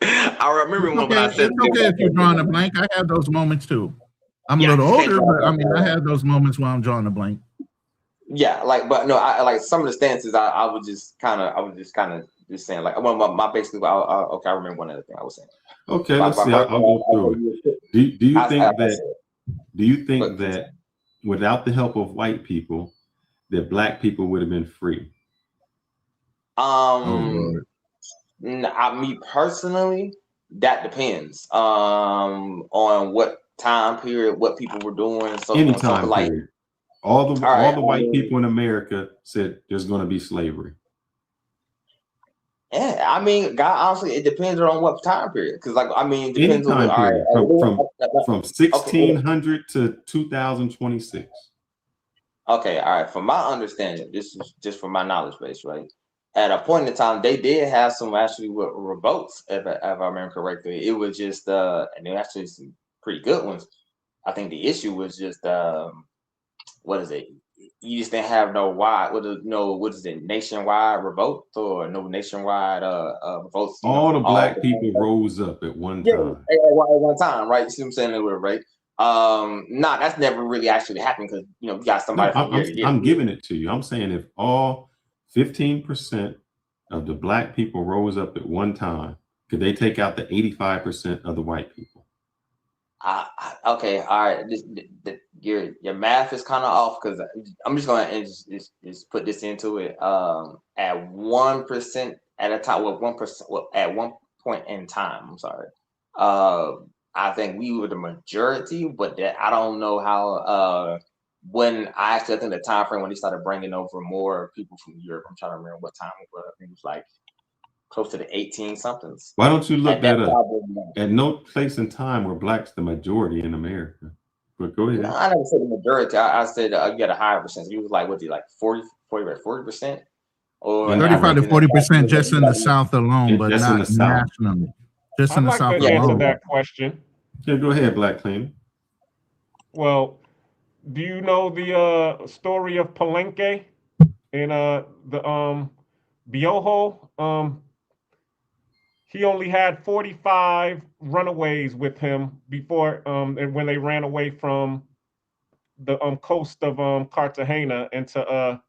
I remember It's one when okay. I said It's okay if you're drawing a blank. I have those moments too. I'm a Yeah, I little just can't older, draw a but I blank mean, right I now. have those moments where I'm drawing a blank. Yeah, like, but no, I like some of the stances. I was just kind of just saying, like, well, my basically, okay, I remember one other thing I was saying. Okay, let's see. I'll go through it. Do you think that? Do you think that without the help of white people, that black people would have been free? Me personally, that depends on what time period, what people were doing, and so Any on. So, time like, period. All the right, white people in America said there's going to be slavery. Yeah, I mean, God, honestly, it depends on what time period. Because, like, I mean, it Any depends on time period from okay, 1600 to 2026. okay, all right. From my understanding, this is just from my knowledge base, right? At a point in time, they did have some actually revolts, if I remember correctly. It was just, and they actually some pretty good ones. I think the issue was just, what is it? You just didn't have no what is it, nationwide revolt or no nationwide revolts. All the from black the people rose up at one yeah, time. at one time, right? You see what I'm saying? They were right. Nah, that's never really actually happened because you got somebody from year to year. I'm giving it to you. I'm saying if all 15% of the black people rose up at one time, could they take out the 85% of the white people? Okay, all right. Your math is kind of off because I'm just going to just put this into it. At 1% at a time, well, 1%, well, at one point in time. I'm sorry. I think we were the majority, but I don't know how. When I think the time frame when they started bringing over more people from Europe. I'm trying to remember what time it was. I think it was like close to the 18 somethings. Why don't you look that up? Probably, at no place in time were blacks the majority in America. But go ahead. No, I never said the majority. I said you get a higher percentage. You was like, what's it, like 40%? Or 35 to 40% just in the South alone, but just not in the South. nationally. Just in I'd the like South to answer alone. that question. Yeah, go ahead, Black Clean. Well, do you know the story of Palenque in the Bioho? He only had 45 runaways with him before and when they ran away from the coast of Cartagena into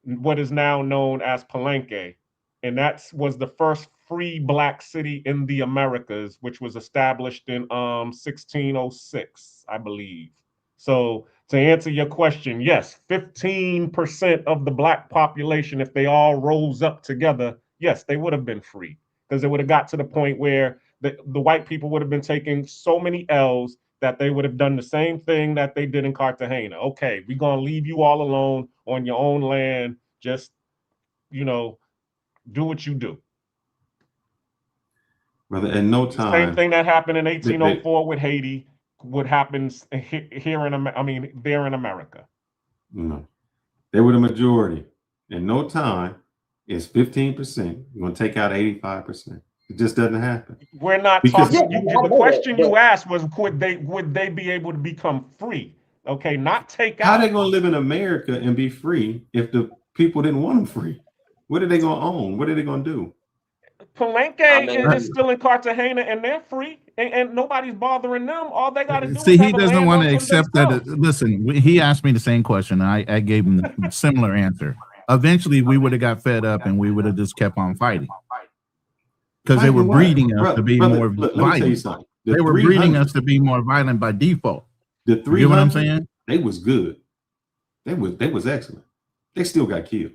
what is now known as Palenque. And that was the first free black city in the Americas, which was established in 1606, I believe. So to answer your question, yes, 15% of the black population, if they all rose up together, yes, they would have been free because it would have got to the point where the white people would have been taking so many L's that they would have done the same thing that they did in Cartagena. Okay, we're going to leave you all alone on your own land. Just, do what you do. Brother, in no The time. same thing that happened in 1804 with Haiti would happen here there in America. No. They were the majority. In no time, it's 15%. You're going to take out 85%. It just doesn't happen. We're not talking. The question you asked was, would they be able to become free? Okay, not take out. How are they going to live in America and be free if the people didn't want them free? What are they going to own? What are they going to do? Palenque is still in Cartagena and they're free and nobody's bothering them. All they got to do See, is he have a doesn't land want to unto accept that. themselves. Listen, he asked me the same question. I gave him the similar answer. Eventually, we would have got fed up and we would have just kept on fighting because they were breeding us to be more let me tell you violent. something. They were breeding us to be more violent by default. The 300, you know what I'm saying? They was good. They was excellent. They still got killed.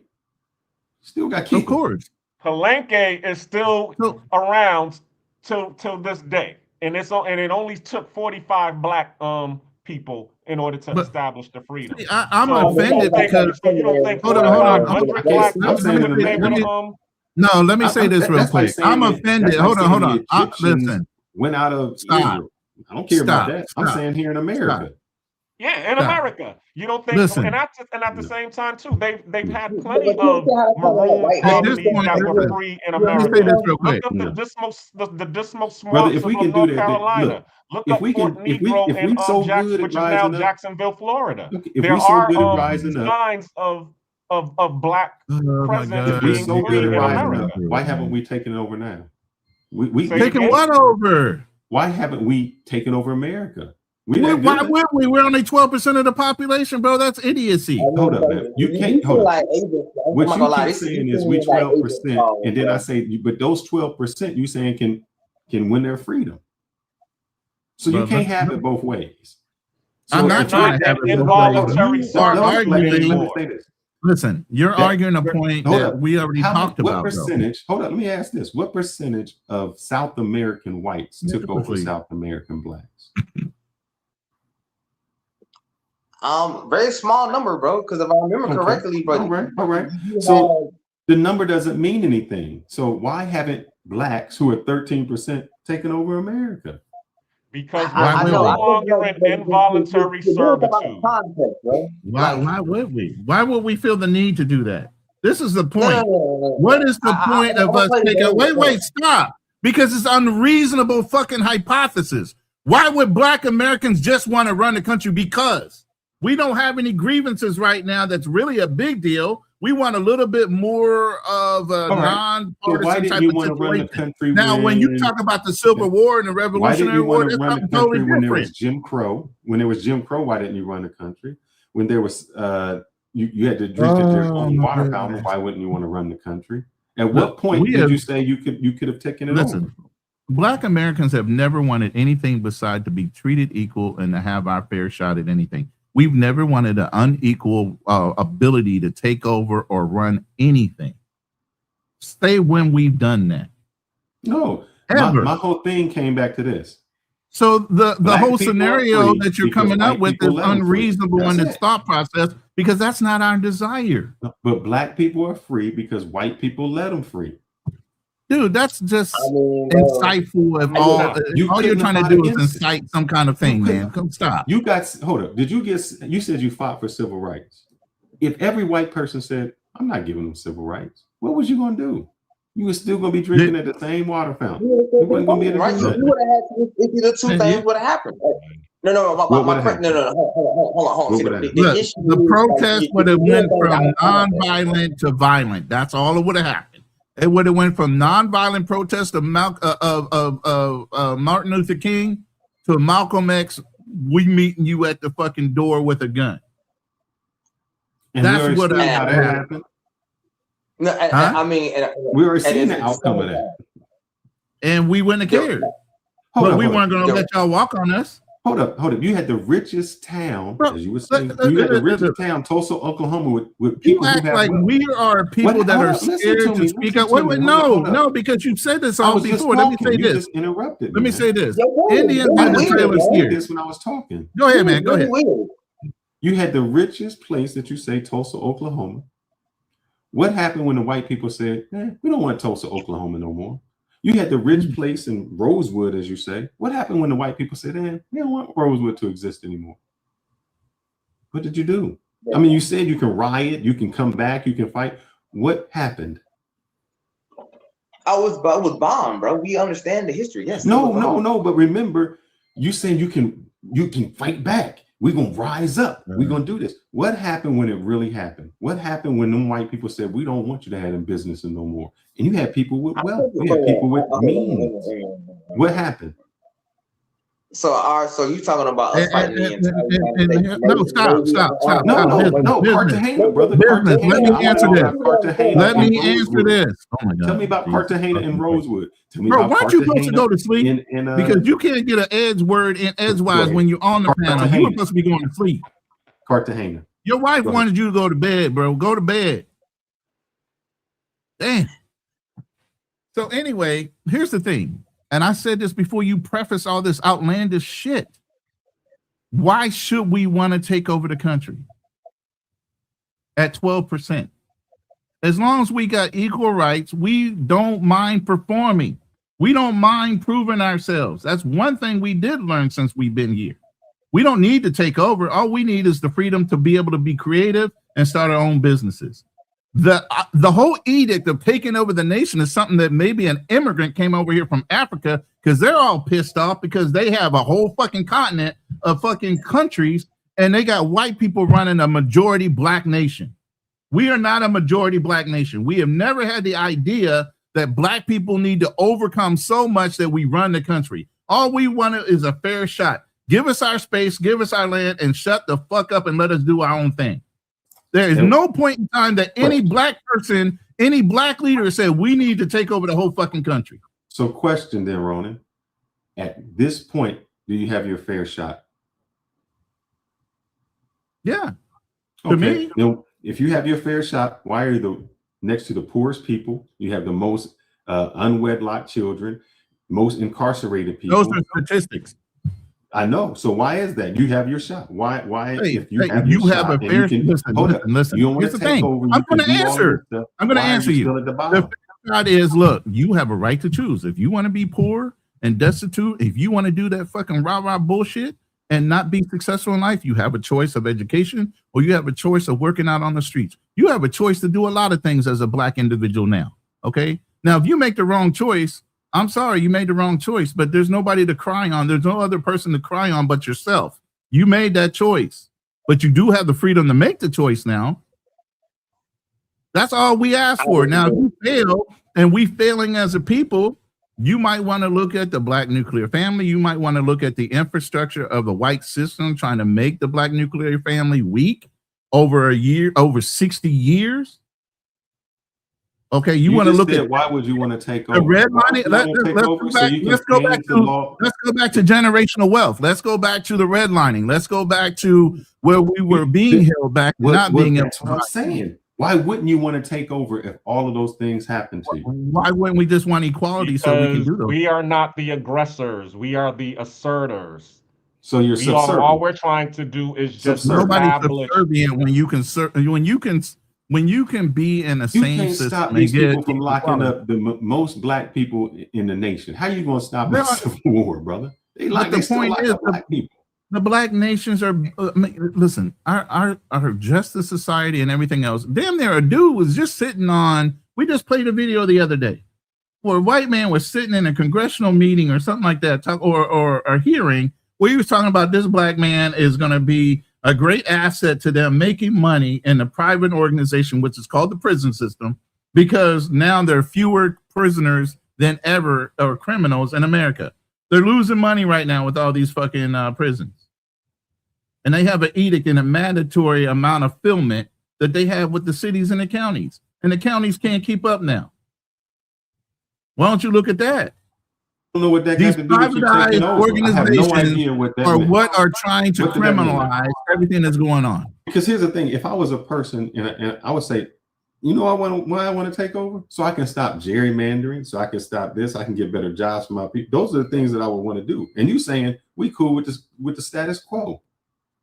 Of course. Palenque is still around till this day, and it only took 45 black people in order to establish the freedom. See, I'm So offended because so you don't think hold on. 100 black Let people would have been able me, to no, let me say this real That's like quick. saying I'm that, offended. that's like Hold on, saying hold the on. Egyptians Listen, went out of stop. Israel. I don't care about that. I'm Stop. saying here in America. Yeah, in Stop. America, you don't think? Listen. And at the same time too, they've had But plenty you of can't have maroon At this colonies point, that were listen, free in let me America. say this real Look quick. up No. the dismal Brother, swamps if we of can do North that, Carolina. look, Look if up we Fort can, Negro if we so good at which is now rising up, Jacksonville, Florida. if There we so are good at rising up, signs of black Oh my presence if we being so good free at in rising America. up, why haven't we taken it over now? We Say it Taking again? what over? why haven't we taken over America? Why would we? We're only 12% of the population, bro. That's idiocy. Hold up, man. You can't hold up. What you keep saying is we 12%, and then I say, but those 12%, you saying can win their freedom. So you can't have it both ways. So I'm not trying to have it both ways. You are arguing. Let me say this. Listen, you're arguing a point that we already talked about. What percentage? Hold on, let me ask this: what percentage of South American whites took over South American blacks? Very small number, bro. Because if I remember correctly, bro. All right. So the number doesn't mean anything. So why haven't blacks who are 13% taken over America? Because we're no longer in involuntary servitude. Why would we? Why would we feel the need to do that? This is the point. What is the point of us taking? Wait, stop! Because it's unreasonable fucking hypothesis. Why would Black Americans just want to run the country? Because we don't have any grievances right now. That's really a big deal. We want a little bit more of a non-partisan type of situation. Now, when you talk about the Civil War and the Revolutionary War, that's something totally different. When there was Jim Crow, why didn't you run the country? When there was you had to drink at your own water fountain, why wouldn't you want to run the country? At what point did you say you could have taken it over? Black Americans have never wanted anything beside to be treated equal and to have our fair shot at anything. We've never wanted an unequal ability to take over or run anything. Say when we've done that. No, my whole thing came back to this. So the whole scenario that you're coming up with is unreasonable in its thought process because that's not our desire. But black people are free because white people let them free. Dude, that's just insightful of all you're trying to do is incite some kind of thing, man. Come stop. Hold up. You said you fought for civil rights. If every white person said, I'm not giving them civil rights, what was you going to do? You were still going to be drinking at the same water fountain. You wasn't going to be able to do that. You would have had the two things would have happened. No, hold on. The protest would have went from non-violent to violent. That's all it would have happened. It would have went from non-violent protest of Martin Luther King to Malcolm X. We meeting you at the fucking door with a gun. And that's what happened. No, I mean, we were seeing the outcome of that, and we wouldn't have cared. But we weren't going to let y'all walk on us. Hold up. You had the richest town, as you were saying. You had the richest town, Tulsa, Oklahoma, with people who act like we are people that are scared to speak up. Wait, no, because you've said this all before. Let me say this. Just interrupted. Let me say this. Indians had the trailers here. This when I was talking. Go ahead, man. Go ahead. You had the richest place that you say, Tulsa, Oklahoma. What happened when the white people said, we don't want Tulsa, Oklahoma no more? You had the rich place in Rosewood, as you say. What happened when the white people said, we don't want Rosewood to exist anymore? What did you do? I mean, you said you can riot, you can come back, you can fight. What happened? I was bombed, bro. We understand the history. Yes. No. But remember, you saying you can fight back. We're going to rise up. We're going to do this. What happened when it really happened? What happened when them white people said, we don't want you to have in business no more? And you had people with wealth. You had people with means. What happened? So you talking about us fighting the entire No, stop. No, Cartagena, brother. Let me answer this. Let me answer this. Oh my God. Tell me about Cartagena and Rosewood. Bro, why aren't you supposed to go to sleep? Because you can't get an edge word in edgewise when you're on the panel. You were supposed to be going to sleep. Cartagena. Your wife wanted you to go to bed, bro. Go to bed. Damn. So anyway, here's the thing. And I said this before you preface all this outlandish shit. Why should we want to take over the country at 12%? As long as we got equal rights, we don't mind performing. We don't mind proving ourselves. That's one thing we did learn since we've been here. We don't need to take over. All we need is the freedom to be able to be creative and start our own businesses. The whole edict of taking over the nation is something that maybe an immigrant came over here from Africa because they're all pissed off because they have a whole fucking continent of fucking countries and they got white people running a majority black nation. We are not a majority black nation. We have never had the idea that black people need to overcome so much that we run the country. All we want is a fair shot. Give us our space, give us our land, and shut the fuck up and let us do our own thing. There is no point in time that any black person, any black leader said we need to take over the whole fucking country. So question then, Ronin. At this point, do you have your fair shot? Yeah. Okay. To me, now, if you have your fair shot, why are you next to the poorest people? You have the most unwedlocked children, most incarcerated people. Those are statistics. I know. So why is that? You have your shot. Why? Hey, if you hey, have you your have shot, a fair. listen. You don't want Here's to the take thing. over. I'm going to answer. I'm going to answer you. Still at the The bottom? fair shot is, look, you have a right to choose. If you want to be poor and destitute, if you want to do that fucking rah-rah bullshit and not be successful in life, you have a choice of education or you have a choice of working out on the streets. You have a choice to do a lot of things as a black individual now. Okay. Now, if you make the wrong choice, I'm sorry, you made the wrong choice, but there's nobody to cry on. There's no other person to cry on but yourself. You made that choice, but you do have the freedom to make the choice now. That's all we ask for. Now, if you fail and we failing as a people, you might want to look at the black nuclear family. You might want to look at the infrastructure of the white system trying to make the black nuclear family weak over 60 years. Okay, you want to look at why would you want to take over? the redlining? Let's go back to generational wealth. Let's go back to the redlining. Let's go back to where we were being held back, not being able to. I'm saying, why wouldn't you want to take over if all of those things happen to you? Why wouldn't we just want equality so we can do those? We are not the aggressors. We are the asserters. So you're subservient. All we're trying to do is just nobody's establish. subservient when you can be in the same can't system. stop these people from locking up the most black people in the nation. How you going to stop a civil war, brother? The point is, black people. The black nations are listen. Our Justice Society and everything else. Damn near a dude was just sitting on. We just played a video the other day where a white man was sitting in a congressional meeting or something like that, or a hearing where he was talking about this black man is going to be a great asset to them making money in the private organization, which is called the prison system, because now there are fewer prisoners than ever or criminals in America. They're losing money right now with all these fucking prisons. And they have an edict and a mandatory amount of filmment that they have with the cities and the counties. And the counties can't keep up now. Why don't you look at that? I don't know what that These got to do with you privatized taking over. I have no organizations idea what that are meant. what are trying to What did that mean? criminalize everything that's going on. Because here's the thing: if I was a person, and I would say, you know, why I want to take over, so I can stop gerrymandering, so I can stop this, I can get better jobs for my people. Those are the things that I would want to do. And you saying we cool with the status quo?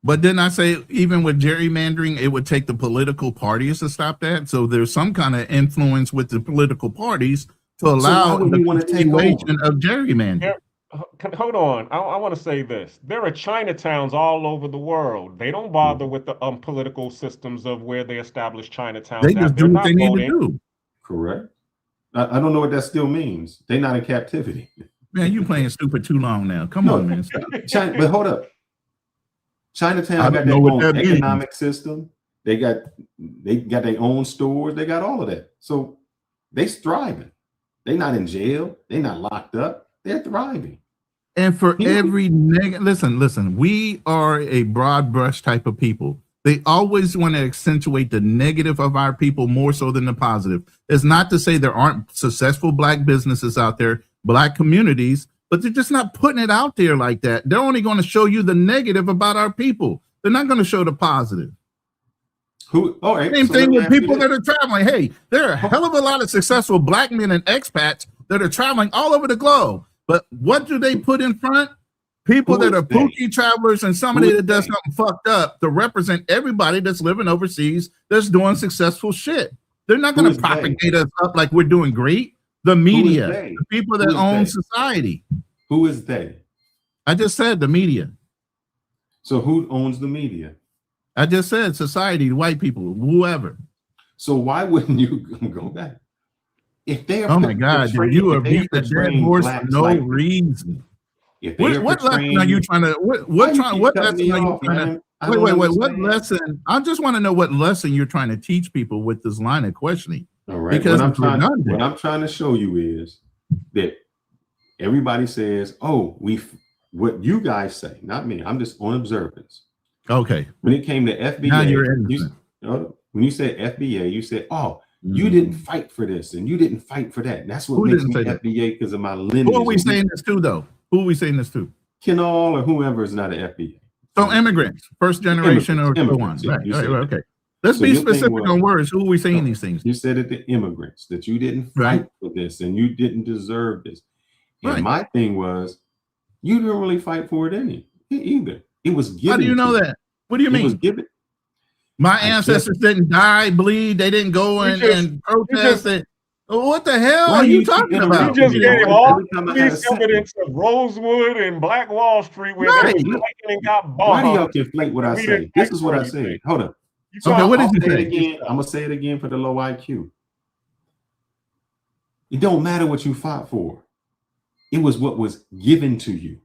But then I say, even with gerrymandering, it would take the political parties to stop that. So there's some kind of influence with the political parties to allow the continuation of gerrymandering. Hold on. I want to say this. There are Chinatowns all over the world. They don't bother with the political systems of where they establish Chinatowns. They just do what they need to do. Correct. I don't know what that still means. They're not in captivity. Man, you playing stupid too long now. Come on, man. Stop. But hold up. Chinatown got their own economic system. They got their own stores. They got all of that. So they thriving. They're not in jail. They're not locked up. They're thriving. And for every listen, we are a broad brush type of people. They always want to accentuate the negative of our people more so than the positive. It's not to say there aren't successful black businesses out there, black communities, but they're just not putting it out there like that. They're only going to show you the negative about our people. They're not going to show the positive. Same thing with people that are traveling. Hey, there are a hell of a lot of successful black men and expats that are traveling all over the globe. But what do they put in front? People Who that is are they? pookie travelers and somebody Who is that does they? something fucked up to represent everybody that's living overseas that's doing successful shit. They're not Who going is to they? propagate us up like we're doing great. The Who is media, they? the people Who that is own they? society. Who is they? I just said the media. So who owns the media? I just said society, white people, whoever. So why wouldn't you go back? If they are Oh my God, dude, you are beating a dead horse for no reason. if they are What lesson are portraying, you trying to what what lesson are you trying to wait, what lesson? I just want to know what lesson you're trying to teach people with this line of questioning. All right. Because What it's redundant. what I'm trying to show you is that everybody says, oh, what you guys say, not me. I'm just on observance. Okay. When it came to FBA, Now you're innocent. When you said FBA, you said, oh, you didn't fight for this and you didn't fight for that. And that's what Who makes didn't me say that? FBA because of my lineage. Who are we saying this to, though? Who are we saying this to? Kinall or whoever is not an FBA. So immigrants, first generation or so on. Yeah, Right, okay. Let's be specific on words. Who are we saying these things? You said it to immigrants, that you didn't fight for this and you didn't deserve this. And my thing was, you didn't really fight for it either. It was given. How do you know that? What do you mean? It was given. My ancestors didn't die, bleed. They didn't go and protest it. What the hell are you talking about? You just gave all these evidence of Rosewood and Black Wall Street where they was fighting and got bombed. Why do y'all conflate what I say? This is what I say. Hold up. Okay, what did you say? Again, I'm gonna say it again for the low IQ. It don't matter what you fought for. It was what was given to you.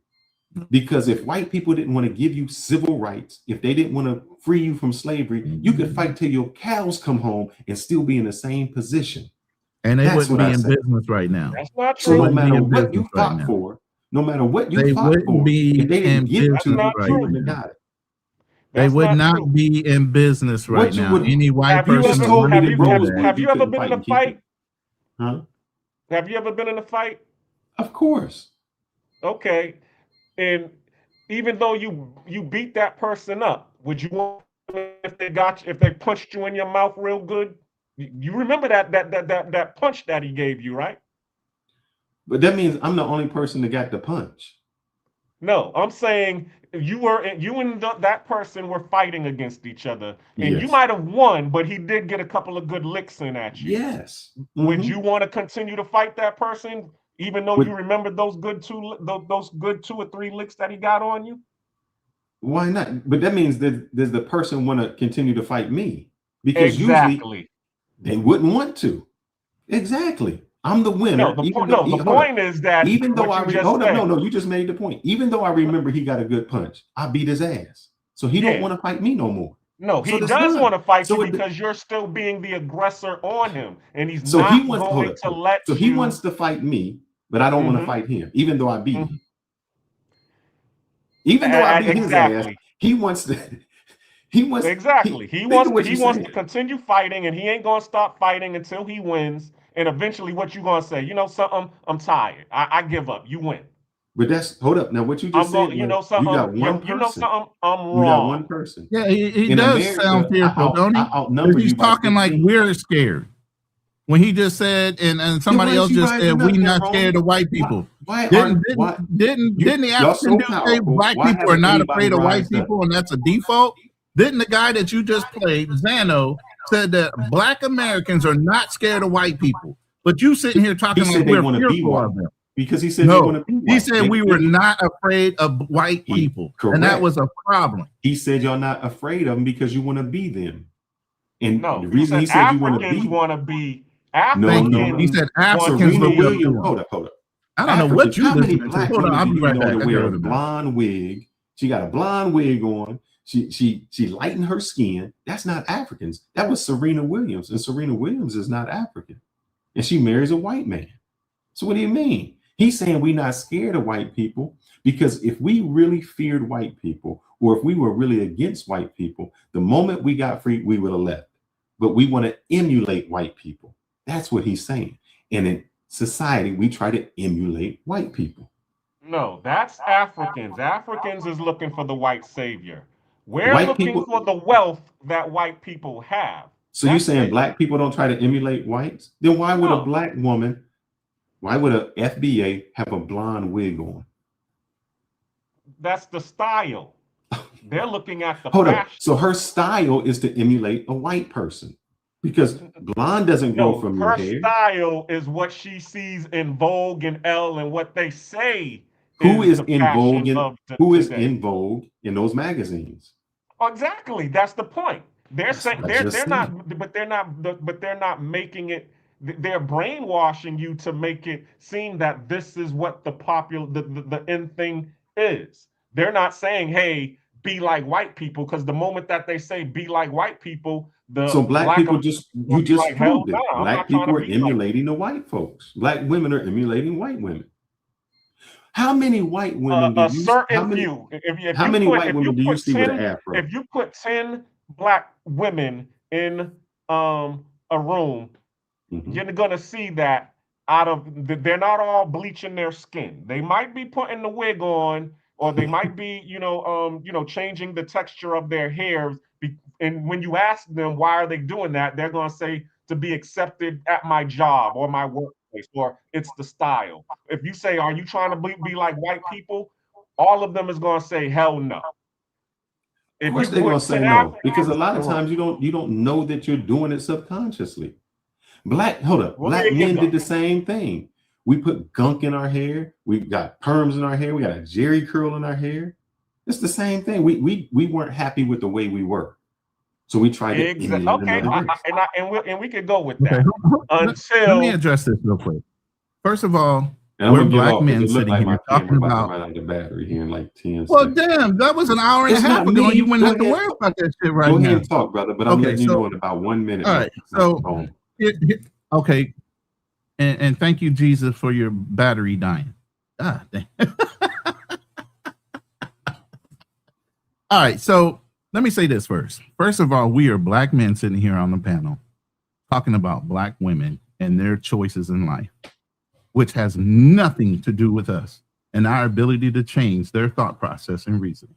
Because if white people didn't want to give you civil rights, if they didn't want to free you from slavery, you could fight till your cows come home and still be in the same position. And they wouldn't be in business right now. That's not So true. no matter what you fought for, no matter what you fought for, if they didn't give it to you, you wouldn't have got it. They would not be in business right now. Any white person have you ever been in a fight? Huh? Have you ever been in a fight? Of course. Okay. And even though you beat that person up, would you want if they punched you in your mouth real good? You remember that punch that he gave you, right? But that means I'm the only person that got the punch. No, I'm saying you and that person were fighting against each other, and you might have won, but he did get a couple of good licks in at you. Yes. Would you want to continue to fight that person, even though you remember those good 2 or 3 licks that he got on you? Why not? But that means that does the person want to continue to fight me? Because usually they wouldn't want to. Exactly. I'm the winner. No, the point is that even though you just made the point. Even though I remember he got a good punch, I beat his ass. So he don't want to fight me no more. No, he does want to fight you because you're still being the aggressor on him, and he's not going to let you. So he wants to fight me, but I don't want to fight him, even though I beat him. Even though I beat his ass, he wants to. He wants to continue fighting, and he ain't gonna stop fighting until he wins. And eventually, what you gonna say? You know something? I'm tired. I give up. You win. But hold up. Now, what you just said, you know something? You got one person. You know something? I'm wrong. You got one person. Yeah, he does sound fearful, don't he? He's talking like we're scared. When he just said, and somebody else just said, we not scared of white people. Didn't the African dude say black people are not afraid of white people, and that's a default? Didn't the guy that you just played, Zano, said that black Americans are not scared of white people? But you sitting here talking like we're fearful of them. Because he said they want to be white. He said we were not afraid of white people, and that was a problem. He said you're not afraid of them because you want to be them. And the reason he said you want to be Africans. No. He said Africans were Williams. Hold up. I don't know what you how many listening to. black Hold on, I'll be right back. Wear a blonde wig. She got a blonde wig on. She lightened her skin. That's not Africans. That was Serena Williams, and Serena Williams is not African, and she marries a white man. So what do you mean? He's saying we're not scared of white people because if we really feared white people, or if we were really against white people, the moment we got free, we would have left. But we want to emulate white people. That's what he's saying. And in society, we try to emulate white people. No, that's Africans. Africans is looking for the white savior. We're looking for the wealth that white people have. So you're saying black people don't try to emulate whites? Then why would a black woman, why would a FBA have a blonde wig on? That's the style. They're looking at the Hold up. fashion. So her style is to emulate a white person because blonde doesn't grow No, from your her hair. style is what she sees in Vogue and Elle and what they say Who is the in vogue fashion in of today. vogue in those magazines? Exactly. That's the point. They're saying I just they're said. not, but they're not making it. They're brainwashing you to make it seem that this is what the popular, the end thing is. They're not saying, "Hey, be like white people," because the moment that they say "be like white people," So the black black people Americans you will be just like, "Hell proved it. no, I'm Black not trying people to are be like." emulating the white folks. Black women are emulating white women. How many white women do A you certain how many few. how many white women do you see with an afro? If you put 10 black women in a room, you're gonna see that they're not all bleaching their skin. They might be putting the wig on, or they might be, changing the texture of their hair. And when you ask them why are they doing that, they're gonna say to be accepted at my job or my workplace, or it's the style. If you say, are you trying to be like white people? All of them is gonna say, hell no. Of If course you they're gonna put 10 say no because a Africans lot in of the room, times you don't know that you're doing it subconsciously. Black there you men go. did the same thing. We put gunk in our hair. We got perms in our hair. We got a jerry curl in our hair. It's the same thing. We weren't happy with the way we were, so we tried to Exactly. emulate Okay, another race. and we could go with Okay, that let me until address this real quick. First of all, And I'm we're gonna get black off because men it looked sitting like my here camera talking about to about. run out of battery here in like 10 Well, seconds. damn, that was an hour and It's a half not ago. me. You wouldn't Go have to ahead, worry about that shit right go ahead now. and talk, brother. But I'm Okay, letting you know so in about 1 minute. all My right, so phone. okay, and thank you, Jesus, for your battery dying. Ah, dang. All right, so let me say this first. First of all, we are black men sitting here on the panel talking about black women and their choices in life, which has nothing to do with us and our ability to change their thought process and reasoning.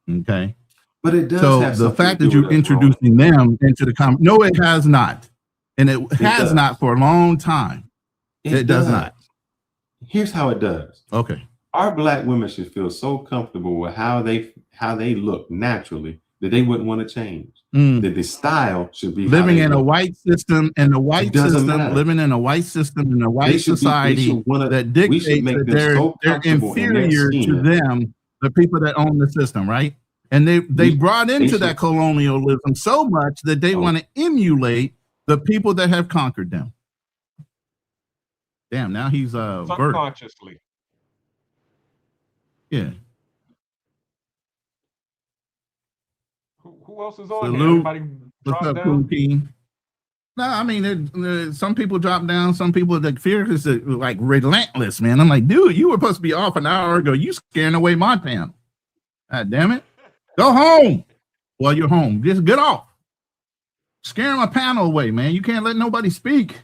Okay. But it does So have the something fact to that do you're with us, Ronin. introducing them into the no, it has not. And it has does. not for a long time. It does not. Here's how it does. Okay. Our black women should feel so comfortable with how they look naturally that they wouldn't want to change. That the style should be Living in a look. white system, It doesn't matter. living in a white system, in a They white should society we that should dictates make that them so they're comfortable in their inferior to skin. them, the people that own the system, right? And they brought into that colonialism so much that they want to emulate the people that have conquered them. Damn, now he's Bert. subconsciously. Yeah. Who else is on here? Salute. Everybody What's drop up, down. Pookie? No, I mean, some people drop down. Some people, the fear is like relentless, man. I'm like, dude, you were supposed to be off an hour ago. You scaring away my panel. God damn it. Go home. Well, you're home. Just get off. Scaring my panel away, man. You can't let nobody speak.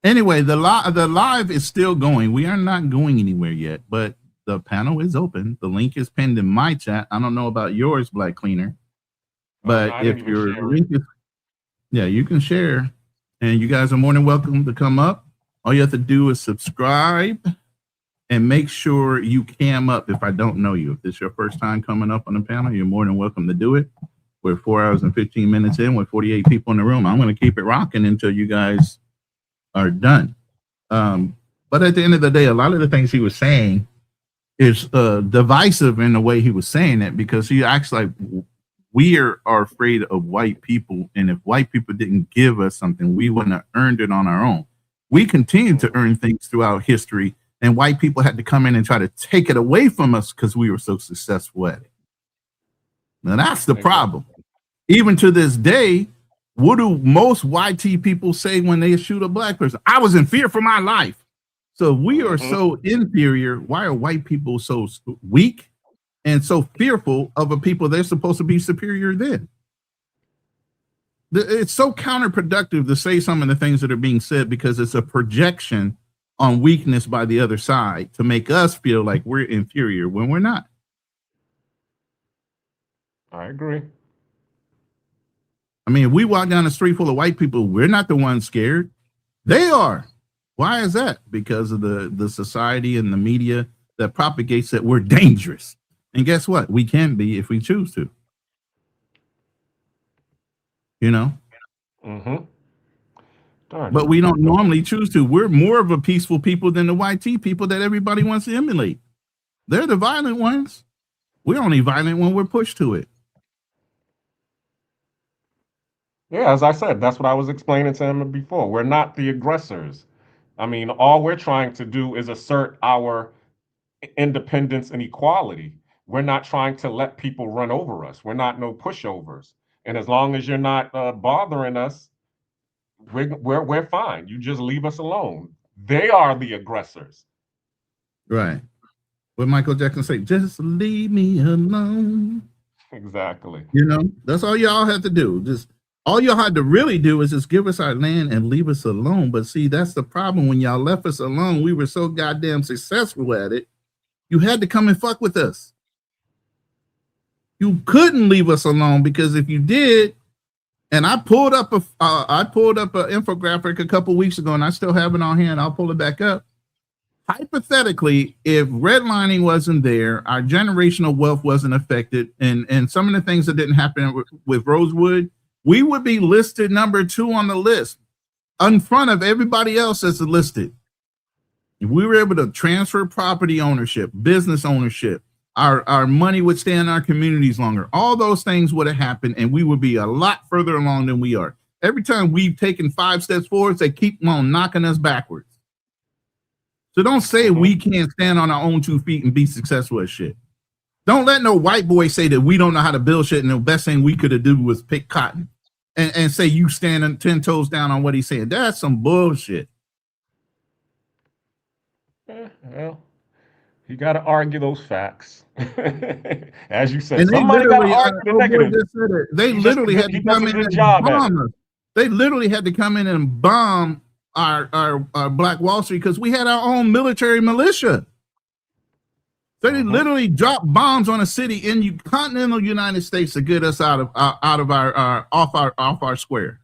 Anyway, the live is still going. We are not going anywhere yet, but the panel is open. The link is pinned in my chat. I don't know about yours, Black Cleaner. But if your link is, yeah, you can share. And you guys are more than welcome to come up. All you have to do is subscribe and make sure you cam up if I don't know you. If this is your first time coming up on the panel, you're more than welcome to do it. We're 4 hours and 15 minutes in with 48 people in the room. I'm going to keep it rocking until you guys are done. But at the end of the day, a lot of the things he was saying is divisive in the way he was saying it, because he acts like we are afraid of white people, and if white people didn't give us something, we wouldn't have earned it on our own. We continue to earn things throughout history, and white people had to come in and try to take it away from us because we were so successful at it. Now that's the problem. Even to this day, what do most YT people say when they shoot a black person? I was in fear for my life. So we are so inferior. Why are white people so weak and so fearful of a people they're supposed to be superior than? It's so counterproductive to say some of the things that are being said, because it's a projection on weakness by the other side to make us feel like we're inferior when we're not. I agree. I mean, if we walk down the street full of white people, we're not the ones scared. They are. Why is that? Because of the society and the media that propagates that we're dangerous. And guess what? We can be if we choose to. You know? Mm-hmm. But we don't normally choose to. We're more of a peaceful people than the YT people that everybody wants to emulate. They're the violent ones. We're only violent when we're pushed to it. Yeah, as I said, that's what I was explaining to him before. We're not the aggressors. I mean, all we're trying to do is assert our independence and equality. We're not trying to let people run over us. We're not no pushovers. And as long as you're not bothering us, we're fine. You just leave us alone. They are the aggressors. Right. What Michael Jackson say? Just leave me alone. Exactly. You know, that's all y'all have to do. Just all y'all had to really do is just give us our land and leave us alone. But see, that's the problem. When y'all left us alone, we were so goddamn successful at it. You had to come and fuck with us. You couldn't leave us alone, because if you did, and I pulled up an infographic a couple weeks ago, and I still have it on hand. I'll pull it back up. Hypothetically, if redlining wasn't there, our generational wealth wasn't affected, and some of the things that didn't happen with Rosewood, we would be listed number 2 on the list, in front of everybody else that's listed. If we were able to transfer property ownership, business ownership, our money would stay in our communities longer. All those things would have happened, and we would be a lot further along than we are. Every time we've taken 5 steps forward, they keep on knocking us backwards. So don't say we can't stand on our own 2 feet and be successful at shit. Don't let no white boy say that we don't know how to build shit and the best thing we could have done was pick cotton and say you standing 10 toes down on what he's saying. That's some bullshit. Well, you got to argue those facts. As you said, And they somebody got to literally, argue the negative. they literally had to come in and bomb us. They literally had to come in and bomb our Black Wall Street because we had our own military militia. So they literally dropped bombs on a city in the continental United States to get us out of our square,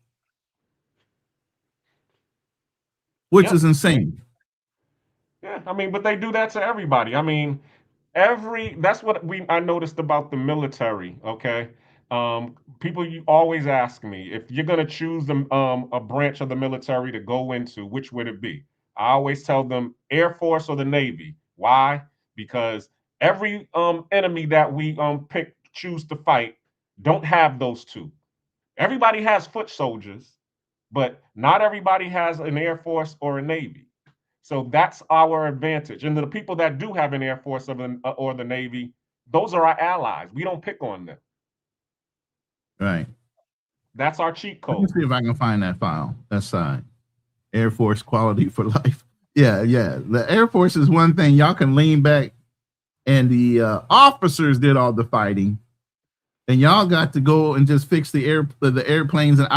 which is insane. Yeah, I mean, but they do that to everybody. I mean, that's what I noticed about the military. Okay, people, you always ask me if you're gonna choose a branch of the military to go into, which would it be? I always tell them Air Force or the Navy. Why? Because every enemy that we choose to fight don't have those two. Everybody has foot soldiers, but not everybody has an Air Force or a Navy. So that's our advantage. And the people that do have an Air Force or the Navy, those are our allies. We don't pick on them. Right. That's our cheat code. Let me see if I can find that file. That side. Air Force quality for life. Yeah. The Air Force is one thing. Y'all can lean back, and the officers did all the fighting, and y'all got to go and just fix the airplanes. And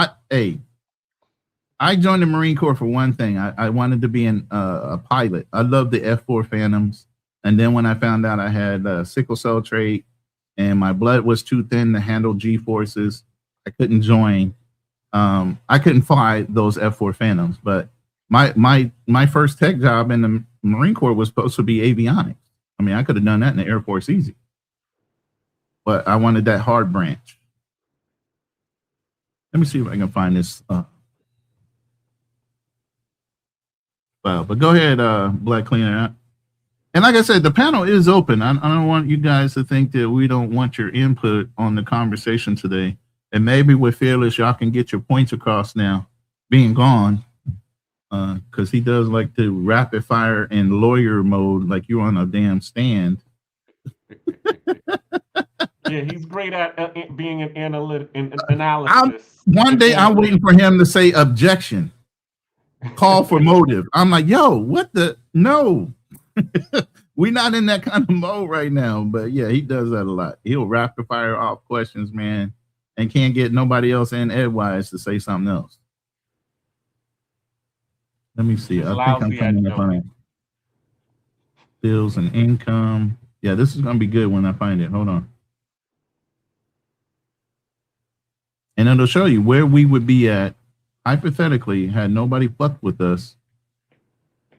I joined the Marine Corps for one thing. I wanted to be a pilot. I loved the F-4 Phantoms. And then when I found out I had sickle cell trait and my blood was too thin to handle G-forces, I couldn't join. I couldn't fly those F-4 Phantoms. But my first tech job in the Marine Corps was supposed to be avionics. I mean, I could have done that in the Air Force easy. But I wanted that hard branch. Let me see if I can find this. But go ahead, Black Cleaner. And like I said, the panel is open. I don't want you guys to think that we don't want your input on the conversation today. And maybe with Fearless, y'all can get your points across now, being gone. Because he does like to rapid fire in lawyer mode, like you're on a damn stand. Yeah, he's great at being an analysis. One day I'm waiting for him to say objection. Call for motive. I'm like, yo, what the? No, we're not in that kind of mode right now. But yeah, he does that a lot. He'll rapid fire off questions, man, and can't get nobody else in edgewise to say something else. Let me see. I think I'm coming up on it. Bills and income. Yeah, this is gonna be good when I find it. Hold on. And it'll show you where we would be at hypothetically had nobody fucked with us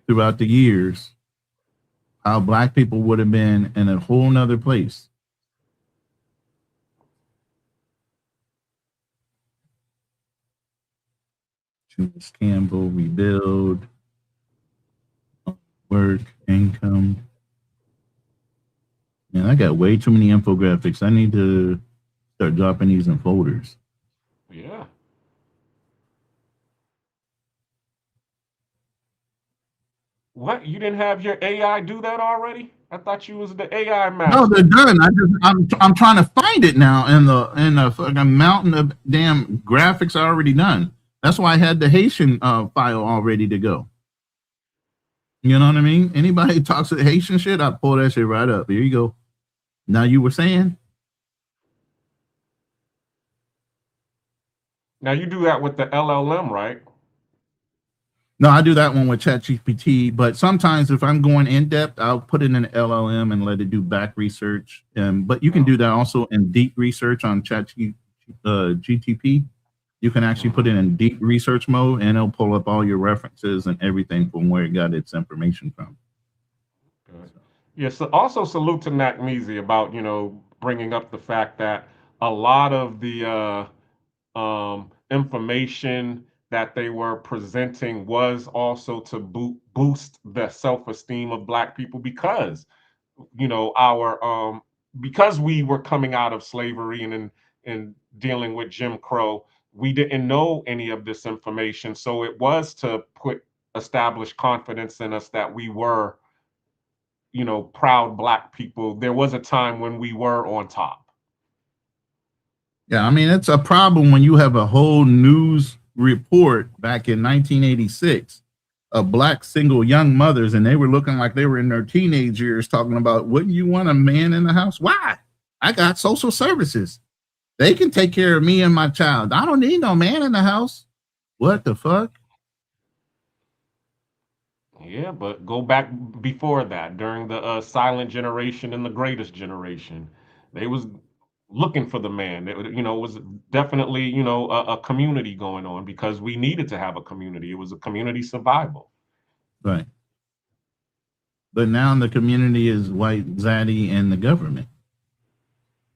throughout the years. how black people would have been in a whole nother place. Choose Campbell, rebuild, work, income. Man, I got way too many infographics. I need to start dropping these in folders. Yeah. What? You didn't have your AI do that already? I thought you was the AI No, master. they're done. I'm trying to find it now in the fucking mountain of damn graphics already done. That's why I had the Haitian file all ready to go. You know what I mean? Anybody who talks to Haitian shit, I pull that shit right up. Here you go. Now you were saying? Now you do that with the LLM, right? No, I do that one with ChatGPT, but sometimes if I'm going in depth, I'll put it in an LLM and let it do back research. But you can do that also in deep research on GTP. You can actually put it in deep research mode and it'll pull up all your references and everything from where it got its information from. Good. Yes. So also salute to Nat Measy about, bringing up the fact that a lot of the information that they were presenting was also to boost the self-esteem of black people because our because we were coming out of slavery and dealing with Jim Crow, we didn't know any of this information, so it was to establish confidence in us that we were proud black people. There was a time when we were on top. Yeah, I mean, it's a problem when you have a whole news report back in 1986 of black single young mothers, and they were looking like they were in their teenage years talking about, wouldn't you want a man in the house? Why? I got social services. They can take care of me and my child. I don't need no man in the house. What the fuck? Yeah, but go back before that, during the silent generation and the greatest generation, they was looking for the man. It was definitely a community going on because we needed to have a community. It was a community survival. Right. But now the community is white, zaddy, and the government.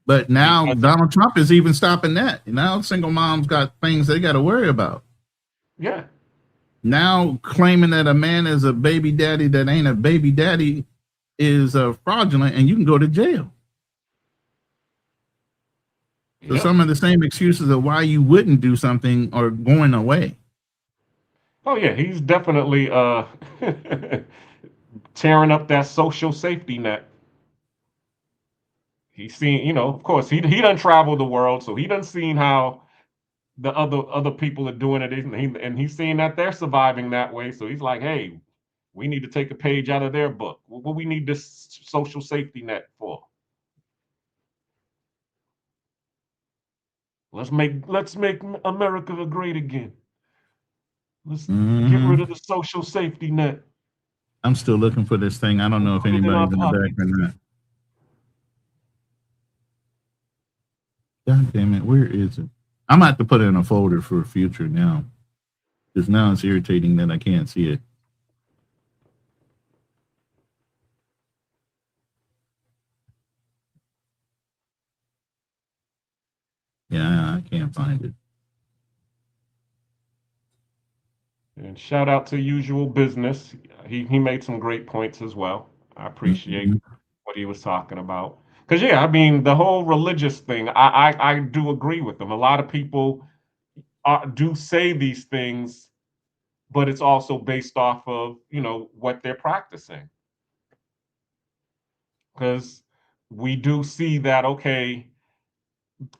But now Donald Trump is even stopping that. Now single moms got things they got to worry about. Yeah. Now claiming that a man is a baby daddy that ain't a baby daddy is fraudulent, and you can go to jail. So some of the same excuses of why you wouldn't do something are going away. Oh yeah, he's definitely tearing up that social safety net. He's seen, of course, he done traveled the world, so he done seen how the other people are doing it, and he's seeing that they're surviving that way. So he's like, hey, we need to take a page out of their book. What we need this social safety net for? Let's make America great again. Let's get rid of the social safety net. I'm still looking for this thing. I don't know if Put it in our anybody's in the back pockets. or not. God damn it, where is it? I'm gonna have to put it in a folder for future now. Because now it's irritating that I can't see it. Yeah, I can't find it. And shout out to Usual Business. He made some great points as well. I appreciate what he was talking about. Because yeah, I mean the whole religious thing, I do agree with them. A lot of people do say these things, but it's also based off of what they're practicing. Because we do see that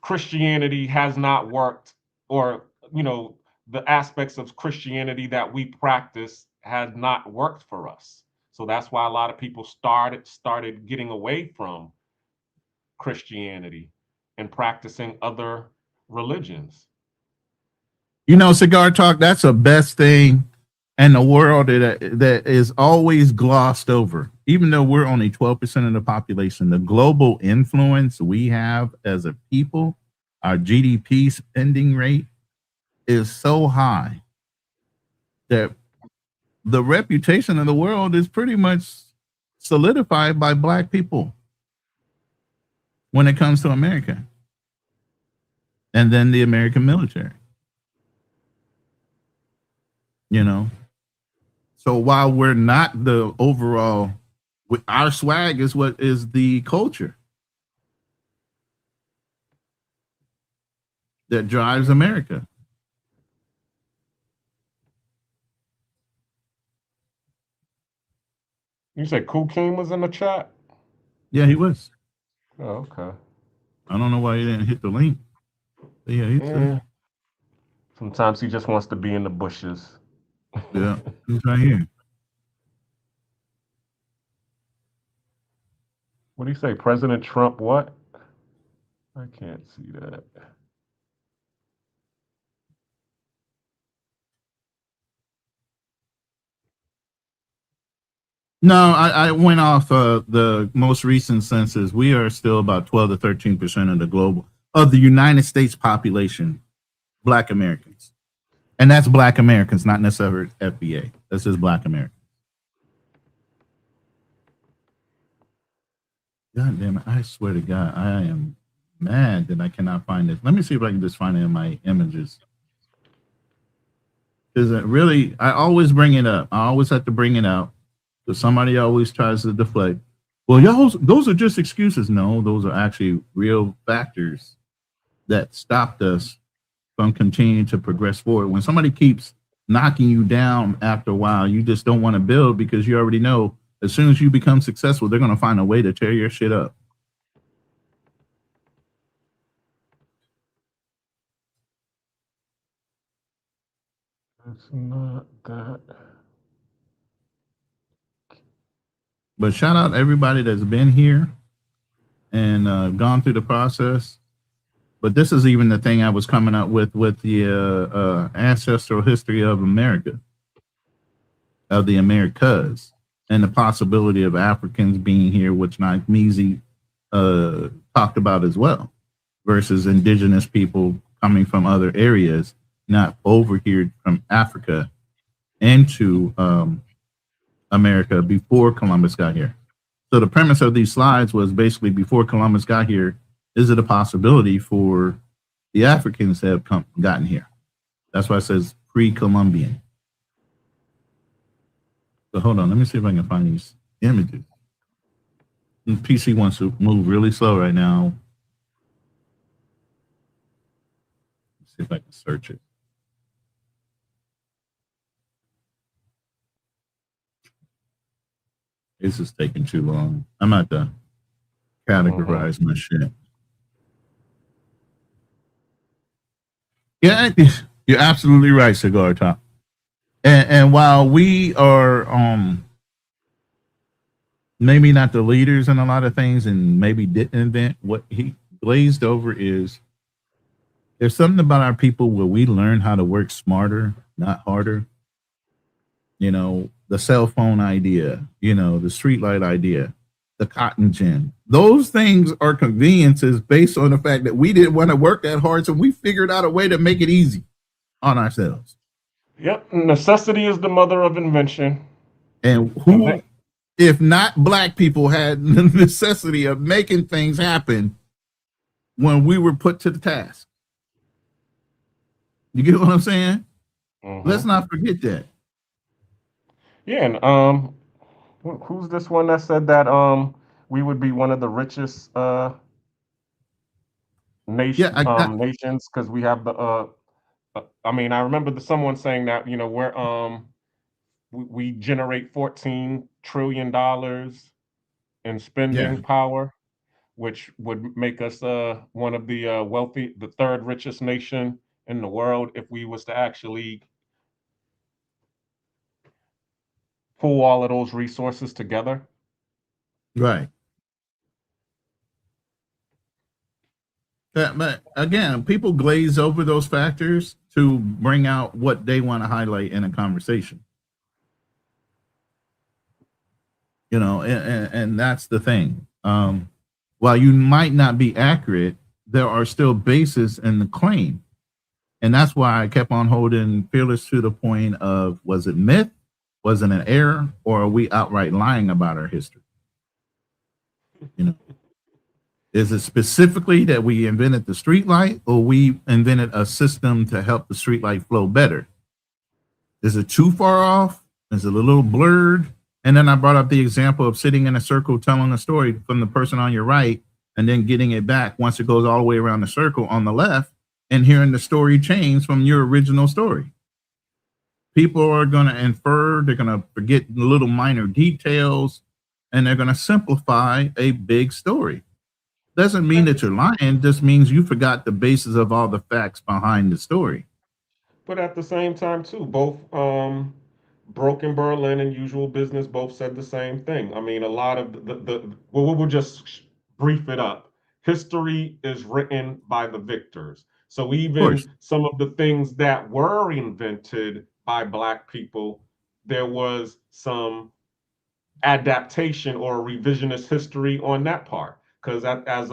Christianity has not worked, or the aspects of Christianity that we practice has not worked for us. So that's why a lot of people started getting away from Christianity and practicing other religions. Cigar Talk, that's the best thing in the world that is always glossed over. Even though we're only 12% of the population, the global influence we have as a people, our GDP spending rate is so high that the reputation of the world is pretty much solidified by black people when it comes to America, and then the American military. You know, so while we're not the overall, our swag is what is the culture that drives America. You said Kukim was in the chat? Yeah, he was. Oh, okay. I don't know why he didn't hit the link. But yeah, he's Sometimes he just wants to be in the bushes. yeah, he's right here. What do you say? President Trump what? I can't see that. No, I went off the most recent census. We are still about 12 to 13% of the United States population, Black Americans. And that's Black Americans, not necessarily FBA. That's just Black Americans. God damn it. I swear to God, I am mad that I cannot find this. Let me see if I can just find it in my images. Because it really, I always bring it up. I always have to bring it out. Because somebody always tries to deflect. Well, y'all, those are just excuses. No, those are actually real factors that stopped us from continuing to progress forward. When somebody keeps knocking you down after a while, you just don't want to build because you already know as soon as you become successful, they're going to find a way to tear your shit up. It's not that. But shout out everybody that's been here and gone through the process. But this is even the thing I was coming up with the ancestral history of America, of the Americas, and the possibility of Africans being here, which Measy talked about as well, versus indigenous people coming from other areas, not over here from Africa into America before Columbus got here. So the premise of these slides was basically before Columbus got here, is it a possibility for the Africans to have gotten here? That's why it says pre-Columbian. So hold on, let me see if I can find these images. The PC wants to move really slow right now. Let's see if I can search it. This is taking too long. I'm not to categorize my shit. Yeah, you're absolutely right, Cigar Top. And while we are maybe not the leaders in a lot of things and maybe didn't invent, what he glazed over is there's something about our people where we learn how to work smarter, not harder. You know, the cell phone idea, you know, the streetlight idea, the cotton gin. Those things are conveniences based on the fact that we didn't want to work that hard, so we figured out a way to make it easy on ourselves. Yep, necessity is the mother of invention. And who, if not Black people, had the necessity of making things happen when we were put to the task? You get what I'm saying? Let's not forget that. Yeah, and who's this one that said that we would be one of the richest nations because we have the I mean, I remember someone saying that, you know, we generate $14 trillion in spending power, which would make us one of the the third richest nation in the world if we was to actually pull all of those resources together. Right. But again, people glaze over those factors to bring out what they want to highlight in a conversation. You know, and that's the thing. While you might not be accurate, there are still bases in the claim. And that's why I kept on holding Fearless to the point of, was it myth? Was it an error? Or are we outright lying about our history? You know, is it specifically that we invented the street light, or we invented a system to help the street light flow better? Is it too far off? Is it a little blurred? And then I brought up the example of sitting in a circle telling a story from the person on your right and then getting it back once it goes all the way around the circle on the left and hearing the story change from your original story. People are going to infer, they're going to forget little minor details, and they're going to simplify a big story. Doesn't mean that you're lying, just means you forgot the basis of all the facts behind the story. But at the same time, too, both Broken Berlin and Usual Business both said the same thing. I mean, a lot of well, we'll just brief it up. History is written by the victors. So even some of the things that were invented by Black people, there was some adaptation or revisionist history on that part. Because as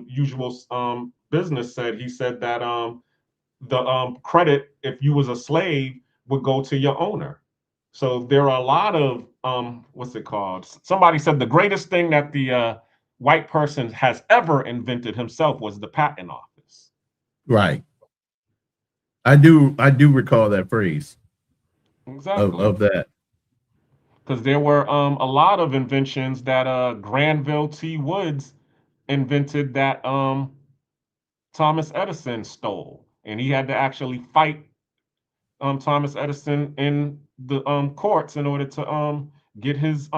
Usual Business said, he said that the credit, if you was a slave, would go to your owner. So there are a lot of what's it called? Somebody said the greatest thing that the white person has ever invented himself was the patent office. Right. I do recall that phrase. Exactly. Of that. Because there were a lot of inventions that Granville T. Woods invented that Thomas Edison stole, and he had to actually fight Thomas Edison in the courts in order to get his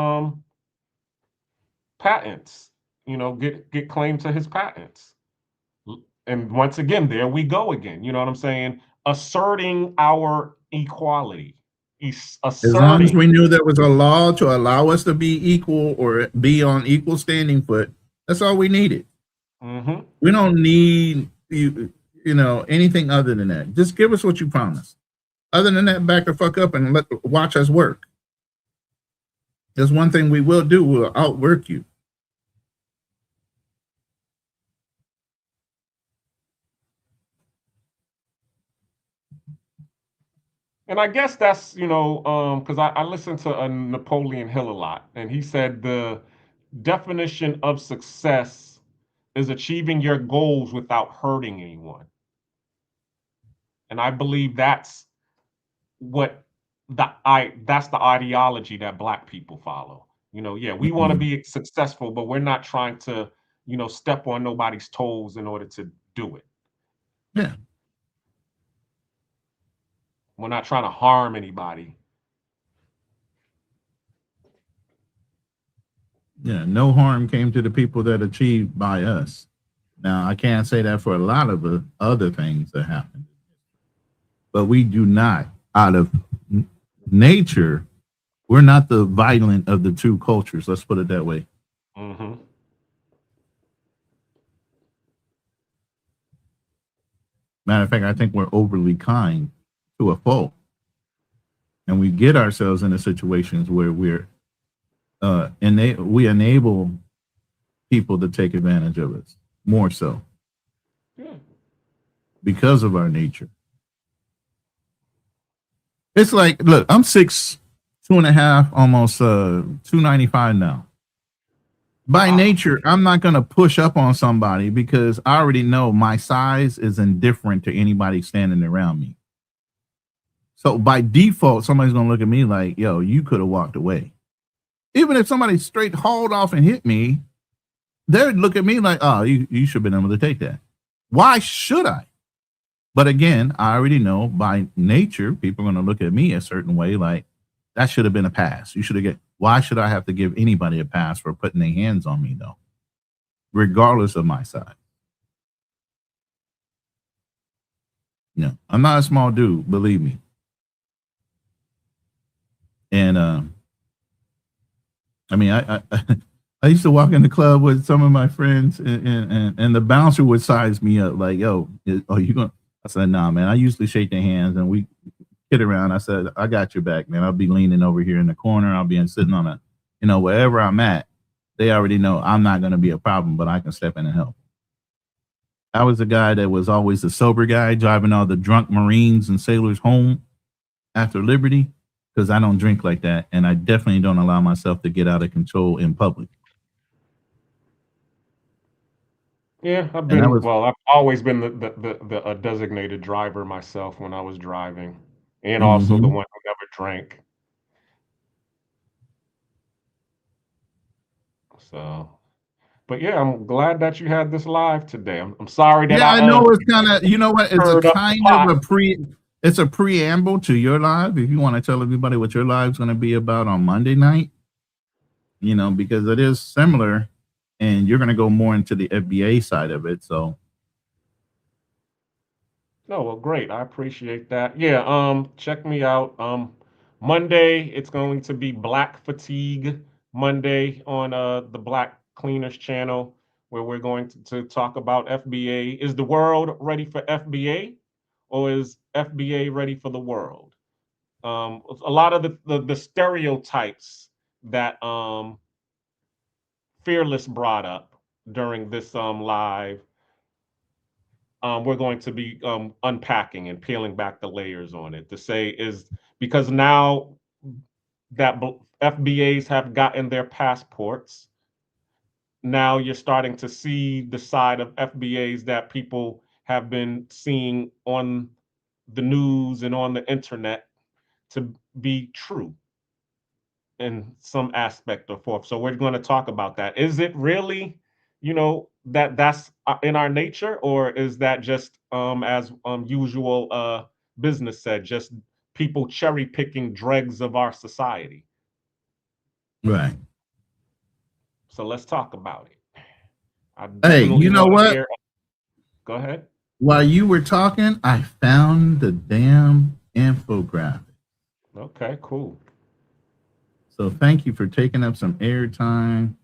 patents, get claim to his patents. And once again, there we go again. You know what I'm saying? Asserting our equality. As long as we knew there was a law to allow us to be equal or be on equal standing foot, that's all we needed. Mm-hmm. We don't need anything other than that. Just give us what you promised. Other than that, back the fuck up and watch us work. There's one thing we will do: we'll outwork you. And I guess that's, because I listen to Napoleon Hill a lot, and he said the definition of success is achieving your goals without hurting anyone. And I believe that's that's the ideology that Black people follow. We want to be successful, but we're not trying to, step on nobody's toes in order to do it. Yeah. We're not trying to harm anybody. Yeah, no harm came to the people that achieved by us. Now, I can't say that for a lot of the other things that happened. But we do not, out of nature, we're not the violent of the two cultures. Let's put it that way. Mm-hmm. Matter of fact, I think we're overly kind to a fault. And we get ourselves into situations where we enable people to take advantage of us more so. Yeah. Because of our nature. It's like, look, I'm 6'2.5", almost 295 now. By nature, I'm not going to push up on somebody because I already know my size is indifferent to anybody standing around me. So by default, somebody's going to look at me like, yo, you could have walked away. Even if somebody straight hauled off and hit me, they'd look at me like, oh, you should have been able to take that. Why should I? But again, I already know by nature, people are going to look at me a certain way, like that should have been a pass. You should have get. Why should I have to give anybody a pass for putting their hands on me, though, regardless of my size? No, I'm not a small dude, believe me. And I mean, I used to walk in the club with some of my friends, and the bouncer would size me up, like, "Yo, are you going?" I said, "Nah, man. I usually shake their hands, and we kid around." I said, "I got your back, man. I'll be leaning over here in the corner. I'll be sitting on a, wherever I'm at. They already know I'm not going to be a problem, but I can step in and help." I was the guy that was always the sober guy, driving all the drunk Marines and sailors home after Liberty, because I don't drink like that, and I definitely don't allow myself to get out of control in public. Yeah, I've And that been was well. I've always been the designated driver myself when I was driving, and also the mhm. one who never drank. So, but yeah, I'm glad that you had this live today. I'm sorry that Yeah, I I know it's kind of, you know what? It's a stirred up the kind of pot. it's a preamble to your live. If you want to tell everybody what your live's going to be about on Monday night, you know, because it is similar and you're going to go more into the FBA side of it. So, Oh, well, great. I appreciate that. Yeah, check me out. Monday it's going to be Black Fatigue Monday on the Black Cleaners channel, where we're going to talk about FBA. Is the world ready for FBA, or is FBA ready for the world? A lot of the stereotypes that Fearless brought up during this live, we're going to be unpacking and peeling back the layers on it to say is because now that FBAs have gotten their passports, now you're starting to see the side of FBAs that people have been seeing on the news and on the internet to be true in some aspect or form. So we're going to talk about that. Is it really, that's in our nature, or is that just as usual business said, just people cherry picking dregs of our society? right. So let's talk about it. I Hey, definitely you know want to what? hear. Go ahead. While you were talking, I found the damn infographic. Okay, cool. So thank you for taking up some airtime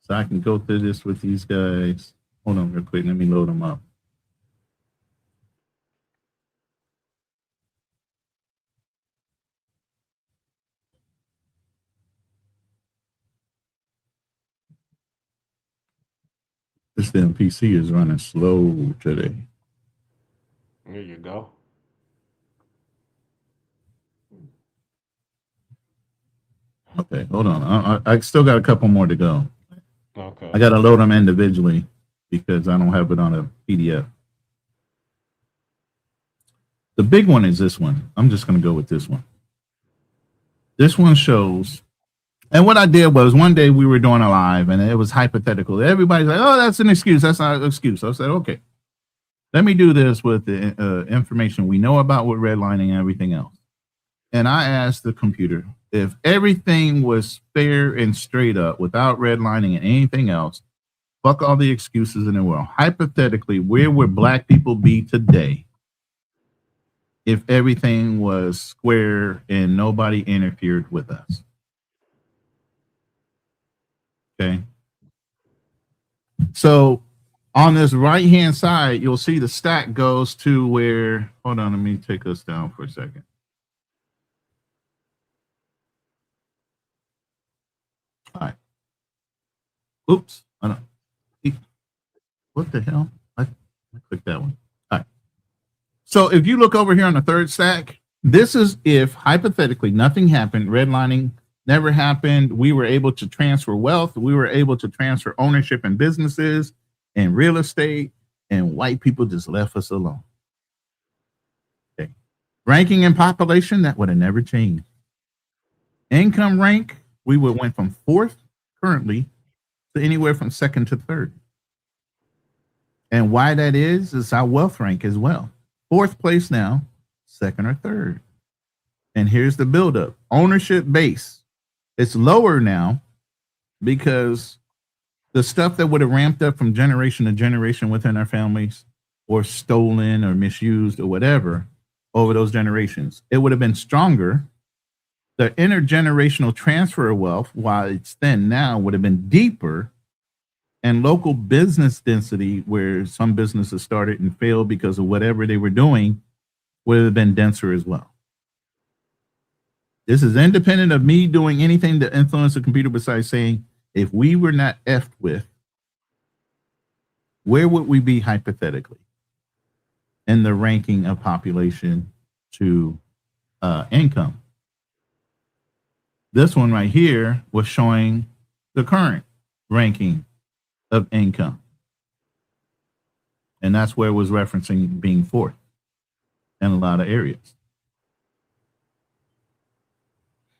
so I can go through this with these guys. Hold on real quick. Let me load them up. This damn PC is running slow today. There you go. Okay, hold on. I still got a couple more to go. Okay. I got to load them individually because I don't have it on a PDF. The big one is this one. I'm just going to go with this one. This one shows, and what I did was one day we were doing a live and it was hypothetical. Everybody's like, oh, that's an excuse. That's not an excuse. I said, okay, let me do this with the information we know about with redlining and everything else. And I asked the computer if everything was fair and straight up without redlining and anything else, fuck all the excuses in the world. Hypothetically, where would black people be today if everything was square and nobody interfered with us? Okay. So on this right hand side, you'll see the stack goes to where, hold on, let me take us down for a second. All right. Oops. I don't, what the hell? I clicked that one. All right. So if you look over here on the third stack, this is if hypothetically nothing happened, redlining never happened, we were able to transfer wealth, we were able to transfer ownership in businesses and real estate, and white people just left us alone. Okay. Ranking in population, that would have never changed. Income rank, we would went from fourth currently to anywhere from second to third. And why that is our wealth rank as well. Fourth place now, second or third. And here's the buildup. Ownership base. It's lower now because the stuff that would have ramped up from generation to generation within our families or stolen or misused or whatever over those generations, it would have been stronger. The intergenerational transfer of wealth, while it's thin now, would have been deeper. And local business density, where some businesses started and failed because of whatever they were doing, would have been denser as well. This is independent of me doing anything to influence the computer besides saying, if we were not effed with, where would we be hypothetically in the ranking of population to income? This one right here was showing the current ranking of income. And that's where it was referencing being fourth in a lot of areas.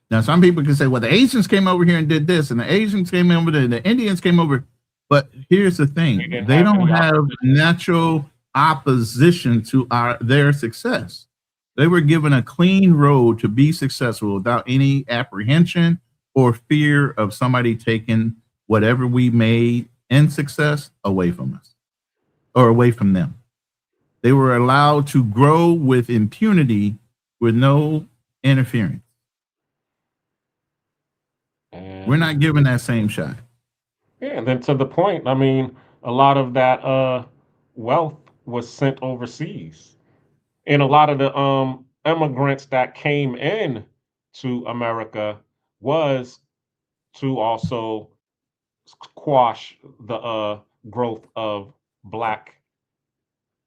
Now, some people can say, well, the Asians came over here and did this, and the Asians came over there, the Indians came over. But here's the thing. They don't have natural opposition to their success. They were given a clean road to be successful without any apprehension or fear of somebody taking whatever we made in success away from us or away from them. They were allowed to grow with impunity with no interference. We're not given that same shot. Yeah, and then to the point, I mean, a lot of that wealth was sent overseas. And a lot of the immigrants that came in to America was to also quash the growth of Black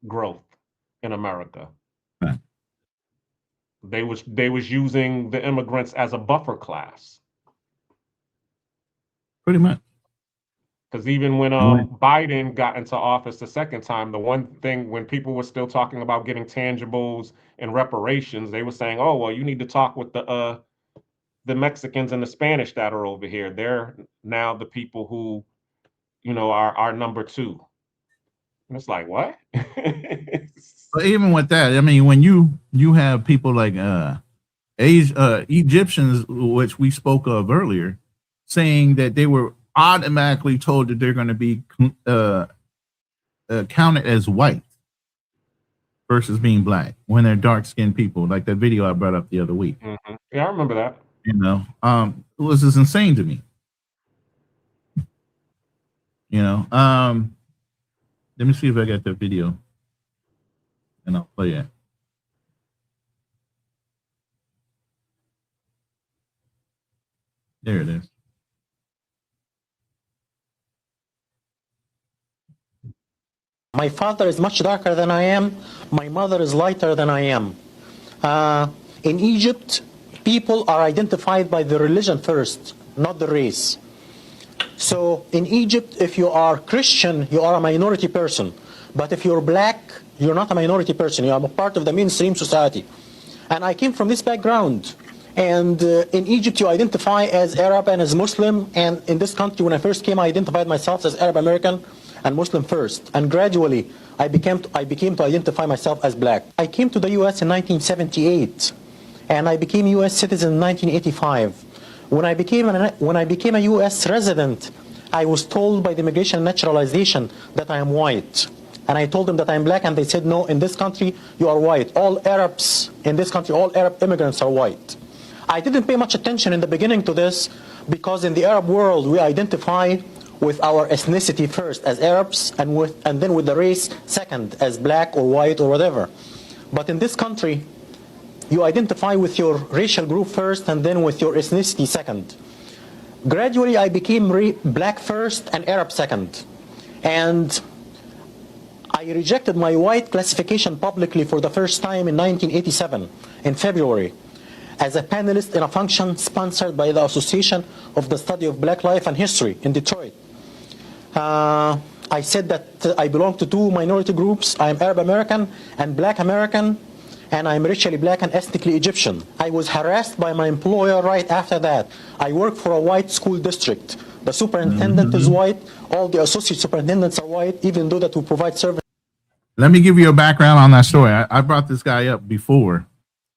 growth in America. Right. They was using the immigrants as a buffer class. Pretty much. Because even when Biden got into office the second time, the one thing when people were still talking about getting tangibles and reparations, they were saying, "Oh, well, you need to talk with the Mexicans and the Spanish that are over here. They're now the people who, you know, are number two." And it's like, what? But even with that, I mean, when you have people like Egyptians, which we spoke of earlier, saying that they were automatically told that they're going to be counted as white versus being Black when they're dark-skinned people, like that video I brought up the other week. Mm-hmm. Yeah, I remember that. You know, it was just insane to me. You know, let me see if I got that video, and I'll play it. There it is. My father is much darker than I am. My mother is lighter than I am. In Egypt, people are identified by the religion first, not the race. So in Egypt, if you are Christian, you are a minority person. But if you're Black, you're not a minority person. You are a part of the mainstream society. And I came from this background. And in Egypt, you identify as Arab and as Muslim. And in this country, when I first came, I identified myself as Arab American and Muslim first. And gradually, I became to identify myself as Black. I came to the U.S. in 1978, and I became a U.S. citizen in 1985. When I became a U.S. resident, I was told by the Immigration and Naturalization that I am white. And I told them that I'm Black, and they said, no, in this country, you are white. All Arabs in this country, all Arab immigrants are white. I didn't pay much attention in the beginning to this, because in the Arab world, we identify with our ethnicity first as Arabs, and then with the race second as Black or white or whatever. But in this country, you identify with your racial group first and then with your ethnicity second. Gradually, I became Black first and Arab second. And I rejected my white classification publicly for the first time in 1987, in February, as a panelist in a function sponsored by the Association of the Study of Black Life and History in Detroit. I said that I belong to two minority groups. I am Arab American and Black American, and I'm racially Black and ethnically Egyptian. I was harassed by my employer right after that. I work for a white school district. The superintendent is white. All the associate superintendents are white, even though that we provide service. Let me give you a background on that story. I brought this guy up before,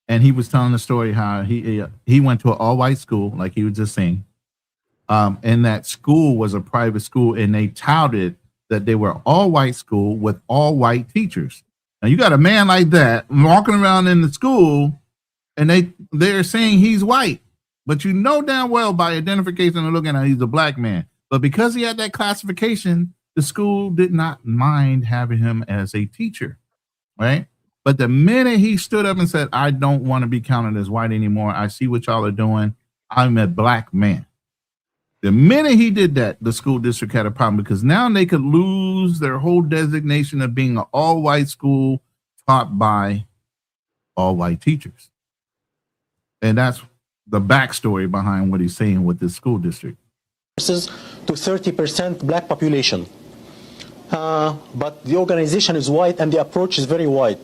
and he was telling the story how he went to an all-white school, like he was just saying. And that school was a private school, and they touted that they were all white school with all white teachers. Now you got a man like that walking around in the school, and they're saying he's white, but you know damn well by identification and looking at he's a Black man. But because he had that classification, the school did not mind having him as a teacher, right? But the minute he stood up and said, I don't want to be counted as white anymore, I see what y'all are doing, I'm a Black man. The minute he did that, the school district had a problem, because now they could lose their whole designation of being an all-white school taught by all-white teachers. And that's the backstory behind what he's saying with this school district. To 30% Black population. but the organization is white and the approach is very white.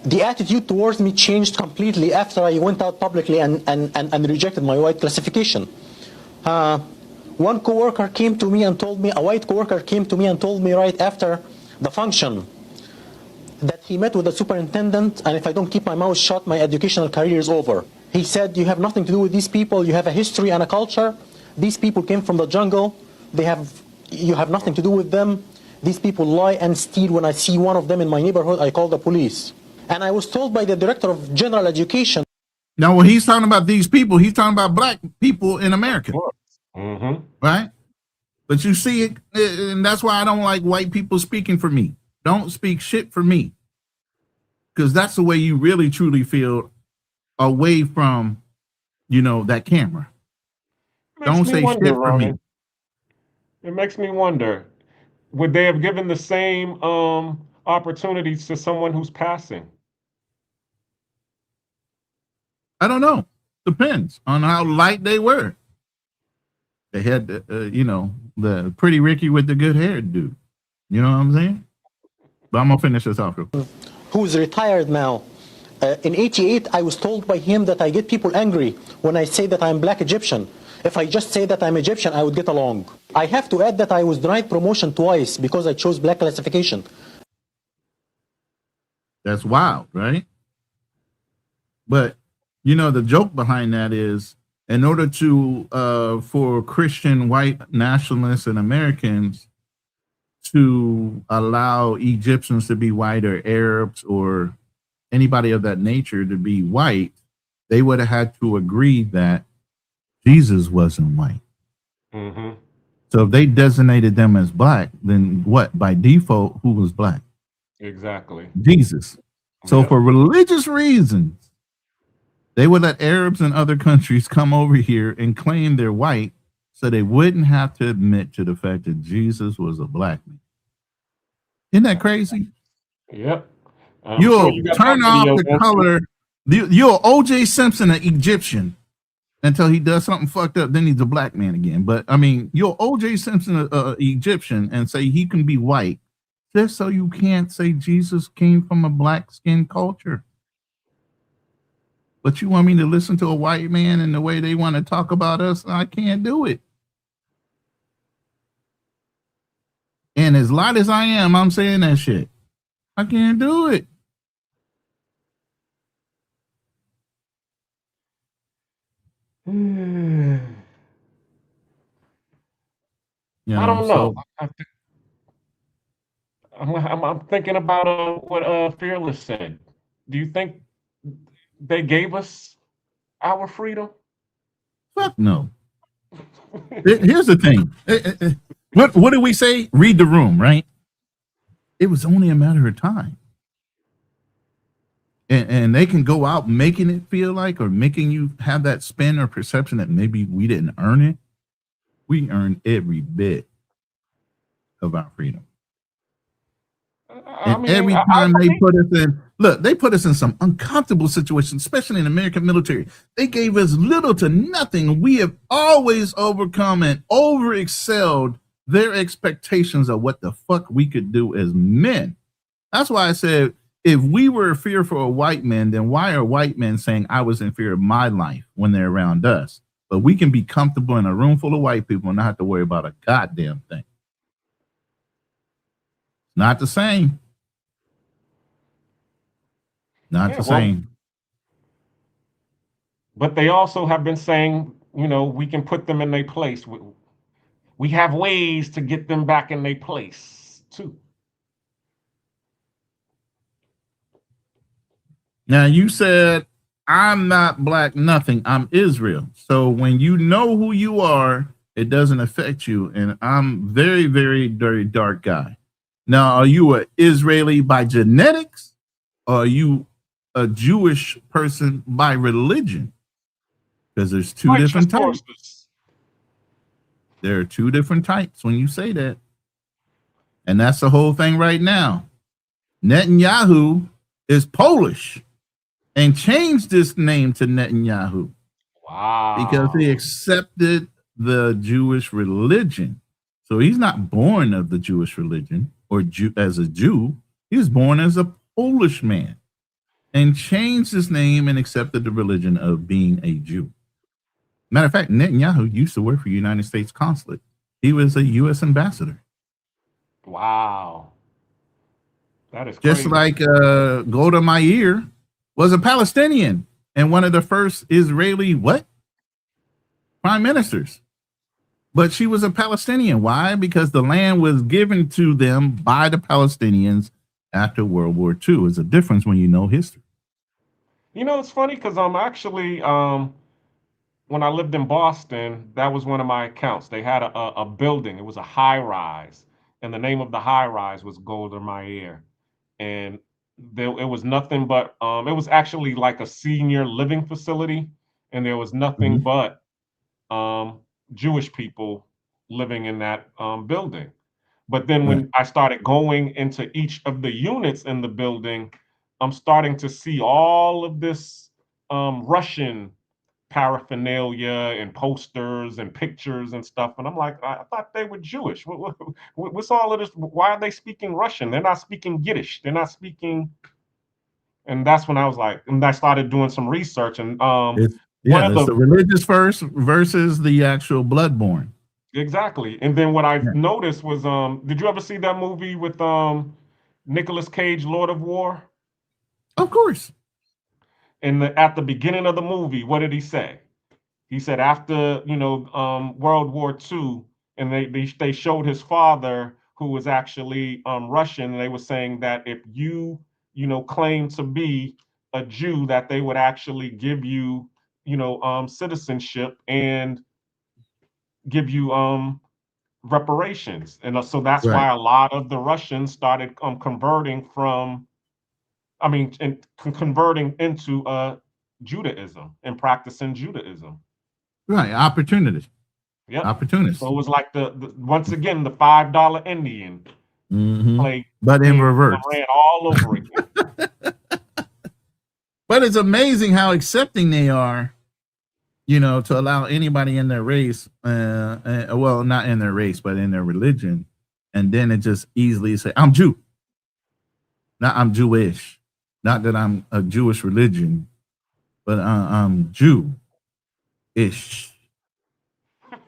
The attitude towards me changed completely after I went out publicly and rejected my white classification. One coworker came to me and told me, a white coworker came to me and told me right after the function that he met with the superintendent, and if I don't keep my mouth shut, my educational career is over. He said, you have nothing to do with these people, you have a history and a culture. These people came from the jungle, you have nothing to do with them. These people lie and steal. When I see one of them in my neighborhood, I call the police. And I was told by the director of general education. Now, when he's talking about these people, he's talking about black people in America. Mm-hmm. Right? But you see it, and that's why I don't like white people speaking for me. Don't speak shit for me. Because that's the way you really, truly feel away from, that camera. Don't say shit for me. It makes me wonder, would they have given the same opportunities to someone who's passing? I don't know. Depends on how light they were. They had, the pretty Ricky with the good hair dude. You know what I'm saying? But I'm going to finish this off. Who's retired now. In '88, I was told by him that I get people angry when I say that I'm black Egyptian. If I just say that I'm Egyptian, I would get along. I have to add that I was denied promotion twice because I chose black classification. That's wild, right? But, the joke behind that is, in order to, for Christian white nationalists and Americans to allow Egyptians to be white or Arabs or anybody of that nature to be white, they would have had to agree that Jesus wasn't white. Mm-hmm. So if they designated them as black, then what? By default, who was black? Exactly. Jesus. So for religious reasons, they would let Arabs and other countries come over here and claim they're white so they wouldn't have to admit to the fact that Jesus was a black man. Isn't that crazy? Yep. You'll turn off the color. You're O.J. Simpson, an Egyptian, until he does something fucked up. Then he's a black man again. But I mean, you're O.J. Simpson, an Egyptian, and say he can be white just so you can't say Jesus came from a black skin culture. But you want me to listen to a white man and the way they want to talk about us? I can't do it. And as light as I am, I'm saying that shit. I can't do it. I don't know. I'm thinking about what Fearless said. Do you think they gave us our freedom? Fuck no. Here's the thing. What do we say? Read the room, right? It was only a matter of time. And they can go out making it feel like, or making you have that spin or perception that maybe we didn't earn it. We earned every bit of our freedom. And every time they put us in, they put us in some uncomfortable situations, especially in the American military. They gave us little to nothing. We have always overcome and over-excelled their expectations of what the fuck we could do as men. That's why I said, if we were fearful of white men, then why are white men saying I was in fear of my life when they're around us? But we can be comfortable in a room full of white people and not have to worry about a goddamn thing. Not the same. Not the same. But they also have been saying, we can put them in their place. We have ways to get them back in their place, too. Now, you said, I'm not black nothing. I'm Israel. So when you know who you are, it doesn't affect you. And I'm very, very, very dark guy. Now, are you an Israeli by genetics? Or are you a Jewish person by religion? Because there's two different types. There are two different types when you say that. And that's the whole thing right now. Netanyahu is Polish and changed his name to Netanyahu. Wow. Because he accepted the Jewish religion. So he's not born of the Jewish religion or as a Jew. He was born as a Polish man and changed his name and accepted the religion of being a Jew. Matter of fact, Netanyahu used to work for the United States consulate. He was a U.S. ambassador. Wow. That is Just crazy. like Golda Meir was a Palestinian and one of the first Israeli prime ministers. But she was a Palestinian. Why? Because the land was given to them by the Palestinians after World War II. It's a difference when you know history. You know, it's funny because I'm actually when I lived in Boston, that was one of my accounts. They had a building. It was a high rise, and the name of the high rise was Golda Meir. And it was nothing but it was actually like a senior living facility, and there was nothing but Jewish people living in that building. But then when I started going into each of the units in the building, I'm starting to see all of this Russian paraphernalia and posters and pictures and stuff. And I'm like, I thought they were Jewish. What's all of this? Why are they speaking Russian? They're not speaking Yiddish. They're not speaking. And that's when I was like, and I started doing some research. And It's the religious first versus the actual bloodborne. Exactly. And then what I noticed was, did you ever see that movie with Nicolas Cage, Lord of War? Of course. At the beginning of the movie, what did he say? He said after World War II, and they showed his father, who was actually Russian. And they were saying that if you claim to be a Jew, that they would actually give you citizenship and give you reparations. And so that's why a lot of the Russians started converting converting into Judaism and practicing Judaism. Right, opportunity. Yep. Opportunist. So it was like the once again the $5 Indian play, but in reverse. Ran all over again. But it's amazing how accepting they are, to allow anybody in their race, well, not in their race, but in their religion, and then it just easily say, "I'm Jew." Not I'm Jewish. Not that I'm a Jewish religion, but I'm Jew-ish.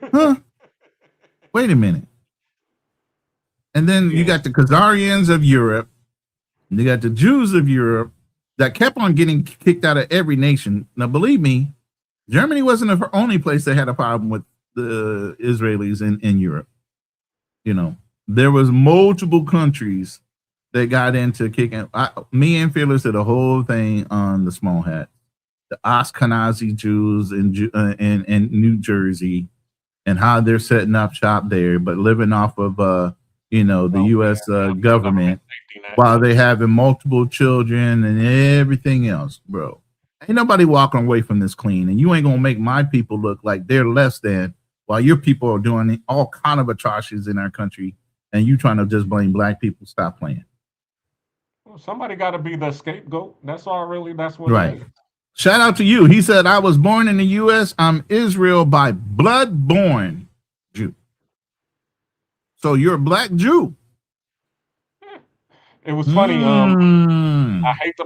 Huh? Wait a minute. And then you got the Khazarians of Europe. You got the Jews of Europe that kept on getting kicked out of every nation. Now, believe me, Germany wasn't the only place that had a problem with the Israelis in Europe. There was multiple countries that got into kicking. Me and Fearless did a whole thing on the small hat, the Ashkenazi Jews in New Jersey, and how they're setting up shop there, but living off of the U.S. government while they having multiple children and everything else, bro. Ain't nobody walking away from this clean, and you ain't gonna make my people look like they're less than while your people are doing all kind of atrocities in our country, and you trying to just blame black people. Stop playing. Well, somebody got to be the scapegoat. That's all. Really, that's what. Right. It is. Shout out to you. He said, "I was born in the U.S. I'm Israel by blood born Jew." So you're a black Jew. It was funny. I hate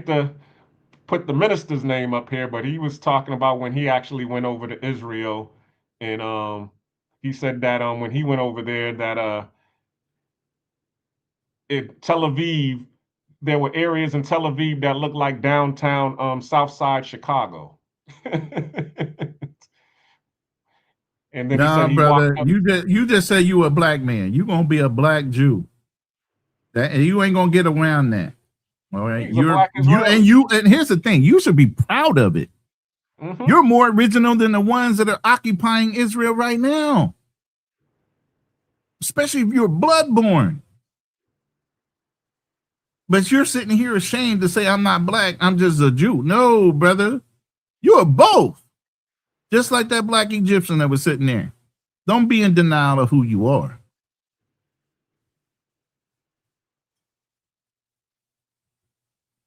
to put the minister's name up here, but he was talking about when he actually went over to Israel, and he said that when he went over there, that in Tel Aviv, there were areas in Tel Aviv that looked like downtown South Side Chicago. And then he said he brother, you just say you a black man. You gonna be a black Jew. And you ain't gonna get around that. All right. And here's the thing, you should be proud of it. You're more original than the ones that are occupying Israel right now. Especially if you're bloodborne. But you're sitting here ashamed to say I'm not black, I'm just a Jew. No, brother. You are both. Just like that black Egyptian that was sitting there. Don't be in denial of who you are.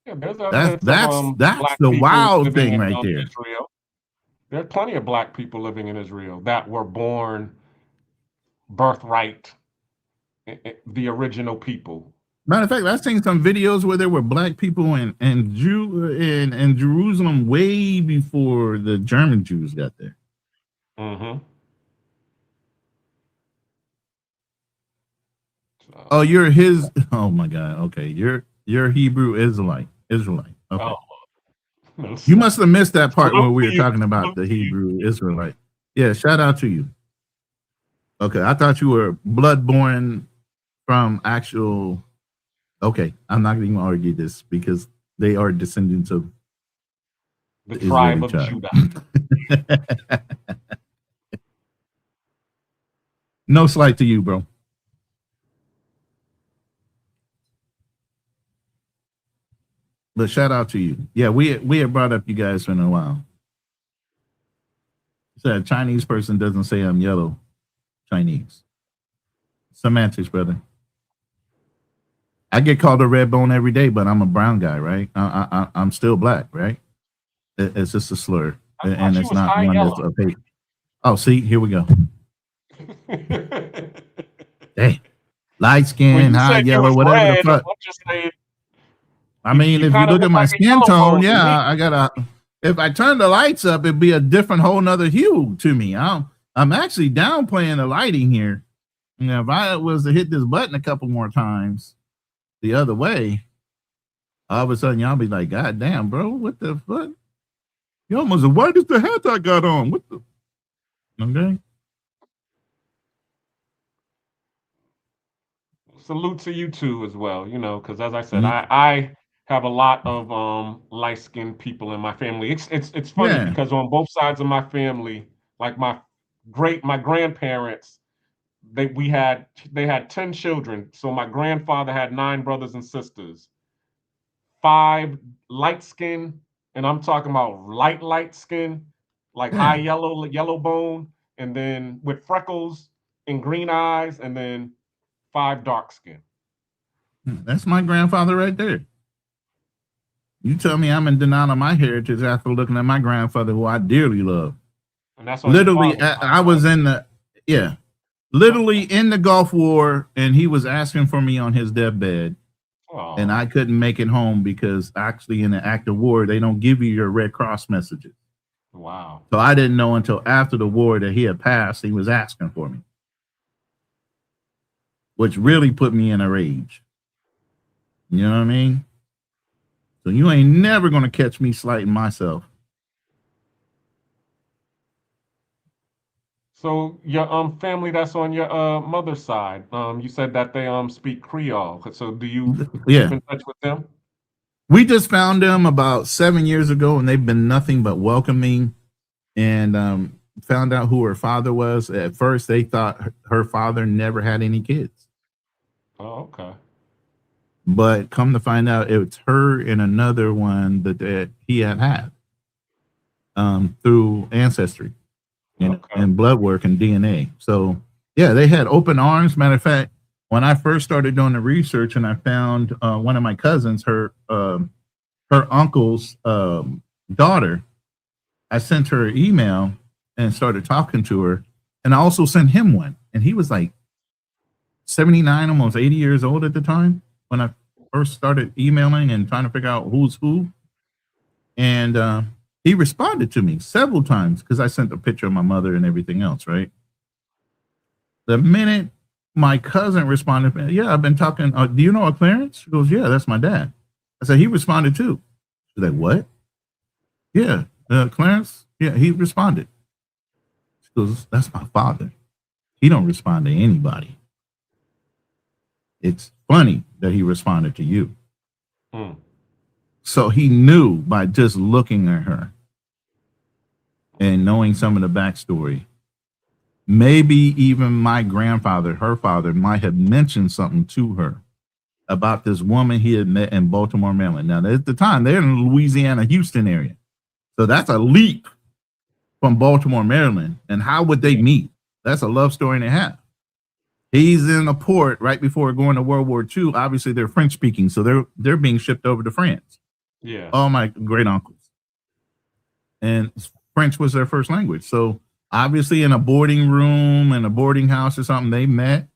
Yeah, there's that's the wild thing right there. Israel. There are plenty of black people living in Israel that were born birthright, the original people. Matter of fact, I've seen some videos where there were black people in Jerusalem way before the German Jews got there. Mm-hmm. Oh, you're his. Oh my God. Okay, you're Hebrew Israelite. Okay. Oh, no, You must have missed that part salute where we to were you. talking about the Hebrew Israelite. Yeah, shout out to you. Okay, I thought you were blood-born from actual. Okay, I'm not going to argue this because they are descendants of The Israeli tribe of child. Judah. No slight to you, bro. But shout out to you. Yeah, we had brought up you guys for a while. So a Chinese person doesn't say I'm yellow Chinese. Semantics, brother. I get called a red bone every day, but I'm a brown guy, right? I'm still black, right? It's just a slur, and it's not one that's a paper. Oh, see, here we go. Hey, light skin, high yellow, whatever the fuck. I'm just saying. I mean, if you look at my skin tone, yeah, I gotta. If I turn the lights up, it'd be a different, whole nother hue to me. I'm actually downplaying the lighting here. You know, if I was to hit this button a couple more times the other way, all of a sudden y'all be like, God damn, bro, what the fuck? You almost as white as the hat I got on. What the? Okay. Salute to you too as well, you know, because as I said, I have a lot of light-skinned people in my family. It's funny because on both sides of my family, like my grandparents, they had 10 children. So my grandfather had 9 brothers and sisters, 5 light skin, and I'm talking about light skin, like high yellow bone, and then with freckles and green eyes, and then 5 dark skin. That's my grandfather right there. You tell me I'm in denial of my heritage after looking at my grandfather, who I dearly love. And that's on literally, I was in the literally in the Gulf War, and he was asking for me on his deathbed, and I couldn't make it home because actually in the act of war, they don't give you your Red Cross messages. Wow. So I didn't know until after the war that he had passed. He was asking for me, which really put me in a rage. You know what I mean? So you ain't never gonna catch me slighting myself. So your family that's on your mother's side, you said that they speak Creole. So do you keep in touch with them? We just found them about 7 years ago, and they've been nothing but welcoming, and found out who her father was. At first, they thought her father never had any kids. Oh, okay. But come to find out, it's her and another one that he had through ancestry and blood work and DNA. So, yeah, they had open arms. Matter of fact, when I first started doing the research and I found one of my cousins, her uncle's daughter, I sent her an email and started talking to her. And I also sent him one. And he was like 79, almost 80 years old at the time when I first started emailing and trying to figure out who's who. And he responded to me several times because I sent a picture of my mother and everything else, right? The minute my cousin responded, yeah, I've been talking. Do you know a Clarence? She goes, yeah, that's my dad. I said, he responded too. She's like, what? Yeah, Clarence? Yeah, he responded. She goes, that's my father. He don't respond to anybody. It's funny that he responded to you. So he knew by just looking at her and knowing some of the backstory. Maybe even my grandfather, her father, might have mentioned something to her about this woman he had met in Baltimore, Maryland. Now, at the time, they're in the Louisiana, Houston area. So that's a leap from Baltimore, Maryland. And how would they meet? That's a love story and a half. He's in a port right before going to World War II. Obviously, they're French speaking, so they're being shipped over to France. Yeah. All my great uncles. And French was their first language. So obviously in a boarding room in a boarding house or something. They met,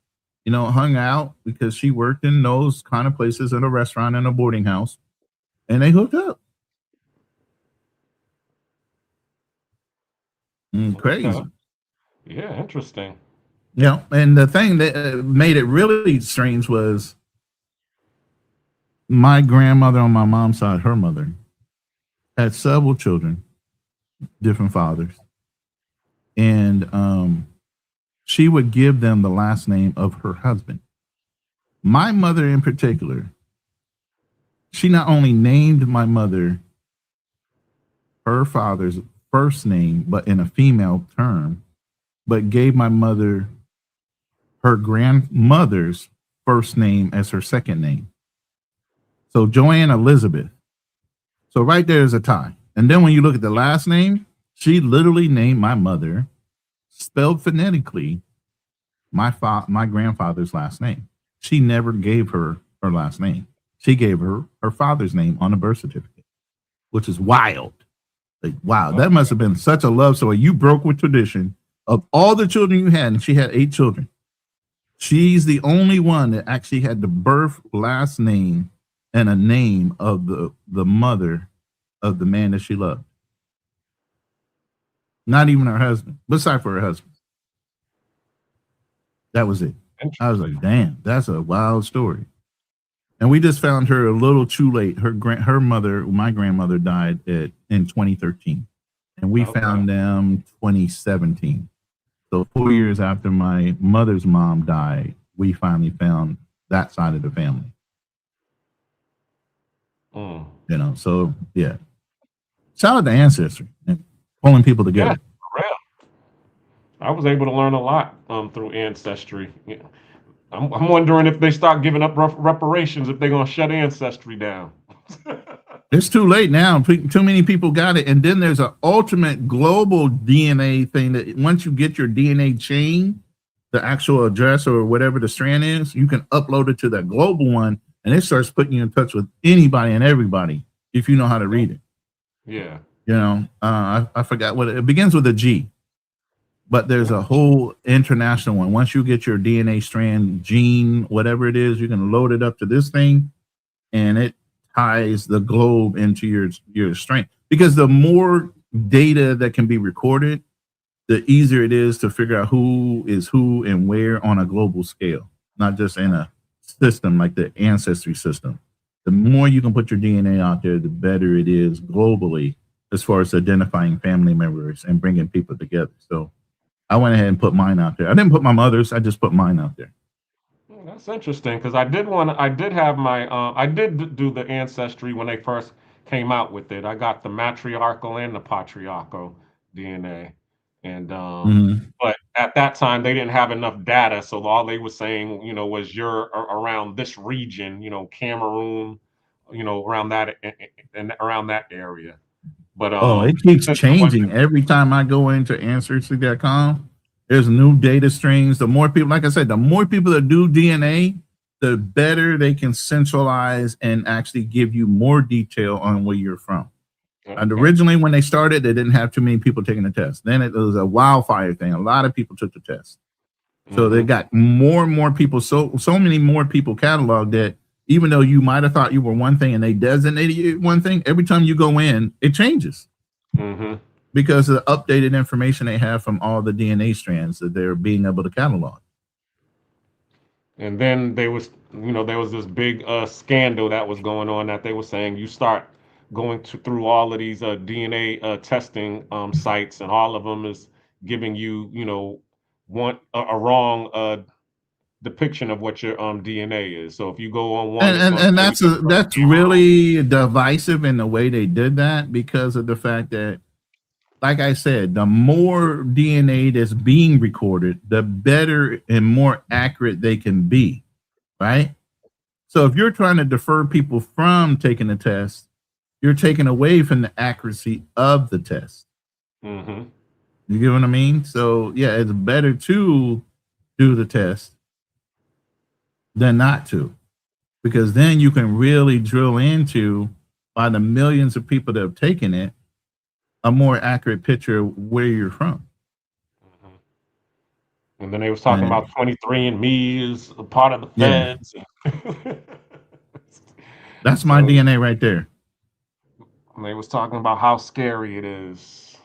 hung out because she worked in those kind of places in a restaurant and a boarding house, and they hooked up. Crazy. Okay. Yeah, interesting. Yeah, and the thing that made it really strange was my grandmother on my mom's side, her mother, had several children, different fathers, and she would give them the last name of her husband. My mother, in particular, she not only named my mother her father's first name, but in a female term, but gave my mother her grandmother's first name as her second name. So Joanne Elizabeth. So right there is a tie. And then when you look at the last name, she literally named my mother, spelled phonetically, my grandfather's last name. She never gave her her last name. She gave her her father's name on a birth certificate, which is wild. Like, wow, that must have been such a love story. You broke with tradition. Of all the children you had, and she had 8 children, she's the only one that actually had the birth last name and a name of the mother of the man that she loved. Not even her husband, besides for her husband. That was it. I was like, damn, that's a wild story. And we just found her a little too late. Her mother, my grandmother, died in 2013, and we found them 2017. So 4 years after my mother's mom died, we finally found that side of the family. So yeah. Shout out to Ancestry and pulling people together. Yeah, for real. I was able to learn a lot through Ancestry. Yeah. I'm wondering if they start giving up reparations, if they're gonna shut Ancestry down. It's too late now. Too many people got it. And then there's an ultimate global DNA thing that once you get your DNA chain, the actual address or whatever the strand is, you can upload it to that global one, and it starts putting you in touch with anybody and everybody if you know how to read it. Yeah. I forgot what it begins with a G, but there's a whole international one. Once you get your DNA strand, gene, whatever it is, you can load it up to this thing, and it ties the globe into your strand. Because the more data that can be recorded, the easier it is to figure out who is who and where on a global scale, not just in a system like the Ancestry system. The more you can put your DNA out there, the better it is globally as far as identifying family members and bringing people together. So I went ahead and put mine out there. I didn't put my mother's, I just put mine out there. That's interesting because I did do the Ancestry when they first came out with it. I got the matriarchal and the patriarchal DNA, and but at that time they didn't have enough data, so all they were saying, was you're around this region, Cameroon, around that and around that area. But it keeps changing every time I go into Ancestry.com. There's new data strings. The more people, like I said, the more people that do DNA, the better they can centralize and actually give you more detail on where you're from. And originally, when they started, they didn't have too many people taking the test. Then it was a wildfire thing. A lot of people took the test. So they got more and more people, so many more people cataloged that even though you might have thought you were one thing and they designated you one thing, every time you go in, it changes. Because of the updated information they have from all the DNA strands that they're being able to catalog. And then there was this big scandal that was going on that they were saying you start going through all of these DNA testing sites, and all of them is giving you, a wrong depiction of what your DNA is. So if you go on one, and that's really divisive in the way they did that, because of the fact that, like I said, the more DNA that's being recorded, the better and more accurate they can be, right? So if you're trying to defer people from taking the test, you're taking away from the accuracy of the test. You get what I mean? So yeah, it's better to do the test than not to, because then you can really drill into, by the millions of people that have taken it, a more accurate picture of where you're from. And then they was talking about 23andMe is a part of the feds. That's my DNA right there. And they was talking about how scary it is.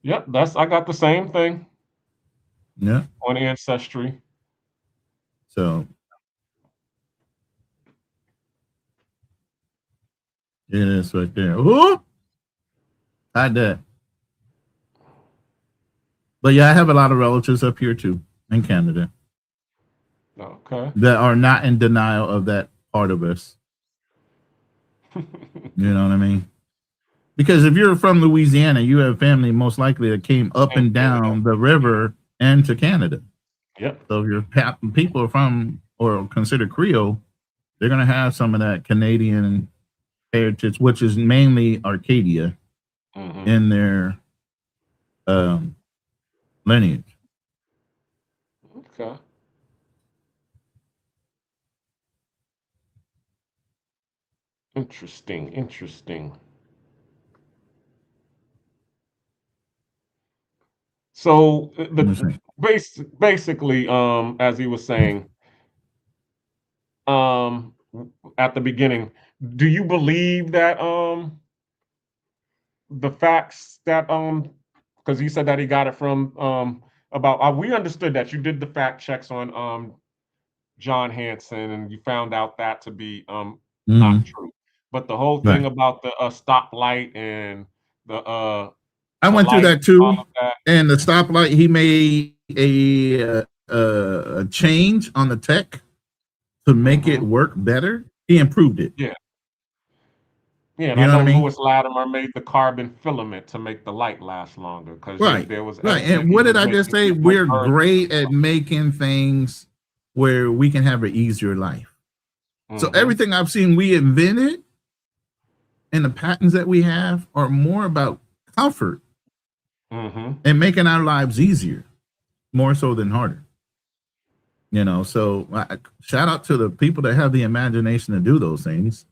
Yep, I got the same thing. Yeah. On Ancestry. So it is right there. Ooh! Had that. But yeah, I have a lot of relatives up here too in Canada. Okay. That are not in denial of that part of us. You know what I mean? Because if you're from Louisiana, you have family most likely that came up and down the river and to Canada. Yep. So if your people are from or considered Creole, they're going to have some of that Canadian heritage, which is mainly Arcadia in their lineage. Okay. Interesting. So basically, as he was saying, at the beginning, do you believe that the facts that because he said that he got it from about we understood that you did the fact checks on John Hanson and you found out that to be not true. But the whole thing about the stoplight and the I went through that too, that. and the stoplight he made a change on the tech to make it work better. He improved it. Yeah. Yeah, and You I know know what I mean? Lewis Latimer made the carbon filament to make the light last longer because there was Right. evidence And he what did was I just making say? things We're like great at making things where we can have an easier life. So everything I've seen we invented and the patents that we have are more about comfort and making our lives easier, more so than harder. You know, so shout out to the people that have the imagination to do those things.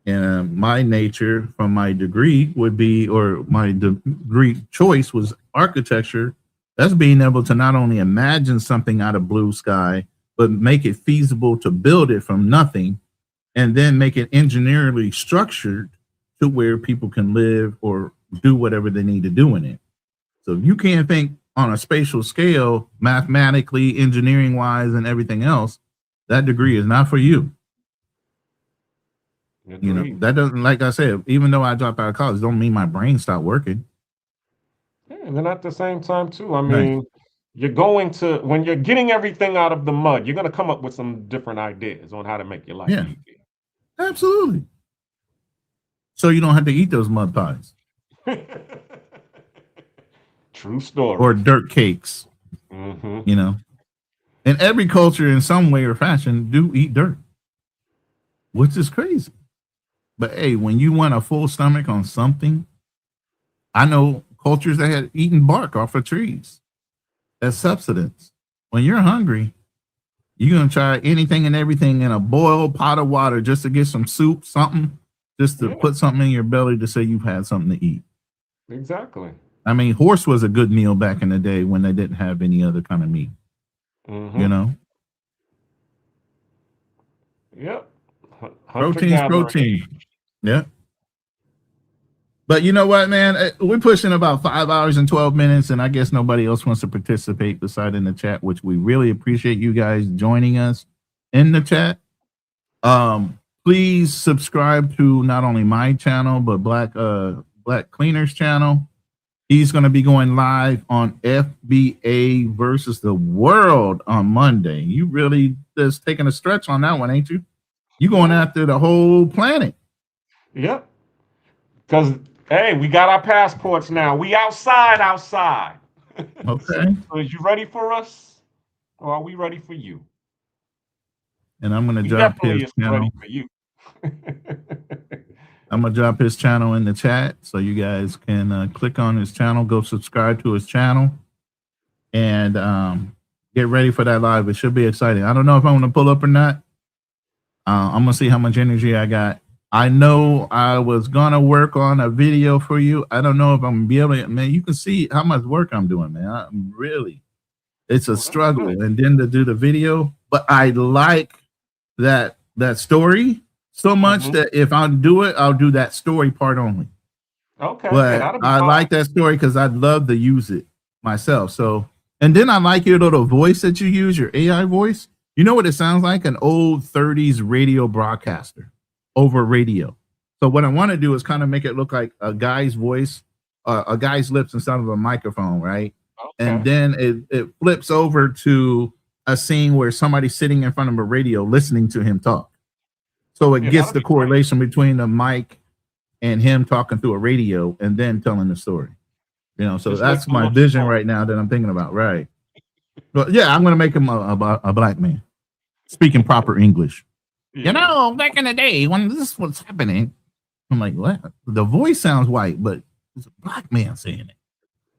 And my nature from my degree would be, or my degree choice was architecture. That's being able to not only imagine something out of blue sky, but make it feasible to build it from nothing and then make it engineerily structured to where people can live or do whatever they need to do in it. So if you can't think on a spatial scale, mathematically, engineering wise, and everything else, that degree is not for you. You know, that doesn't, like I said, even though I dropped out of college, don't mean my brain stopped working. Yeah, and then at the same time too, I mean, you're going to when you're getting everything out of the mud, you're going to come up with some different ideas on how to make your life easier. Absolutely. So you don't have to eat those mud pies. True story. Or dirt cakes. You know, and every culture in some way or fashion do eat dirt, which is crazy. But hey, when you want a full stomach on something, I know cultures that had eaten bark off of trees as subsistence. When you're hungry, you're going to try anything and everything in a boiled pot of water just to get some soup, something, just to put something in your belly to say you've had something to eat. Exactly. I mean, horse was a good meal back in the day when they didn't have any other kind of meat. You know? Yep. Protein's protein. Yeah. But you know what, man? We're pushing about 5 hours and 12 minutes, and I guess nobody else wants to participate beside in the chat, which we really appreciate you guys joining us in the chat. Please subscribe to not only my channel, but Black Cleaner's channel. He's going to be going live on FBA versus the world on Monday. You really just taking a stretch on that one, ain't you? You going after the whole planet. Yep. Because, hey, we got our passports now. We outside. Okay. So is you ready for us? Or are we ready for you? And I'm going to drop his channel. Ready for you. I'm going to drop his channel in the chat so you guys can click on his channel, go subscribe to his channel, and get ready for that live. It should be exciting. I don't know if I'm going to pull up or not. I'm going to see how much energy I got. I know I was going to work on a video for you. I don't know if I'm going to be able to. Man, you can see how much work I'm doing, man. I'm really It's a struggle, and then to do the video. But I like that story so much that if I do it, I'll do that story part only. Okay, But that'll be I fine. like that story because I'd love to use it myself. So, and then I like your little voice that you use, your AI voice. You know what it sounds like? An old 30s radio broadcaster over radio. So what I want to do is kind of make it look like a guy's voice, a guy's lips inside of a microphone, right? Okay. And then it flips over to a scene where somebody's sitting in front of a radio listening to him talk. So it gets the correlation between the mic and him talking through a radio and then telling the story. You know, so Just that's make my him vision look right now that I'm thinking about. Right. But yeah, I'm gonna make him a black man speaking proper English. You know, back in the day when this was happening, I'm like, what? The voice sounds white, but it's a black man saying it.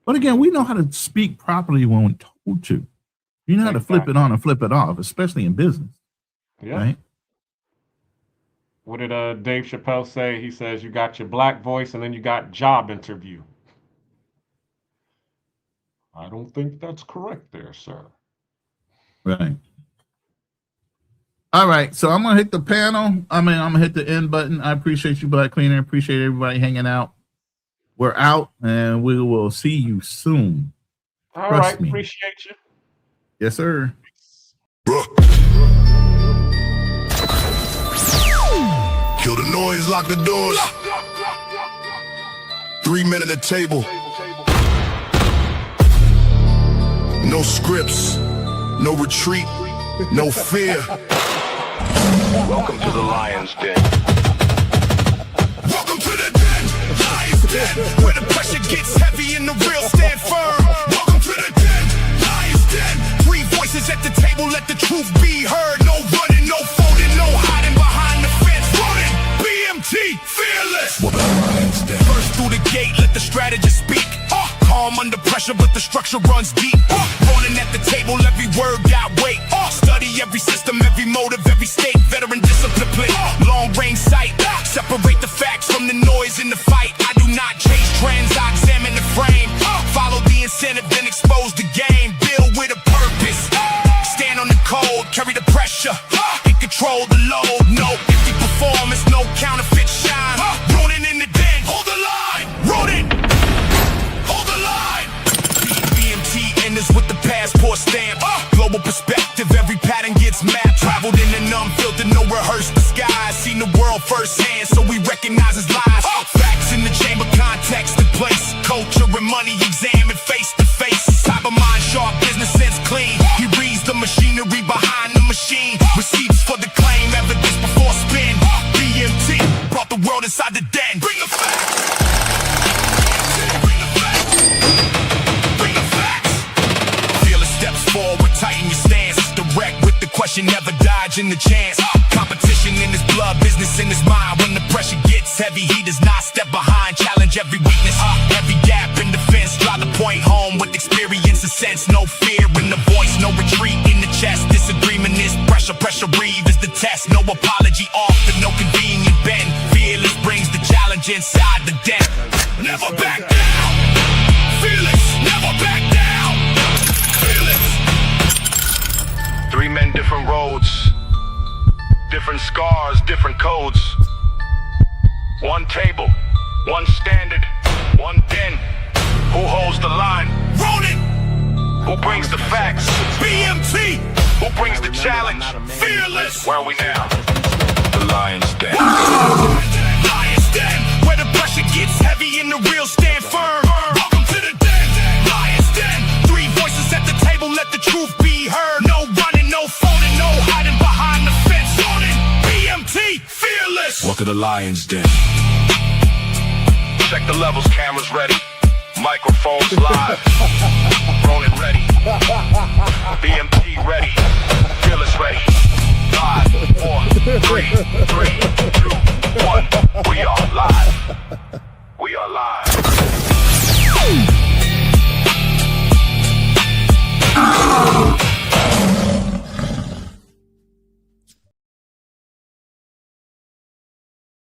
But again, we know how to speak properly when we're told to. You know how to flip it on and flip it off, especially in business. Yeah. Right? What did Dave Chappelle say? He says you got your black voice and then you got job interview. I don't think that's correct there, sir. Right. All right. So I'm gonna hit the panel. I'm gonna hit the end button. I appreciate you, Black Cleaner. Appreciate everybody hanging out. We're out and we will see you soon. All Trust right, me. appreciate you. Yes, sir. Kill the noise, lock the doors. 3 men at the table. No scripts, no retreat, no fear. Welcome to the Lion's Den. Welcome to the den, Lion's Den, where the pressure gets heavy and the real stand firm. Welcome to the den, Lion's Den. 3 voices at the table, let the truth be heard. No running, no folding, no hiding behind the fence. Ronin, BMT, fearless. First through the gate, let the strategist speak. Calm under pressure, but the structure runs deep. Ronin at the table, every word got weight. Study every system, every motive, every state. Veteran discipline, long range sight. Separate the facts from the noise in the fight. I do not chase trends, I examine the frame. Follow the incentive, then expose the game. Build with a purpose. Stand on the code, carry the pressure. And control the load. No empty performance, no counterfeit shine. Ronin in the den, hold the line. Ronin, hold the line. BMT enters with the passport stamp. Global perspective, every pattern gets mapped. Traveled in an unfiltered, no rehearsed disguise. Seen the world firsthand, so we recognize his lies. Facts in the chamber, context and place. Culture and money examined face to face. Type of mind sharp, business sense clean. He reads the machinery behind the machine. Receipts for the claim, evidence before spin. BMT brought the world inside the den. Bring the facts. Bring the facts. Bring the facts. Fearless steps forward, tighten your stance. Direct with the question, never dodging the chance. Competition in his blood, business in his mind. When the pressure gets heavy, he does not step behind. Challenge every weakness, every gap in defense. Drive the point home with experience and sense. No fear in the voice, no retreat in the chest. Disagreement is pressure, pressure breathe is the test. No apology offered, no convenient bend. Fearless brings the challenge inside the den. Never back down. Fearless, never back down. Fearless. 3 men, different roads. Different scars, different codes. 1 table, 1 standard, 1 den. Who holds the line? Ronin! Who brings the facts? BMT! Who brings the challenge? Fearless! Where are we now? The Lion's Den. Lion's Den, where the pressure gets heavy and the real stand firm. Welcome to the den, Lion's Den. 3 voices at the table, let the truth be heard. No running, no folding, no hiding behind the fence. Ronin, BMT, fearless. Welcome to the Lion's Den. Check the levels, cameras ready. Microphones live. Ronin ready. BMT ready. Fearless ready. 5, 4, 3, 2, 1. We are live. We are live.